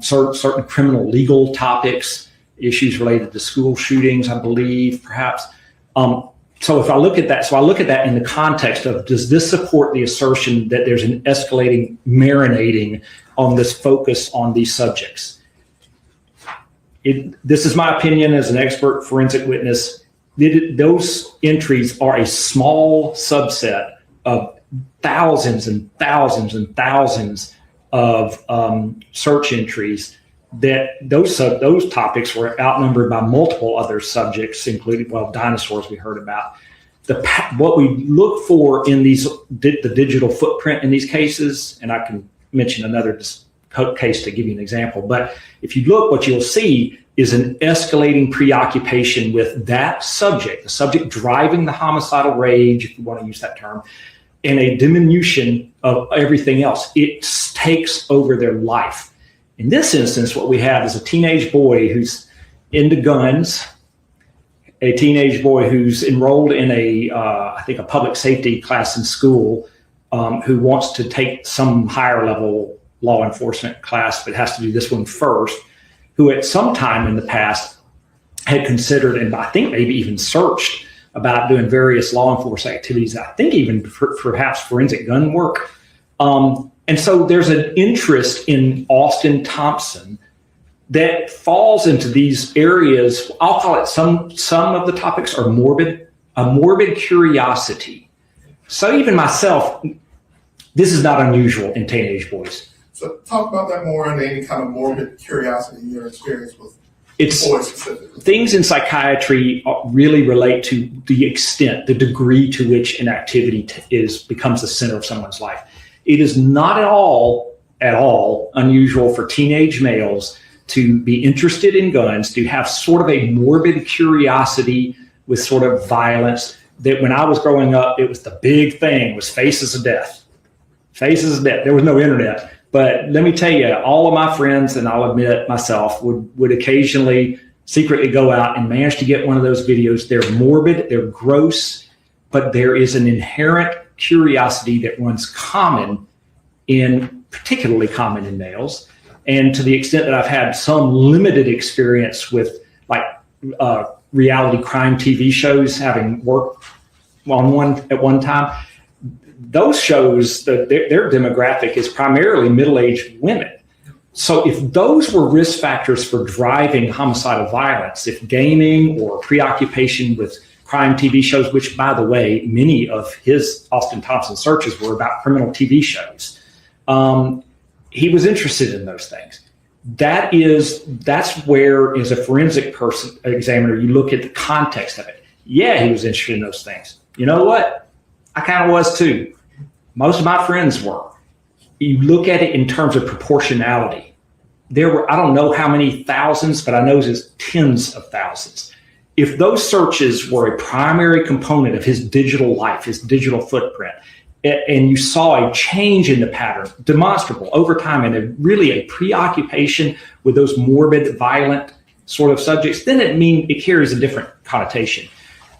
certain criminal legal topics, issues related to school shootings, I believe, perhaps. So if I look at that, I look at that in the context of, does this support the assertion that there's an escalating, marinating on this focus on these subjects? This is my opinion as an expert forensic witness. Those entries are a small subset of thousands and thousands and thousands of search entries that those topics were outnumbered by multiple other subjects, including, dinosaurs we heard about. What we look for in the digital footprint in these cases, and I can mention another case to give you an example, but if you look, what you'll see is an escalating preoccupation with that subject, the subject driving the homicidal rage, if you want to use that term, and a diminution of everything else. It takes over their life. In this instance, what we have is a teenage boy who's into guns, a teenage boy who's enrolled in I think a public safety class in school, who wants to take some higher level law enforcement class, but has to do this one first, who at some time in the past had considered, and I think maybe even searched about doing various law enforcement activities, I think even perhaps forensic gun work. And so there's an interest in Austin Thompson that falls into these areas. I'll call it, some of the topics are morbid, a morbid curiosity. So even myself, this is not unusual in teenage boys. So talk about that more and any kind of morbid curiosity in your experience with It's boys specifically. Things in psychiatry really relate to the extent, the degree to which an activity becomes the center of someone's life. It is not at all unusual for teenage males to be interested in guns, to have sort of a morbid curiosity with sort of violence. That when I was growing up, it was the big thing, was Faces of Death. Faces of Death. There was no internet. But let me tell you, all of my friends, and I'll admit myself, would occasionally secretly go out and manage to get one of those videos. They're morbid, they're gross, but there is an inherent curiosity that runs particularly common in males. And to the extent that I've had some limited experience with like reality crime TV shows, having worked on one at one time, those shows, their demographic is primarily middle-aged women. So if those were risk factors for driving homicidal violence, if gaming or preoccupation with crime TV shows, which by the way, many of his Austin Thompson searches were about criminal TV shows, he was interested in those things. That's where, as a forensic examiner, you look at the context of it. Yeah, he was interested in those things. You know what? I kind of was too. Most of my friends were. You look at it in terms of proportionality. There were, I don't know how many thousands, but I know it's tens of thousands. If those searches were a primary component of his digital life, his digital footprint, and you saw a change in the pattern, demonstrable over time, and really a preoccupation with those morbid, violent sort of subjects, then it carries a different connotation.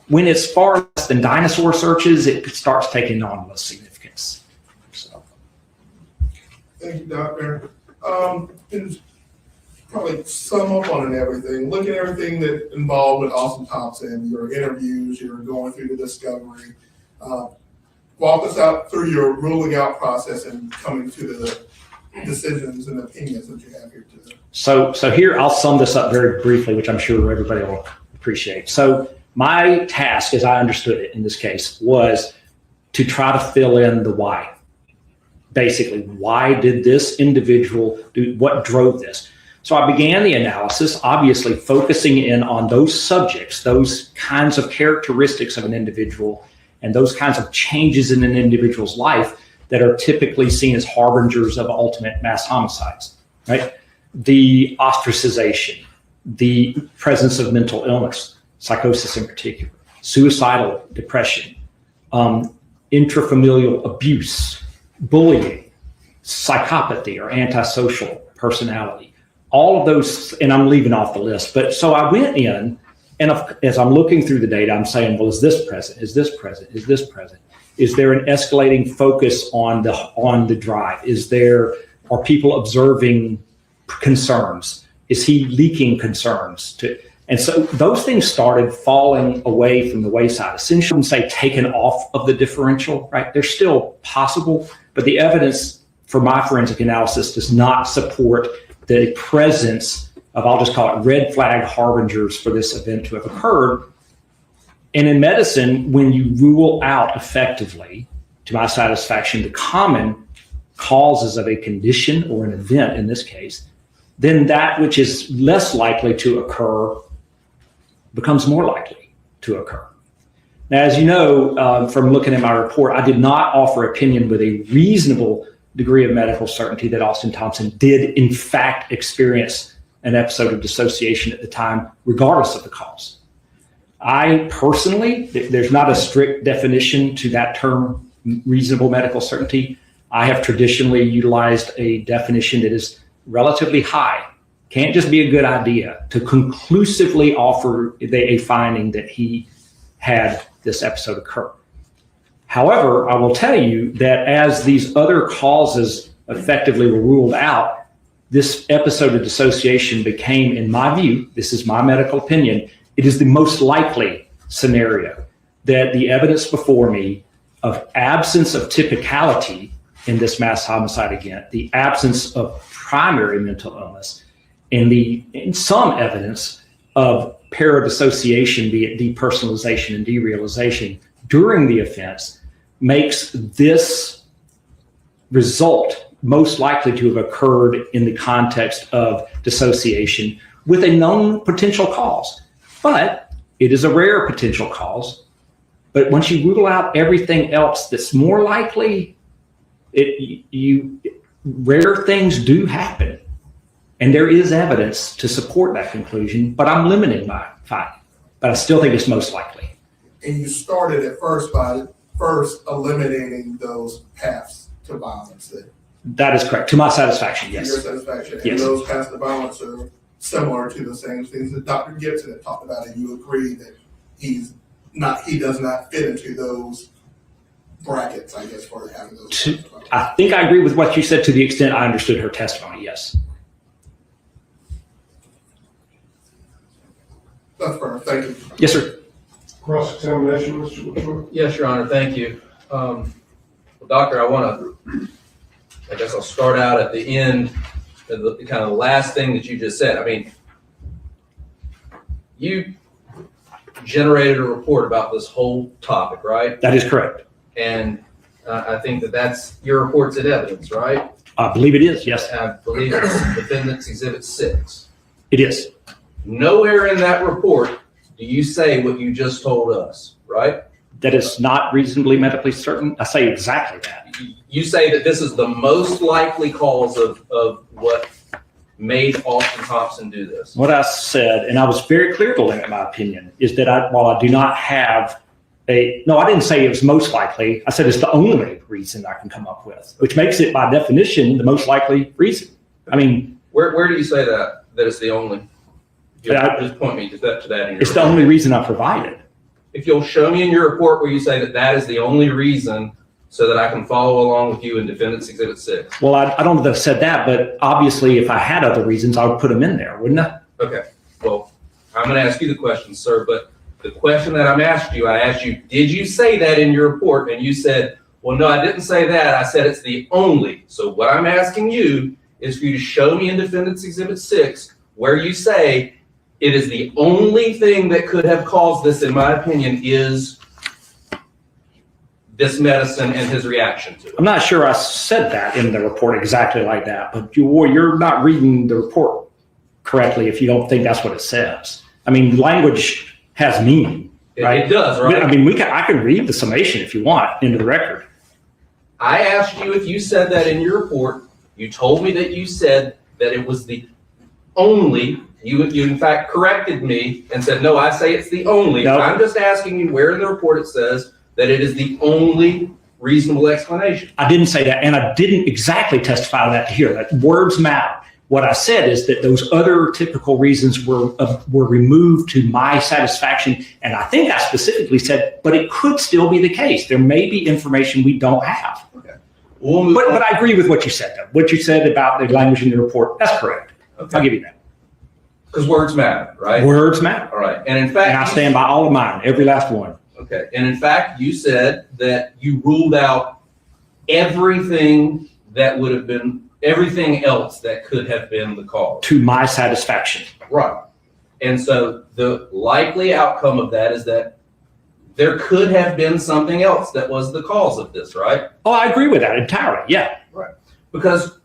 When it's far less than dinosaur searches, it starts taking on less significance. So. Thank you, Doctor. And probably sum up on everything. Look at everything that involved with Austin Thompson, your interviews, you're going through the discovery. Walk us out through your ruling out process and coming to the decisions and opinions that you have here today. So here, I'll sum this up very briefly, which I'm sure everybody will appreciate. So my task, as I understood it in this case, was to try to fill in the why. Basically, why did this individual do, what drove this? So I began the analysis, obviously focusing in on those subjects, those kinds of characteristics of an individual, and those kinds of changes in an individual's life that are typically seen as harbingers of ultimate mass homicides, right? The ostracization, the presence of mental illness, psychosis in particular, suicidal depression, intrafamilial abuse, bullying, psychopathy or antisocial personality, all of those, and I'm leaving off the list. But so I went in, and as I'm looking through the data, I'm saying, well, is this present? Is this present? Is this present? Is there an escalating focus on the drive? Are people observing concerns? Is he leaking concerns? And so those things started falling away from the wayside. Essentially, I wouldn't say taken off of the differential, right? They're still possible, but the evidence for my forensic analysis does not support the presence of, I'll just call it red flag harbingers for this event to have occurred. And in medicine, when you rule out effectively, to my satisfaction, the common causes of a condition or an event in this case, then that which is less likely to occur becomes more likely to occur. Now, as you know, from looking at my report, I did not offer opinion with a reasonable degree of medical certainty that Austin Thompson did in fact experience an episode of dissociation at the time, regardless of the cause. I personally, there's not a strict definition to that term, reasonable medical certainty. I have traditionally utilized a definition that is relatively high. Can't just be a good idea to conclusively offer a finding that he had this episode occur. However, I will tell you that as these other causes effectively were ruled out, this episode of dissociation became, in my view, this is my medical opinion, it is the most likely scenario that the evidence before me of absence of typicality in this mass homicide event, the absence of primary mental illness, and some evidence of paradissociation, be it depersonalization and derealization during the offense, makes this result most likely to have occurred in the context of dissociation with a known potential cause. But it is a rare potential cause. But once you rule out everything else that's more likely, rare things do happen. And there is evidence to support that conclusion, but I'm limiting my finding. But I still think it's most likely. And you started at first by eliminating those paths to violence that That is correct. To my satisfaction, To your yes. satisfaction. And Yes. those past the violence are similar to the same things that Dr. Gibson had talked about, and you agree that he does not fit into those brackets, I guess, for having those. I think I agree with what you said to the extent I understood her testimony, yes. That's fair. Thank you. Yes, sir. Cross-examination, Mr. LaTroy? Yes, Your Honor, thank you. Doctor, I guess I'll start out at the end, the kind of the last thing that you just said. I mean, you generated a report about this whole topic, right? That is correct. And I think that's your report's in evidence, right? I believe it is, yes. I believe it's Defendant's Exhibit 6. It is. Nowhere in that report do you say what you just told us, right? That is not reasonably medically certain. I say exactly that. You say that this is the most likely cause of what made Austin Thompson do this. What I said, and I was very clear to limit my opinion, is that while I do not have no, I didn't say it was most likely. I said it's the only reason I can come up with, which makes it by definition the most likely reason. I mean, where do you say that it's the only? Just point me to that in your it's the only reason I provided. If you'll show me in your report where you say that is the only reason, so that I can follow along with you in Defendant's Exhibit 6. Well, I don't know that I said that, but obviously if I had other reasons, I would put them in there, wouldn't I? Okay, well, I'm going to ask you the question, sir, but the question that I asked you, did you say that in your report? And you said, well, no, I didn't say that. I said it's the only. So what I'm asking you is for you to show me in Defendant's Exhibit 6 where you say it is the only thing that could have caused this, in my opinion, is this medicine and his reaction to it. I'm not sure I said that in the report exactly like that, but you're not reading the report correctly if you don't think that's what it says. I mean, language has meaning, right? It does, right? I mean, I can read the summation if you want into the record. I asked you if you said that in your report. You told me that you said that it was the only. You in fact corrected me and said, no, I say it's the only. No. I'm just asking you where in the report it says that it is the only reasonable explanation. I didn't say that, and I didn't exactly testify to that here. That words matter. What I said is that those other typical reasons were removed to my satisfaction, and I think I specifically said, but it could still be the case. There may be information we don't have. Okay. But I agree with what you said, though. What you said about the language in the report, that's correct. Okay. I'll give you that. Because words matter, right? Words matter. All right. And in fact, And I stand by all of mine, every last one. Okay. And in fact, you said that you ruled out everything else that could have been the cause. To my satisfaction. Right. And so the likely outcome of that is that there could have been something else that was the cause of this, right? Oh, I agree with that entirely. Yeah. Right. Because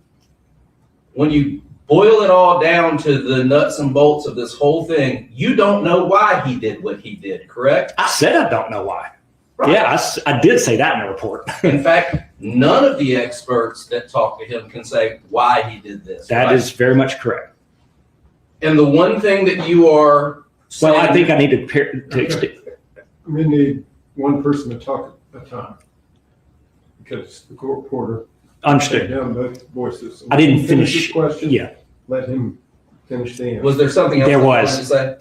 when you boil it all down to the nuts and bolts of this whole thing, you don't know why he did what he did, correct? I said I don't know why. Right. Yeah, I did say that in the report. In fact, none of the experts that talk to him can say why he did this. That right? is very much correct. And the one thing that you are saying, Well, I think I need to We need one person to talk at a time because the court reporter understood. down both voices. I didn't finish. his question. Yeah. Let him finish the answer. was there something else There you was. wanted to say?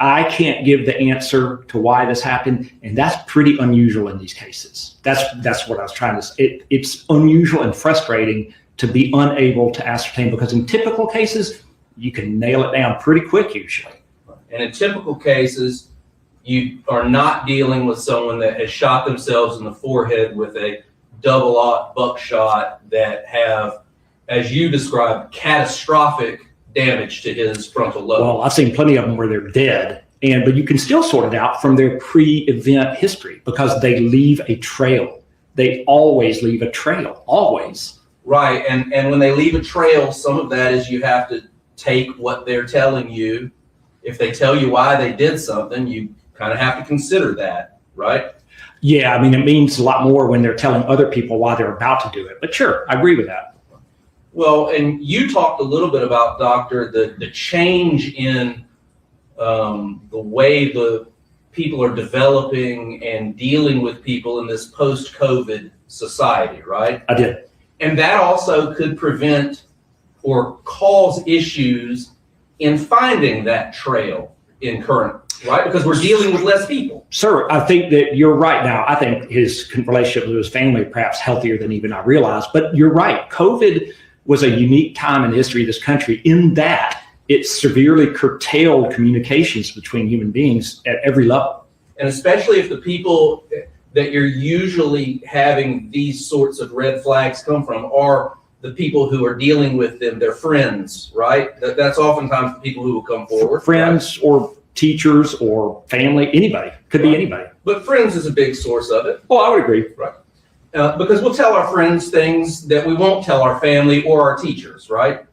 I can't give the answer to why this happened, and that's pretty unusual in these cases. That's what I was trying to say. It's unusual and frustrating to be unable to ascertain, because in typical cases, you can nail it down pretty quick usually. And in typical cases, you are not dealing with someone that has shot themselves in the forehead with a double-aught buckshot that have, as you described, catastrophic damage to his frontal lobe. Well, I've seen plenty of them where they're dead, but you can still sort it out from their pre-event history because they leave a trail. They always leave a trail, always. Right, and when they leave a trail, some of that is you have to take what they're telling you. If they tell you why they did something, you kind of have to consider that, right? Yeah, I mean, it means a lot more when they're telling other people why they're about to do it. But sure, I agree with that. Well, and you talked a little bit about, Doctor, the change in the way the people are developing and dealing with people in this post-COVID society, right? I did. And that also could prevent or cause issues in finding that trail in current, right? Because we're dealing with less people. Sir, I think that you're right. Now, I think his relationship with his family perhaps healthier than even I realized, but you're right. COVID was a unique time in the history of this country in that it severely curtailed communications between human beings at every level. And especially if the people that you're usually having these sorts of red flags come from are the people who are dealing with them, their friends, right? That's oftentimes the people who will come forward. Friends, right? Or teachers or family, anybody. Could be anybody. But friends is a big source of it. Oh, I would agree. Right. Because we'll tell our friends things that we won't tell our family or our teachers, right?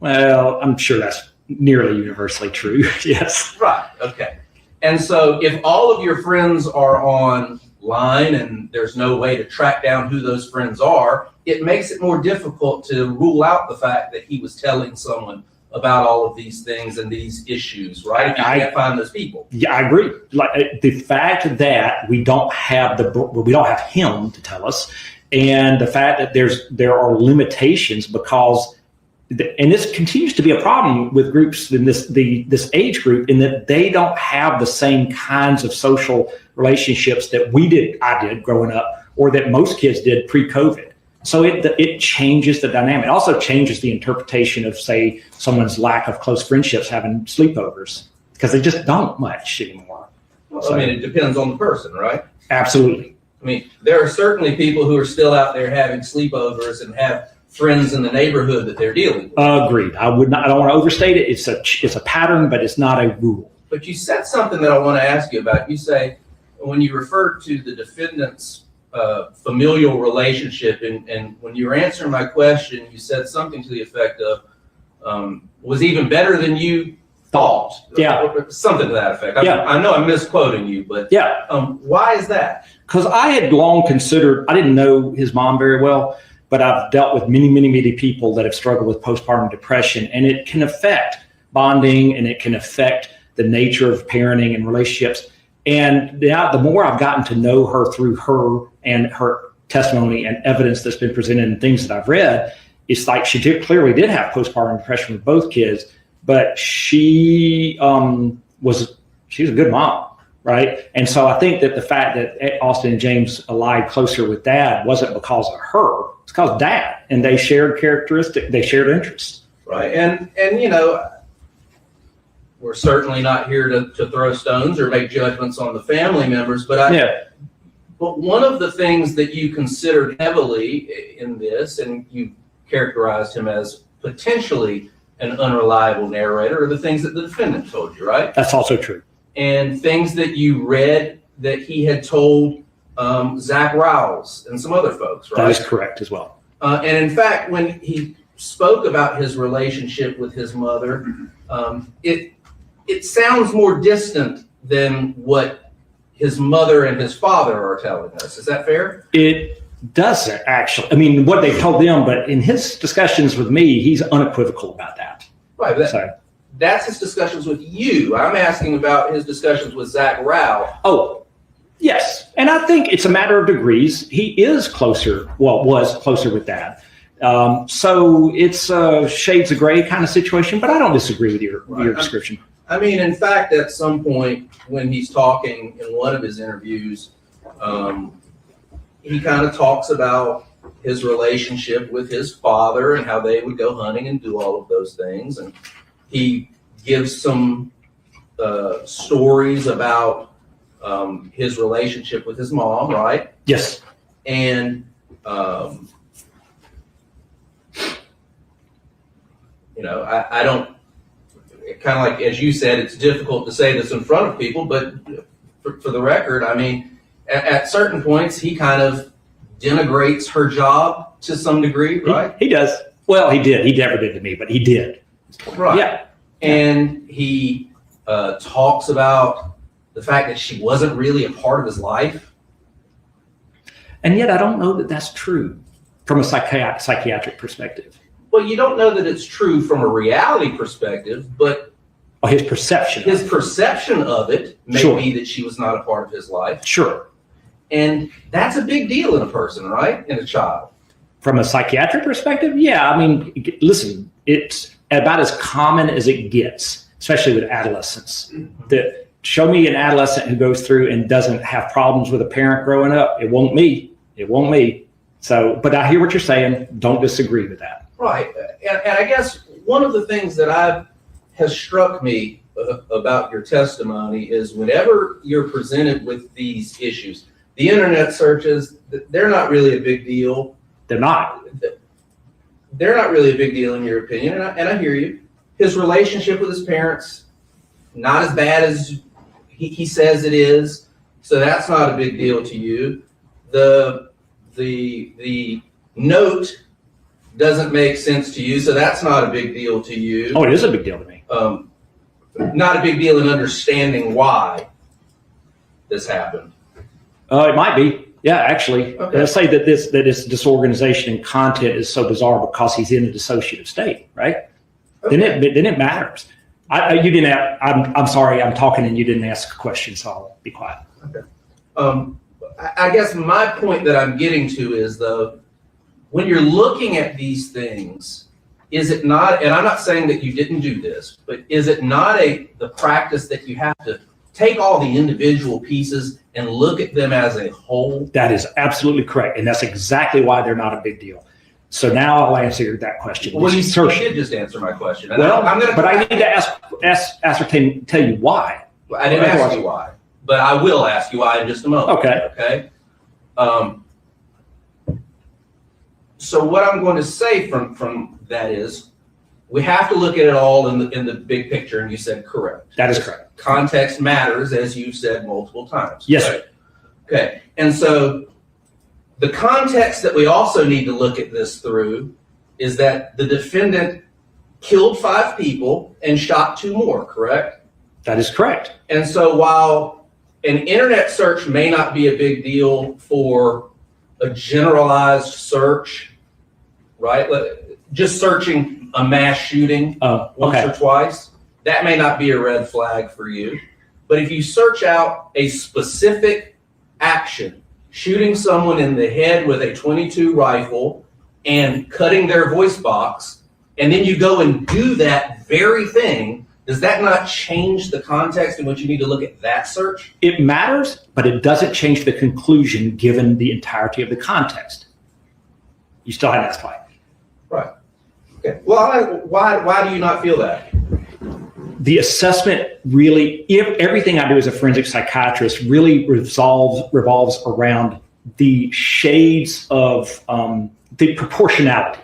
Well, I'm sure that's nearly universally true. Yes. Right. Okay. And so if all of your friends are online and there's no way to track down who those friends are, it makes it more difficult to rule out the fact that he was telling someone about all of these things and these issues, right? If you can't find those people. Yeah, I agree. Like the fact that we don't have him to tell us, and the fact that there are limitations because, and this continues to be a problem with groups in this age group, in that they don't have the same kinds of social relationships that I did growing up, or that most kids did pre-COVID. So it changes the dynamic. It also changes the interpretation of, say, someone's lack of close friendships having sleepovers, because they just don't much anymore. Well, so, I mean, it depends on the person, right? Absolutely. I mean, there are certainly people who are still out there having sleepovers and have friends in the neighborhood that they're dealing with. Agreed. I don't want to overstate it. It's a pattern, but it's not a rule. But you said something that I want to ask you about. You say, when you refer to the defendant's familial relationship, and when you were answering my question, you said something to the effect of, was even better than you thought. Yeah. Something to that effect. Yeah. I know I'm misquoting you, but yeah. Why is that? Because I had long considered, I didn't know his mom very well, but I've dealt with many, many, many people that have struggled with postpartum depression, and it can affect bonding, and it can affect the nature of parenting and relationships. And now, the more I've gotten to know her through her and her testimony and evidence that's been presented and things that I've read, it's like she clearly did have postpartum depression with both kids, but she was a good mom, right? And so I think that the fact that Austin and James allied closer with Dad wasn't because of her, it's because of Dad, and they shared they shared interests. Right, and you know, we're certainly not here to throw stones or make judgments on the family members, but But one of the things that you considered heavily in this, and you characterized him as potentially an unreliable narrator, are the things that the defendant told you, right? That's also true. And things that you read that he had told Zach Rouse and some other folks, right? That is correct as well. And in fact, when he spoke about his relationship with his mother, it sounds more distant than what his mother and his father are telling us. Is that fair? It doesn't actually. I mean, what they told them, but in his discussions with me, he's unequivocal about that. Right. That's his discussions with you. I'm asking about his discussions with Zach Rao. Oh, yes. And I think it's a matter of degrees. He is closer, was closer with Dad. So it's a shades of gray kind of situation, but I don't disagree with your description. I mean, in fact, at some point when he's talking in one of his interviews, he kind of talks about his relationship with his father and how they would go hunting and do all of those things. And he gives some stories about his relationship with his mom, right? Yes. And, you know, I don't, kind of like, as you said, it's difficult to say this in front of people, but for the record, I mean, at certain points, he kind of denigrates her job to some degree, right? He does. Well, he did. He never did to me, but he did. Right. Yeah. And he talks about the fact that she wasn't really a part of his life. And yet I don't know that that's true from a psychiatric perspective. Well, you don't know that it's true from a reality perspective, but his perception of it may be that she was not a part of his life. Sure. And that's a big deal in a person, right? In a child. From a psychiatric perspective, yeah, I mean, listen, it's about as common as it gets, especially with adolescents. Show me an adolescent who goes through and doesn't have problems with a parent growing up. It won't me. It won't me. So, but I hear what you're saying. Don't disagree with that. Right. And I guess one of the things that has struck me about your testimony is whenever you're presented with these issues, the internet searches, they're not really a big deal. They're not. They're not really a big deal in your opinion, and I hear you. His relationship with his parents, not as bad as he says it is, so that's not a big deal to you. The note doesn't make sense to you, so that's not a big deal to you. Oh, it is a big deal to me. Not a big deal in understanding why this happened. It might be. Yeah, actually. Okay. Let's say that this disorganization in content is so bizarre because he's in a dissociative state, right? Okay. Then it matters. You didn't have, I'm sorry, I'm talking and you didn't ask a question, so I'll be quiet. Okay. I guess my point that I'm getting to is, though, when you're looking at these things, is it not, and I'm not saying that you didn't do this, but is it not the practice that you have to take all the individual pieces and look at them as a whole? That is absolutely correct. And that's exactly why they're not a big deal. So now I'll answer that question. Well, you did just answer my question. And Well, but I need to ascertain, tell you why. I didn't ask you why, but I will ask you why in just a moment. Okay. Okay. So what I'm going to say from that is, we have to look at it all in the big picture, and you said correct. That is correct. Context matters, as you've said multiple times. Yes, right? Okay. And so the context that we also need to look at this through is that the defendant killed 5 people and shot 2 more, correct? That is correct. And so while an internet search may not be a big deal for a generalized search, right? Just searching a mass shooting once or twice, that may not be a red flag for you. But if you search out a specific action, shooting someone in the head with a .22 rifle and cutting their voice box, and then you go and do that very thing, does that not change the context in which you need to look at that search? It matters, but it doesn't change the conclusion given the entirety of the context. You still haven't asked why. Right. Okay. Well, why do you not feel that? The assessment really, if everything I do as a forensic psychiatrist really revolves around the shades of the proportionality.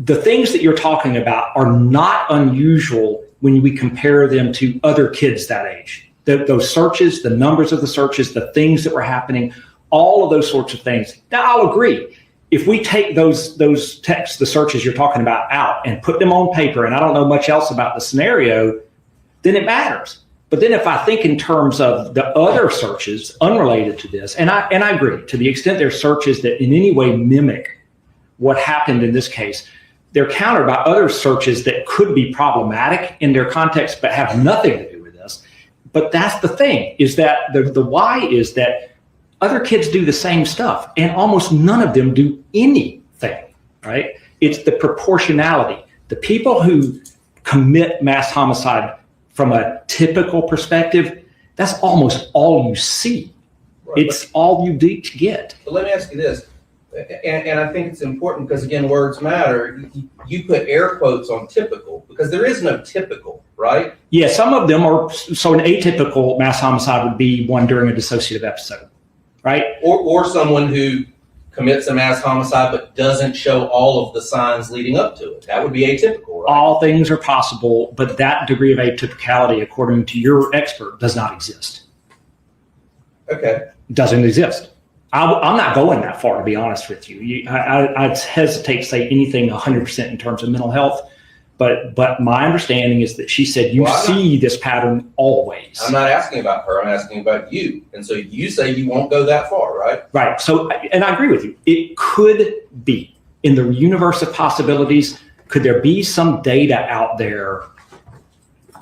The things that you're talking about are not unusual when we compare them to other kids that age. Those searches, the numbers of the searches, the things that were happening, all of those sorts of things. Now, I'll agree. If we take those texts, the searches you're talking about out and put them on paper, and I don't know much else about the scenario, then it matters. But then if I think in terms of the other searches unrelated to this, and I agree, to the extent there are searches that in any way mimic what happened in this case, they're countered by other searches that could be problematic in their context but have nothing to do with this. But that's the thing, is that the why is that other kids do the same stuff, and almost none of them do anything, right? It's the proportionality. The people who commit mass homicide from a typical perspective, that's almost all you see. Right. It's all you get. But let me ask you this, and I think it's important because, again, words matter. You put air quotes on typical because there is no typical, right? Yeah, some of them are. So an atypical mass homicide would be one during a dissociative episode. Right? Or someone who commits a mass homicide but doesn't show all of the signs leading up to it. That would be atypical, right? All things are possible, but that degree of atypicality, according to your expert, does not exist. Okay. Doesn't exist. I'm not going that far, to be honest with you. I'd hesitate to say anything 100% in terms of mental health. But my understanding is that she said you see this pattern always. I'm not asking about her. I'm asking about you. And so you say you won't go that far, right? Right. So, and I agree with you. It could be in the universe of possibilities. Could there be some data out there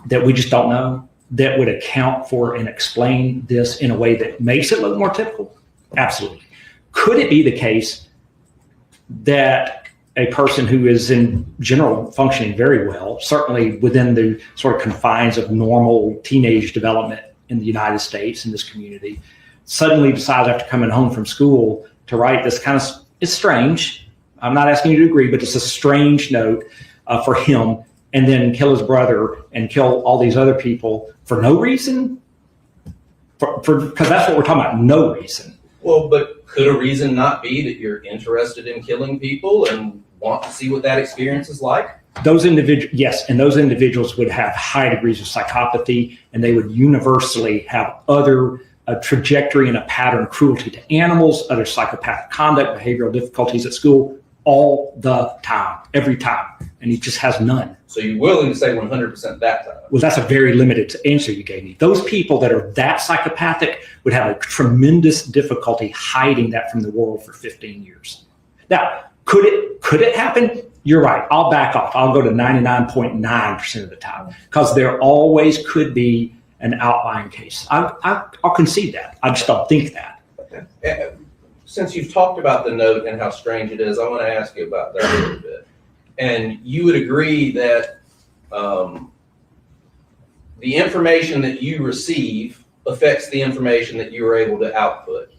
that we just don't know that would account for and explain this in a way that makes it look more typical? Absolutely. Could it be the case that a person who is in general functioning very well, certainly within the sort of confines of normal teenage development in the United States, in this community, suddenly decides after coming home from school to write this kind of, it's strange. I'm not asking you to agree, but it's a strange note for him, and then kill his brother and kill all these other people for no reason? Because that's what we're talking about, no reason. Well, but could a reason not be that you're interested in killing people and want to see what that experience is like? Those individuals, yes, and those individuals would have high degrees of psychopathy, and they would universally have other trajectory and a pattern of cruelty to animals, other psychopathic conduct, behavioral difficulties at school, all the time, every time, and he just has none. So you're willing to say 100% that time? Well, that's a very limited answer you gave me. Those people that are that psychopathic would have a tremendous difficulty hiding that from the world for 15 years. Now, could it happen? You're right. I'll back off. I'll go to 99.9% of the time, because there always could be an outlying case. I'll concede that. I just don't think that. Okay. Since you've talked about the note and how strange it is, I want to ask you about that a little bit. And you would agree that the information that you receive affects the information that you are able to output.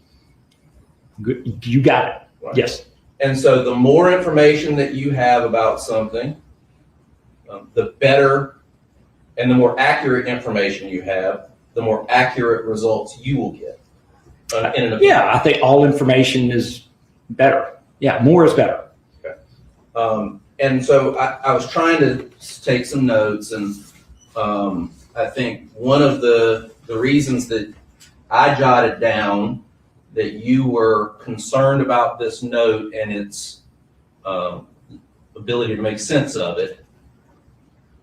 Good. You got it. Right? Yes. And so the more information that you have about something, the better and the more accurate information you have, the more accurate results you will get. Yeah, I think all information is better. Yeah, more is better. Okay. And so I was trying to take some notes, and I think one of the reasons that I jotted down that you were concerned about this note and its ability to make sense of it,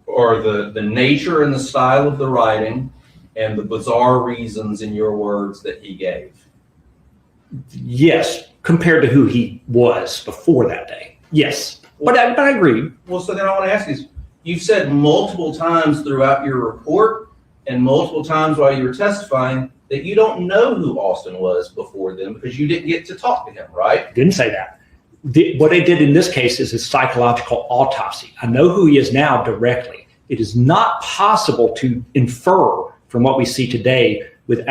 or the nature and the style of the writing, and the bizarre reasons, in your words, that he gave. Yes, compared to who he was before that day. Yes, but I agree. Well, so then I want to ask you, you've said multiple times throughout your report and multiple times while you were testifying that you don't know who Austin was before then because you didn't get to talk to him, right? Didn't say that. What I did in this case is his psychological autopsy. I know who he is now directly. It is not possible to infer from what we see today with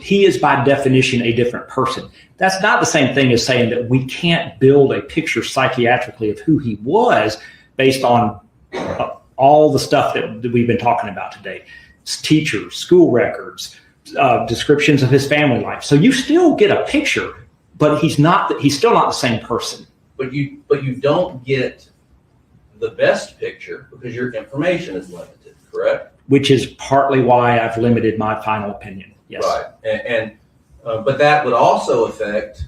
he is by definition a different person. That's not the same thing as saying that we can't build a picture psychiatrically of who he was based on all the stuff that we've been talking about today. Teachers, school records, descriptions of his family life. So you still get a picture, but he's still not the same person. But you don't get the best picture because your information is limited, correct? Which is partly why I've limited my final opinion. Yes. Right. But that would also affect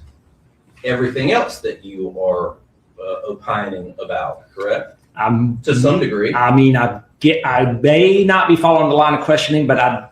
everything else that you are opining about, correct? To some degree. I mean, I may not be following the line of questioning, but I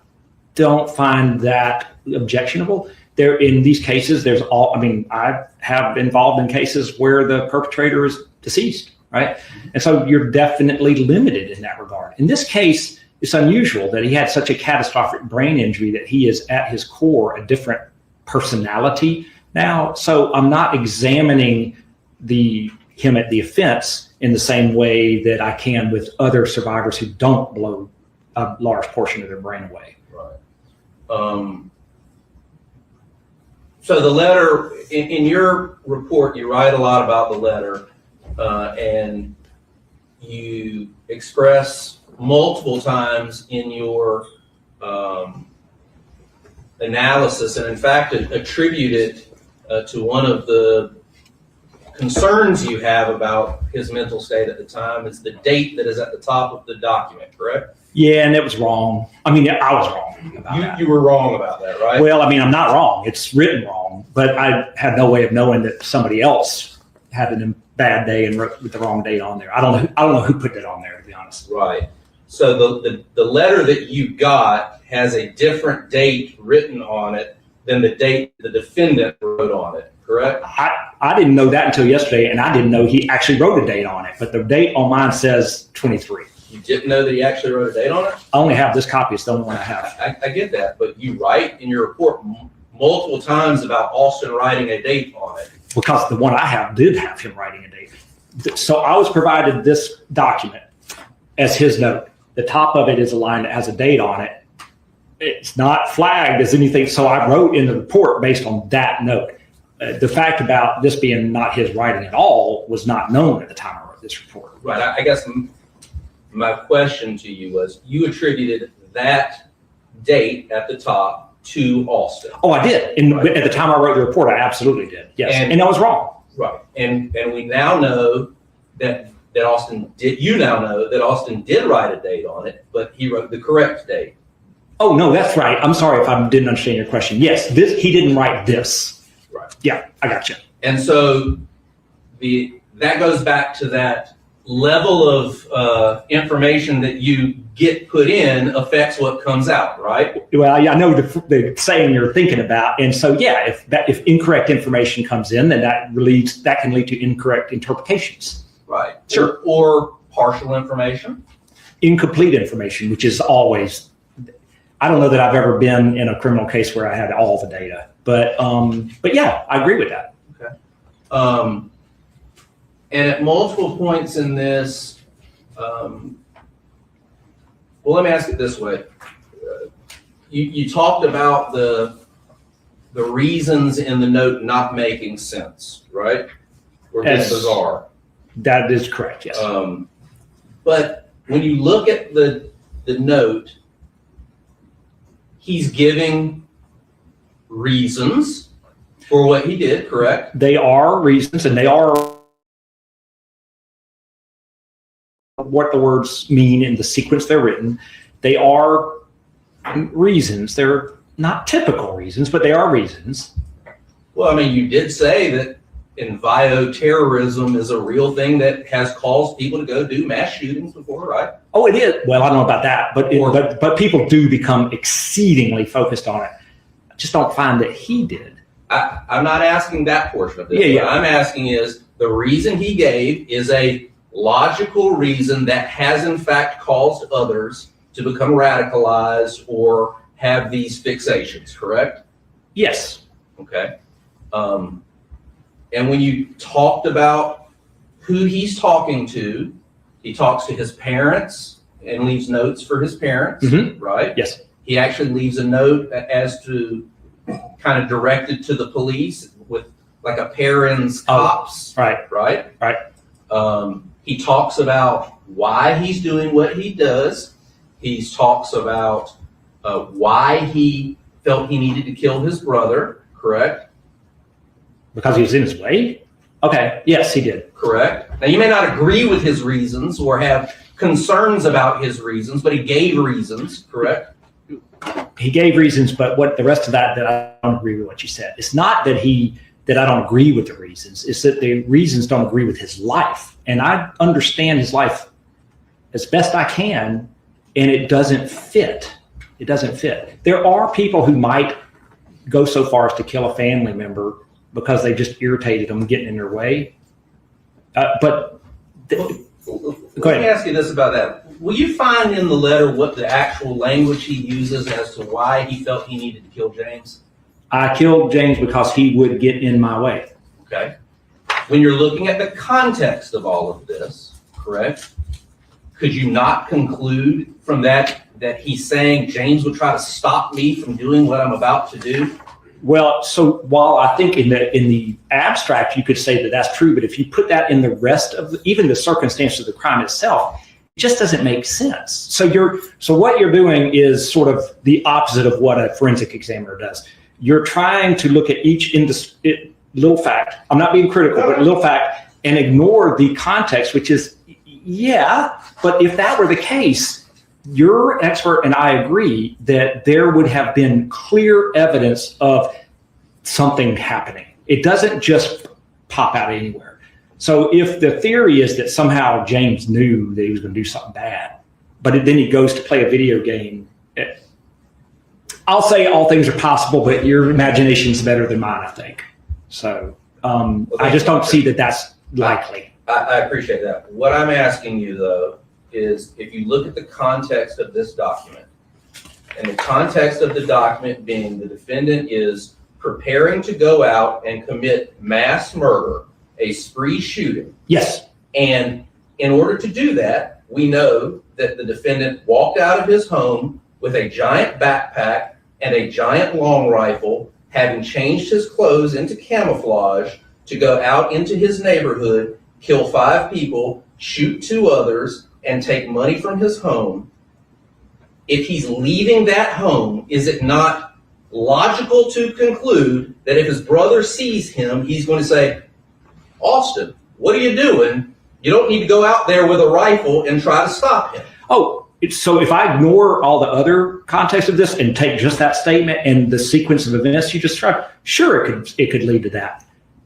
don't find that objectionable. There, in these cases, I have been involved in cases where the perpetrator is deceased, right? And so you're definitely limited in that regard. In this case, it's unusual that he had such a catastrophic brain injury that he is at his core a different personality now. So I'm not examining him at the offense in the same way that I can with other survivors who don't blow a large portion of their brain away. Right. So the letter, in your report, you write a lot about the letter, and you express multiple times in your analysis, and in fact attribute it to one of the concerns you have about his mental state at the time is the date that is at the top of the document, correct? Yeah, and it was wrong. I mean, I was wrong about that. You were wrong about that, right? Well, I mean, I'm not wrong. It's written wrong, but I had no way of knowing that somebody else had a bad day and wrote with the wrong date on there. I don't know who put that on there, to be honest. Right. So the letter that you got has a different date written on it than the date the defendant wrote on it, correct? I didn't know that until yesterday, and I didn't know he actually wrote a date on it, but the date on mine says 23. You didn't know that he actually wrote a date on it? I only have this copy. It's the only one I have. I get that, but you write in your report multiple times about Austin writing a date on it. because the one I have did have him writing a date. So I was provided this document as his note. The top of it is a line that has a date on it. It's not flagged as anything, so I wrote in the report based on that note. The fact about this being not his writing at all was not known at the time I wrote this report. Right, I guess my question to you was, you attributed that date at the top to Austin. Oh, I did. At the time I wrote the report, I absolutely did. Yes, and I was wrong. Right, and we now know that Austin did. You now know that Austin did write a date on it, but he wrote the correct date. Oh no, that's right. I'm sorry if I didn't understand your question. Yes, he didn't write this. Right. Yeah, I got you. And so that goes back to that level of information that you get put in affects what comes out, right? Well, yeah, I know the saying you're thinking about, and so yeah, if incorrect information comes in, then that can lead to incorrect interpretations. Right. Sure. Or partial information. Incomplete information, which is always. I don't know that I've ever been in a criminal case where I had all the data, but yeah, I agree with that. Okay. And at multiple points in this, well, let me ask it this way. You talked about the reasons in the note not making sense, right? Or being bizarre. That is correct, yes. But when you look at the note, he's giving reasons for what he did, correct? They are reasons, and they are what the words mean in the sequence they're written. They are reasons. They're not typical reasons, but they are reasons. Well, I mean, you did say that envio-terrorism is a real thing that has caused people to go do mass shootings before, right? Oh, it is. Well, I don't know about that, but people do become exceedingly focused on it. I just don't find that he did. I'm not asking that portion of this. Yeah. What I'm asking is the reason he gave is a logical reason that has in fact caused others to become radicalized or have these fixations, correct? Yes. Okay. And when you talked about who he's talking to, he talks to his parents and leaves notes for his parents, right? Yes. He actually leaves a note as to kind of directed to the police with like a parents cops. Right. Right. Right. He talks about why he's doing what he does. He talks about why he felt he needed to kill his brother, correct? Because he was in his way? Okay, yes, he did. Correct. Now, you may not agree with his reasons or have concerns about his reasons, but he gave reasons, correct? He gave reasons, but what the rest of that I don't agree with what you said. It's not that I don't agree with the reasons. It's that the reasons don't agree with his life. And I understand his life as best I can, and it doesn't fit. It doesn't fit. There are people who might go so far as to kill a family member because they just irritated them getting in their way. Let me ask you this about that. Will you find in the letter what the actual language he uses as to why he felt he needed to kill James? I killed James because he would get in my way. Okay. When you're looking at the context of all of this, correct? Could you not conclude from that he's saying James would try to stop me from doing what I'm about to do? Well, so while I think in the abstract you could say that that's true, but if you put that in the rest of even the circumstances of the crime itself, it just doesn't make sense. So what you're doing is sort of the opposite of what a forensic examiner does. You're trying to look at each little fact. I'm not being critical, but little fact, and ignore the context, which is but if that were the case, you're an expert, and I agree that there would have been clear evidence of something happening. It doesn't just pop out anywhere. So if the theory is that somehow James knew that he was going to do something bad, but then he goes to play a video game, I'll say all things are possible, but your imagination is better than mine, I think. So I just don't see that that's likely. I appreciate that. What I'm asking you, though, is if you look at the context of this document, and the context of the document being the defendant is preparing to go out and commit mass murder, a spree shooting. Yes. And in order to do that, we know that the defendant walked out of his home with a giant backpack and a giant long rifle, having changed his clothes into camouflage to go out into his neighborhood, kill 5 people, shoot 2 others, and take money from his home. If he's leaving that home, is it not logical to conclude that if his brother sees him, he's going to say, Austin, what are you doing? You don't need to go out there with a rifle and try to stop him. Oh, so if I ignore all the other context of this and take just that statement and the sequence of events you just described, sure, it could lead to that.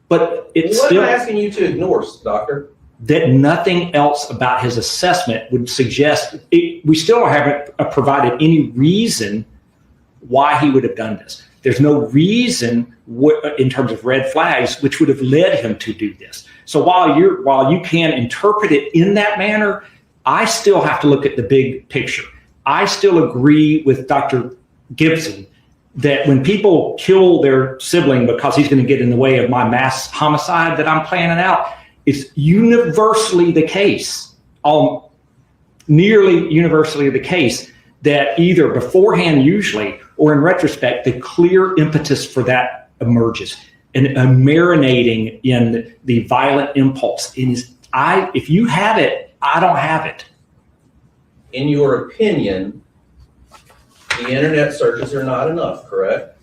But it's what still am I asking you to ignore, Doctor? That nothing else about his assessment would suggest we still haven't provided any reason why he would have done this. There's no reason in terms of red flags which would have led him to do this. So while you can interpret it in that manner, I still have to look at the big picture. I still agree with Dr. Gibson that when people kill their sibling because he's going to get in the way of my mass homicide that I'm planning out, it's universally the case, nearly universally the case, that either beforehand usually or in retrospect, the clear impetus for that emerges and marinating in the violent impulse. If you have it, I don't have it. In your opinion, the internet searches are not enough, correct?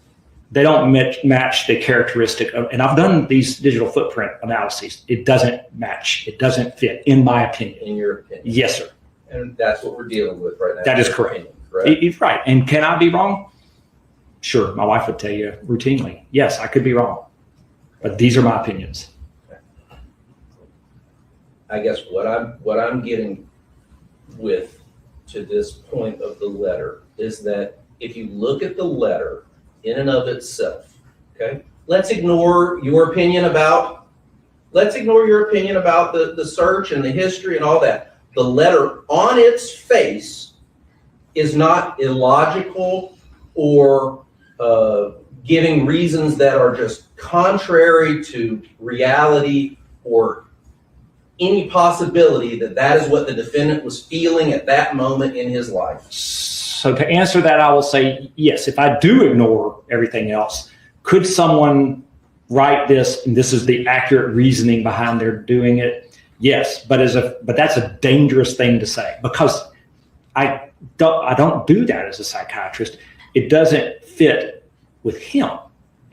They don't match the characteristic of, and I've done these digital footprint analyses. It doesn't match. It doesn't fit, in my opinion. In your opinion? Yes, sir. And that's what we're dealing with right now. That is correct. It's right. And can I be wrong? Sure. My wife would tell you routinely, yes, I could be wrong. But these are my opinions. I guess what I'm getting with to this point of the letter is that if you look at the letter in and of itself, okay, let's ignore your opinion about the search and the history and all that. The letter on its face is not illogical or giving reasons that are just contrary to reality or any possibility that that is what the defendant was feeling at that moment in his life. So to answer that, I will say, yes, if I do ignore everything else, could someone write this, and this is the accurate reasoning behind their doing it? Yes, but that's a dangerous thing to say, because I don't do that as a psychiatrist. It doesn't fit with him.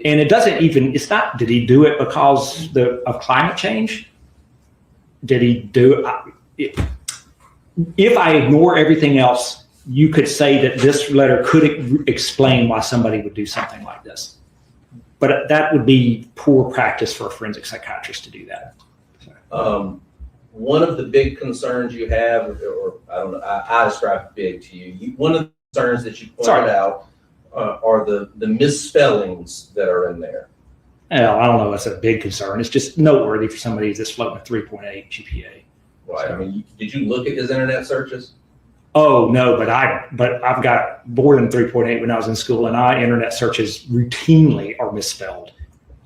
And it's not, did he do it because of climate change? Did he do it? If I ignore everything else, you could say that this letter could explain why somebody would do something like this. But that would be poor practice for a forensic psychiatrist to do that. One of the big concerns you have, or I don't know, I describe big to you. One of the concerns that you pointed out are the misspellings that are in there. Well, I don't know. That's a big concern. It's just noteworthy for somebody that's floating a 3.8 GPA. Right. I mean, did you look at his internet searches? Oh no, but I've got more than 3.8 when I was in school, and internet searches routinely are misspelled.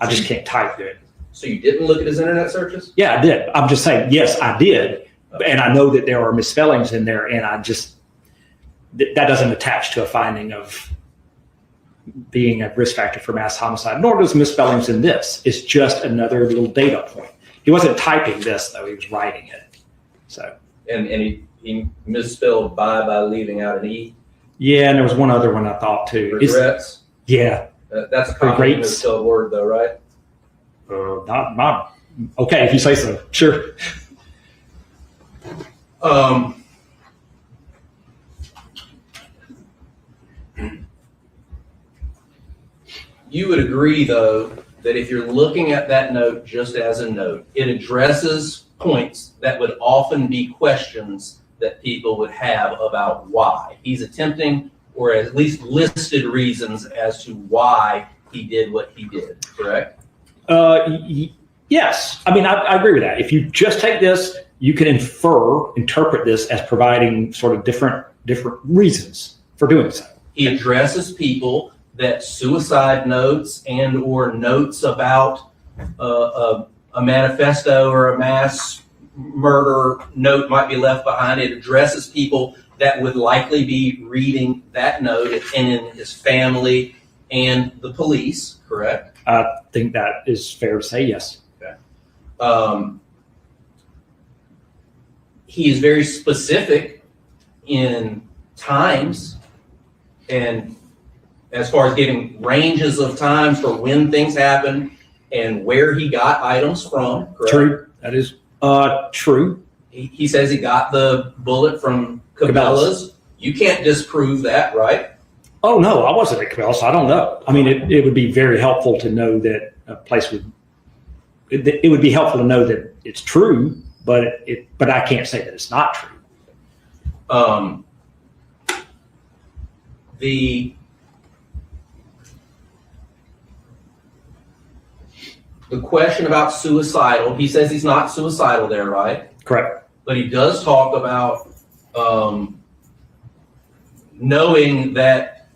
I just can't type good. So you didn't look at his internet searches? Yeah, I did. I'm just saying, yes, I did, and I know that there are misspellings in there, and that doesn't attach to a finding of being a risk factor for mass homicide, nor does misspellings in this. It's just another little data point. He wasn't typing this, though. He was writing it. So. And he misspelled by leaving out an E? Yeah, and there was one other one I thought, too. Regrets? Yeah. That's a commonly misspelled word, though, right? Not okay, if you say so. Sure. You would agree, though, that if you're looking at that note just as a note, it addresses points that would often be questions that people would have about why. He's attempting, or at least listed reasons as to why he did what he did, correct? Yes. I mean, I agree with that. If you just take this, you can interpret this as providing sort of different reasons for doing so. He addresses people that suicide notes and or notes about a manifesto or a mass murder note might be left behind. It addresses people that would likely be reading that note, and in his family and the police, correct? I think that is fair to say, yes. Okay. He is very specific in times and as far as giving ranges of times for when things happen and where he got items from, correct? True. That is true. He says he got the bullet from Cabela's. You can't disprove that, right? Oh, no, I wasn't at Cabela's, so I don't know. I mean, it would be very helpful to know that a place would, it would be helpful to know that it's true, but I can't say that it's not true. The question about suicidal, he says he's not suicidal there, right? Correct. But he does talk about knowing that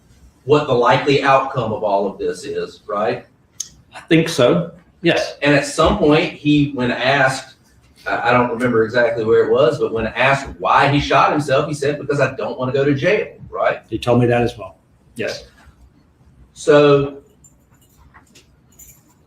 what the likely outcome of all of this is, right? I think so, yes. And at some point, when asked, I don't remember exactly where it was, but when asked why he shot himself, he said, because I don't want to go to jail, right? He told me that as well, yes. So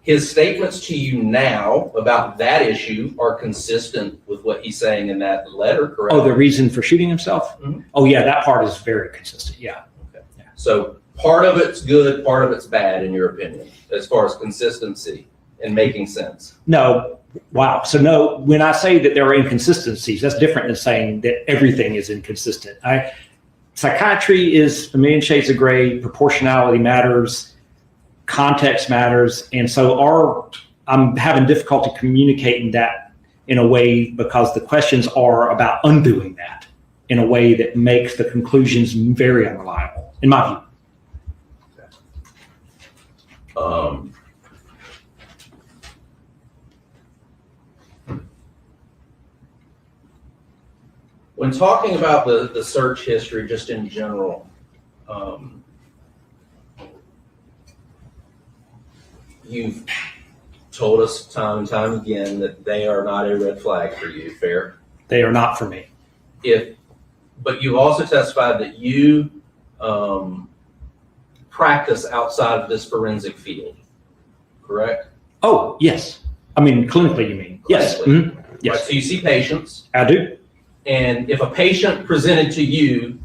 his statements to you now about that issue are consistent with what he's saying in that letter, correct? Oh, the reason for shooting himself? Mm-hmm. Oh, yeah, that part is very consistent, yeah. Okay. Yeah. So part of it's good, part of it's bad, in your opinion, as far as consistency and making sense. No, wow. So no, when I say that there are inconsistencies, that's different than saying that everything is inconsistent. Psychiatry is a million shades of gray, proportionality matters, context matters, and so I'm having difficulty communicating that in a way because the questions are about undoing that in a way that makes the conclusions very unreliable, in my view. When talking about the search history, just in general, you've told us time and time again that they are not a red flag for you, fair? They are not for me. But you also testified that you practice outside of this forensic field, correct? Oh, yes. I mean, clinically, you mean? Yes. Mm-hmm. Yes. Right, so you see patients. I do. And if a patient presented to you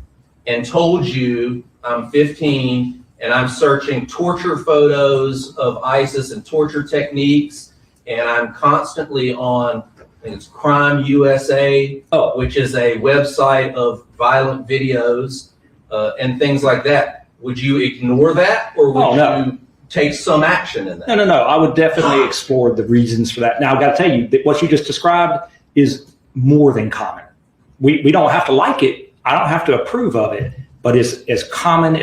and told you, I'm 15 and I'm searching torture photos of ISIS and torture techniques, and I'm constantly on, I think it's Crime USA, which is a website of violent videos and things like that, would you ignore that, or would you take some action in that? No. I would definitely explore the reasons for that. Now, I've got to tell you that what you just described is more than common. We don't have to like it. I don't have to approve of it, but it's as common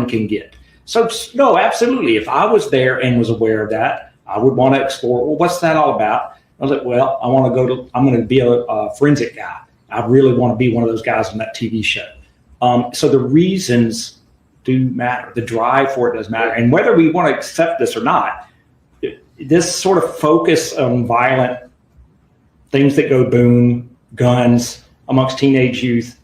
can get. So no, absolutely. If I was there and was aware of that, I would want to explore, well, what's that all about? I was like, well, I'm going to be a forensic guy. I really want to be one of those guys on that TV show. So the reasons do matter. The drive for it does matter. And whether we want to accept this or not, this sort of focus on violent things that go boom, guns amongst teenage youth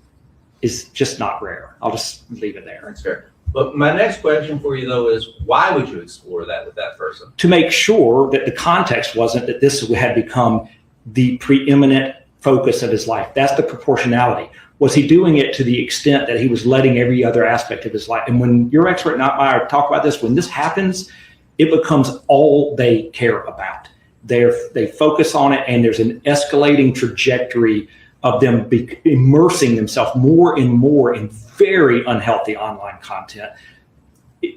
is just not rare. I'll just leave it there. That's fair. But my next question for you, though, is why would you explore that with that person? To make sure that the context wasn't that this had become the preeminent focus of his life. That's the proportionality. Was he doing it to the extent that he was letting every other aspect of his life? And when your expert and I talk about this, when this happens, it becomes all they care about. They focus on it, and there's an escalating trajectory of them immersing themselves more and more in very unhealthy online content. I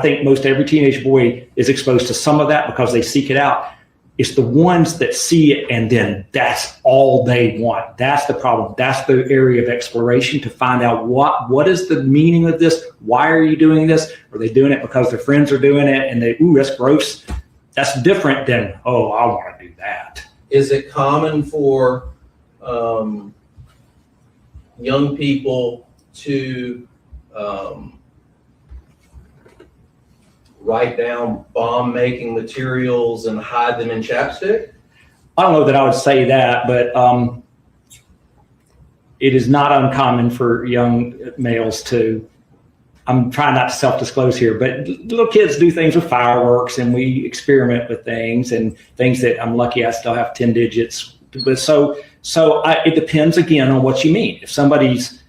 think most every teenage boy is exposed to some of that because they seek it out. It's the ones that see it and then that's all they want. That's the problem. That's the area of exploration, to find out what is the meaning of this? Why are you doing this? Are they doing it because their friends are doing it and that's gross? That's different than, I want to do that. Is it common for young people to write down bomb-making materials and hide them in chapstick? I don't know that I would say that, but it is not uncommon for young males to, I'm trying not to self-disclose here, but little kids do things with fireworks, and we experiment with things and things that I'm lucky I still have 10 digits. But it depends again on what you mean. If somebody's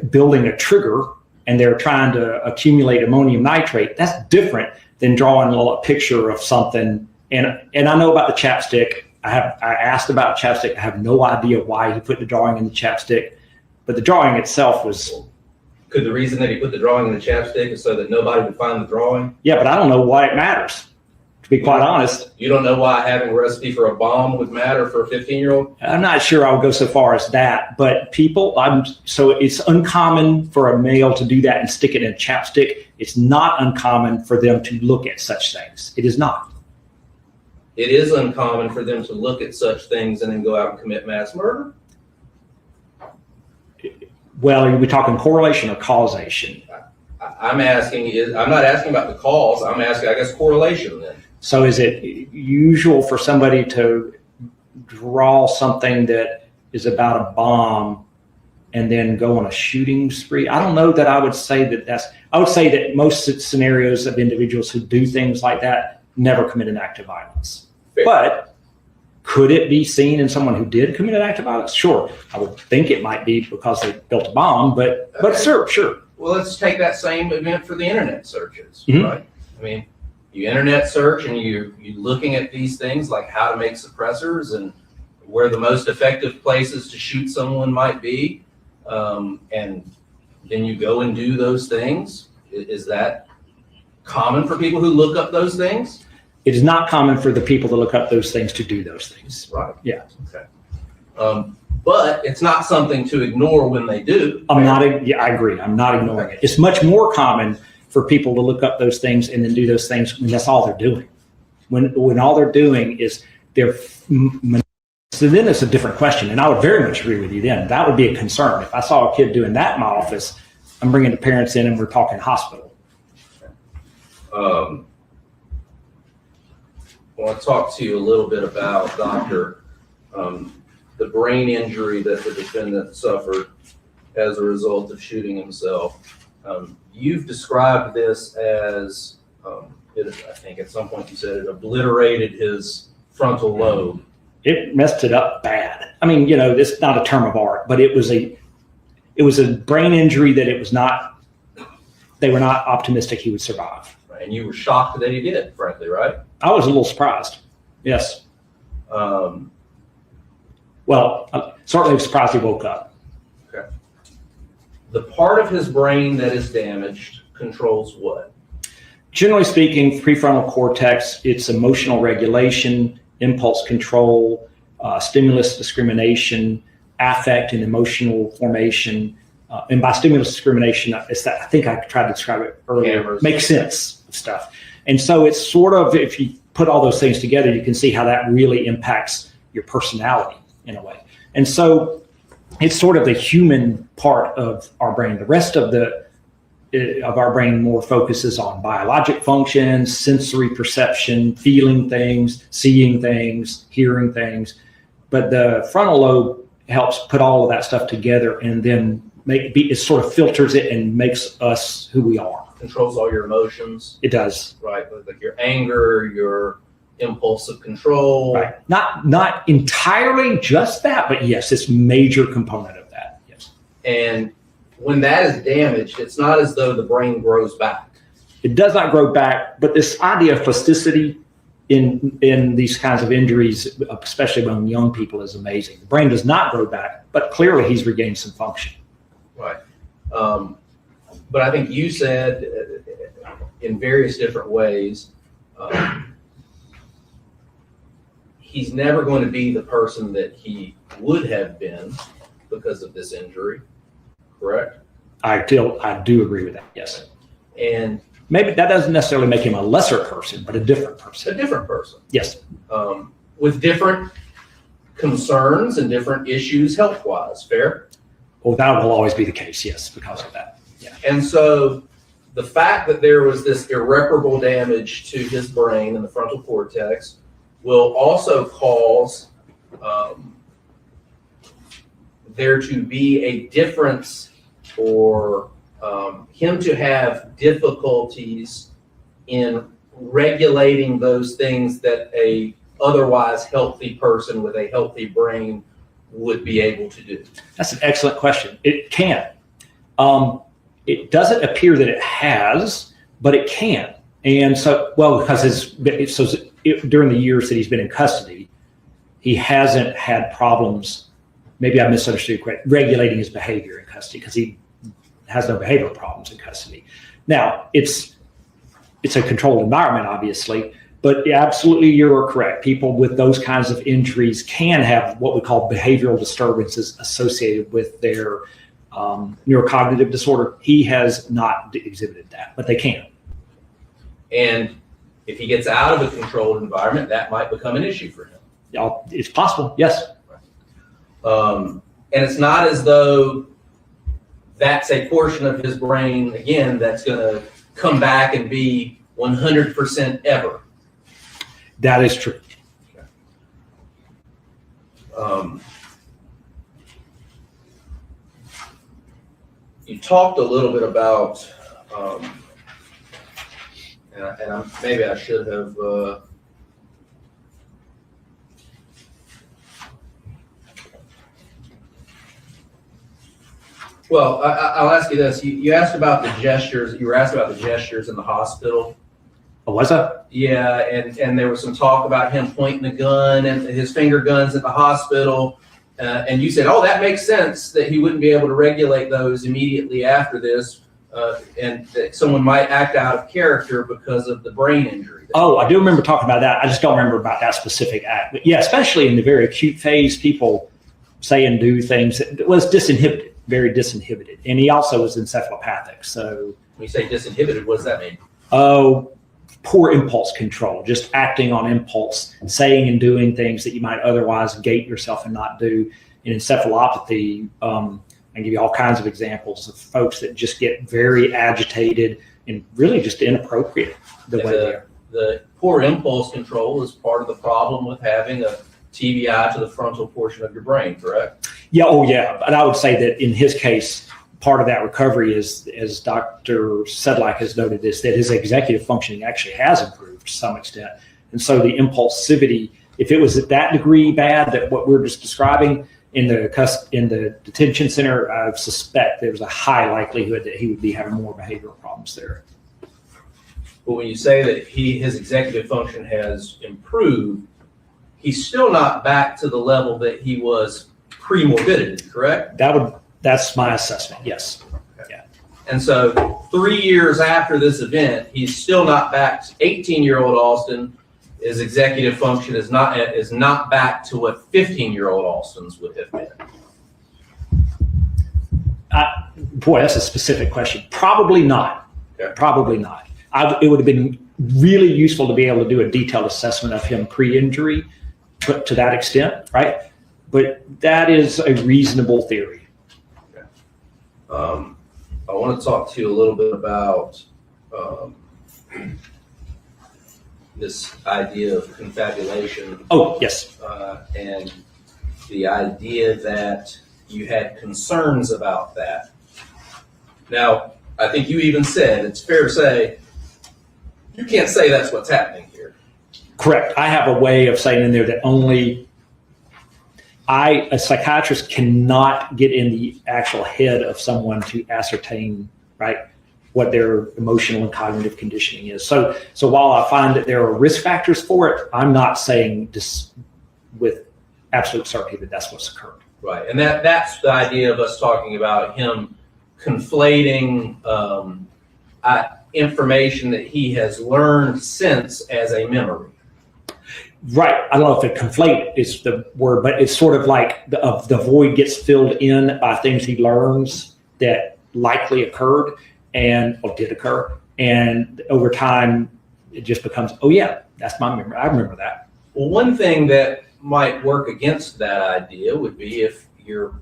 building a trigger and they're trying to accumulate ammonium nitrate, that's different than drawing a picture of something. And I know about the chapstick. I asked about chapstick. I have no idea why he put the drawing in the chapstick, but the drawing itself was. Could the reason that he put the drawing in the chapstick is so that nobody would find the drawing? Yeah, but I don't know why it matters, to be quite honest. You don't know why having a recipe for a bomb would matter for a 15-year-old? I'm not sure I would go so far as that, but so it's uncommon for a male to do that and stick it in a chapstick. It's not uncommon for them to look at such things. It is not. It is uncommon for them to look at such things and then go out and commit mass murder? Well, are we talking correlation or causation? I'm not asking about the cause. I'm asking, I guess, correlation then. So is it usual for somebody to draw something that is about a bomb and then go on a shooting spree? I don't know that I would say I would say that most scenarios of individuals who do things like that never commit an act of violence. Fair. But could it be seen in someone who did commit an act of violence? Sure. I would think it might be because they built a bomb, but sure. Well, let's take that same event for the internet searches, Mhm. right? I mean, you internet search and you're looking at these things like how to make suppressors and where the most effective places to shoot someone might be, and then you go and do those things. Is that common for people who look up those things? It is not common for the people to look up those things to do those things. Right. Yeah. Okay. But it's not something to ignore when they do. I agree. I'm not ignoring it. It's much more common for people to look up those things and then do those things when that's all they're doing. When all they're doing is so then it's a different question. And I would very much agree with you then. That would be a concern. If I saw a kid doing that in my office, I'm bringing the parents in and we're talking hospital. I want to talk to you a little bit about, Doctor, the brain injury that the defendant suffered as a result of shooting himself. You've described this as, I think at some point you said it obliterated his frontal lobe. It messed it up bad. I mean, it's not a term of art, but it was a brain injury that they were not optimistic he would survive. Right. And you were shocked that he did, frankly, right? I was a little surprised. Yes. Well, I'm certainly surprised he woke up. Okay. The part of his brain that is damaged controls what? Generally speaking, prefrontal cortex, it's emotional regulation, impulse control, stimulus discrimination, affect and emotional formation. And by stimulus discrimination, it's that I think I tried to describe it earlier. Make sense of stuff. And so it's sort of, if you put all those things together, you can see how that really impacts your personality in a way. And so it's sort of the human part of our brain. The rest of our brain more focuses on biologic functions, sensory perception, feeling things, seeing things, hearing things. But the frontal lobe helps put all of that stuff together and then it sort of filters it and makes us who we are. Controls all your emotions. It does. Right, like your anger, your impulsive control. Right. Not entirely just that, but yes, it's a major component of that. Yes. And when that is damaged, it's not as though the brain grows back. It does not grow back, but this idea of plasticity in these kinds of injuries, especially among young people, is amazing. The brain does not grow back, but clearly he's regained some function. Right. But I think you said in various different ways, he's never going to be the person that he would have been because of this injury, correct? I do agree with that, yes. And maybe that doesn't necessarily make him a lesser person, but a different person. A different person. Yes. With different concerns and different issues health-wise, fair? Well, that will always be the case, yes, because of that. Yeah. And so the fact that there was this irreparable damage to his brain and the frontal cortex will also cause there to be a difference, or him to have difficulties in regulating those things that a otherwise healthy person with a healthy brain would be able to do? That's an excellent question. It can. It doesn't appear that it has, but it can. And so, well, because during the years that he's been in custody, he hasn't had problems. Maybe I misunderstood correctly, regulating his behavior in custody, because he has no behavioral problems in custody. Now, it's a controlled environment, obviously, but absolutely, you're correct. People with those kinds of injuries can have what we call behavioral disturbances associated with their neurocognitive disorder. He has not exhibited that, but they can. And if he gets out of a controlled environment, that might become an issue for him. It's possible, yes. And it's not as though that's a portion of his brain, again, that's going to come back and be 100% ever. That is true. You talked a little bit about, maybe I should have. Well, I'll ask you this. You asked about the gestures. You were asked about the gestures in the hospital. Oh, was that? Yeah, and there was some talk about him pointing the gun and his finger guns at the hospital. And you said, oh, that makes sense that he wouldn't be able to regulate those immediately after this, and that someone might act out of character because of the brain injury. Oh, I do remember talking about that. I just don't remember about that specific act. But yeah, especially in the very acute phase, people say and do things that was disinhibited, very disinhibited. And he also was encephalopathic. So when you say disinhibited, what does that mean? Oh, poor impulse control, just acting on impulse, saying and doing things that you might otherwise gate yourself and not do. In encephalopathy, I can give you all kinds of examples of folks that just get very agitated and really just inappropriate the way they are. The poor impulse control is part of the problem with having a TBI to the frontal portion of your brain, correct? Yeah, oh yeah. But I would say that in his case, part of that recovery is, as Dr. Sedlak has noted, is that his executive functioning actually has improved to some extent. And so the impulsivity, if it was at that degree bad that what we're just describing in the detention center, I suspect there's a high likelihood that he would be having more behavioral problems there. But when you say that his executive function has improved, he's still not back to the level that he was pre-morbidity, correct? That's my assessment, yes. Okay. Yeah. And so 3 years after this event, he's still not back to 18-year-old Alston. His executive function is not back to what 15-year-old Alston's would have been. Boy, that's a specific question. Probably not. Okay. Probably not. It would have been really useful to be able to do a detailed assessment of him pre-injury, but to that extent, right? But that is a reasonable theory. I want to talk to you a little bit about this idea of confabulation. Oh, yes. And the idea that you had concerns about that. Now, I think you even said, it's fair to say, you can't say that's what's happening here. Correct. I have a way of saying in there that only a psychiatrist cannot get in the actual head of someone to ascertain, right, what their emotional and cognitive conditioning is. So while I find that there are risk factors for it, I'm not saying this with absolute certainty that that's what's occurred. Right, and that's the idea of us talking about him conflating information that he has learned since as a memory. Right. I don't know if conflate is the word, but it's sort of like the void gets filled in by things he learns that likely occurred or did occur. And over time, it just becomes, oh yeah, that's my memory. I remember that. Well, one thing that might work against that idea would be if you're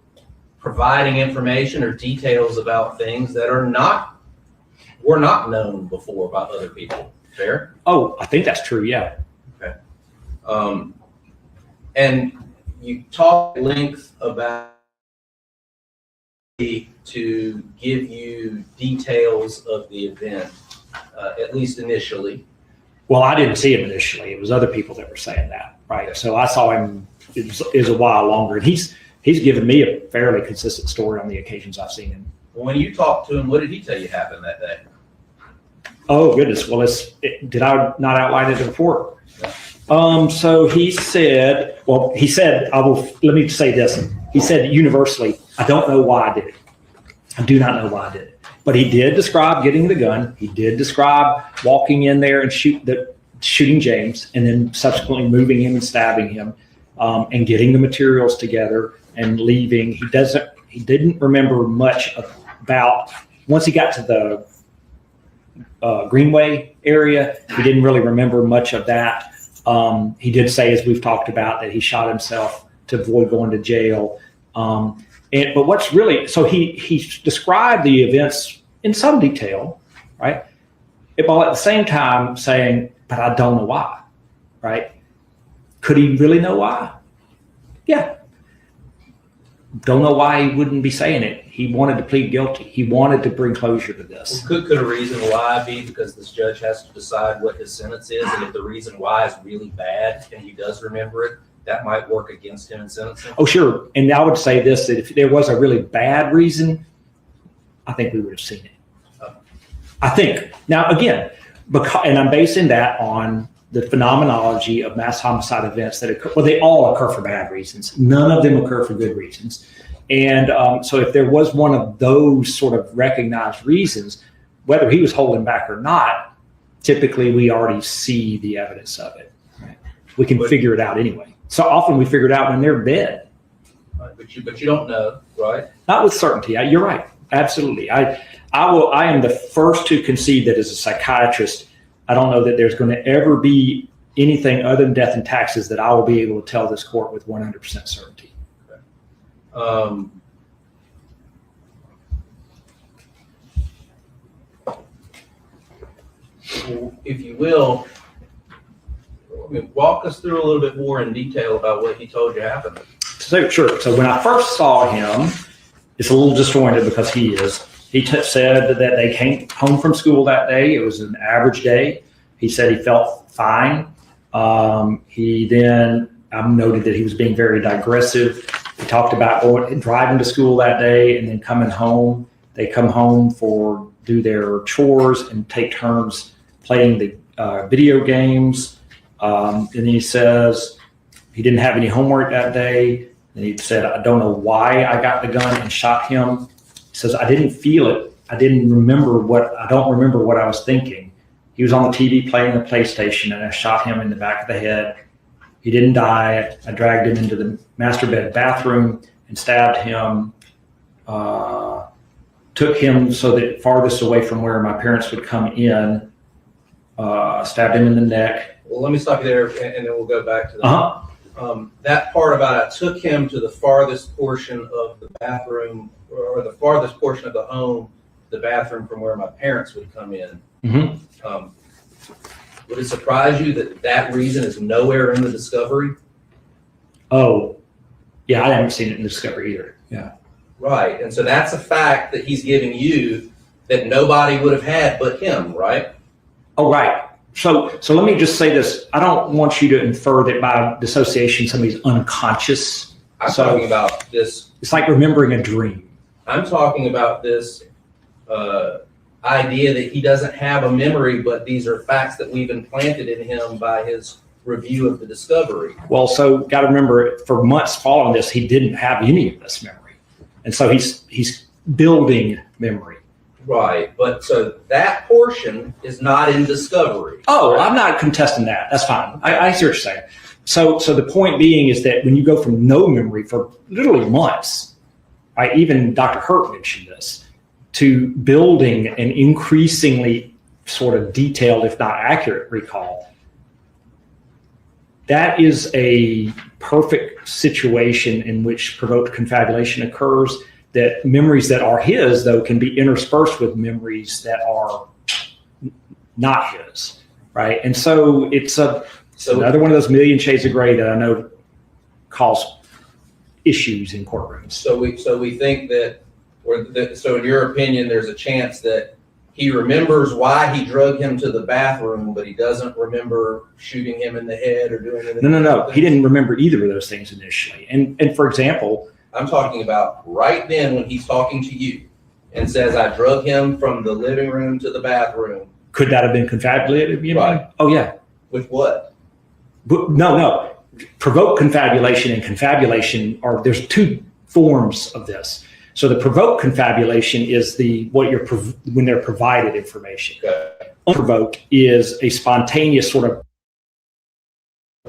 providing information or details about things that are not were not known before by other people. Fair? Oh, I think that's true. Yeah. And you talk at length about to give you details of the event, at least initially. Well, I didn't see him initially. It was other people that were saying that, right? So I saw him. It was a while longer, and he's given me a fairly consistent story on the occasions I've seen him. When you talked to him, what did he tell you happened that day? Oh goodness! Well, did I not outline it in the report? So he said, let me say this. He said universally, I don't know why I did it. I do not know why I did it. But he did describe getting the gun. He did describe walking in there and shooting James and then subsequently moving him and stabbing him and getting the materials together and leaving. He didn't remember much about, once he got to the Greenway area, he didn't really remember much of that. He did say, as we've talked about, that he shot himself to avoid going to jail. But what's really, so he described the events in some detail, right? While at the same time saying, but I don't know why, right? Could he really know why? Yeah. Don't know why he wouldn't be saying it. He wanted to plead guilty. He wanted to bring closure to this. Could a reason why be because this judge has to decide what his sentence is, and if the reason why is really bad and he does remember it, that might work against him in sentencing? Oh, sure. And I would say this, that if there was a really bad reason, I think we would have seen it. I think. Now, again, and I'm basing that on the phenomenology of mass homicide events that occur. Well, they all occur for bad reasons. None of them occur for good reasons. And so if there was one of those sort of recognized reasons, whether he was holding back or not, typically we already see the evidence of it. Right? We can figure it out anyway. So often we figure it out when they're dead. But you don't know, right? Not with certainty. You're right. Absolutely. I am the first to concede that as a psychiatrist, I don't know that there's going to ever be anything other than death and taxes that I will be able to tell this court with 100% certainty. If you will, walk us through a little bit more in detail about what he told you happened. So, sure. So when I first saw him, it's a little disjointed because he said that they came home from school that day. It was an average day. He said he felt fine. He then noted that he was being very digressive. He talked about driving to school that day and then coming home. They come home do their chores and take turns playing the video games. And he says he didn't have any homework that day. And he said, I don't know why I got the gun and shot him. He says, I didn't feel it. I don't remember what I was thinking. He was on the TV playing the PlayStation and I shot him in the back of the head. He didn't die. I dragged him into the master bathroom and stabbed him. Took him so that farthest away from where my parents would come in. Stabbed him in the neck. Well, let me stop you there and then we'll go back to that. That part about I took him to the farthest portion of the bathroom or the farthest portion of the home, the bathroom from where my parents would come in. Mm-hmm. Would it surprise you that reason is nowhere in the discovery? Oh, yeah, I haven't seen it in the discovery either. Yeah. Right. And so that's a fact that he's giving you that nobody would have had but him, right? Oh, right. So let me just say this. I don't want you to infer that by dissociation somebody's unconscious. I'm talking about this. It's like remembering a dream. I'm talking about this idea that he doesn't have a memory, but these are facts that we've implanted in him by his review of the discovery. Well, so got to remember, for months following this, he didn't have any of this memory. And so he's building memory. Right, but so that portion is not in discovery. Oh, right? I'm not contesting that. That's fine. I see what you're saying. So the point being is that when you go from no memory for literally months, even Dr. Hurt mentioned this, to building an increasingly sort of detailed, if not accurate, recall, that is a perfect situation in which provoked confabulation occurs. That memories that are his, though, can be interspersed with memories that are not his, right? And so it's So another one of those million shades of gray that I know cause issues in courtrooms. So we think that, so in your opinion, there's a chance that he remembers why he drug him to the bathroom, but he doesn't remember shooting him in the head or doing anything. No. He didn't remember either of those things initially. And for example, I'm talking about right then when he's talking to you and says, I drug him from the living room to the bathroom. Could that have been confabulated? Right. Oh, yeah. With what? No. Provoked confabulation and confabulation there's two forms of this. So the provoked confabulation is when they're provided information. Okay. Unprovoked is a spontaneous sort of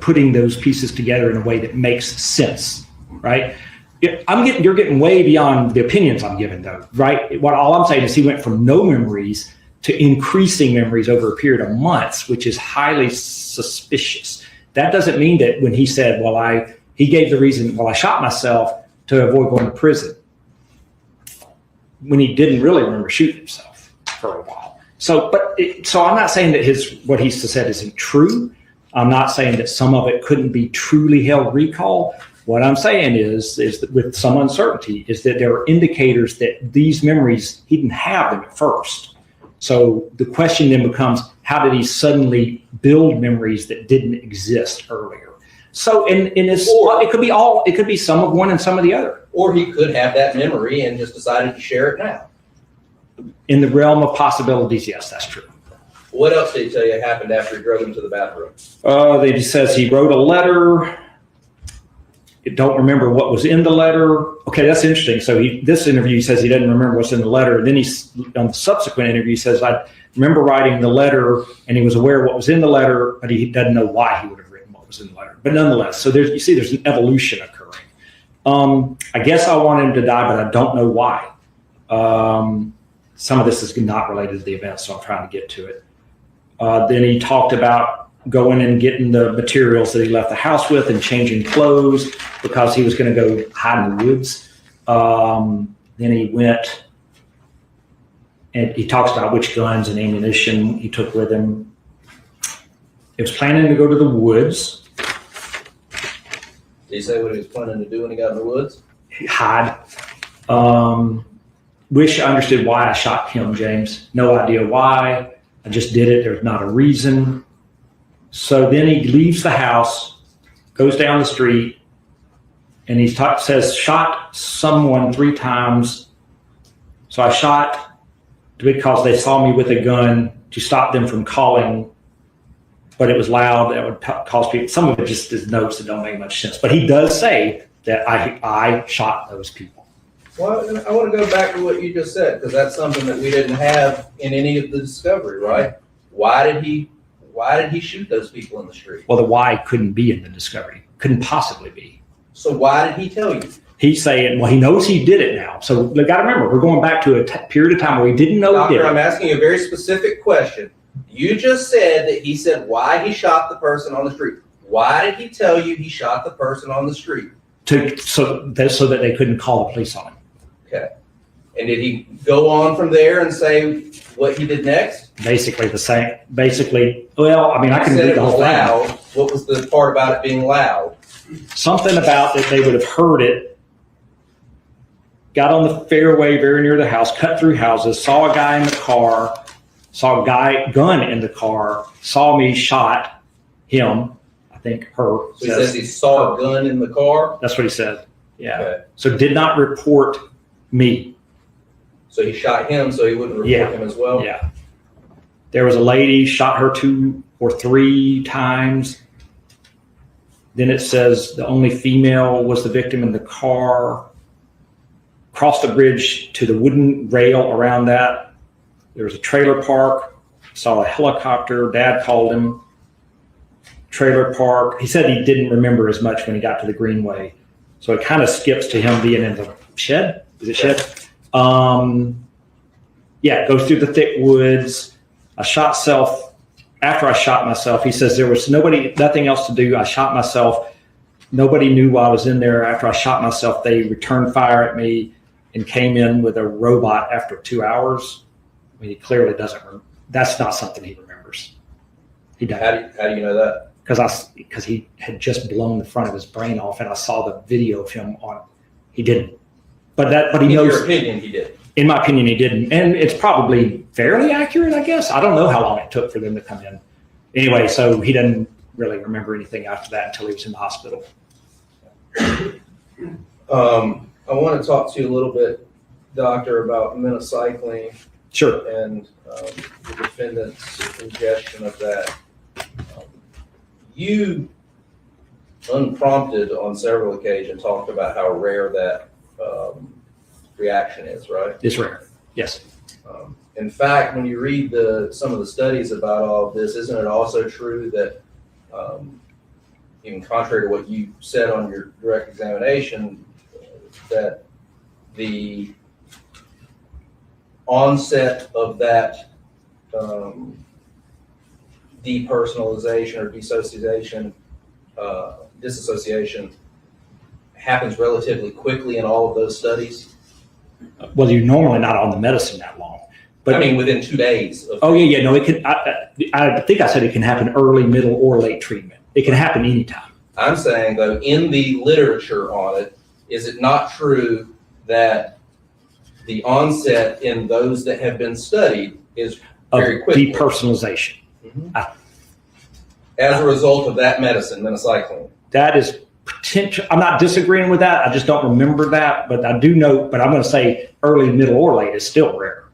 putting those pieces together in a way that makes sense, right? You're getting way beyond the opinions I'm giving, though, right? All I'm saying is he went from no memories to increasing memories over a period of months, which is highly suspicious. That doesn't mean that when he said, he gave the reason, I shot myself to avoid going to prison, when he didn't really remember shooting himself for a while. So I'm not saying that what he said isn't true. I'm not saying that some of it couldn't be truly held recall. What I'm saying is that with some uncertainty is that there are indicators that these memories, he didn't have them at first. So the question then becomes, how did he suddenly build memories that didn't exist earlier? So it could be some of one and some of the other. Or he could have that memory and just decided to share it now. In the realm of possibilities, yes, that's true. What else did he tell you happened after he drug him to the bathroom? He says he wrote a letter. I don't remember what was in the letter. Okay, that's interesting. So this interview, he says he doesn't remember what's in the letter. And then on the subsequent interview, he says, I remember writing the letter and he was aware of what was in the letter, but he doesn't know why he would have written what was in the letter. But nonetheless, so there's an evolution occurring. I guess I want him to die, but I don't know why. Some of this is not related to the event, so I'm trying to get to it. Then he talked about going and getting the materials that he left the house with and changing clothes because he was going to go hide in the woods. Then he went and he talks about which guns and ammunition he took with him. He was planning to go to the woods. Did he say what he was planning to do when he got in the woods? Hide. Wish I understood why I shot him, James. No idea why. I just did it. There's not a reason. So then he leaves the house, goes down the street, and he says, shot someone 3 times. So I shot because they saw me with a gun to stop them from calling, but it was loud. That would cause people. Some of it just is notes that don't make much sense. But he does say that I shot those people. Well, I want to go back to what you just said, because that's something that we didn't have in any of the discovery, right? Why did he shoot those people in the street? Well, the why couldn't be in the discovery. Couldn't possibly be. So why did he tell you? He's saying, he knows he did it now. So you got to remember, we're going back to a period of time where he didn't know he did it. Doctor, I'm asking you a very specific question. You just said that he said why he shot the person on the street. Why did he tell you he shot the person on the street? So that they couldn't call the police on him. Okay. And did he go on from there and say what he did next? Basically the same. I can read the whole loud. thing. What was the part about it being loud? Something about that they would have heard it. Got on the fairway very near the house, cut through houses, saw a guy in the car, saw a gun in the car, saw me, shot him. I think her. So he says he saw a gun in the car? That's what he said. Yeah. Okay. So did not report me. So he shot him so he wouldn't report him as well? Yeah. There was a lady, shot her 2 or 3 times. Then it says the only female was the victim in the car. Crossed the bridge to the wooden rail around that. There was a trailer park. Saw a helicopter. Dad called him. Trailer park. He said he didn't remember as much when he got to the Greenway. So it kind of skips to him being in the shed. Is it shed? Goes through the thick woods. After I shot myself, he says there was nothing else to do. I shot myself. Nobody knew why I was in there. After I shot myself, they returned fire at me and came in with a robot after 2 hours. He clearly doesn't That's not something he remembers. He How doesn't. do you know that? Because he had just blown the front of his brain off, and I saw the video of him on. He didn't. But he knows. In your opinion, he did. In my opinion, he didn't, and it's probably fairly accurate, I guess. I don't know how long it took for them to come in. Anyway, so he doesn't really remember anything after that until he was in the hospital. I want to talk to you a little bit, Doctor, about minocycline. Sure. And the defendant's ingestion of that. You, unprompted on several occasions, talked about how rare that reaction is, right? It's rare, yes. In fact, when you read some of the studies about all of this, isn't it also true that, even contrary to what you said on your direct examination, that the onset of that depersonalization or disassociation happens relatively quickly in all of those studies? Well, you're normally not on the medicine that long. But I mean, within 2 days. No, it can. I think I said it can happen early, middle, or late treatment. It can happen anytime. I'm saying, though, in the literature on it, is it not true that the onset in those that have been studied is very quick? Depersonalization. As a result of that medicine, minocycline. That is potential. I'm not disagreeing with that. I just don't remember that. But I do know, but I'm going to say early, middle, or late is still rare.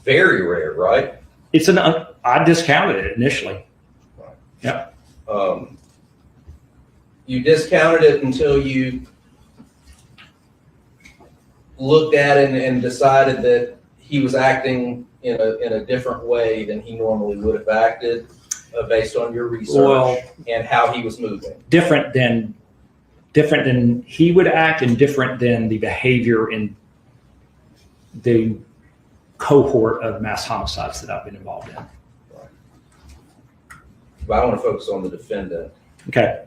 Very rare, right? I discounted it initially. Right. Yep. You discounted it until you looked at it and decided that he was acting in a different way than he normally would have acted, based on your research and how he was moving. Different than he would act, and different than the behavior in the cohort of mass homicides that I've been involved in. Right. But I want to focus on the defendant. Okay.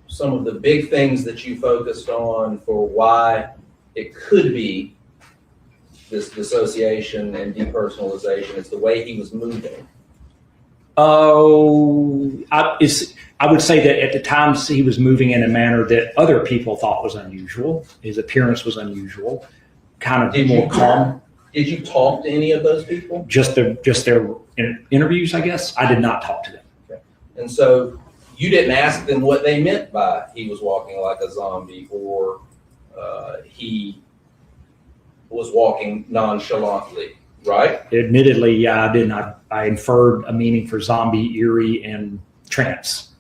Some of the big things that you focused on for why it could be this dissociation and depersonalization is the way he was moving. I would say that at the times he was moving in a manner that other people thought was unusual. His appearance was unusual, kind of more calm. Did you talk to any of those people? Just their interviews, I guess. I did not talk to them. Okay. And so you didn't ask them what they meant by he was walking like a zombie, or he was walking nonchalantly, right? Admittedly, yeah, I did not. I inferred a meaning for zombie, eerie, and trance.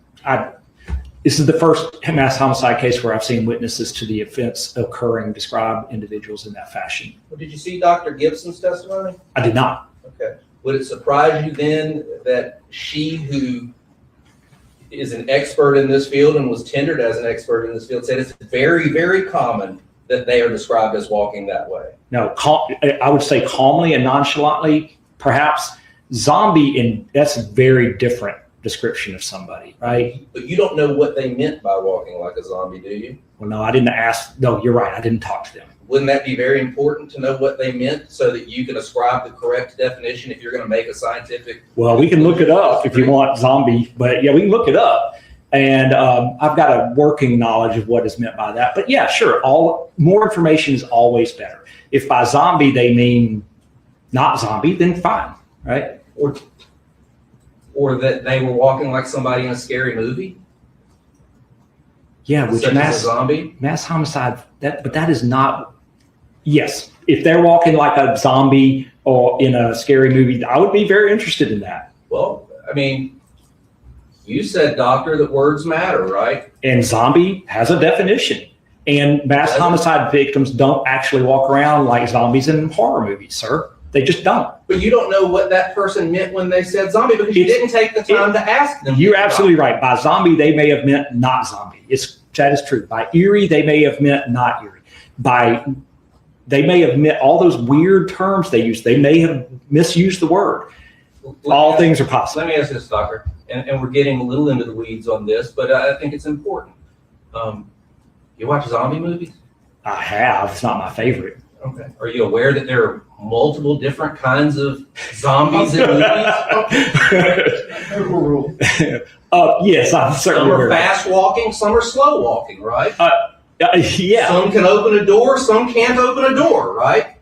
This is the first mass homicide case where I've seen witnesses to the offense occurring describe individuals in that fashion. Well, did you see Dr. Gibson's testimony? I did not. Okay. Would it surprise you then that she, who is an expert in this field and was tendered as an expert in this field, said it's very, very common that they are described as walking that way? No, I would say calmly and nonchalantly, perhaps. Zombie, and that's a very different description of somebody, right? But you don't know what they meant by walking like a zombie, do you? Well, no, I didn't ask. No, you're right. I didn't talk to them. Wouldn't that be very important to know what they meant so that you can ascribe the correct definition if you're going to make a scientific? Well, we can look it up if you want zombie, but yeah, we can look it up. And I've got a working knowledge of what is meant by that. But yeah, sure. More information is always better. If by zombie they mean not zombie, then fine, right? Or that they were walking like somebody in a scary movie? Yeah, which such as a zombie? Mass homicide, but that is not, yes. If they're walking like a zombie or in a scary movie, I would be very interested in that. Well, I mean, you said, doctor, that words matter, right? And zombie has a definition. And mass homicide victims don't actually walk around like zombies in horror movies, sir. They just don't. But you don't know what that person meant when they said zombie because you didn't take the time to ask them. You're absolutely right. By zombie, they may have meant not zombie. That is true. By eerie, they may have meant not eerie. They may have meant all those weird terms they use. They may have misused the word. All things are possible. Let me ask this, doctor, and we're getting a little into the weeds on this, but I think it's important. You watch zombie movies? I have. It's not my favorite. Okay. Are you aware that there are multiple different kinds of zombies in movies? Yes, I'm certainly Some are aware. fast walking, some are slow walking, right? Yeah. Some can open a door, some can't open a door, right?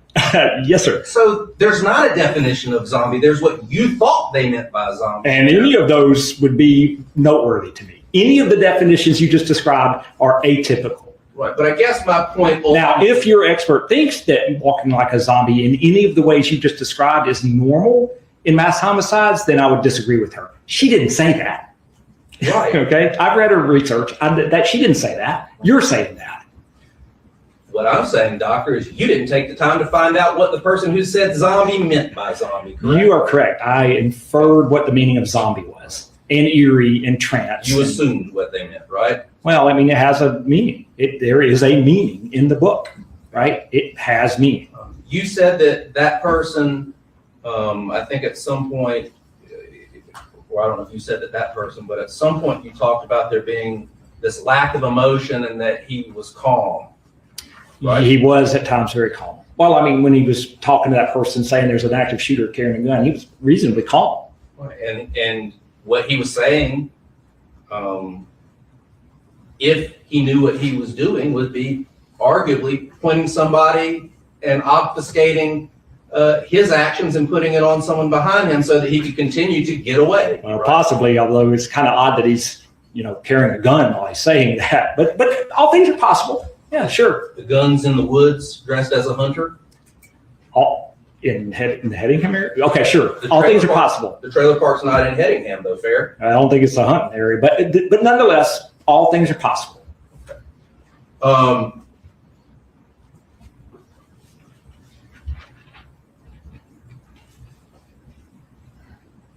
Yes, sir. So there's not a definition of zombie. There's what you thought they meant by zombie. And any of those would be noteworthy to me. Any of the definitions you just described are atypical. Right, but I guess my point. Now, if your expert thinks that walking like a zombie in any of the ways you just described is normal in mass homicides, then I would disagree with her. She didn't say that. Right. Okay, I've read her research. That she didn't say that. You're saying that. What I'm saying, doctor, is you didn't take the time to find out what the person who said zombie meant by zombie, correct? You are correct. I inferred what the meaning of zombie was, and eerie and trance. You assumed what they meant, right? Well, I mean, it has a meaning. There is a meaning in the book, right? It has meaning. You said that person, I think at some point, or I don't know if you said that person, but at some point you talked about there being this lack of emotion and that he was calm. Right. He was at times very calm. Well, I mean, when he was talking to that person saying there's an active shooter carrying a gun, he was reasonably calm. And what he was saying, if he knew what he was doing, would be arguably pointing somebody and obfuscating his actions and putting it on someone behind him so that he could continue to get away. Well, possibly, although it's kind of odd that he's, carrying a gun while he's saying that. But all things are possible. Yeah, sure. The gun's in the woods, dressed as a hunter. All in Headingham area? Okay, sure. All things are possible. The trailer park's not in Headingham, though, fair? I don't think it's a hunting area, but nonetheless, all things are possible.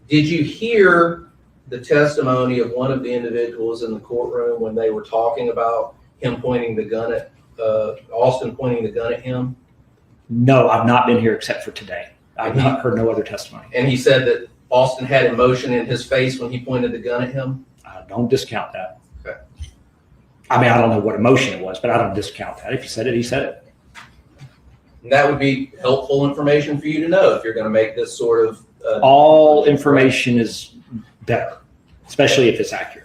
Did you hear the testimony of one of the individuals in the courtroom when they were talking about him pointing the gun at Austin pointing the gun at him? No, I've not been here except for today. I've not heard no other testimony. And he said that Austin had emotion in his face when he pointed the gun at him? I don't discount that. Okay. I mean, I don't know what emotion it was, but I don't discount that. If he said it, he said it. And that would be helpful information for you to know if you're going to make this sort of... All information is better, especially if it's accurate.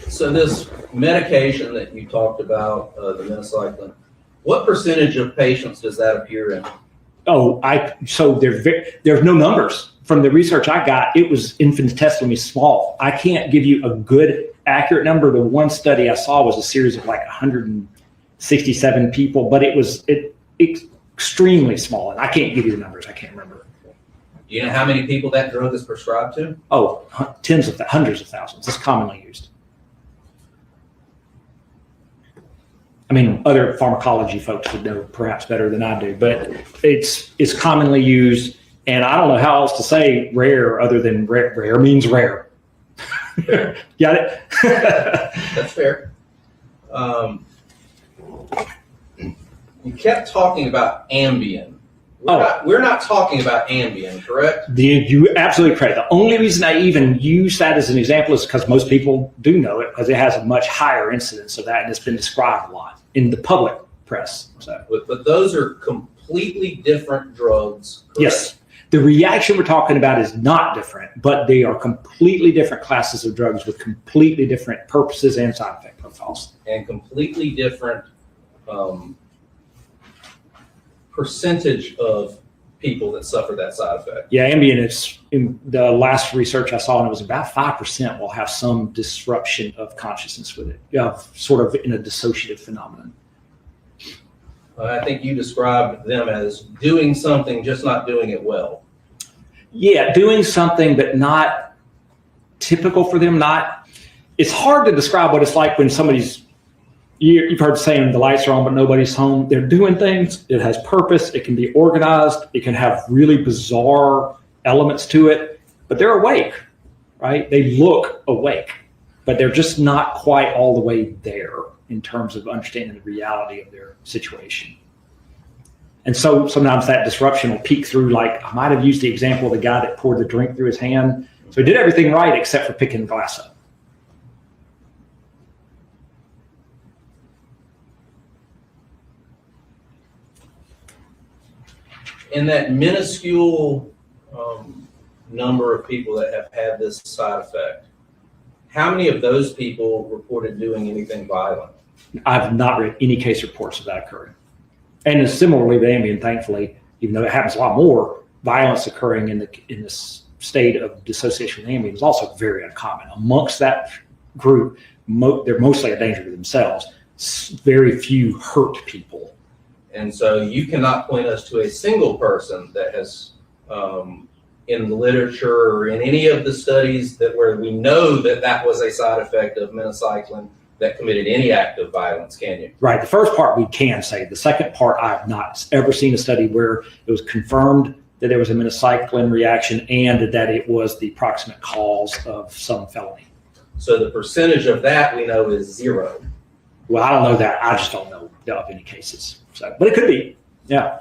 So this medication that you talked about, the minocycline, what percentage of patients does that appear in? So there's no numbers. From the research I got, it was infinitesimally small. I can't give you a good, accurate number. The one study I saw was a series of like 167 people, but it's extremely small, and I can't give you the numbers. I can't remember. Do you know how many people that drug is prescribed to? Oh, hundreds of thousands. It's commonly used. I mean, other pharmacology folks would know perhaps better than I do, but it's commonly used, and I don't know how else to say rare other than rare. Rare means rare. Got it? That's fair. You kept talking talking about Ambien. We're not talking about Ambien, correct? You absolutely correct. The only reason I even use that as an example is because most people do know it, because it has a much higher incidence of that, and it's been described a lot in the public press. So, but those are completely different drugs, correct? Yes. The reaction we're talking about is not different, but they are completely different classes of drugs with completely different purposes and side effect profiles. And completely different percentage of people that suffer that side effect. Yeah, Ambien is, in the last research I saw, and it was about 5% will have some disruption of consciousness with it, sort of in a dissociative phenomenon. I think you described them as doing something, just not doing it well. Yeah, doing something, but not typical for them. It's hard to describe what it's like when somebody's, you've heard saying the lights are on, but nobody's home. They're doing things. It has purpose. It can be organized. It can have really bizarre elements to it, but they're awake, right? They look awake, but they're just not quite all the way there in terms of understanding the reality of their situation. And so sometimes that disruption will peek through, like I might have used the example of the guy that poured the drink through his hand. So he did everything right except for picking the glass up. In that minuscule number of people that have had this side effect, how many of those people reported doing anything violent? I've not read any case reports of that occurring. And similarly with Ambien, thankfully, even though it happens a lot more, violence occurring in this state of dissociation with Ambien is also very uncommon. Amongst that group, they're mostly a danger to themselves. Very few hurt people. And so you cannot point us to a single person that has, in the literature or in any of the studies where we know that was a side effect of minocycline that committed any act of violence, can you? Right. The first part we can say. The second part, I have not ever seen a study where it was confirmed that there was a minocycline reaction and that it was the proximate cause of some felony. So the percentage of that we know is 0. Well, I don't know that. I just don't know of any cases. So, but it could be. Yeah.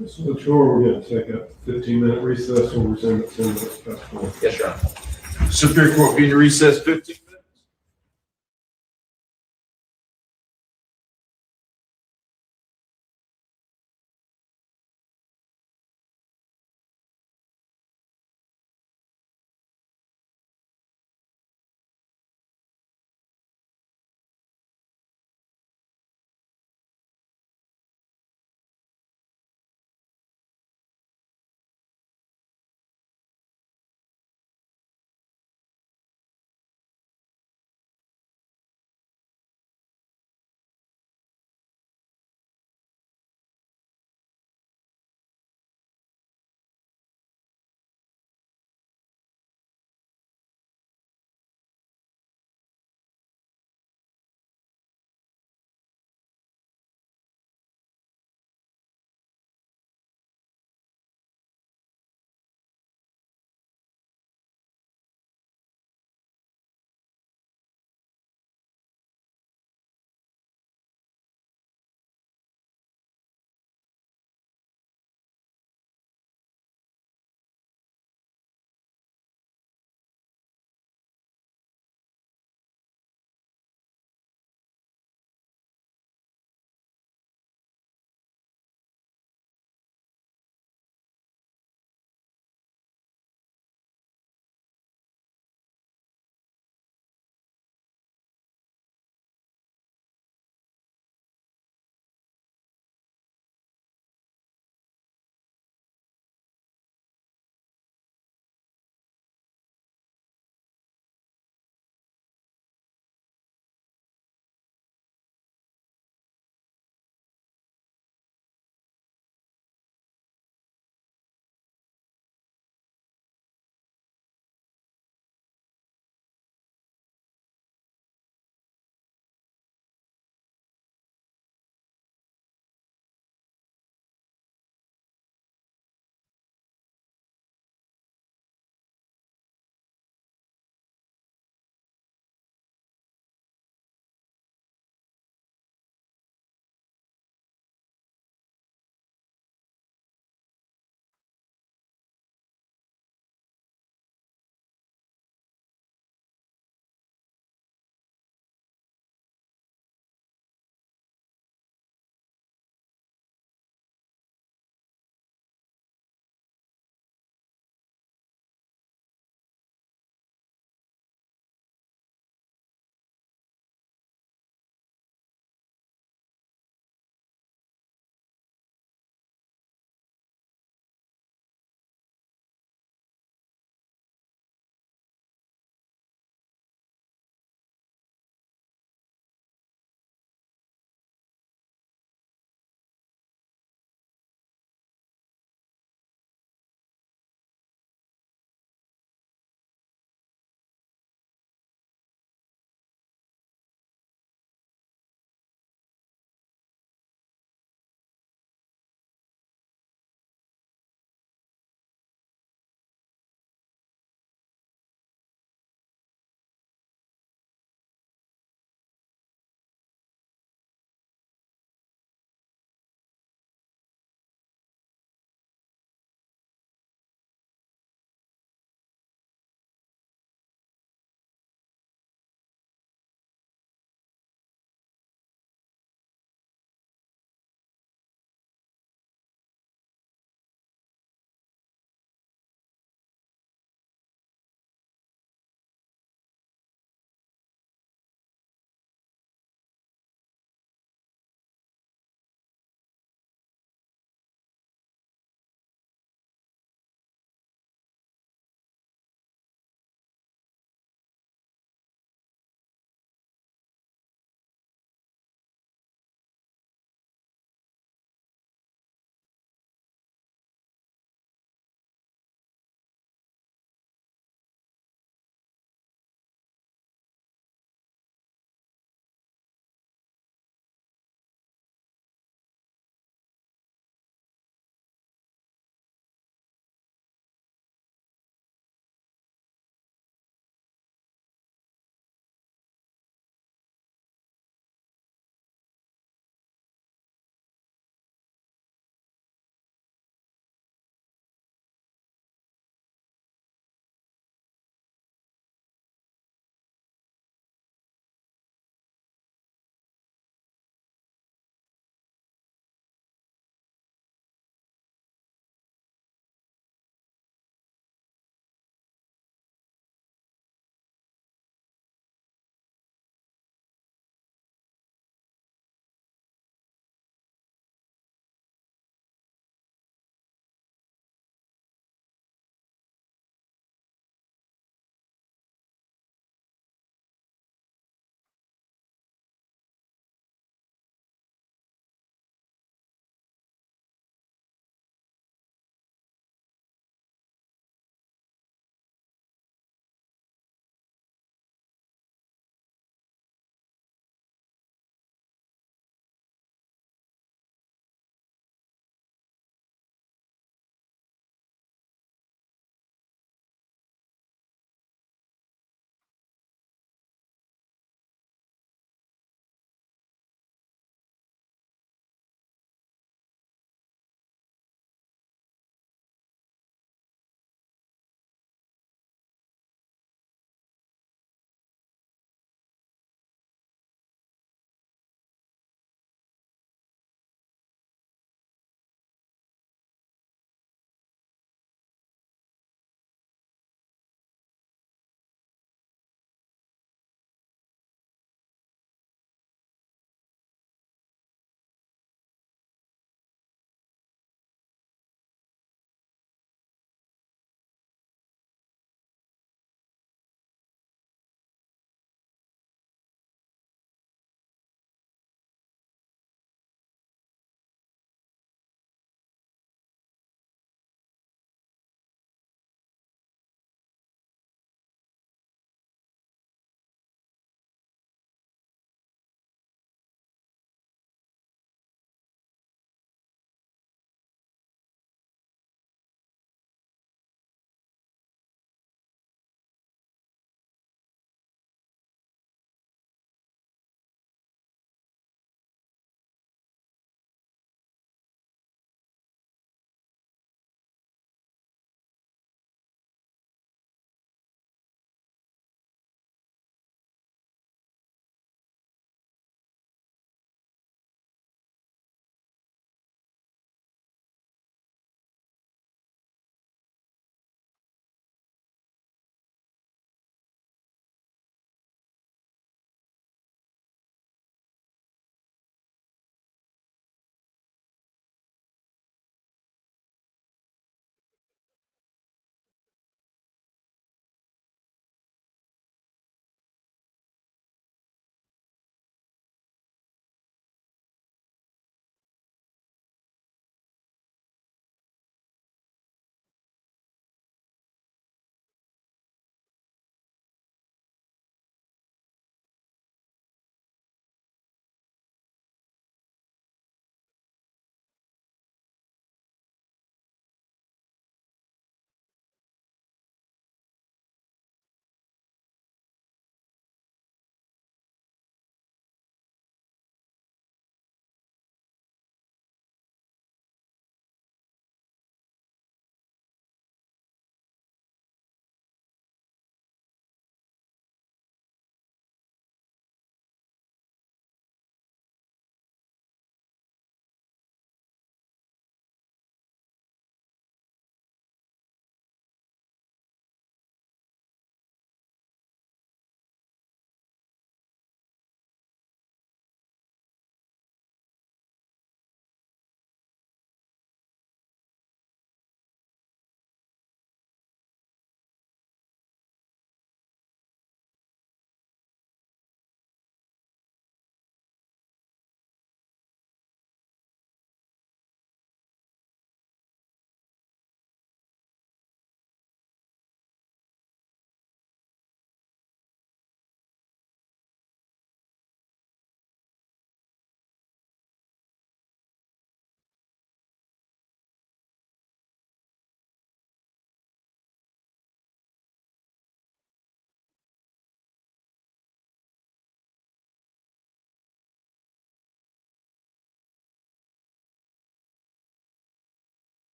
Mr. Shore, we're going to take a 15-minute recess. We'll resume at 10 minutes past 4. Yes, Your Honor. Superior Court being recessed 15 minutes.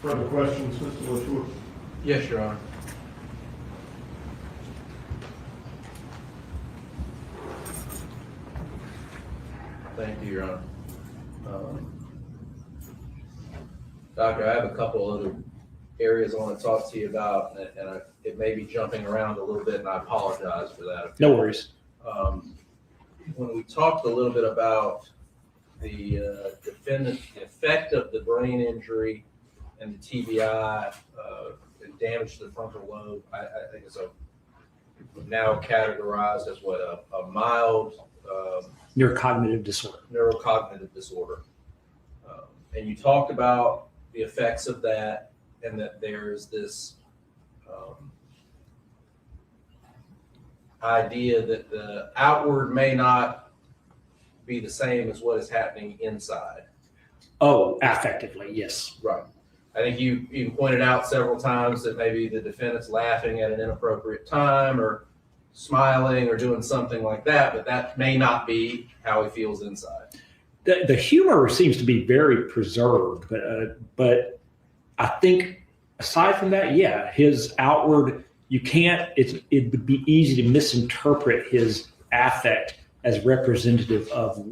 Further questions, Mr. LaTour? Yes, Your Honor. Thank you, Your Honor. Doctor, I have a couple other areas I want to talk to you about, and it may be jumping around a little bit, and I apologize for that. No worries. When we talked a little bit about the defendant, the effect of the brain injury and the TBI and damage to the frontal lobe, I think it's now categorized as what, a mild Neurocognitive disorder. Neurocognitive disorder. And you talked about the effects of that, and that there's this idea that the outward may not be the same as what is happening inside. Oh, affectively, yes. Right. I think you even pointed out several times that maybe the defendant's laughing at an inappropriate time or smiling or doing something like that, but that may not be how he feels inside. The humor seems to be very preserved, but I think aside from that, yeah, his outward, you can't, it would be easy to misinterpret his affect as representative of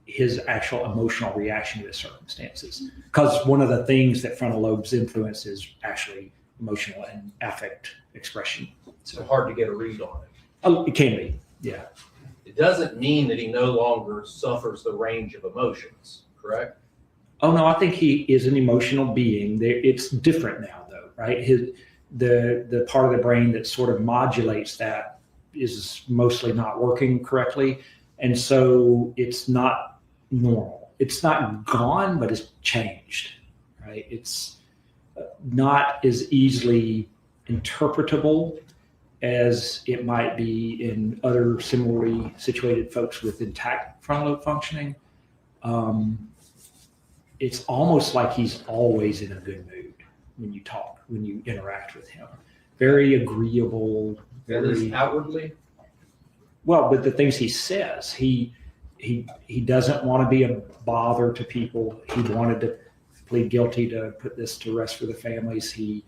his actual emotional reaction to the circumstances. Because one of the things that frontal lobes influence is actually emotional and affect expression. So hard to get a read on it. It can be, yeah. It doesn't mean that he no longer suffers the range of emotions, correct? Oh no, I think he is an emotional being. It's different now, though, right? The part of the brain that sort of modulates that is mostly not working correctly, and so it's not normal. It's not gone, but it's changed, right? It's not as easily interpretable as it might be in other similarly situated folks with intact frontal lobe functioning. It's almost like he's always in a good mood when you talk, when you interact with him. Very agreeable. Very outwardly? Well, but the things he says, he doesn't want to be a bother to people. He wanted to plead guilty to put this to rest for the families. He,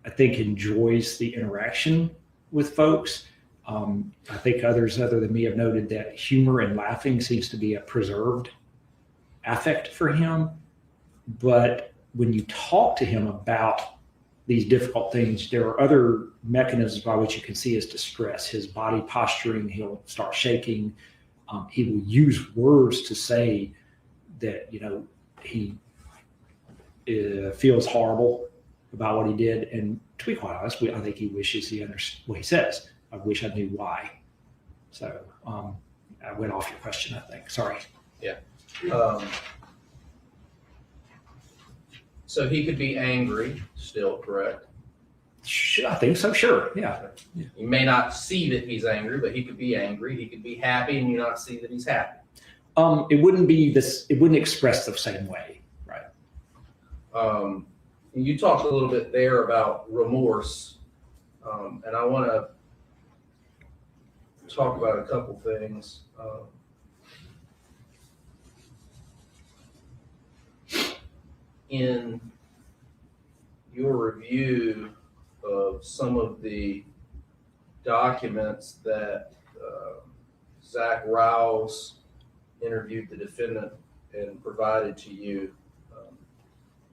I think, enjoys the interaction with folks. I think others other than me have noted that humor and laughing seems to be a preserved affect for him. But when you talk to him about these difficult things, there are other mechanisms by which you can see his distress, his body posturing. He'll start shaking. He will use words to say that, he feels horrible about what he did. And to be quite honest, I think he wishes he understood what he says. I wish I knew why. So I went off your question, I think. Sorry. Yeah. So he could be angry still, correct? I think so, sure. Yeah. You may not see that he's angry, but he could be angry. He could be happy and you not see that he's happy. It wouldn't be this, it wouldn't express the same way, right? You talked a little bit there about remorse, and I want to talk about a couple things. In your review of some of the documents that Zach Rouse interviewed the defendant and provided to you,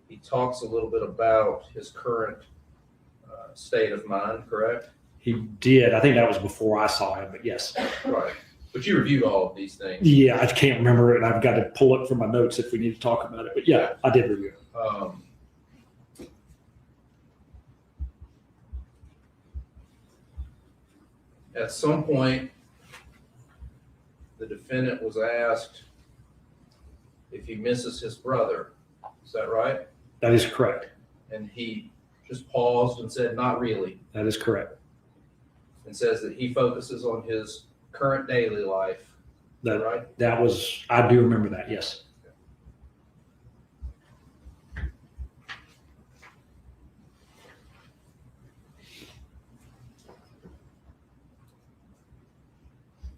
he talks a little bit about his current state of mind, correct? He did. I think that was before I saw him, but yes. Right. But you reviewed all of these things. Yeah, I can't remember it, and I've got to pull it from my notes if we need to talk about it. But yeah, I did review it. At some point, the defendant was asked if he misses his brother. Is that right? That is correct. And he just paused and said, "Not really." That is correct. And says that he focuses on his current daily life. Is that right? That was, I do remember that, yes.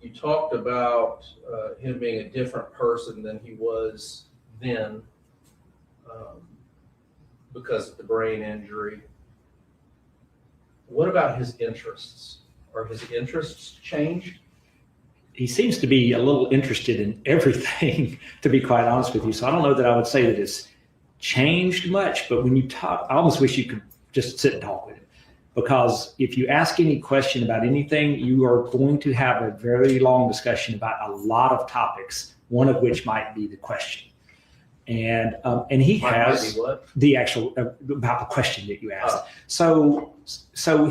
You talked about him being a different person than he was then. because of the brain injury. What about his interests? Are his interests changed? He seems to be a little interested in everything, to be quite honest with you. So I don't know that I would say that it's changed much, but when you talk, I almost wish you could just sit and talk with him. Because if you ask any question about anything, you are going to have a very long discussion about a lot of topics, one of which might be the question. And he has the actual about the question that you asked. So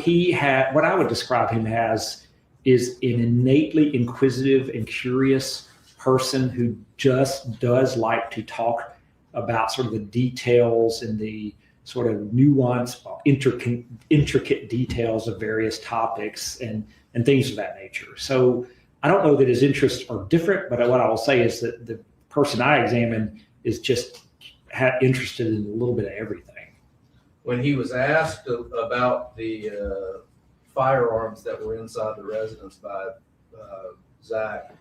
he had, what I would describe him as is an innately inquisitive and curious person who just does like to talk about sort of the details and the sort of nuanced, intricate details of various topics and things of that nature. So I don't know that his interests are different, but what I will say is that the person I examined is just interested in a little bit of everything. When he was asked about the firearms that were inside the residence by Zach,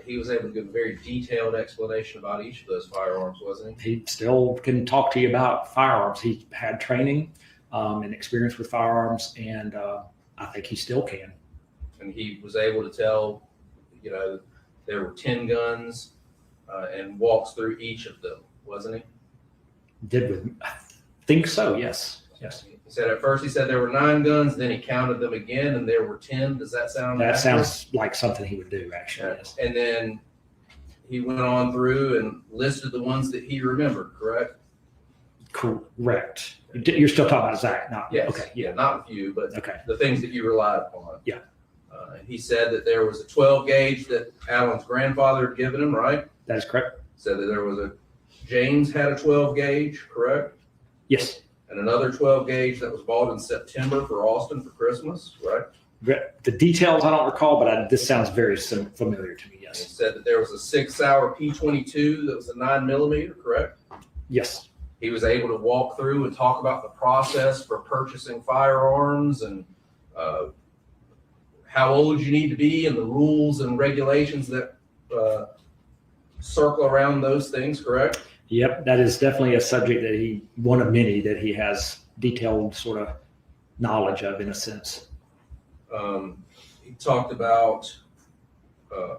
he was able to give a very detailed explanation about each of those firearms, wasn't he? He still can talk to you about firearms. He had training and experience with firearms, and I think he still can. And he was able to tell, there were 10 guns and walks through each of them, wasn't he? I think so, yes. Yes. He said at first, he said there were 9 guns, then he counted them again, and there were 10. Does that sound accurate? Sounds like something he would do, actually, yes. And then he went on through and listed the ones that he remembered, correct? Correct. You're still talking about Zach, not Yes. Okay. Yeah, not with you, but Okay. the things that you relied upon. Yeah. He said that there was a 12 gauge that Alan's grandfather had given him, right? That is correct. Said that there was James had a 12 gauge, correct? Yes. And another 12 gauge that was bought in September for Austin for Christmas, right? The details I don't recall, but this sounds very familiar to me, He yes. said that there was a 6-hour P22 that was a 9mm, correct? Yes. He was able to walk through and talk about the process for purchasing firearms and how old you need to be and the rules and regulations that circle around those things, correct? Yep, that is definitely a subject that one of many that he has detailed sort of knowledge of, in a sense. He talked about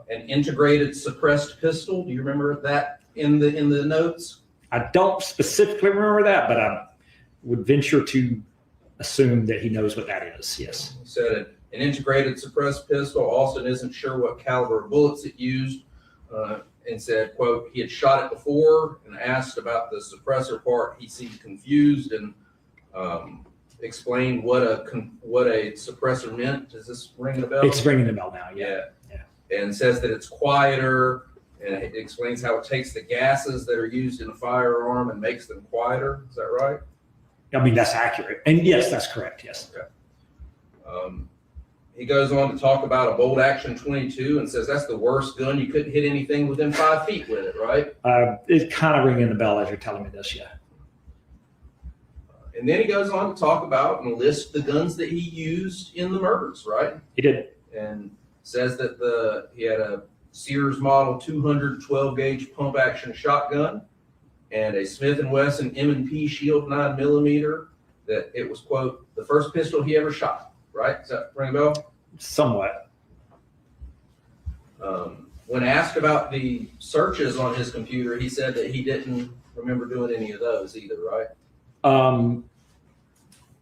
an integrated suppressed pistol. Do you remember that in the notes? I don't specifically remember that, but I would venture to assume that he knows what that is, yes. He said an integrated suppressed pistol. Austin isn't sure what caliber of bullets it used, and said, quote, he had shot it before and asked about the suppressor part. He seemed confused and explained what a suppressor meant. Does this ring a bell? It's ringing a bell now, yeah. And says that it's quieter, and it explains how it takes the gases that are used in a firearm and makes them quieter. Is that right? I mean, that's accurate. And yes, that's correct, yes. Okay. He goes on to talk about a bolt action 22 and says that's the worst gun. You couldn't hit anything within 5 feet with it, right? It's kind of ringing a bell as you're telling me this, yeah. And then he goes on to talk about and list the guns that he used in the murders, right? He did. And says that he had a Sears model 212 gauge pump action shotgun and a Smith & Wesson M&P Shield 9mm. That it was, quote, the first pistol he ever shot. Right? Does that ring a bell? Somewhat. When asked about the searches on his computer, he said that he didn't remember doing any of those either, right?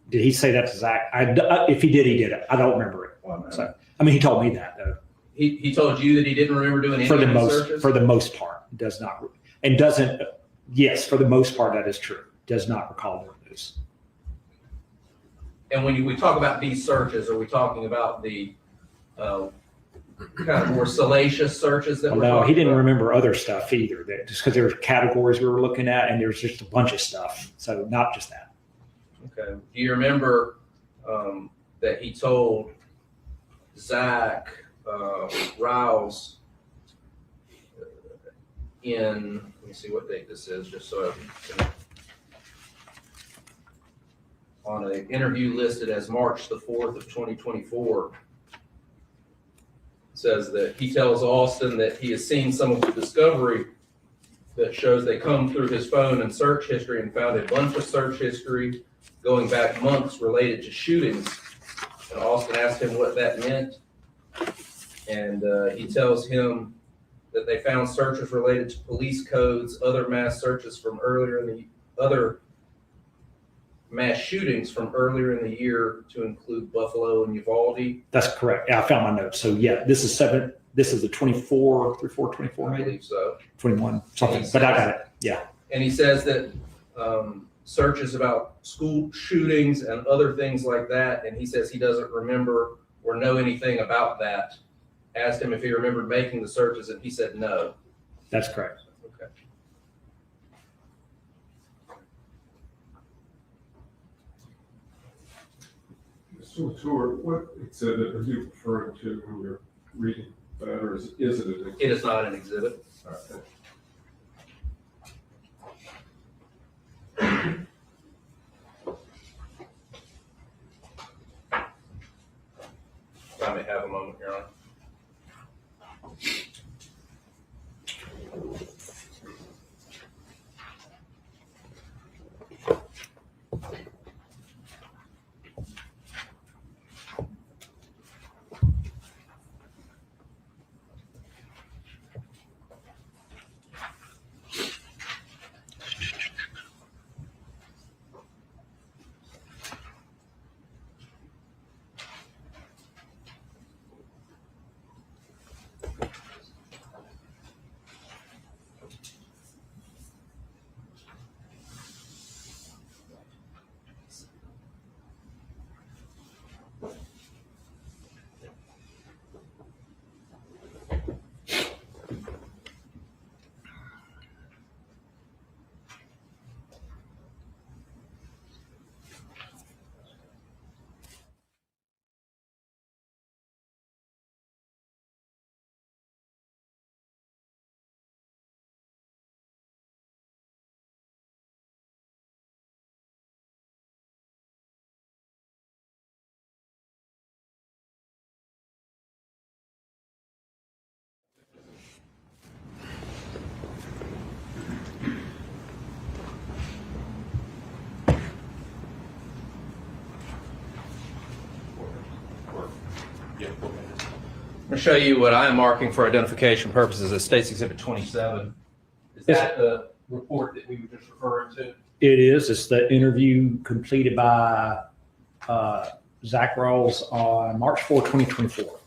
Did he say that to Zach? If he did, he did it. I don't remember it. So, I mean, he told me that, though. He told you that he didn't remember doing any of the searches? For the most part, does not. And doesn't, yes, for the most part, that is true. Does not recall doing those. And when we talk about these searches, are we talking about the kind of more salacious searches that we're talking about? No, he didn't remember other stuff either. Just because there were categories we were looking at, and there's just a bunch of stuff. So not just that. Okay. Do you remember that he told Zach Rouse let me see what date this is, just so I can. On an interview listed as March the 4th of 2024, says that he tells Austin that he has seen some of the discovery that shows they come through his phone and search history and found a bunch of search history going back months related to shootings. And Austin asked him what that meant. And he tells him that they found searches related to police codes, other mass searches from earlier in the other mass shootings from earlier in the year to include Buffalo and Uvalde. That's correct. Yeah, I found my notes. So yeah, this is the 24, 24, I believe so. 21, something, but I got it. Yeah. And he says that searches about school shootings and other things like that, and he says he doesn't remember or know anything about that. Asked him if he remembered making the searches, and he said no. That's correct. Okay. Mr. Latour, what exhibit are you referring to when you're reading that, or is it an exhibit? It is not an exhibit. Okay. I may have a moment, Your Honor. I'm going to show you what I am marking for identification purposes as State's Exhibit 27. Is that the report that we were just referring to? It is. It's the interview completed by Zach Rawls on March 4, 2024.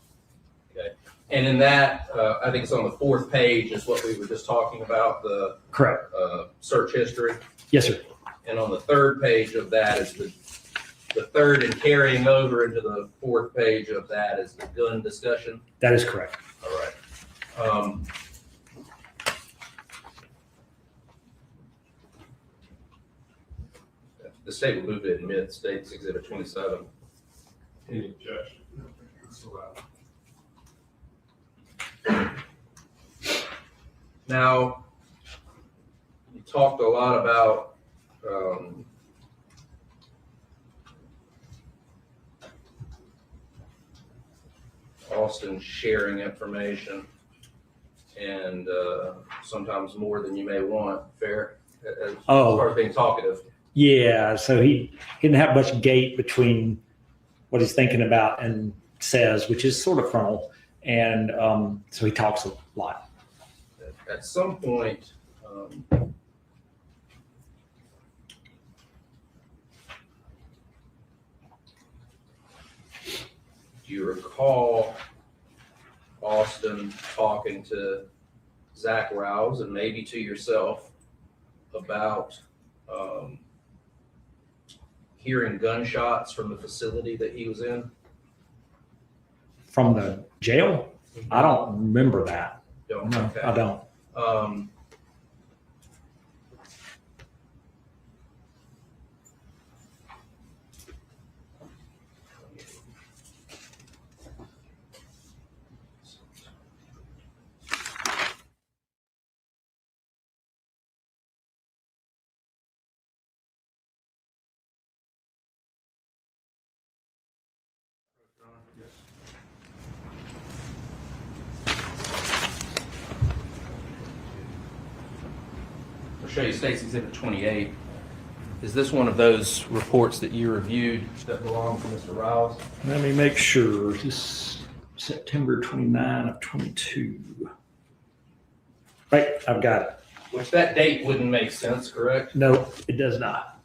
Okay. And in that, I think it's on the 4th page is what we were just talking about, the Correct. Search history. Yes, sir. And on the 3rd page of that is the 3rd and carrying over into the 4th page of that is the gun discussion. That is correct. All right. The state will move to admit State's Exhibit 27. Any objection? That's allowed. Now, you talked a lot about Austin sharing information and sometimes more than you may want. Fair? As far as being talkative. Yeah, so he didn't have much gate between what he's thinking about and says, which is sort of frontal. And so he talks a lot. At some point, do you recall Austin talking to Zach Rouse and maybe to yourself about hearing gunshots from the facility that he was in? From the jail? I don't remember that. Don't? No, Okay. I don't. show you State's Exhibit 28. Is this one of those reports that you reviewed that belong to Mr. Riles? Let me make sure. This September 29 of 22. Right, I've got it. Which that date wouldn't make sense, correct? No, it does not.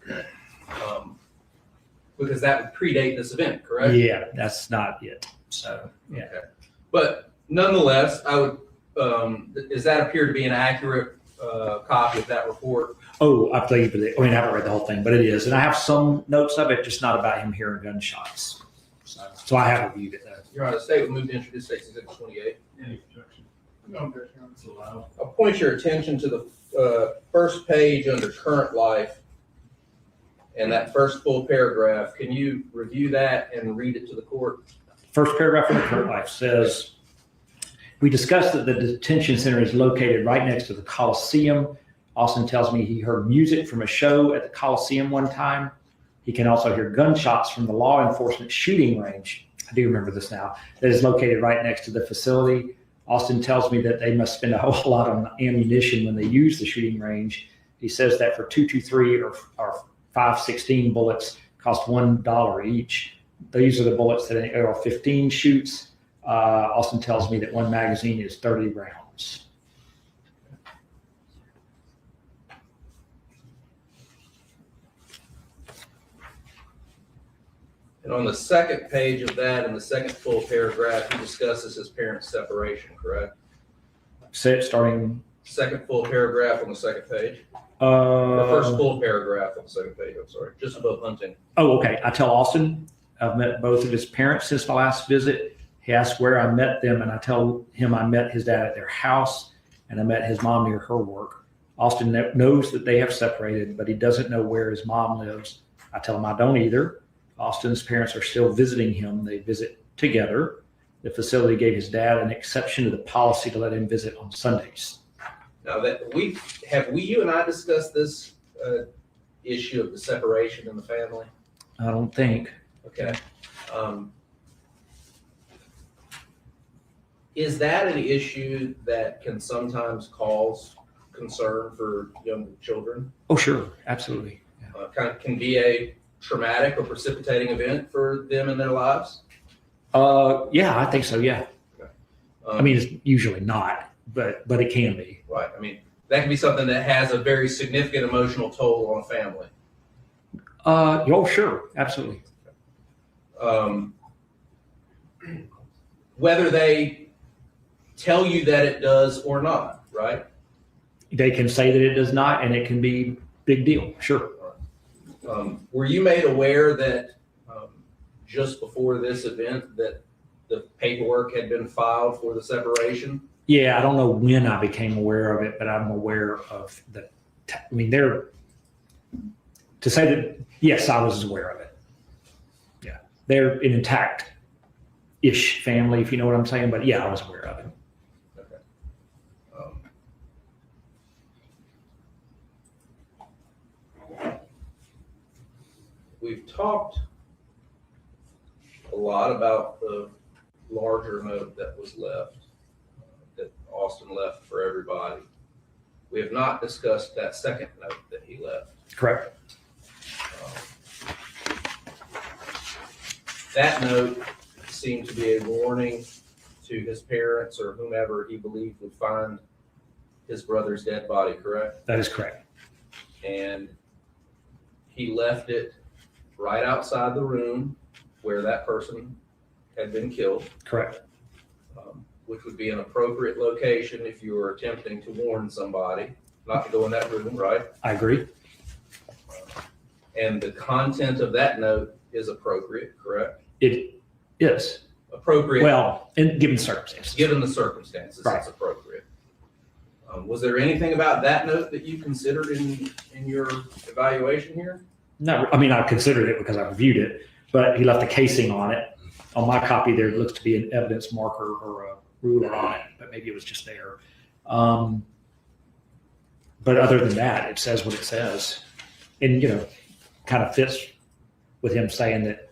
Because that would predate this event, correct? Yeah, that's not it. So, yeah. Okay. But nonetheless, I would, does that appear to be an accurate copy of that report? Oh, I believe it. I mean, I haven't read the whole thing, but it is. And I have some notes of it, just not about him hearing gunshots. So I have reviewed it, though. Your Honor, the state would move to introduce State's Exhibit 28. Any objection? No objection. It's allowed. I'll point your attention to the first page under current life and that first full paragraph. Can you review that and read it to the court? First paragraph in the current life says, we discussed that the detention center is located right next to the Coliseum. Austin tells me he heard music from a show at the Coliseum one time. He can also hear gunshots from the law enforcement shooting range. I do remember this now. That is located right next to the facility. Austin tells me that they must spend a whole lot on ammunition when they use the shooting range. He says that for 223 or 516 bullets cost $1 each. These are the bullets that an AR-15 shoots. Austin tells me that one magazine is 30 rounds. And on the second page of that, in the second full paragraph, he discusses his parents' separation, correct? Say it starting. Second full paragraph on the second page. The first full paragraph on the second page, I'm sorry, just above hunting. Oh, okay. I tell Austin I've met both of his parents since my last visit. He asks where I met them, and I tell him I met his dad at their house, and I met his mom near her work. Austin knows that they have separated, but he doesn't know where his mom lives. I tell him I don't either. Austin's parents are still visiting him. They visit together. The facility gave his dad an exception to the policy to let him visit on Sundays. Now that you and I discussed this issue of the separation in the family? I don't think. Okay. Is that an issue that can sometimes cause concern for young children? Oh, sure. Absolutely. Yeah. Can be a traumatic or precipitating event for them in their lives? Yeah, I think so. Yeah. Okay. I mean, it's usually not, but it can be. Right. I mean, that can be something that has a very significant emotional toll on a family. Oh, sure. Absolutely. Whether they tell you that it does or not, right? They can say that it does not, and it can be big deal. Sure. Were you made aware that just before this event that the paperwork had been filed for the separation? Yeah, I don't know when I became aware of it, but I'm aware of the. I mean, to say that yes, I was aware of it. Yeah, they're an intact-ish family, if you know what I'm saying. But yeah, I was aware of it. Okay. We've talked a lot about the larger note that was left, that Austin left for everybody. We have not discussed that second note that he left. Correct. That note seemed to be a warning to his parents or whomever he believed would find his brother's dead body, correct? That is correct. And he left it right outside the room where that person had been killed. Correct. Which would be an appropriate location if you were attempting to warn somebody not to go in that room, right? I agree. And the content of that note is appropriate, correct? It is. Appropriate. Well, given circumstances. Given the circumstances, right. It's appropriate. Was there anything about that note that you considered in your evaluation here? No, I mean, I considered it because I reviewed it, but he left a casing on it. On my copy, there looks to be an evidence marker or a ruler on it, but maybe it was just there. But other than that, it says what it says. And, kind of fits with him saying that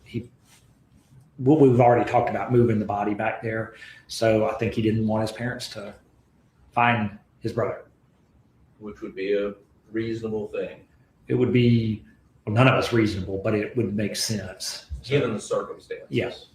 what we've already talked about, moving the body back there. So I think he didn't want his parents to find his brother. Which would be a reasonable thing, It would be, well, none of it's reasonable, but it would make sense. given the circumstances. Yes.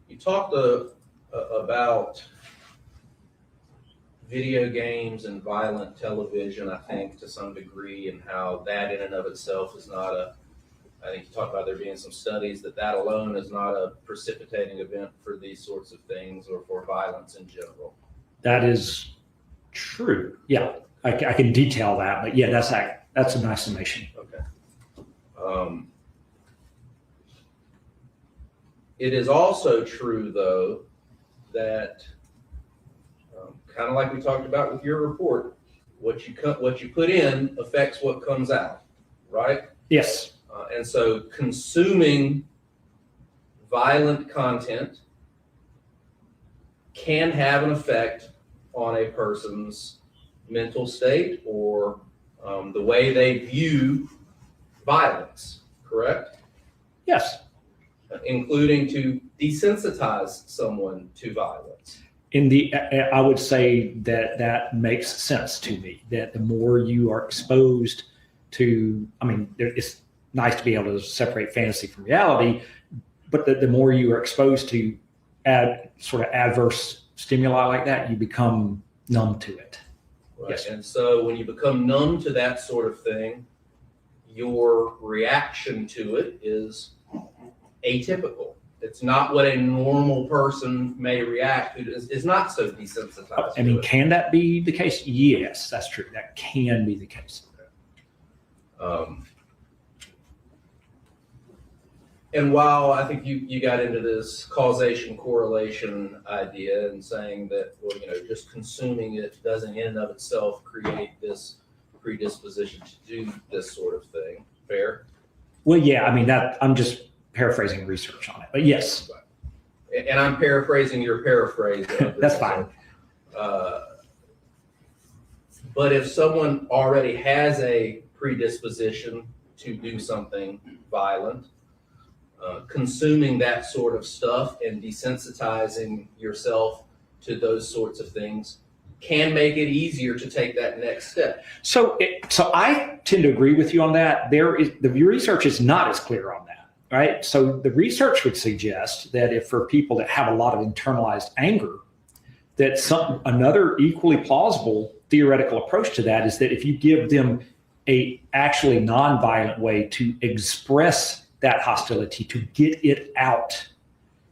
You talked about video games and violent television, I think, to some degree, and how that in and of itself is not I think you talked about there being some studies that alone is not a precipitating event for these sorts of things or for violence in general. That is true. Yeah, I can detail that, but yeah, that's a nice summation. Okay. It is also true, though, that kind of like we talked about with your report, what you put in affects what comes out, right? Yes. And so consuming violent content can have an effect on a person's mental state or the way they view violence, correct? Yes. Including to desensitize someone to violence. I would say that makes sense to me, that the more you are exposed to, it's nice to be able to separate fantasy from reality, but the more you are exposed to sort of adverse stimuli like that, you become numb to it. Right. Yes. And so when you become numb to that sort of thing, your reaction to it is atypical. It's not what a normal person may react to. Is not so desensitized. Can that be the case? Yes, that's true. That can be the case. And while I think you got into this causation correlation idea and saying that, well, just consuming it doesn't in and of itself create this predisposition to do this sort of thing. Fair? Well, yeah, that I'm just paraphrasing research on it, but yes. And I'm paraphrasing your paraphrase. That's fine. But if someone already has a predisposition to do something violent, consuming that sort of stuff and desensitizing yourself to those sorts of things can make it easier to take that next step. So I tend to agree with you on that. The research is not as clear on that, right? So the research would suggest that if for people that have a lot of internalized anger, that another equally plausible theoretical approach to that is that if you give them a actually nonviolent way to express that hostility, to get it out,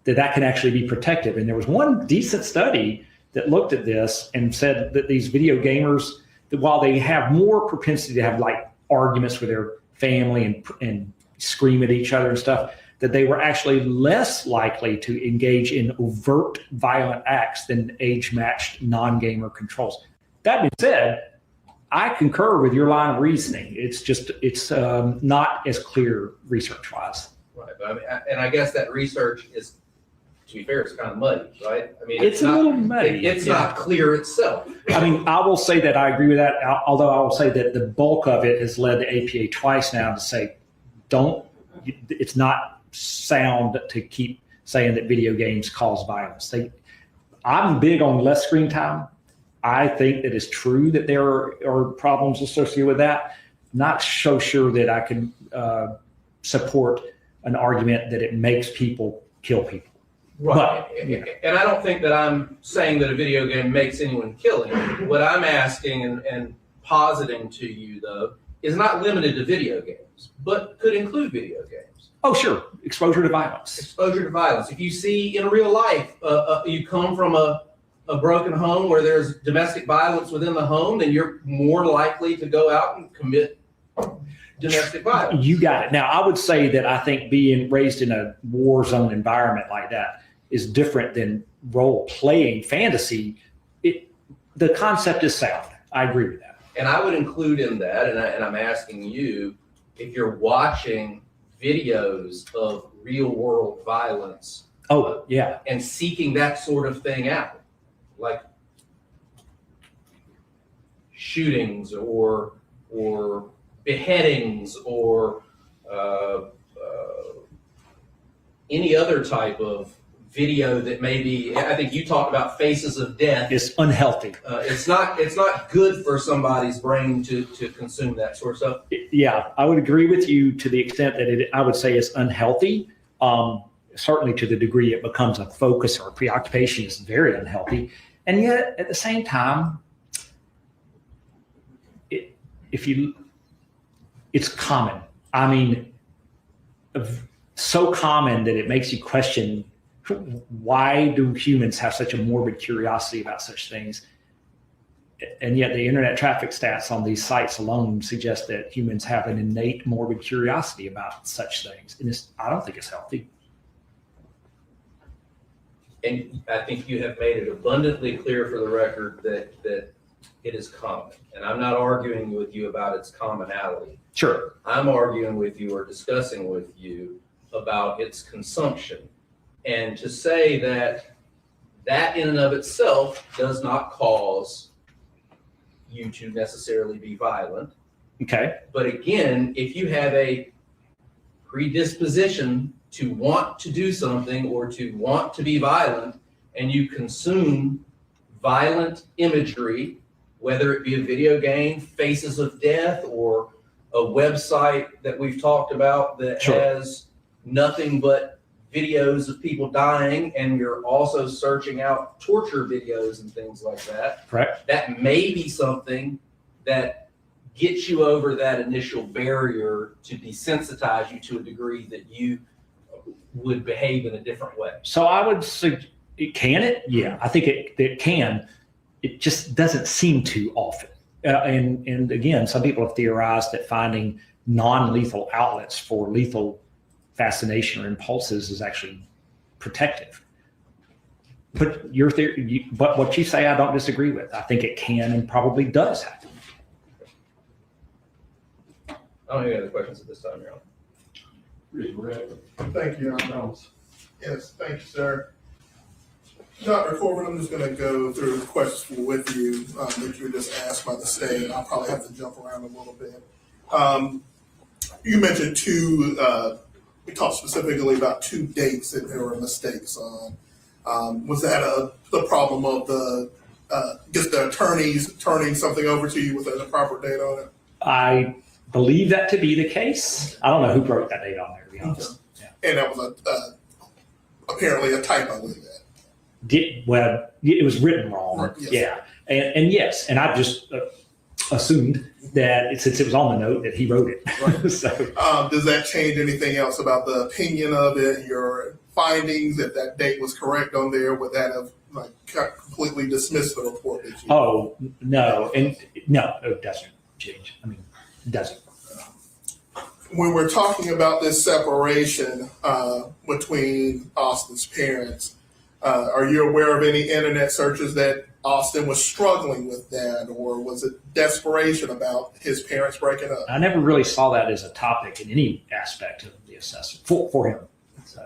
that can actually be protective. And there was one decent study that looked at this and said that these video gamers, that while they have more propensity to have like arguments with their family and scream at each other and stuff, that they were actually less likely to engage in overt violent acts than age-matched non-gamer controls. That being said, I concur with your line of reasoning. It's not as clear research-wise. Right, but and I guess that research is, to be fair, it's kind of muddy, right? It's a little muddy. It's not clear itself. Right? I will say that I agree with that, although I will say that the bulk of it has led the APA twice now to say, it's not sound to keep saying that video games cause violence. I'm big on less screen time. I think that it's true that there are problems associated with that. Not so sure that I can support an argument that it makes people kill people. Right. But, yeah. And I don't think that I'm saying that a video game makes anyone kill anyone. What I'm asking and positing to you, though, is not limited to video games, but could include video games. Oh, sure. Exposure to violence. Exposure to violence. If you see in real life, you come from a broken home where there's domestic violence within the home, then you're more likely to go out and commit domestic violence. You got it. Now, I would say that I think being raised in a war zone environment like that is different than role-playing fantasy. The concept is sound. I agree with that. And I would include in that, and I'm asking you, if you're watching videos of real-world violence. Oh, yeah. And seeking that sort of thing out. Like, shootings or beheadings or any other type of video that maybe, I think you talked about faces of death. It's unhealthy. It's not good for somebody's brain to consume that sort of stuff. Yeah, I would agree with you to the extent that I would say it's unhealthy. Certainly to the degree it becomes a focus or a preoccupation is very unhealthy. And yet at the same time, it's common. I mean, so common that it makes you question, why do humans have such a morbid curiosity about such things? And yet the internet traffic stats on these sites alone suggest that humans have an innate morbid curiosity about such things. And I don't think it's healthy. And I think you have made it abundantly clear for the record that it is common. And I'm not arguing with you about its commonality. Sure. I'm arguing with you or discussing with you about its consumption. And to say that in and of itself does not cause you to necessarily be violent. Okay. But again, if you have a predisposition to want to do something or to want to be violent, and you consume violent imagery, whether it be a video game, faces of death, or a website that we've talked about that Sure. has nothing but videos of people dying, and you're also searching out torture videos and things like that. Correct. That may be something that gets you over that initial barrier to desensitize you to a degree that you would behave in a different way. So I would say, can it? Yeah, I think it can. It just doesn't seem to often. And again, some people have theorized that finding non-lethal outlets for lethal fascination or impulses is actually protective. But your theory, but what you say, I don't disagree with. I think it can and probably does happen. I don't have any other questions at this time, Your Honor. Thank you, Your Honor. Yes, thank you, sir. Dr. Corbin, I'm just going to go through the questions with you that you were just asked by the state. I'll probably have to jump around a little bit. You mentioned we talked specifically about 2 dates that there were mistakes on. Was that the problem of just the attorneys turning something over to you with an improper date on it? I believe that to be the case. I don't know who wrote that date on there, to be honest. Okay. Yeah. And that was apparently a typo with that. Well, it was written wrong. Yes. Yeah. And yes, and I just assumed that since it was on the note that he wrote it. Right. So, does that change anything else about the opinion of it, your findings, if that date was correct on there? Would that have completely dismissed the report that you? Oh, no. And no, it doesn't change. I mean, it doesn't. When we're talking about this separation between Austin's parents, are you aware of any internet searches that Austin was struggling with that, or was it desperation about his parents breaking up? I never really saw that as a topic in any aspect of the assessment for him. So.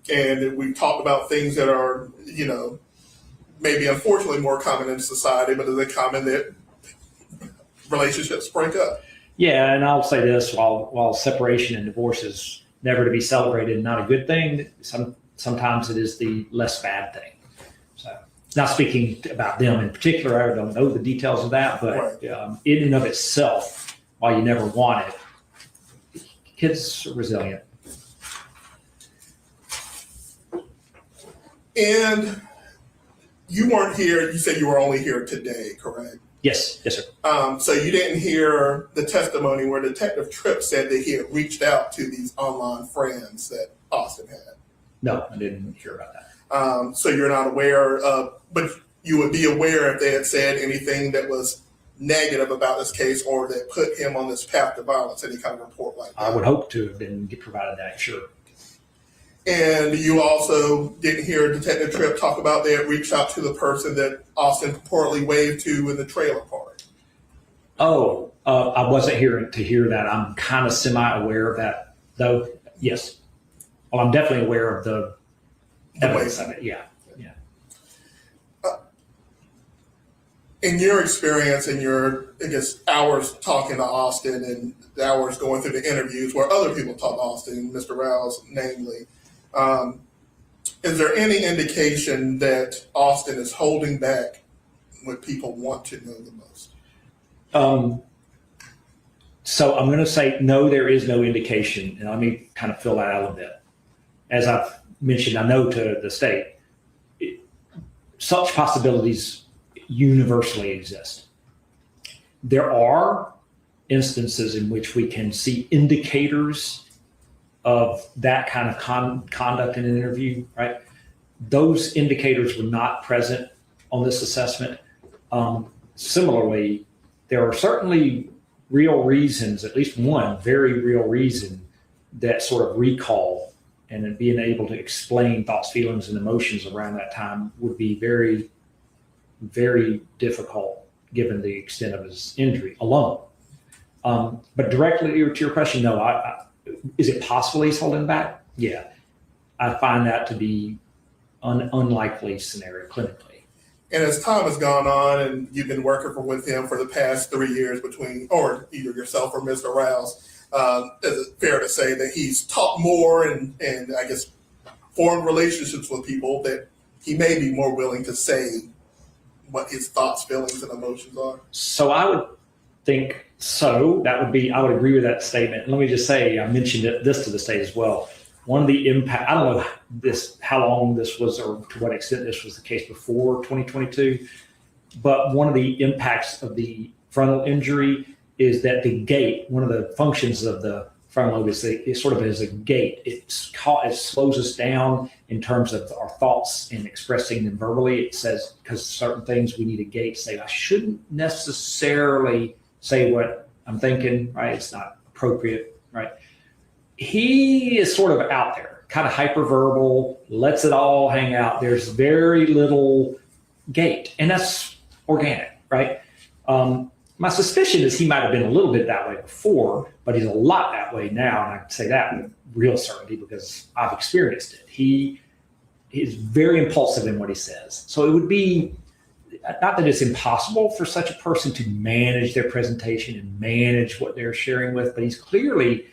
And we talked about things that are, maybe unfortunately more common in society, but is it common that relationships break up? Yeah, and I'll say this: while separation and divorce is never to be celebrated and not a good thing, sometimes it is the less bad thing. So, not speaking about them in particular, I don't know the details of that, but in and of itself, while you never want it, kids are resilient. And you weren't here. You said you were only here today, correct? Yes, sir. So you didn't hear the testimony where Detective Tripp said that he had reached out to these online friends that Austin had. No, I didn't hear about that. So you're not aware of, but you would be aware if they had said anything that was negative about this case or that put him on this path to violence, any kind of report like that. I would hope to have been provided that, sure. And you also didn't hear Detective Tripp talk about they had reached out to the person that Austin purportedly waved to in the trailer park. Oh, I wasn't here to hear that. I'm kind of semi-aware of that, though. Yes. Well, I'm definitely aware of the evidence of it. Yeah. In your experience and your, I guess, hours talking to Austin and the hours going through the interviews where other people talk to Austin, Mr. Rouse namely, is there any indication that Austin is holding back what people want to know the most? So I'm going to say no, there is no indication, and let me kind of fill that out a little bit. As I've mentioned, I know to the state, such possibilities universally exist. There are instances in which we can see indicators of that kind of conduct in an interview, right? Those indicators were not present on this assessment. Similarly, there are certainly real reasons, at least one very real reason, that sort of recall and then being able to explain thoughts, feelings, and emotions around that time would be very, very difficult given the extent of his injury alone. But directly to your question, no, is it possible he's holding back? Yeah, I find that to be an unlikely scenario clinically. And as time has gone on and you've been working with him for the past 3 years or either yourself or Mr. Rouse, is it fair to say that he's talked more and I guess formed relationships with people that he may be more willing to say what his thoughts, feelings, and emotions are? So I would think so. I would agree with that statement. Let me just say, I mentioned this to the state as well. One of the impact, I don't know how long this was or to what extent this was the case before 2022, but one of the impacts of the frontal injury is that the gait, one of the functions of the frontal lobe is sort of as a gait. It slows us down in terms of our thoughts and expressing them verbally. It says, because certain things we need a gait to say, I shouldn't necessarily say what I'm thinking, right? It's not appropriate, right? He is sort of out there, kind of hyperverbal, lets it all hang out. There's very little gait, and that's organic, right? My suspicion is he might have been a little bit that way before, but he's a lot that way now, and I can say that with real certainty because I've experienced it. He is very impulsive in what he says. So it would be, not that it's impossible for such a person to manage their presentation and manage what they're sharing with, but he's clearly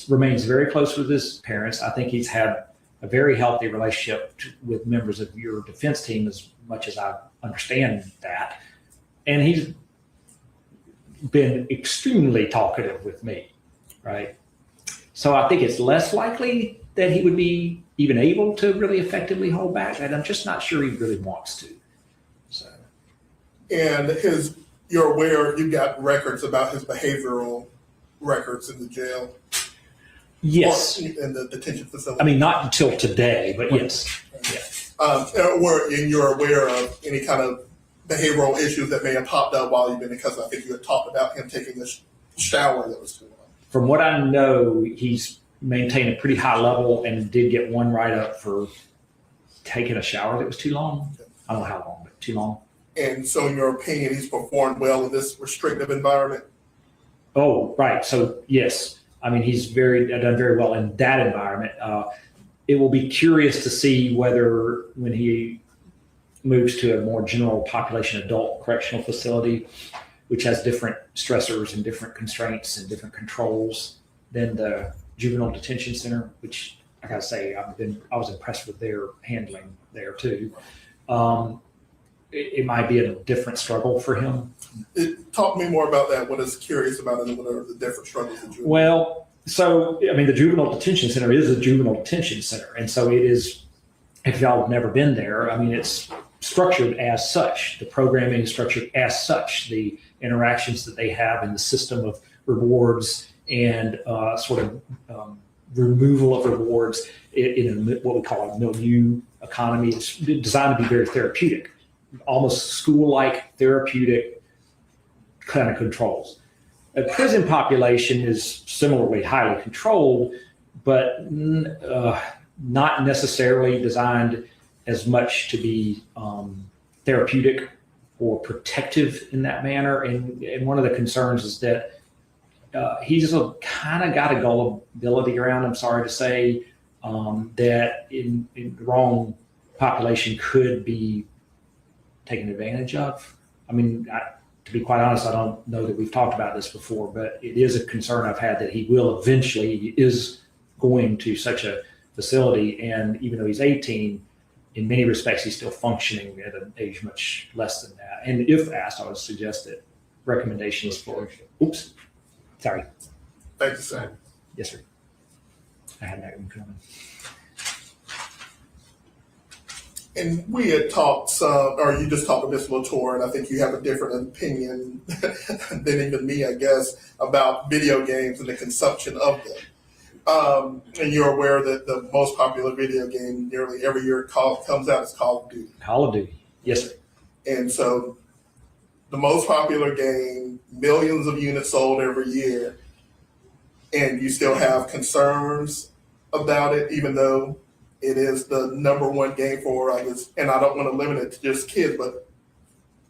remains very close with his parents. I think he's had a very healthy relationship with members of your defense team, as much as I understand that. And he's been extremely talkative with me, right? So I think it's less likely that he would be even able to really effectively hold back, and I'm just not sure he really wants to. So. And you're aware, you got records about his behavioral records in the jail? Yes. In the detention facility? I mean, not until today, but yes. And you're aware of any kind of behavioral issues that may have popped up while you've been, because I think you had talked about him taking a shower that was too long. From what I know, he's maintained a pretty high level and did get one write-up for taking a shower that was too long. I don't know how long, but too long. And so in your opinion, he's performed well in this restrictive environment? Oh, right. So yes. I mean, he's done very well in that environment. It will be curious to see whether when he moves to a more general population adult correctional facility, which has different stressors and different constraints and different controls than the juvenile detention center, which I gotta say, I was impressed with their handling there too. It might be a different struggle for him. Talk to me more about that. What is curious about it and what are the different struggles that you have? Well, so, I mean, the juvenile detention center is a juvenile detention center. And so it is, if y'all have never been there, I mean, it's structured as such. The programming is structured as such. The interactions that they have in the system of rewards and sort of removal of rewards in what we call a milieu economy is designed to be very therapeutic, almost school-like therapeutic kind of controls. A prison population is similarly highly controlled, but not necessarily designed as much to be therapeutic or protective in that manner. And one of the concerns is that he's kind of got a gullibility around, I'm sorry to say, that in the wrong population could be taken advantage of. I mean, to be quite honest, I don't know that we've talked about this before, but it is a concern I've had that he will eventually, he is going to such a facility. And even though he's 18, in many respects, he's still functioning at an age much less than that. And if asked, I would suggest that recommendations for, oops, sorry. Thank you, sir. Yes, sir. I had that one coming. And we had talked some, or you just talked to Ms. Latour, and I think you have a different opinion than even me, I guess, about video games and the consumption of them. And you're aware that the most popular video game nearly every year comes out is Call of Duty. Call of Duty, yes, sir. And so the most popular game, millions of units sold every year, and you still have concerns about it, even though it is the number one game for, I guess, and I don't want to limit it to just kids, but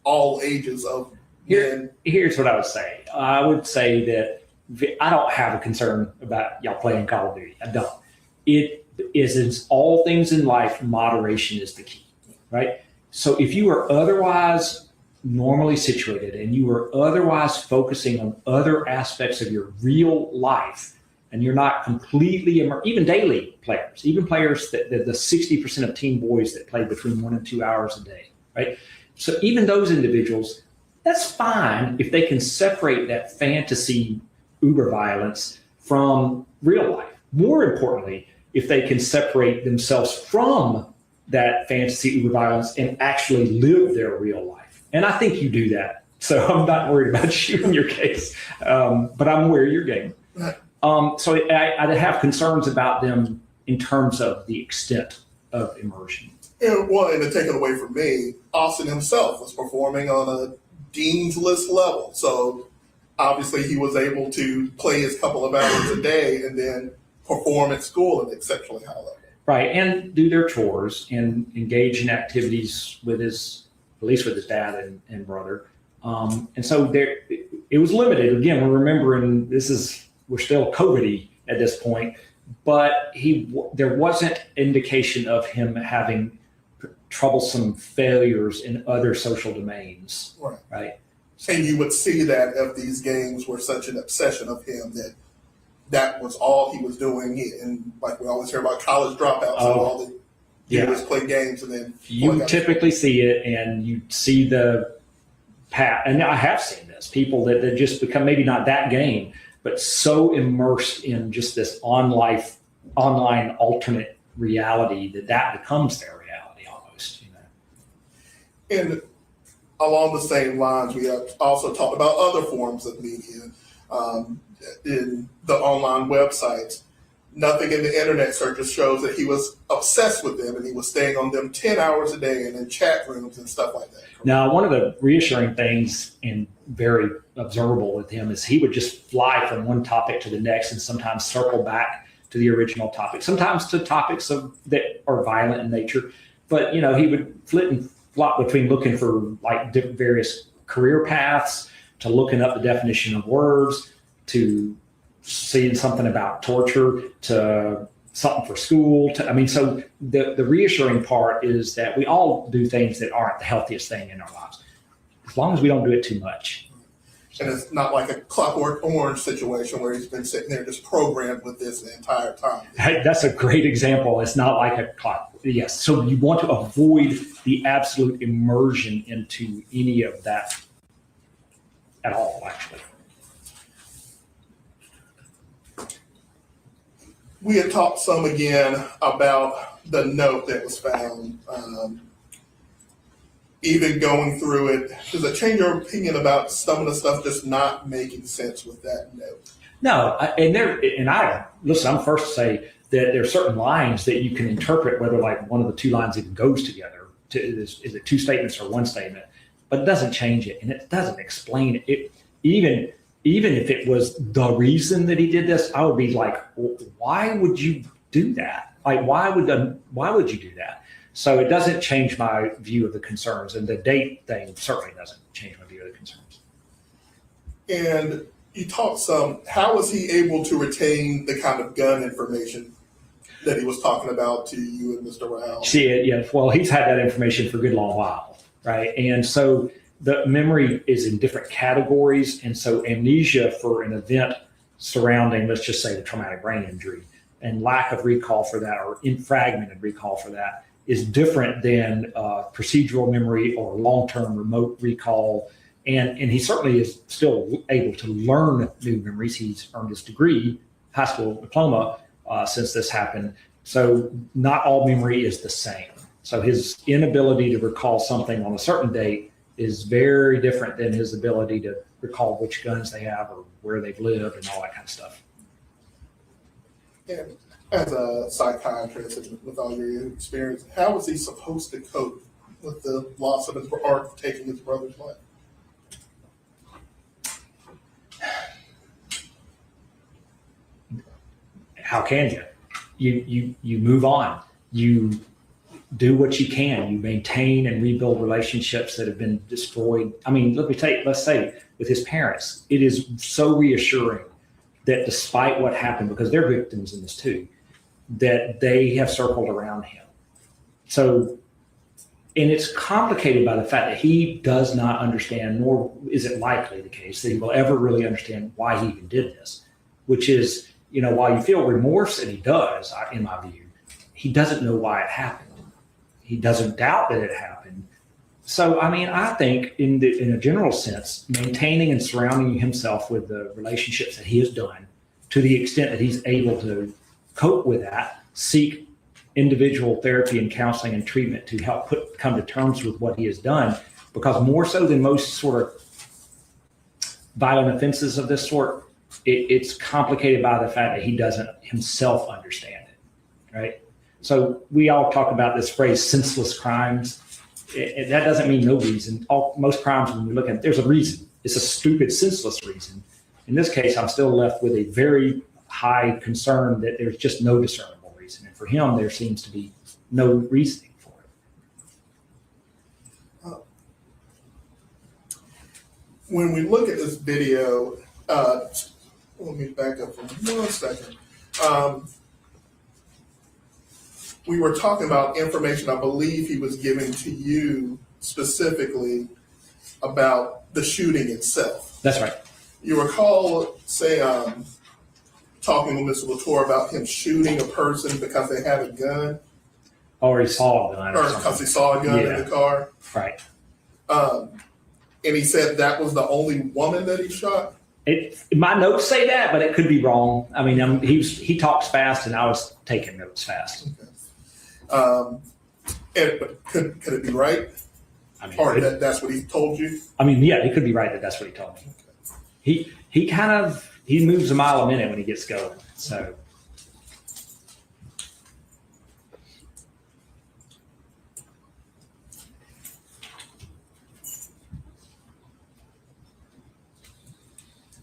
all ages of men. Here's what I would say. I would say that I don't have a concern about y'all playing Call of Duty. I don't. It is, in all things in life, moderation is the key, right? So if you are otherwise normally situated and you are otherwise focusing on other aspects of your real life, and you're not completely immersed, even daily players, even players that the 60% of teen boys that play between 1 and 2 hours a day, right? So even those individuals, that's fine if they can separate that fantasy uber violence from real life. More importantly, if they can separate themselves from that fantasy uber violence and actually live their real life. And I think you do that. So I'm not worried about you in your case, but I'm aware of your game. So I have concerns about them in terms of the extent of immersion. And to take it away from me, Austin himself was performing on a dean's list level. So obviously he was able to play his couple of hours a day and then perform at school at exceptionally high level. Right, and do their chores and engage in activities with his, at least with his dad and brother. And so it was limited. Again, we're remembering we're still COVID-y at this point, but there wasn't indication of him having troublesome failures in other social domains. Right. And you would see that if these games were such an obsession of him that was all he was doing. And like we always hear about college dropouts, and all they do is play games and then. You typically see it, and you see and I have seen this, people that just become maybe not that game, but so immersed in just this online alternate reality that becomes their reality almost. And along the same lines, we have also talked about other forms of media in the online websites. Nothing in the internet searches shows that he was obsessed with them and he was staying on them 10 hours a day and in chat rooms and stuff like that. Now, one of the reassuring things and very observable with him is he would just fly from one topic to the next and sometimes circle back to the original topic, sometimes to topics that are violent in nature. But, he would flit and flop between looking for like various career paths to looking up the definition of words to seeing something about torture to something for school. So the reassuring part is that we all do things that aren't the healthiest thing in our lives, as long as we don't do it too much. And it's not like a Clockwork Orange situation where he's been sitting there just programmed with this the entire time. That's a great example. It's not like a clock. Yes. So you want to avoid the absolute immersion into any of that at all, actually. We had talked some again about the note that was found. Even going through it, does it change your opinion about some of the stuff just not making sense with that note? No, listen, I'm first to say that there are certain lines that you can interpret whether like one of the two lines even goes together. Is it two statements or one statement? But it doesn't change it, and it doesn't explain it. Even if it was the reason that he did this, I would be like, well, why would you do that? Like, why would you do that? So it doesn't change my view of the concerns, and the date thing certainly doesn't change my view of the concerns. And you talked some, how was he able to retain the kind of gun information that he was talking about to you and Mr. Rao? Well, he's had that information for a good long while, right? And so the memory is in different categories. And so amnesia for an event surrounding, let's just say, the traumatic brain injury, and lack of recall for that, or fragmented recall for that, is different than procedural memory or long-term remote recall. And he certainly is still able to learn new memories. He's earned his degree, high school diploma, since this happened. So not all memory is the same. So his inability to recall something on a certain date is very different than his ability to recall which guns they have or where they've lived and all that kind of stuff. And as a psychiatrist and with all your experience, how was he supposed to cope with the loss of his, or taking his brother's life? How can you? You move on. You do what you can. You maintain and rebuild relationships that have been destroyed. I mean, let's say with his parents, it is so reassuring that despite what happened, because they're victims in this too, that they have circled around him. So, and it's complicated by the fact that he does not understand, nor is it likely the case that he will ever really understand why he even did this, which is, while you feel remorse, and he does, in my view, he doesn't know why it happened. He doesn't doubt that it happened. So, I think in a general sense, maintaining and surrounding himself with the relationships that he has done, to the extent that he's able to cope with that, seek individual therapy and counseling and treatment to help come to terms with what he has done, because more so than most sort of violent offenses of this sort, it's complicated by the fact that he doesn't himself understand it, right? So we all talk about this phrase, senseless crimes. That doesn't mean no reason. Most crimes, when we look at it, there's a reason. It's a stupid, senseless reason. In this case, I'm still left with a very high concern that there's just no discernible reason. And for him, there seems to be no reasoning for it. When we look at this video, let me back up for 1 second. We were talking about information I believe he was giving to you specifically about the shooting itself. That's right. You recall, talking with Mr. Latour about him shooting a person because they had a gun? Or he saw a gun. Or because he saw a gun in the car? Right. And he said that was the only woman that he shot? My notes say that, but it could be wrong. He talks fast, and I was taking notes fast. Okay. But could it be right? Or that's what he told you? Yeah, it could be right that that's what he told me. Okay. He moves a mile a minute when he gets going. So.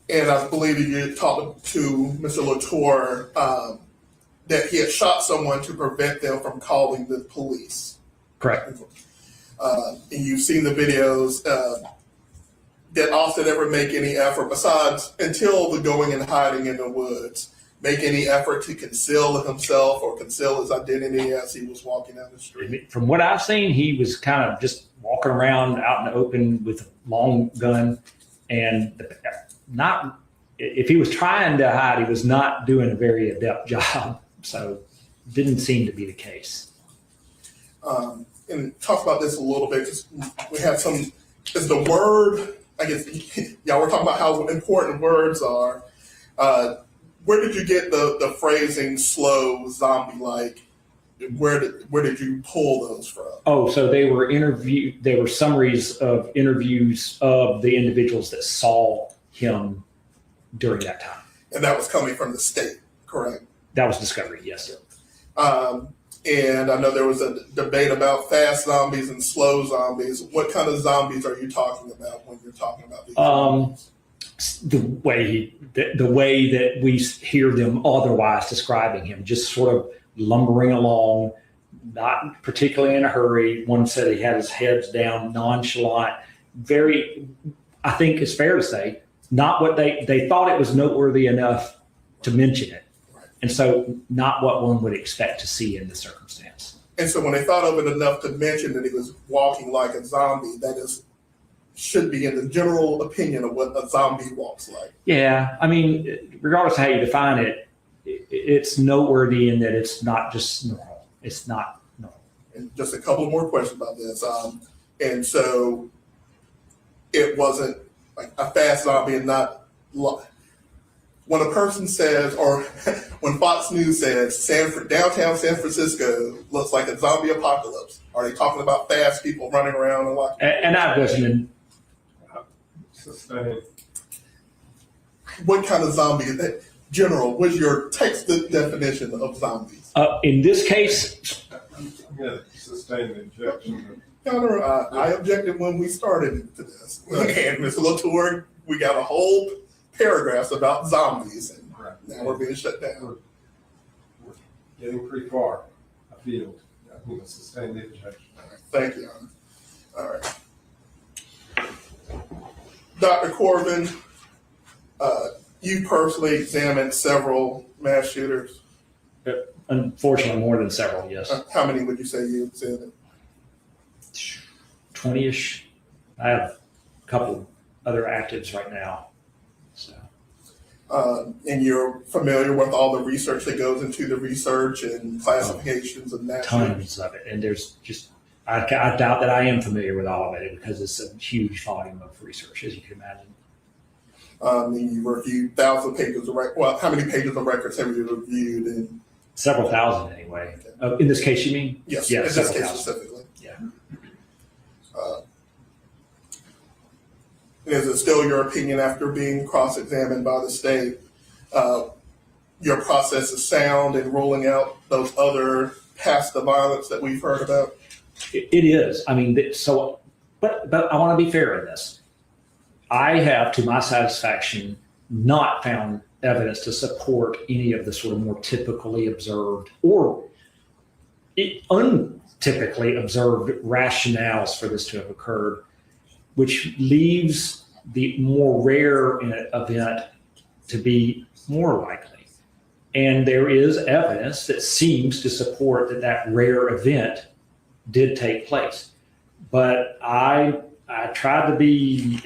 And I believe you talked to Mr. Latour that he had shot someone to prevent them from calling the police. Correct. And you've seen the videos. Did Austin ever make any effort, besides until the going and hiding in the woods, make any effort to conceal himself or conceal his identity as he was walking down the street? From what I've seen, he was kind of just walking around out in the open with a long gun, and if he was trying to hide, he was not doing a very adept job. So didn't seem to be the case. And talk about this a little bit, because we have is the word, I guess, we're talking about how important words are. Where did you get the phrasing slow, zombie-like? Where did you pull those from? Oh, so they were summaries of interviews of the individuals that saw him during that time. And that was coming from the state, correct? That was discovery, yes. And I know there was a debate about fast zombies and slow zombies. What kind of zombies are you talking about when you're talking about these? The way that we hear them otherwise describing him, just sort of lumbering along, not particularly in a hurry. One said he had his head down, nonchalant, I think it's fair to say, not what they thought it was noteworthy enough to mention it. And so not what one would expect to see in the circumstance. And so when they thought of it enough to mention that he was walking like a zombie, that is should be in the general opinion of what a zombie walks like. Yeah, I mean, regardless of how you define it, it's noteworthy in that it's not just normal. It's not normal. And just a couple more questions about this. And so it wasn't like a fast zombie and not. When a person says, or when Fox News says downtown San Francisco looks like a zombie apocalypse, are they talking about fast people running around and walking? And I wasn't. Sustained. What kind of zombie is that? General, what's your textbook definition of zombies? In this case, Yeah, sustained injection. Counter, I objected when we started to this. And Mr. Latour, we got a whole paragraphs about zombies, and now we're being shut down. We're getting pretty far afield. Sustained injection. Thank you, Your Honor. All right. Dr. Corbin, you personally examined several mass shooters. unfortunately, more than several, yes. How many would you say you examined? 20-ish. I have a couple other actives right now. So. And you're familiar with all the research that goes into the research and classifications of mass shooters? Tons of it. And there's just, I doubt that I am familiar with all of it because it's a huge volume of research, as you can imagine. And you reviewed thousands of pages of well, how many pages of records have you reviewed? And several thousand, anyway. In this case, you mean? Yes, yeah, in this case specifically. Yeah. Is it still your opinion after being cross-examined by the state, your process is sound in ruling out those other past the violence that we've heard about? It is. I mean, so, but I want to be fair in this. I have, to my satisfaction, not found evidence to support any of the sort of more typically observed or untypically observed rationales for this to have occurred, which leaves the more rare event to be more likely. And there is evidence that seems to support that that rare event did take place. But I tried to be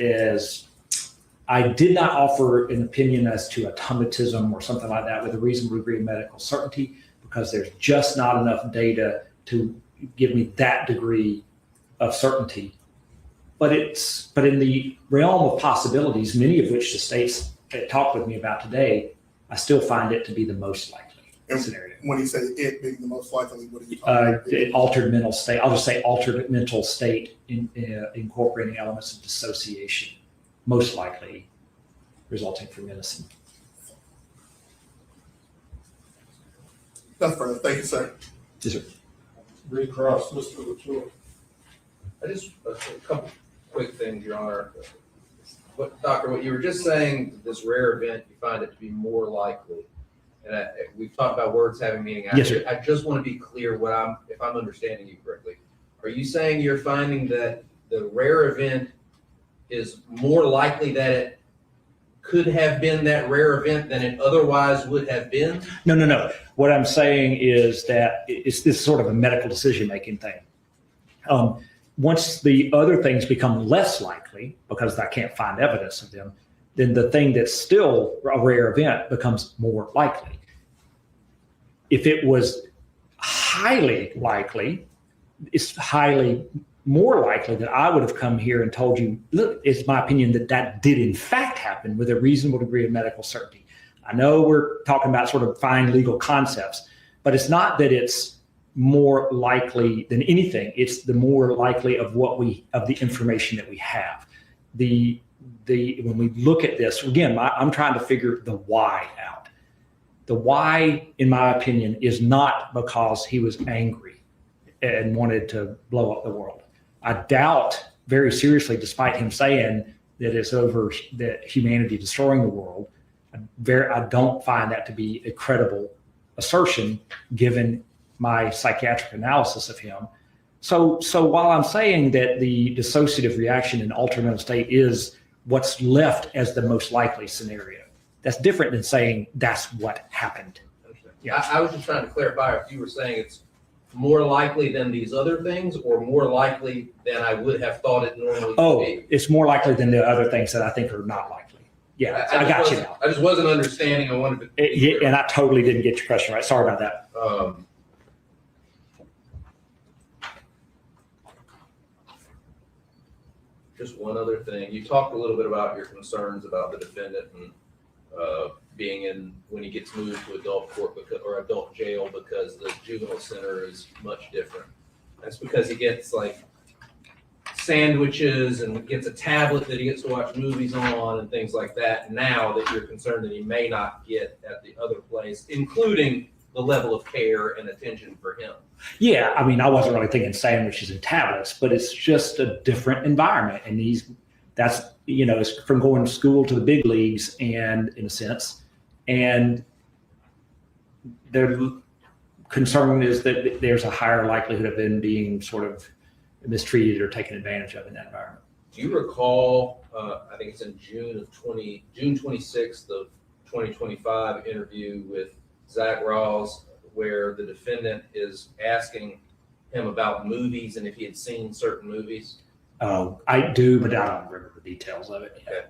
I did not offer an opinion as to automatism or something like that with a reasonable degree of medical certainty, because there's just not enough data to give me that degree of certainty. But in the realm of possibilities, many of which the states talked with me about today, I still find it to be the most likely scenario. When you say it being the most likely, what are you talking about? Altered mental state. I'll just say altered mental state incorporating elements of dissociation, most likely resulting from innocence. That's further. Thank you, sir. Yes, sir. Recross, Mr. Latour. A couple quick things, Your Honor. Doctor, what you were just saying, this rare event, you find it to be more likely. And we've talked about words having meaning. Yes, sir. I just want to be clear if I'm understanding you correctly. Are you saying you're finding that the rare event is more likely that it could have been that rare event than it otherwise would have been? No. What I'm saying is that it's this sort of a medical decision-making thing. Once the other things become less likely, because I can't find evidence of them, then the thing that's still a rare event becomes more likely. If it was highly likely, it's highly more likely that I would have come here and told you, look, it's my opinion that did in fact happen with a reasonable degree of medical certainty. I know we're talking about sort of fine legal concepts, but it's not that it's more likely than anything. It's the more likely of the information that we have. When we look at this, again, I'm trying to figure the why out. The why, in my opinion, is not because he was angry and wanted to blow up the world. I doubt very seriously, despite him saying that it's over, that humanity destroying the world, I don't find that to be a credible assertion given my psychiatric analysis of him. So while I'm saying that the dissociative reaction in altered mental state is what's left as the most likely scenario, that's different than saying that's what happened. Yeah. I was just trying to clarify if you were saying it's more likely than these other things, or more likely than I would have thought it normally Oh, would be? it's more likely than the other things that I think are not likely. Yeah, I got you now. I just wasn't understanding. I wanted to. Yeah, and I totally didn't get your question right. Sorry about that. Just one other thing. You talked a little bit about your concerns about the defendant and being in when he gets moved to adult court or adult jail because the juvenile center is much different. That's because he gets like sandwiches and gets a tablet that he gets to watch movies on and things like that. Now that you're concerned that he may not get at the other place, including the level of care and attention for him. Yeah, I mean, I wasn't really thinking sandwiches and tablets, but it's just a different environment. And that's, you know, it's from going to school to the big leagues, and in a sense, and their concern is that there's a higher likelihood of them being sort of mistreated or taken advantage of in that environment. Do you recall, I think it's in June 26th of 2025 interview with Zach Rawls, where the defendant is asking him about movies and if he had seen certain movies? I do, but I don't remember the details of it. Okay.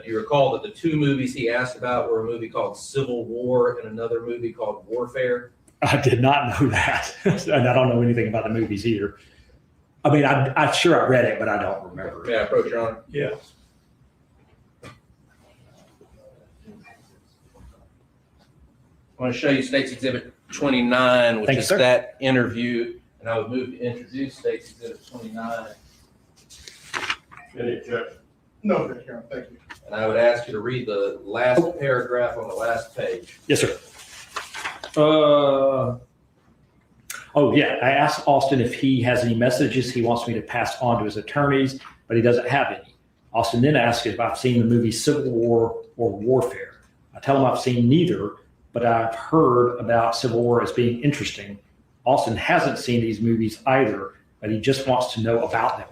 Do you recall that the two movies he asked about were a movie called Civil War and another movie called Warfare? I did not know that, and I don't know anything about the movies either. I mean, I'm sure I read it, but I don't remember. Yeah, approach, Your Honor. Yeah. I want to show you State's Exhibit 29, which Thank you, is sir. that interview, and I would move to introduce State's Exhibit 29. Any objection? No, Your Honor, thank you. And I would ask you to read the last paragraph on the last page. Yes, sir. Oh, yeah. I asked Austin if he has any messages he wants me to pass on to his attorneys, but he doesn't have any. Austin then asked if I've seen the movie Civil War or Warfare. I tell him I've seen neither, but I've heard about Civil War as being interesting. Austin hasn't seen these movies either, but he just wants to know about them.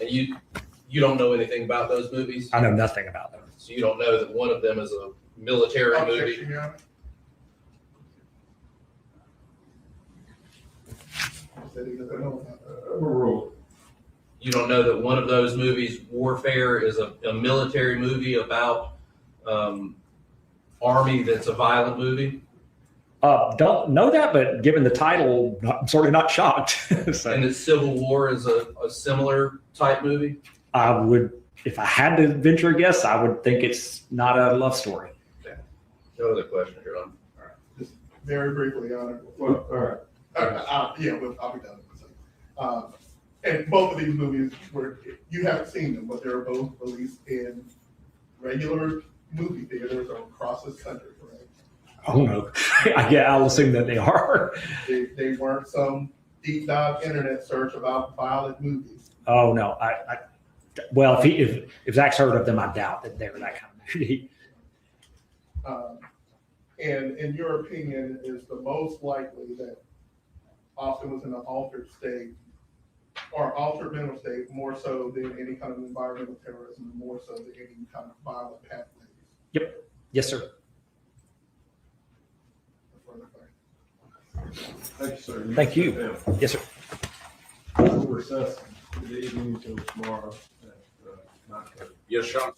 And you don't know anything about those movies? I know nothing about them. So you don't know that one of them is a military movie? Objection, Your Honor. Said he doesn't know about that. Overruled. You don't know that one of those movies, Warfare, is a military movie about Army that's a violent movie? Don't know that, but given the title, I'm sort of not shocked. So And that Civil War is a similar type movie? I would, if I had to venture a guess, I would think it's not a love story. No other questions, Your Honor. All right. Just very briefly, Your Honor. Well, all right. I'll be done. And both of these movies you haven't seen them, but they're both released in regular movie theaters across this country, correct? Oh no, I'll assume that they are. They weren't some deep dive internet search about violent movies. Oh no, well, if Zach's heard of them, I doubt that they're that kind of movie. And in your opinion, is the most likely that Austin was in an altered state or altered mental state more so than any kind of environmental terrorism, more so than any kind of violent pathways? Yep. Yes, sir. Thank you, sir. Thank you. Yes, sir. We'll recess the evening until tomorrow at 9:30. Yes, Sean.